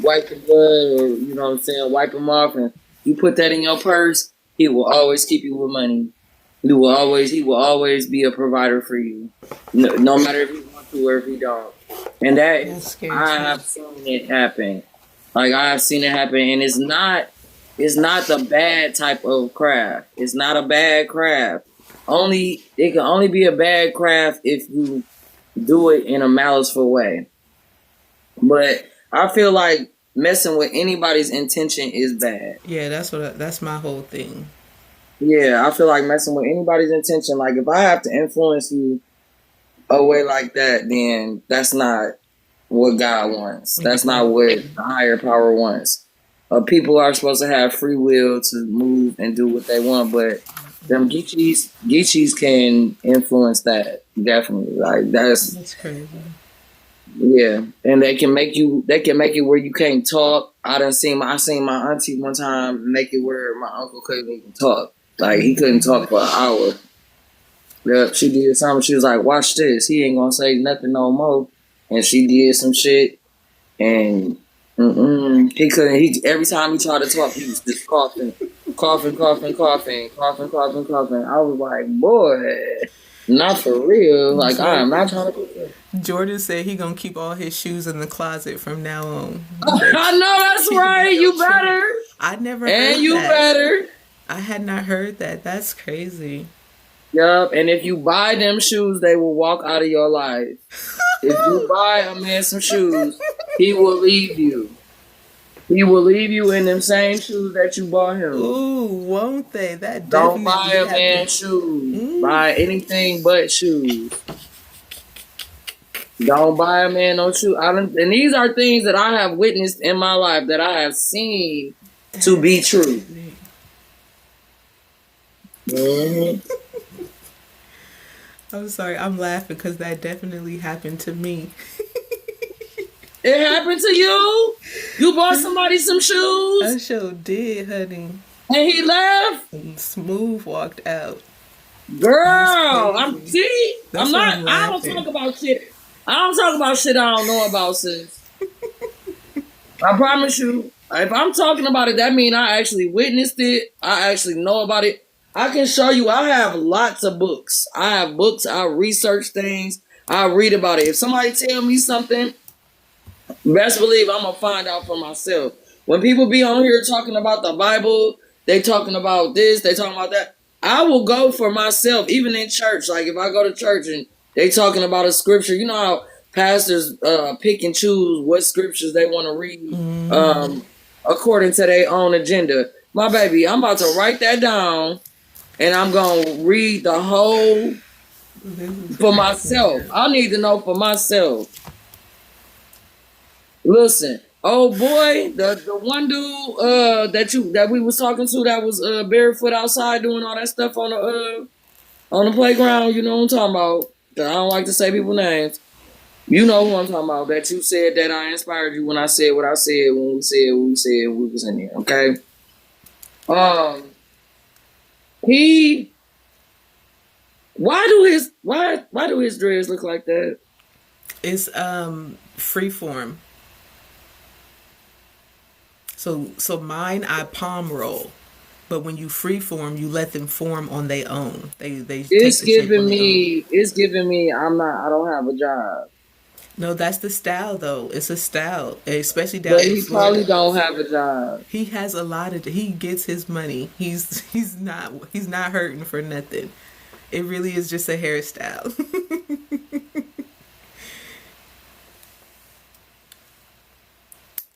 wipe the blood or you know what I'm saying, wipe him off, and you put that in your purse, he will always keep you with money. He will always be a provider for you, no matter if he wants to or if he don't. And I have seen it happen. Like I have seen it happen, and it's not the bad type of craft. It's not a bad craft. It can only be a bad craft if you do it in a maliceful way. But I feel like messing with anybody's intention is bad. Yeah, that's my whole thing. Yeah, I feel like messing with anybody's intention. Like if I have to influence you a way like that, then that's not what God wants. That's not what the higher power wants. People are supposed to have free will to move and do what they want, but them Geechees can influence that, definitely. Like That's crazy. Yeah, and they can make it where you can't talk. I seen my auntie one time make it where my uncle couldn't even talk. Like he couldn't talk for an hour. Yeah, she did something. She was like, "Watch this. He ain't gonna say nothing no more." And she did some shit, and he couldn't. Every time he tried to talk, he was just coughing. I was like, "Boy, not for real. Like I am not trying to." Jordan said he gonna keep all his shoes in the closet from now on. I know that's right. You better. I never. And heard you that. better. I had not heard that. That's crazy. Yup. And if you buy them shoes, they will walk out of your life. If you buy a man some shoes, he will leave you. He will leave you in them same shoes that you bought him. Ooh, won't they? That don't buy a man shoes. Buy anything but shoes. Don't buy a man no shoes. And these are things that I have witnessed in my life that I have seen to be true. Mm-hmm. I'm sorry, I'm laughing because that definitely happened to me. It happened to you? You bought somebody some shoes? I sure did, honey. And he left? And Smooth walked out. Girl, I don't talk about shit. I don't talk about shit I don't know about, sis. I promise you. If I'm talking about it, that means I actually witnessed it. I actually know about it. I can show you. I have lots of books. I have books. I research things. I read about it. If somebody tell me something, best believe I'm going to find out for myself. When people be on here talking about the Bible, they talking about this, they talking about that, I will go for myself, even in church. Like if I go to church and they talking about a scripture, you know how pastors pick and choose what scriptures they want to read according to their own agenda. My baby, I'm about to write that down and I'm going to read the whole for myself. I need to know for myself. Listen, oh boy, the one dude that we was talking to that was barefoot outside doing all that stuff on the playground, you know what I'm talking about. I don't like to say people's names. You know who I'm talking about. That you said that I inspired you when I said what I said when we said what we said when we was in there, okay? Why do his dreads look like that? It's freeform. So mine I palm roll, but when you freeform, you let them form on their own. It's giving me. I don't have a job. No, that's the style though. It's a style, especially down. But he probably don't have a job. He has a lot of. He gets his money. He's not hurting for nothing. It really is just a hairstyle.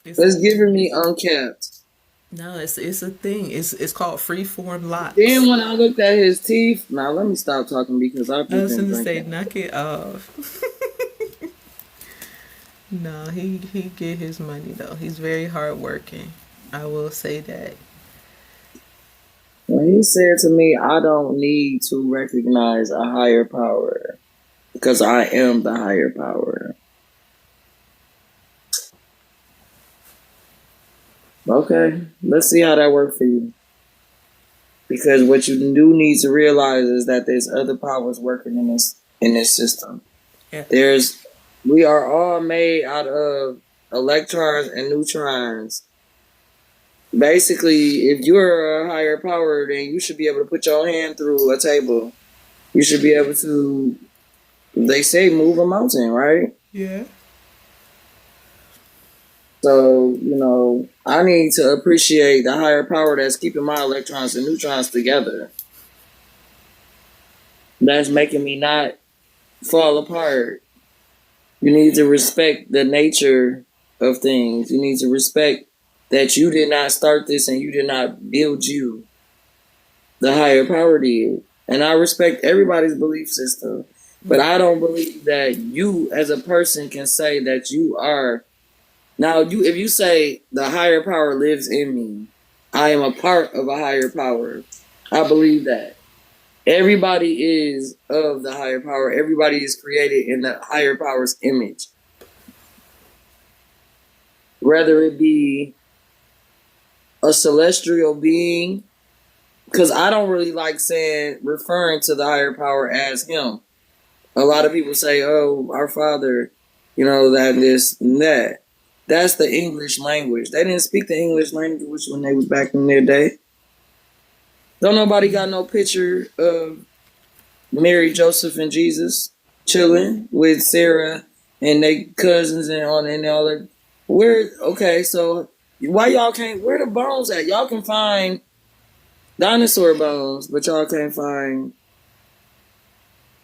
It's giving me unkept. No, it's a thing. It's called freeform locks. Then when I looked at his teeth, now let me stop talking because I was going to say, knock it off. No, he get his money though. He's very hardworking. I will say that. When he said to me, I don't need to recognize a higher power because I am the higher power. Okay, let's see how that works for you. Because what you do need to realize is that there's other powers working in this system. Yeah. We are all made out of electrons and neutrons. Basically, if you're a higher power, then you should be able to put your hand through a table. You should be able to, they say, move a mountain, right? Yeah. So, I need to appreciate the higher power that's keeping my electrons and neutrons together. That's making me not fall apart. You need to respect the nature of things. You need to respect that you did not start this and you did not build you. The higher power did. And I respect everybody's belief system. But I don't believe that you as a person can say that you are. Now, if you say the higher power lives in me, I am a part of a higher power. I believe that. Everybody is of the higher power. Everybody is created in the higher power's image. Whether it be a celestial being, because I don't really like referring to the higher power as him. A lot of people say, oh, our Father, that, this, and that. That's the English language. They didn't speak the English language when they was back in their day. Don't nobody got no picture of Mary, Joseph, and Jesus chilling with Sarah and they cousins and all that. Okay, so why y'all can't, where the bones at? Y'all can find dinosaur bones, but y'all can't find,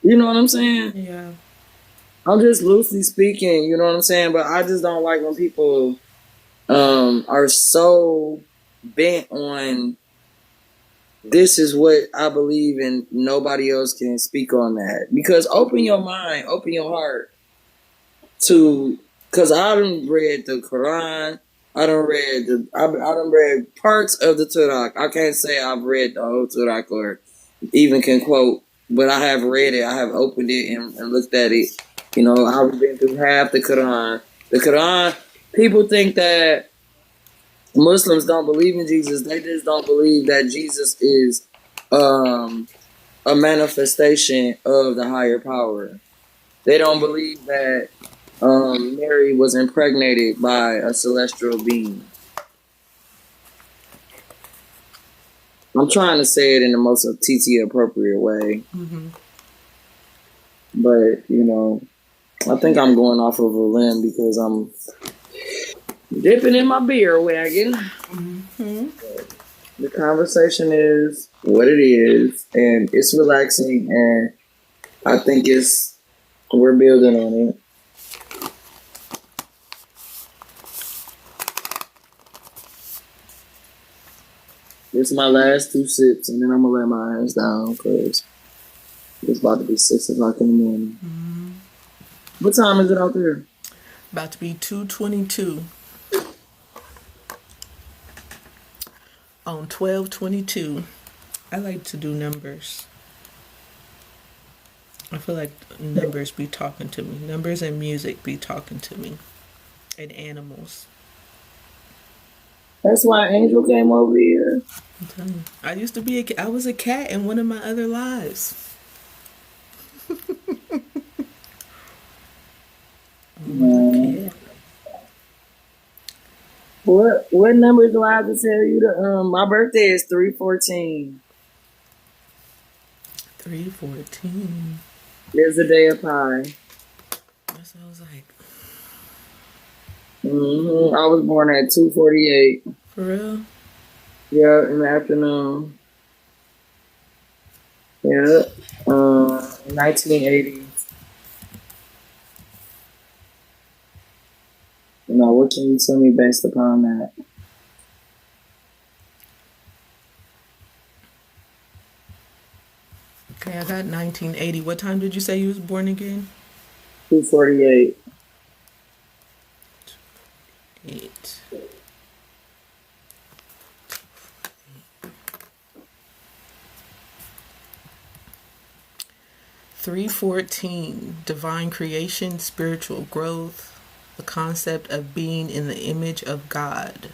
you know what I'm saying? Yeah. I'm just loosely speaking, you know what I'm saying? But I just don't like when people are so bent on this is what I believe and nobody else can speak on that. Because open your mind, open your heart to, because I done read the Quran, I done read parts of the Turek. I can't say I've read the whole Turek or even can quote, but I have read it. I have opened it and looked at it. I've been through half the Quran. The Quran, people think that Muslims don't believe in Jesus. They just don't believe that Jesus is a manifestation of the higher power. They don't believe that Mary was impregnated by a celestial being. I'm trying to say it in the most TT appropriate way. Mm-hmm. But, I think I'm going off of a limb because I'm dipping in my beer wagon. Mm-hmm. The conversation is what it is, and it's relaxing, and I think we're building on it. It's my last 2 sips, and then I'm gonna let my hands down because it's about to be 6 o'clock in the morning. Mm-hmm. What time is it out there? About to be 2:22 on 12:22. I like to do numbers. I feel like numbers be talking to me. Numbers and music be talking to me, and animals. That's why Angel came over here. I'm telling you. I used to be I was a cat in one of my other lives. What number do I have to tell you? My birthday is 3/14. 3:14. There's a day of pie. That's what I was like. I was born at 2:48. For real? Yeah, in the afternoon. Yeah. 1980. Now, what can you tell me based upon that? Okay, I got 1980. What time did you say you was born again? 2:48. 314, divine creation, spiritual growth, the concept of being in the image of God.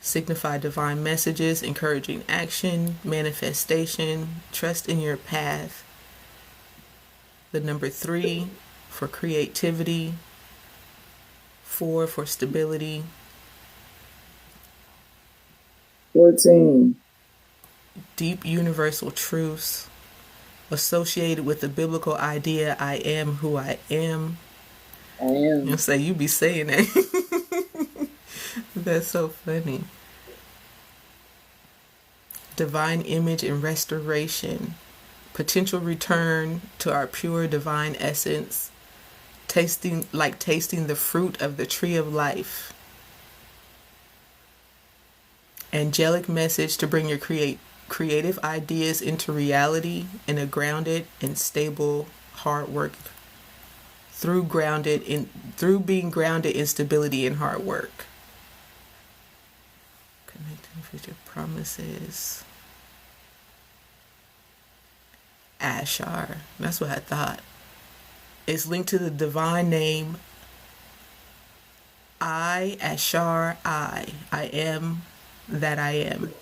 Signify divine messages, encouraging action, manifestation, trust in your path. The number 3 for creativity, 4 for stability, 14. deep universal truths associated with the biblical idea, I am who I am. I am. You'll say, you be saying that. That's so funny. Divine image and restoration, potential return to our pure divine essence, tasting the fruit of the tree of life. Angelic message to bring your creative ideas into reality in a grounded and stable hard work through being grounded in stability and hard work. Connecting future promises. Ashar. That's what I thought. It's linked to the divine name Ashar I am that I am.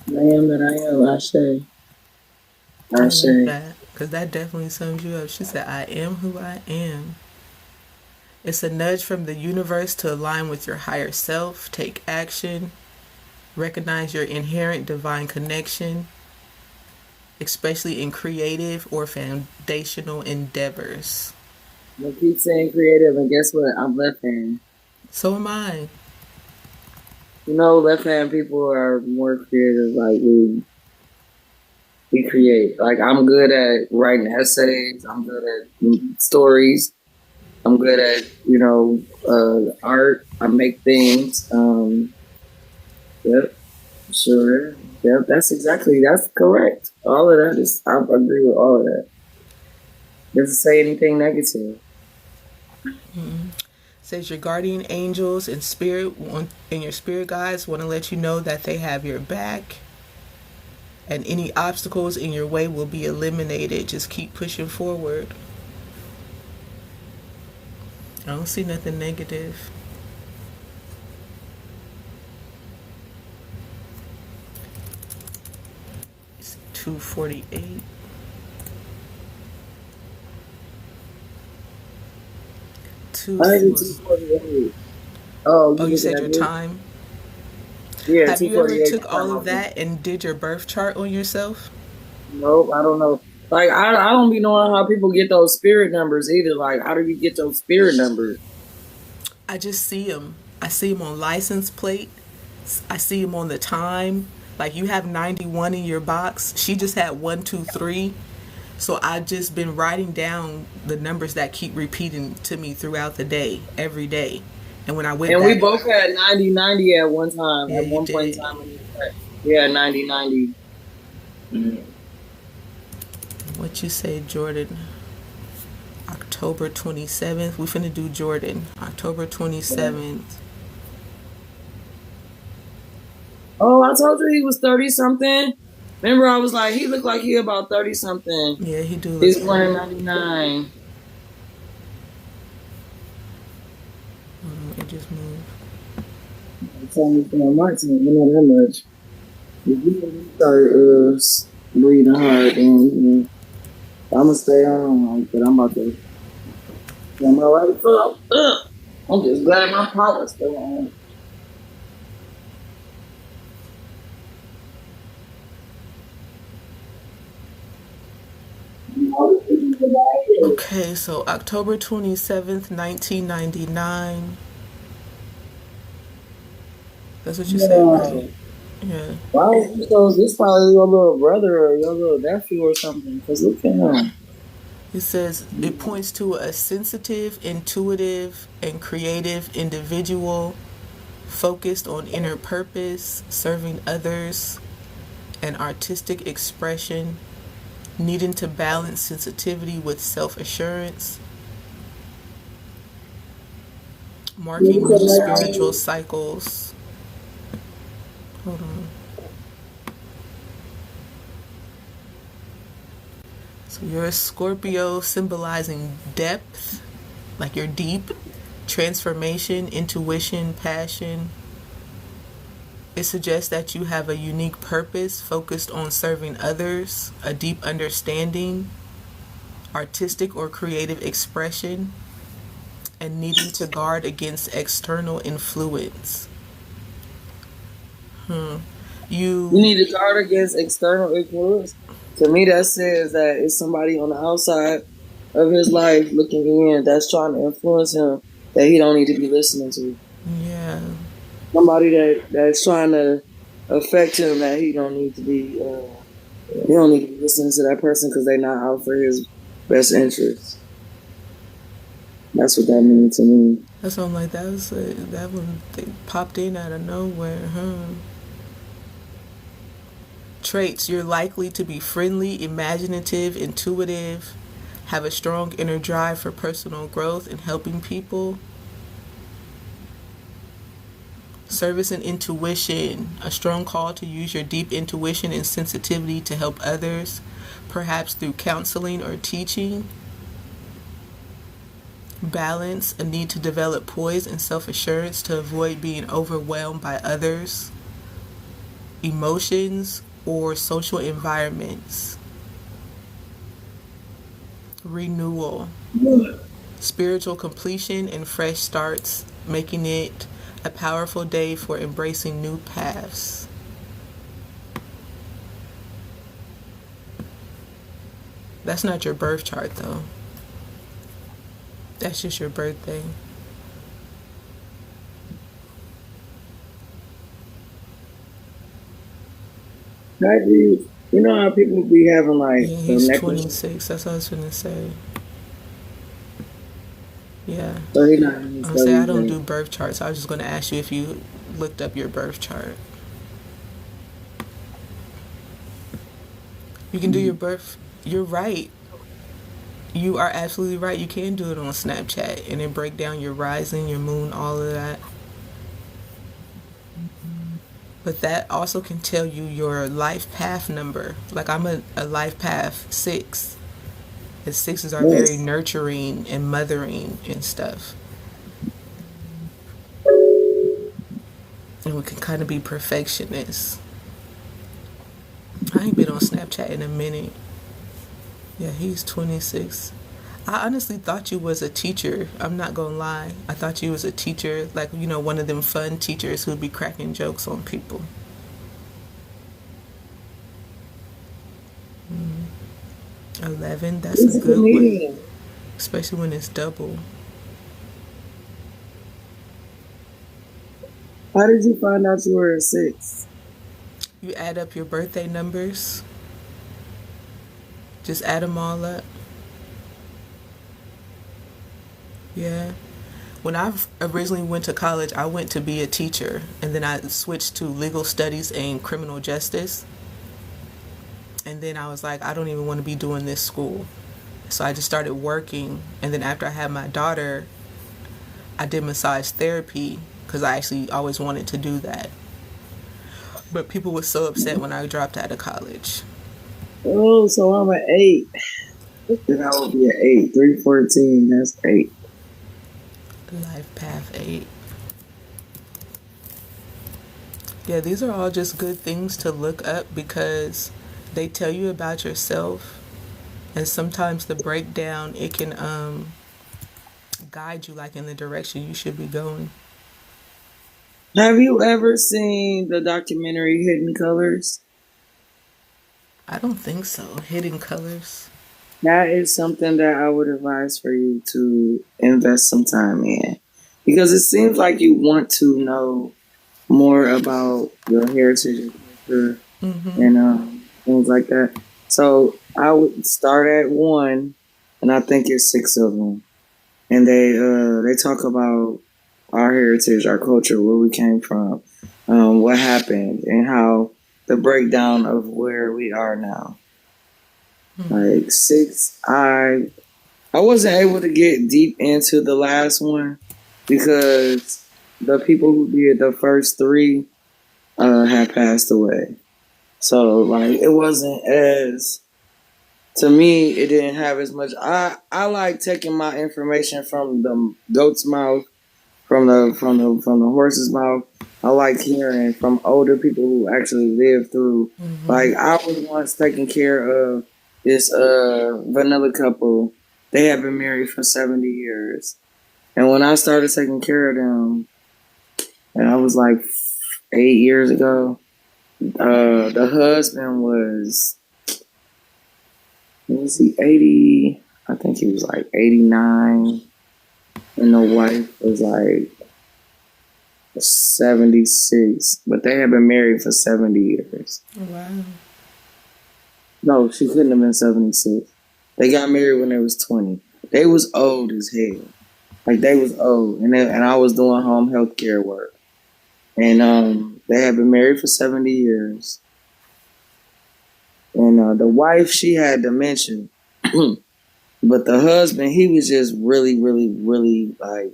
I am that I am, I say. I love that, because that definitely sums you up. She said, I am who I am. It's a nudge from the universe to align with your higher self, take action, recognize your inherent divine connection, especially in creative or foundational endeavors. I keep saying creative, and guess what? I'm left hand. So am I. You know, left hand people are more creative. Like we create. Like I'm good at writing essays. I'm good at stories. I'm good at art. I make things. Yep, sure. Yep, that's correct. All of that I agree with all of that. Doesn't say anything negative. Mm-hmm. Says your guardian angels and your spirit guides want to let you know that they have your back, and any obstacles in your way will be eliminated. Just keep pushing forward. I don't see nothing negative. It's 248. I did 248. Oh, you said your time? Yeah. Have you ever took all of that and did your birth chart on yourself? Nope, I don't know. Like I don't be knowing how people get those spirit numbers either. Like, how do you get those spirit numbers? I just see them. I see them on license plate. I see them on the time. Like, you have 91 in your box. She just had 1, 2, 3. So I've just been writing down the numbers that keep repeating to me throughout the day, every day. And when I went and back, we both had 90 at one time. Yeah, at one point in time, we had 90. Mm-hmm. What you say, Jordan? October 27th. We finna do Jordan. October 27th. Oh, I told you he was 30 something. Remember, I was like, he looked like he about 30 something. Yeah, he do. He's born in 99. It just moved. I'm telling you, from Martin, you know that much. If you start breathing hard, then I'm gonna stay on. But I'm about to get my right foot. I'm just glad my power's still on. Okay, so October 27th, 1999. That's what you said, right? Yeah. Wow, so this probably your little brother or your little nephew or something. Because look at him. It says it points to a sensitive, intuitive, and creative individual focused on inner purpose, serving others, and artistic expression, needing to balance sensitivity with self-assurance, marking new spiritual cycles. Hold on. So you're a Scorpio, symbolizing depth, like you're deep, transformation, intuition, passion. It suggests that you have a unique purpose focused on serving others, a deep understanding, artistic or creative expression, and needing to guard against external influence. You You, need to guard against external influence. To me, that says that it's somebody on the outside of his life looking in that's trying to influence him that he don't need to be listening to. yeah, Somebody that's trying to affect him that he don't need to be. He don't need to be listening to that person because they're not out for his best interest. That's what that means to me. that's something like that. Was that one they popped in out of nowhere, huh? Traits: you're likely to be friendly, imaginative, intuitive, have a strong inner drive for personal growth and helping people. Service and intuition: a strong call to use your deep intuition and sensitivity to help others, perhaps through counseling or teaching. Balance: a need to develop poise and self assurance to avoid being overwhelmed by others, emotions, or social environments. Renewal: spiritual completion and fresh starts, making it a powerful day for embracing new paths. That's not your birth chart, though. That's just your birthday. You know how people be having like Yeah, the he's necklace? 26. That's what I was going to say. Yeah. So he not even I'm say I don't studying. do birth charts. I was just going to ask you if you looked up your birth chart. You can do your birth. You're right. You are absolutely right. You can do it on Snapchat and then break down your rising, your moon, all of that. But that also can tell you your life path number. Like I'm a life path 6. And 6s are very Yes. nurturing and mothering and stuff. And we can kind of be perfectionists. I ain't been on Snapchat in a minute. Yeah, he's 26. I honestly thought you was a teacher. I'm not gonna lie. I thought you was a teacher, like one of them fun teachers who'd be cracking jokes on people. 11, that's He's a a good one, comedian. especially when it's double. How did you find out you were a 6? You add up your birthday numbers. Just add them all up. Yeah. When I originally went to college, I went to be a teacher, and then I switched to legal studies and criminal justice. And then I was like, I don't even want to be doing this school. So I just started working. And then after I had my daughter, I did massage therapy because I actually always wanted to do that. But people were so upset when I dropped out of college. Oh, so I'm an 8. Then I would be an 8. 314, that's 8. Life Path 8. Yeah, these are all just good things to look up because they tell you about yourself. And sometimes the breakdown, it can guide you like in the direction you should be going. Have you ever seen the documentary Hidden Colors? I don't think so. Hidden Colors. That is something that I would advise for you to invest some time in. Because it seems like you want to know more about your heritage and things like that. So I would start at 1, and I think it's 6 of them, and they talk about our heritage, our culture, where we came from, what happened, and how the breakdown of where we are now. Like 6, I wasn't able to get deep into the last one because the people who did the first 3 had passed away. So like it wasn't as to me, it didn't have as much. I like taking my information from the goat's mouth, from the horse's mouth. I like hearing from older people who actually lived through. Like I was once taking care of this vanilla couple. They had been married for 70 years, and when I started taking care of them, and I was like 8 years ago, the husband was he 80? I think he was like 89, and the wife was like 76, but they had been married for 70 years. Wow. No, she couldn't have been 76. They got married when they was 20. They was old as hell. Like they was old, and I was doing home health care work, and they had been married for 70 years, and the wife, she had dementia, but the husband, he was just really, really, really like,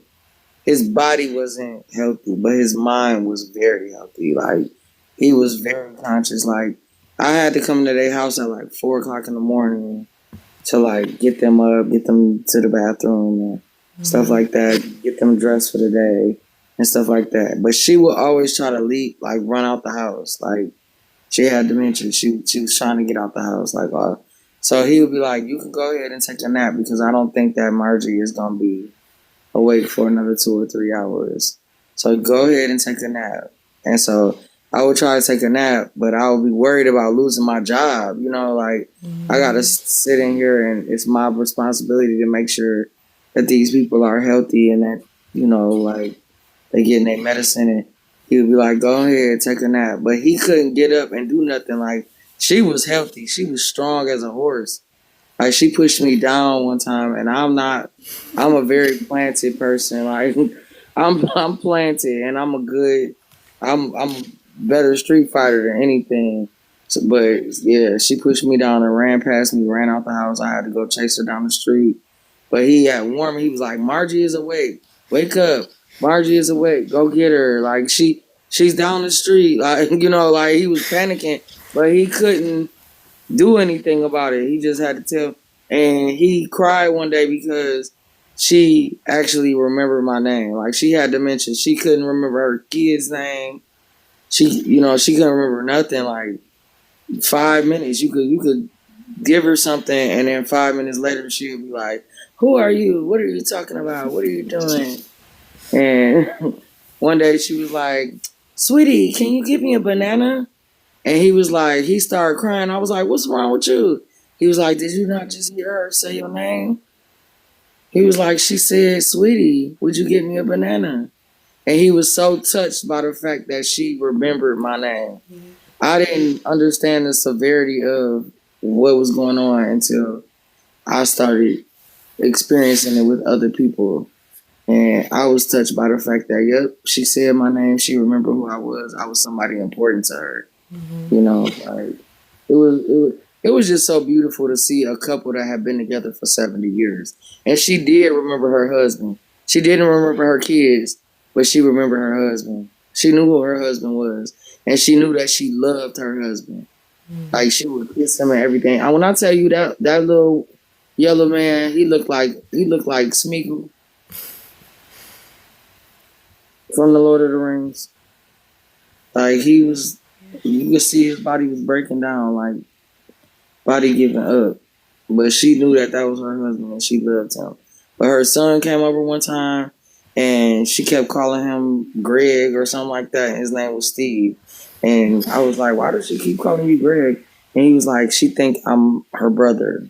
his body wasn't healthy, but his mind was very healthy. Like he was very conscious. Like I had to come to their house at like 4 o'clock in the morning to like get them up, get them to the bathroom and stuff like that, get them dressed for the day and stuff like that. But she would always try to leave, like run out the house. Like she had dementia. She was trying to get out the house. Like so he would be like, "You can go ahead and take a nap because I don't think that Margie is gonna be awake for another 2 or 3 hours. So go ahead and take a nap." And so I would try to take a nap, but I would be worried about losing my job. You know, like I got to sit in here and it's my responsibility to make sure that these people are healthy and that, you know, like they getting their medicine. And he would be like, "Go ahead, take a nap." But he couldn't get up and do nothing. Like she was healthy. She was strong as a horse. Like she pushed me down one time, and I'm a very planted person. Like I'm planted, and I'm a better street fighter than anything. So, but yeah, she pushed me down and ran past me, ran out the house. I had to go chase her down the street. But he had warned me. He was like, "Margie is awake. Wake up. Margie is awake. Go get her. Like she's down the street." Like like he was panicking, but he couldn't do anything about it. He just had to tell. And he cried one day because she actually remembered my name. Like she had dementia. She couldn't remember her kid's name. She couldn't remember nothing. Like 5 minutes, you could give her something, and then 5 minutes later, she would be like, "Who are you? What are you talking about? What are you doing?" And one day she was like, "Sweetie, can you give me a banana?" And he was like, he started crying. I was like, "What's wrong with you?" He was like, "Did you not just hear her say your name?" He was like, "She said, 'Sweetie, would you get me a banana?'" And he was so touched by the fact that she remembered my name. I didn't understand the severity of what was going on until I started experiencing it with other people. And I was touched by the fact that, yep, she said my name. She remembered who I was. I was somebody important to her. Like it was just so beautiful to see a couple that had been together for 70 years. And she did remember her husband. She didn't remember her kids, but she remembered her husband. She knew who her husband was. And she knew that she loved her husband. Like she would kiss him and everything. And when I tell you that little yellow man, he looked like Smeagol from the Lord of the Rings. Like you could see his body was breaking down, like body giving up. But she knew that was her husband and she loved him. But her son came over one time and she kept calling him Greg or something like that. And his name was Steve. And I was like, "Why does she keep calling you Greg?" And he was like, "She think I'm her brother.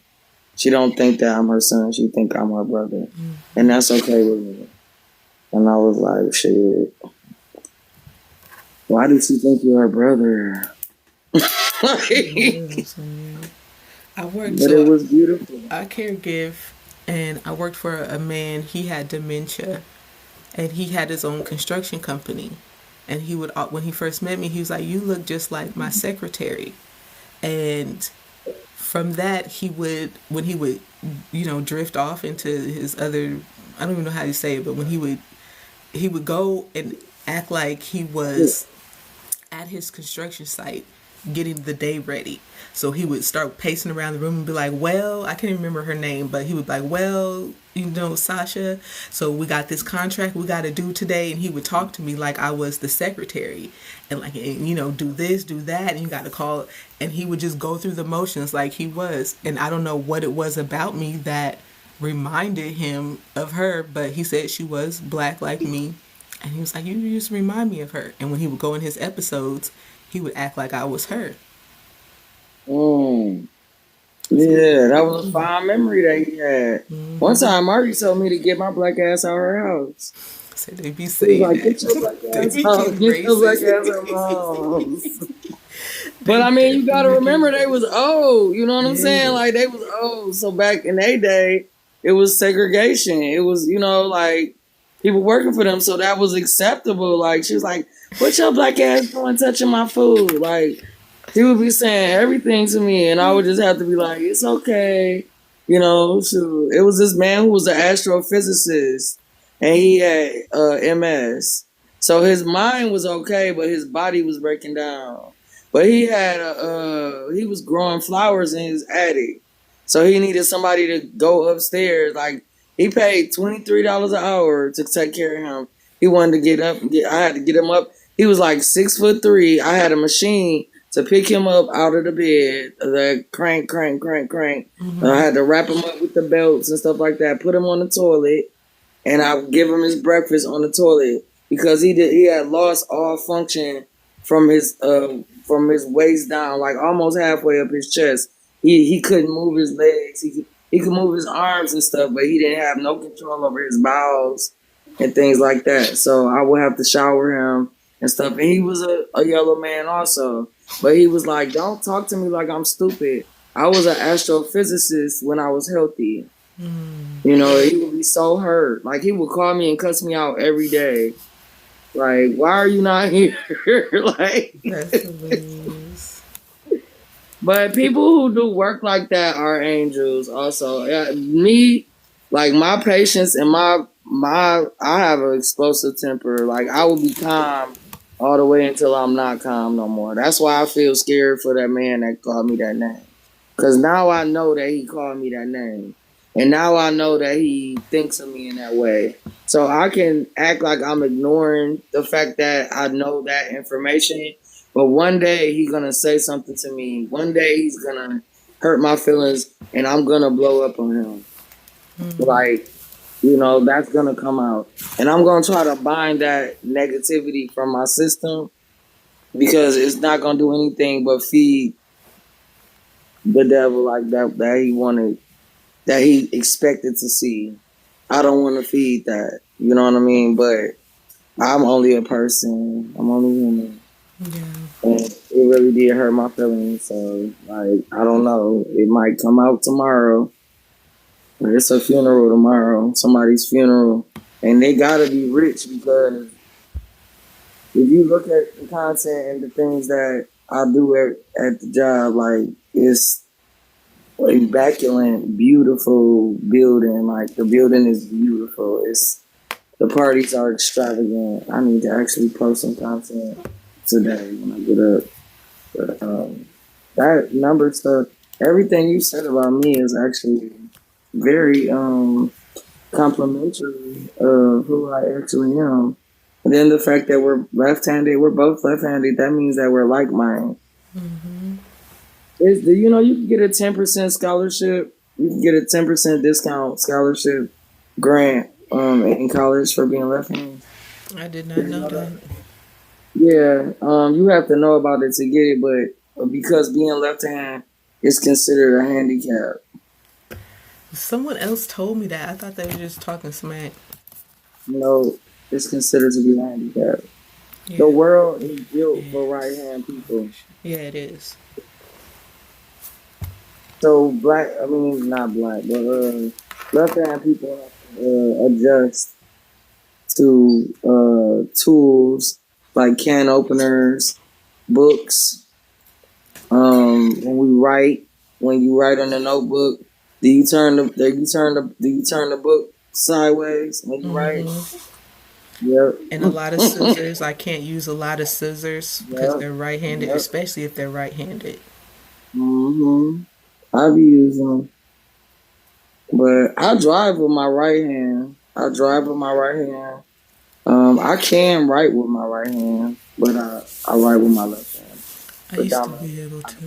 She don't think that I'm her son. She think I'm her brother. And that's okay with me." And I was like, "Shit. Why did she think you're her brother?" I worked, But it was beautiful. I caregive, and I worked for a man. He had dementia, and he had his own construction company. And he would, when he first met me, he was like, "You look just like my secretary." And from that, when he would, drift off into his other, I don't even know how to say it, but when he would go and act like he was at his construction site, getting the day ready. So he would start pacing around the room and be like, well, I can't remember her name, but he would be like, well, Sasha, so we got this contract we got to do today. And he would talk to me like I was the secretary and like, do this, do that. And you got to call. And he would just go through the motions like he was. And I don't know what it was about me that reminded him of her, but he said she was black like me. And he was like, you just remind me of her. And when he would go in his episodes, he would act like I was her. Yeah, that was a fine memory that he had. One time, Marty told me to get my black ass out of her house. So they be He saying was like, that. get your black They ass be out. getting Get your black racist. ass out of my house. But I mean, you gotta remember they was old. You know what I'm saying? Like they was old. So back in their day, it was segregation. It was, like people working for them. So that was acceptable. Like she was like, "What your black ass doing touching my food?" Like he would be saying everything to me, and I would just have to be like, "It's okay." So it was this man who was an astrophysicist, and he had MS. So his mind was okay, but his body was breaking down. But he had he was growing flowers in his attic, so he needed somebody to go upstairs. Like he paid $23 an hour to take care of him. He wanted to get up. I had to get him up. He was like 6'3". I had a machine to pick him up out of the bed. The crank. Mm-hmm. I had to wrap him up with the belts and stuff like that. Put him on the toilet, and I would give him his breakfast on the toilet because he had lost all function from his waist down, like almost halfway up his chest. He couldn't move his legs. He could move his arms and stuff, but he didn't have no control over his bowels and things like that. So I would have to shower him and stuff. And he was a yellow man also. But he was like, don't talk to me like I'm stupid. I was an astrophysicist when I was healthy. He would be so hurt. Like he would call me and cuss me out every day. Like, why are you not here? Like, That's hilarious. But people who do work like that are angels. Also, me, like my patience and I have an explosive temper. Like I will be calm all the way until I'm not calm no more. That's why I feel scared for that man that called me that name. Because now I know that he called me that name. And now I know that he thinks of me in that way. So I can act like I'm ignoring the fact that I know that information. But one day he's going to say something to me. One day he's going to hurt my feelings and I'm going to blow up on him. Like, that's going to come out. And I'm going to try to bind that negativity from my system because it's not going to do anything but feed the devil like that he wanted, that he expected to see. I don't want to feed that. You know what I mean? But I'm only a person. I'm only human. Yeah. And it really did hurt my feelings. So, like, I don't know. It might come out tomorrow. It's a funeral tomorrow. Somebody's funeral. And they got to be rich because if you look at the content and the things that I do at the job, like, it's immaculate, beautiful building. Like the building is beautiful. The parties are extravagant. I need to actually post some content today when I get up. But that number stuff, everything you said about me is actually very complimentary of who I actually am. And then the fact that we're left-handed, we're both left-handed, that means that we're like-minded. Mm-hmm. You can get a 10% scholarship. You can get a 10% discount scholarship grant in college for being left-handed. I did not know that. Yeah, you have to know about it to get it, but because being left-handed is considered a handicap. Someone else told me that. I thought they were just talking smack. It's considered to be a handicap. Yeah. The world is built for right-hand people. Yeah, it is. So not black, but left-hand people adjust to tools like can openers, books. When you write on the notebook, do you turn the book sideways when you write? Yep. And a lot of scissors. I can't use a lot of scissors because Yep. they're right-handed, Yep. especially if they're right-handed. I be using them, but I drive with my right hand. I drive with my right hand. I can write with my right hand, but I write with my left hand I used to predominantly. be able to.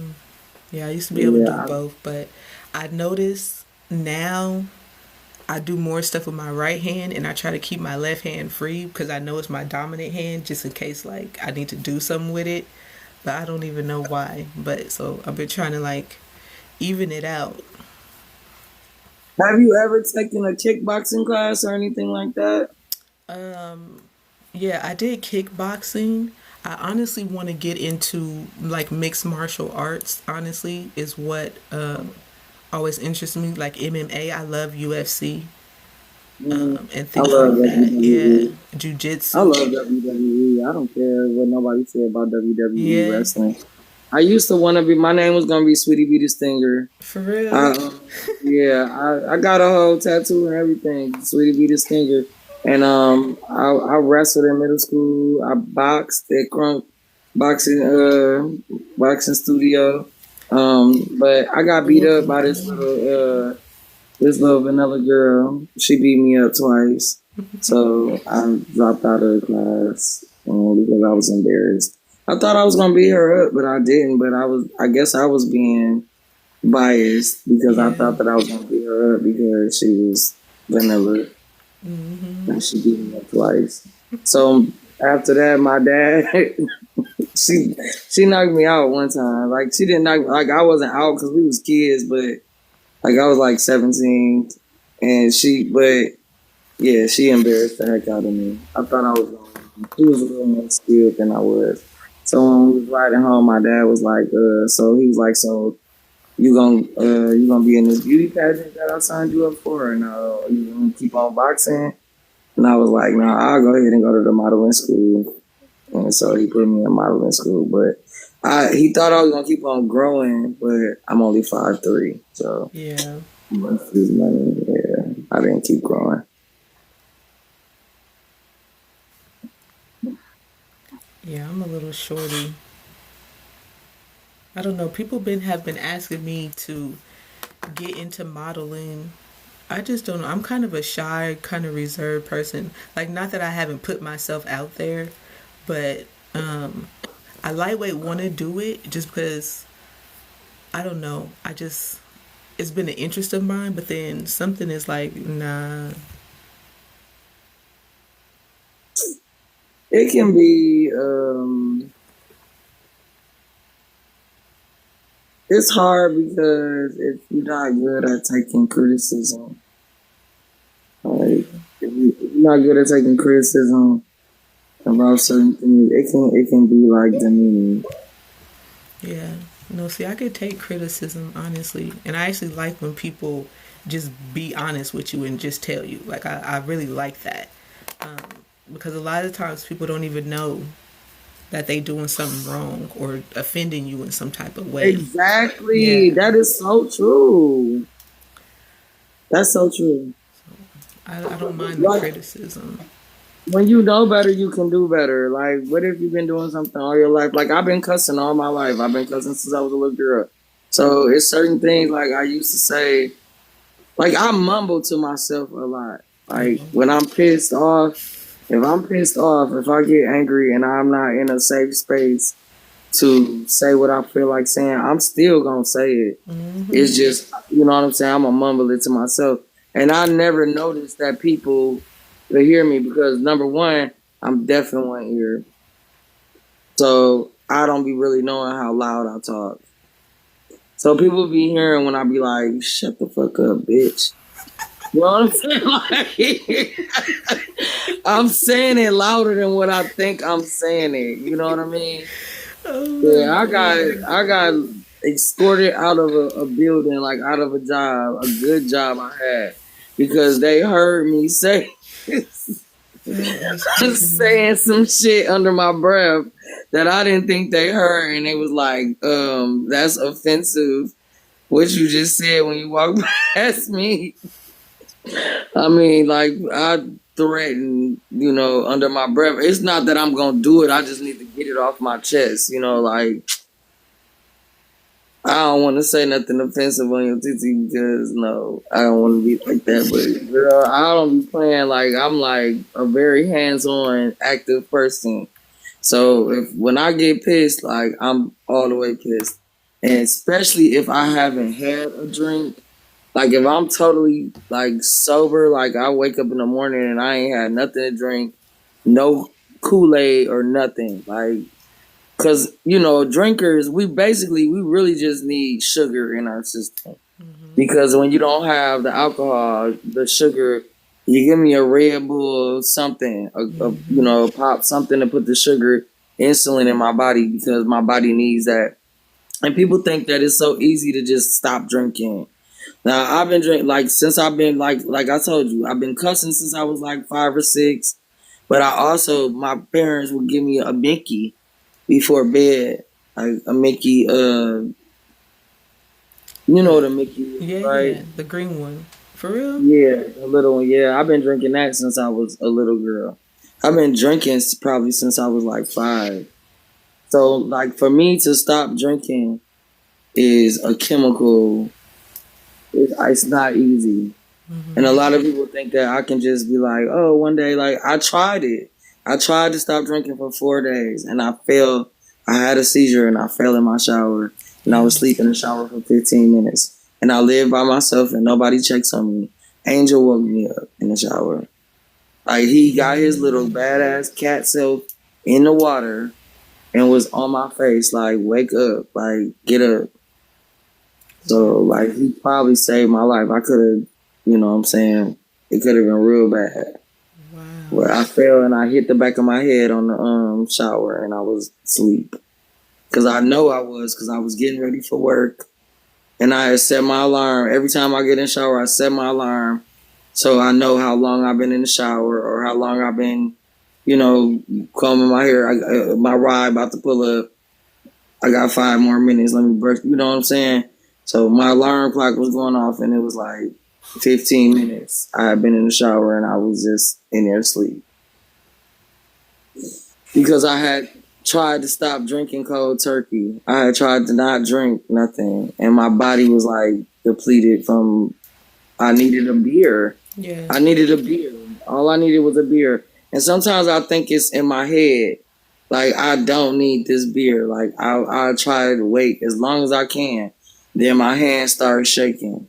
Yeah, I used to be able to do Yeah, both, but I notice now I do more stuff with my right hand and I try to keep my left hand free because I know it's my dominant hand just in case like I need to do something with it. But I don't even know why. But so I've been trying to like even it out. have you ever taken a kickboxing class or anything like that? Um yeah, I did kickboxing. I honestly want to get into like mixed martial arts, honestly, is what always interests me. Like MMA, I love UFC Mm, and I things love like that. Yeah, WWE. I jujitsu. love WWE. I don't care what nobody say about WWE Yeah, wrestling. I used to want to be. My name was gonna be Sweetie B the Stinger. for real. Yeah, I got a whole tattoo and everything, Sweetie B the Stinger. And I wrestled in middle school. I boxed at Crunk boxing boxing studio. But I got beat up by this little vanilla girl. She beat me up twice, so I dropped out of the class because I was embarrassed. I thought I was gonna beat her up, but I didn't. But I guess I was being biased because I Yeah. thought that I was gonna beat her up because she was vanilla Hmm. and she beat me up twice. So after that, my dad she she knocked me out one time. Like she didn't knock like I wasn't out because we was kids, but like I was like 17, and she embarrassed the heck out of me. I thought I was gonna win. She was a little more skilled than I was. So when we was riding home, my dad was like, so he was like, so you gonna be in this beauty pageant that I signed you up for, and you gonna keep on boxing? And I was like, nah, I'll go ahead and go to the modeling school. And so he put me in modeling school, but he thought I was gonna keep on growing, but I'm only 5'3", so Yeah. most of his money, yeah, I didn't keep growing. Yeah, I'm a little shorty. I don't know. People have been asking me to get into modeling. I just don't know. I'm kind of a shy, kind of reserved person. Like, not that I haven't put myself out there, but I lightweight want to do it just because I don't know. I just it's been an interest of mine, but then something is like, nah. It can be, it's hard because if you're not good at taking criticism, like if you're not good at taking criticism about certain things, it can be like demeaning. Yeah. No, see, I could take criticism honestly, and I actually like when people just be honest with you and just tell you. Like, I really like that um, because a lot of times people don't even know that they doing something wrong or offending you in some type of way. Exactly. Yeah, That is so true. That's so true. I don't mind the Like criticism. when you know better, you can do better. Like, what if you've been doing something all your life? Like, I've been cussing all my life. I've been cussing since I was a little girl. So it's certain things like I used to say. Like I mumble to myself a lot. Like Oh, when I'm pissed off, if I get angry and I'm not in a safe space to say what I feel like saying, I'm still gonna say it. mm-hmm. It's just, you know what I'm saying? I'm gonna mumble it to myself. And I never noticed that people will hear me because number one, I'm deaf in one ear. So I don't be really knowing how loud I talk. So people be hearing when I be like, shut the fuck up, bitch. You know what I'm saying? Like, I'm saying it louder than what I think I'm saying it. You know what I mean? Oh my Yeah, god. I got escorted out of a building, like out of a job, a good job I had, because they heard me say That is saying funny. some shit under my breath that I didn't think they heard, and they was like, that's offensive. What you just said when you walked past me. I mean, like I threaten, under my breath. It's not that I'm gonna do it. I just need to get it off my chest. Like I don't want to say nothing offensive on your titty because no, I don't want to be like that. But girl, I don't be playing like I'm like a very hands-on, active person. So when I get pissed, like I'm all the way pissed, and especially if I haven't had a drink. Like if I'm totally like sober, like I wake up in the morning and I ain't had nothing to drink, no Kool-Aid or nothing. Like, cause drinkers, we really just need sugar in our system. Because when you don't have the alcohol, the sugar, you give me a Red Bull, something, a pop, something to put the sugar, insulin in my body because my body needs that. And people think that it's so easy to just stop drinking. Now I've been drinking like since I've been like I told you, I've been cussing since I was like 5 or 6. But I also my parents would give me a Mickey before bed, like a Mickey. You know what a Mickey is, right? Yeah, the green one. For real? Yeah, a little one. Yeah, I've been drinking that since I was a little girl. I've been drinking probably since I was like 5. So like for me to stop drinking is a chemical. It's not easy. And a lot of people think that I can just be like, oh, one day, like I tried it. I tried to stop drinking for 4 days and I fell. I had a seizure and I fell in my shower and I was sleeping in the shower for 15 minutes. And I lived by myself and nobody checks on me. Angel woke me up in the shower. Like he got his little badass cat self in the water and was on my face like, wake up, like get up. So like he probably saved my life. I could have, what I'm saying, it could have been real bad. Wow. Where I fell and I hit the back of my head on the shower and I was asleep. Cause I know I was, cause I was getting ready for work, and I had set my alarm. Every time I get in the shower, I set my alarm, so I know how long I've been in the shower or how long I've been, combing my hair. My ride about to pull up. I got 5 more minutes. Let me brush. You know what I'm saying? So my alarm clock was going off, and it was like 15 minutes. I had been in the shower, and I was just in there asleep because I had tried to stop drinking cold turkey. I had tried to not drink nothing, and my body was like depleted from. I needed a beer. Yeah. I needed a beer. All I needed was a beer, and sometimes I think it's in my head. Like I don't need this beer. Like I'll try to wait as long as I can. Then my hand starts shaking.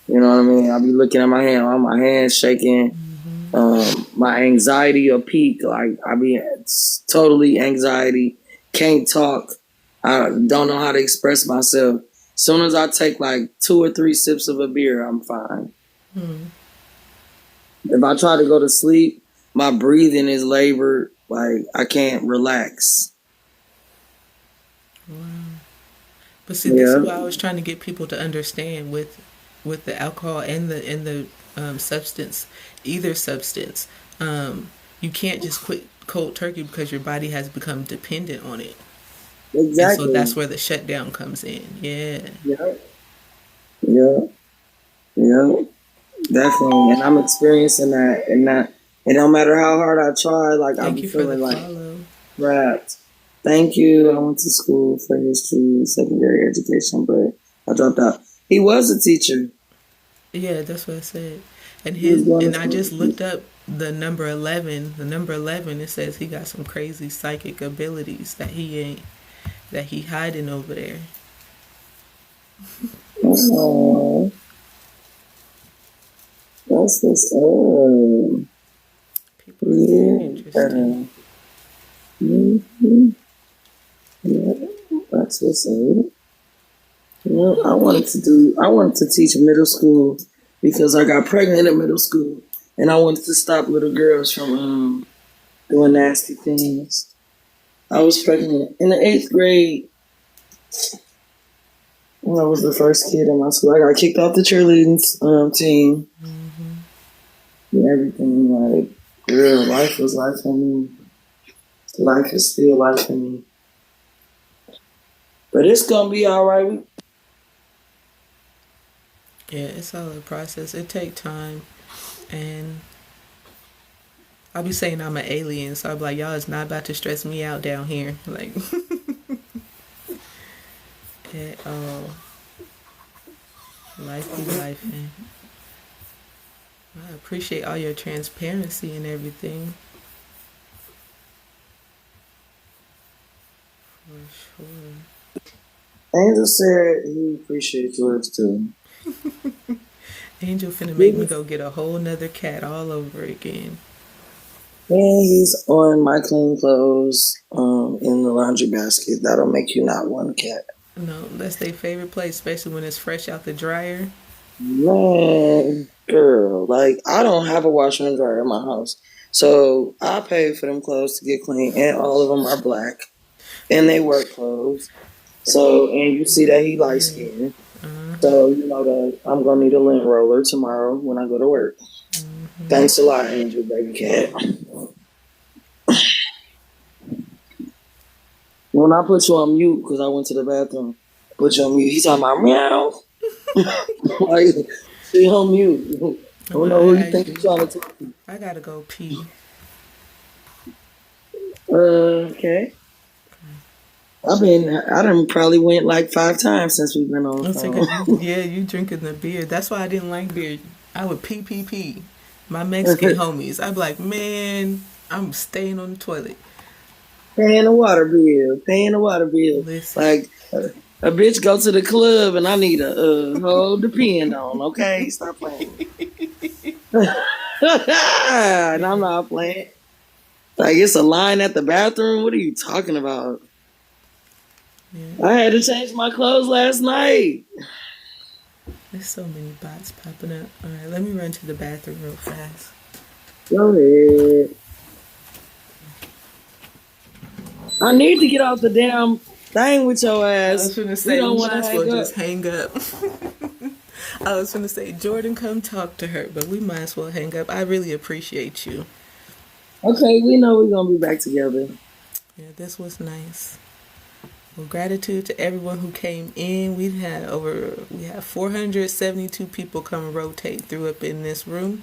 You know what I mean? I'll be looking at my hand, my hands shaking. My anxiety will peak. Like I be totally anxiety. Can't talk. I don't know how to express myself. As soon as I take like 2 or 3 sips of a beer, I'm fine. If I try to go to sleep, my breathing is labored. Like I can't relax. Wow. But see, this is what I was trying to get people to understand with the alcohol and the substance, either substance. You can't just quit cold turkey because your body has become dependent on it. Exactly. And so that's where the shutdown comes in. Yeah. Yeah. Definitely. And I'm experiencing that, and it don't matter how hard I try, like I'll Thank be you for the feeling like follow. trapped. Thank you. I went to school for history, secondary education, but I dropped out. He was a teacher. Yeah, that's what I said. And He was going to I school. just looked up the number 11. The number 11, it says he got some crazy psychic abilities that he hiding over there. Oh, that's what's up. People are very interesting. Mm-hmm. Yeah, that's what's up. I wanted to teach middle school because I got pregnant in middle school, and I wanted to stop little girls from doing nasty things. I was pregnant in the 8th grade. When I was the first kid in my school, I got kicked off the cheerleading team. And everything, like, real life was life for me. Life is still life for me. But it's gonna be all right. Yeah, it's all a process. It take time, and I'll be saying I'm an alien, so I'll be like, y'all is not about to stress me out down here, like at all. Life be life, and I appreciate all your transparency and everything for sure. Angel said he appreciates yours too. Angel finna make me And go get a whole nother cat all over again. he's on my clean clothes in the laundry basket. That'll make you not want a cat. No, that's their favorite place, especially when it's fresh out the dryer. Man, girl, like I don't have a washer and dryer in my house. So I pay for them clothes to get clean, and all of them are black, and they work clothes. So, and you see that he light Yeah. skinned. Uh-huh. So, you know that I'm going to need a lint roller tomorrow when I go to work. Thanks a lot, Angel, baby cat. When I put you on mute, because I went to the bathroom, put you on mute, he's talking about meow. Like, she on mute. I don't know I who you think actually, you're trying to talk to. I gotta go pee. Okay. I done probably went like 5 times since we've been on the Let's say, cause phone. you drinking the beer. That's why I didn't like beer. I would pee. My Mexican homies, I'd be like, man, I'm staying on the toilet. Paying the water bill, paying the water bill. Listen, Like a bitch go to the club and I need a whole depend on. Okay, stop playing. And I'm not playing. Like it's a line at the bathroom. What are you talking about? yeah, I had to change my clothes last night. there's so many bots popping up. All right, let me run to the bathroom real fast. Go ahead. I need to get off the damn thing with your I ass. was gonna We say don't we want to might as well hang up. just hang up. I was gonna say Jordan, come talk to her, but we might as well hang up. I really appreciate you. Okay, we know we're gonna be back together. Yeah, this was nice. Well, gratitude to everyone who came in. We had 472 people come and rotate through up in this room.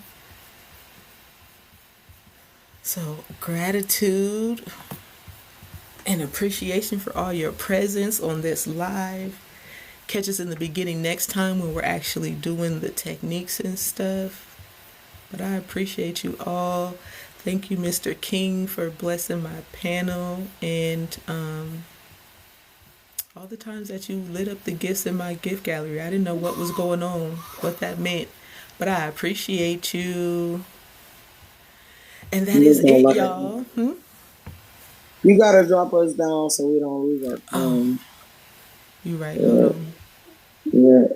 So gratitude and appreciation for all your presence on this live. Catch us in the beginning next time when we're actually doing the techniques and stuff. But I appreciate you all. Thank you, Mr. King, for blessing my panel and all the times that you lit up the gifts in my gift gallery. I didn't know what was going on, what that meant. But I appreciate you. And that is Looking it, like y'all. you gotta drop us down so we don't lose our Oh, phone. you right. Hold Yeah, on. yeah.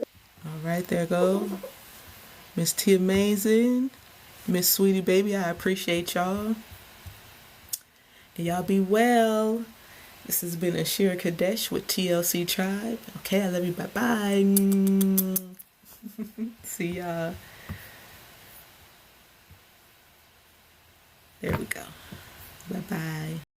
All right, there go. Miss T Amazing. Miss Sweetie Baby, I appreciate y'all. And y'all be well. This has been Ashira Kadesh with TLC Tribe. Okay, I love you. Bye bye. See y'all. There we go. Bye bye.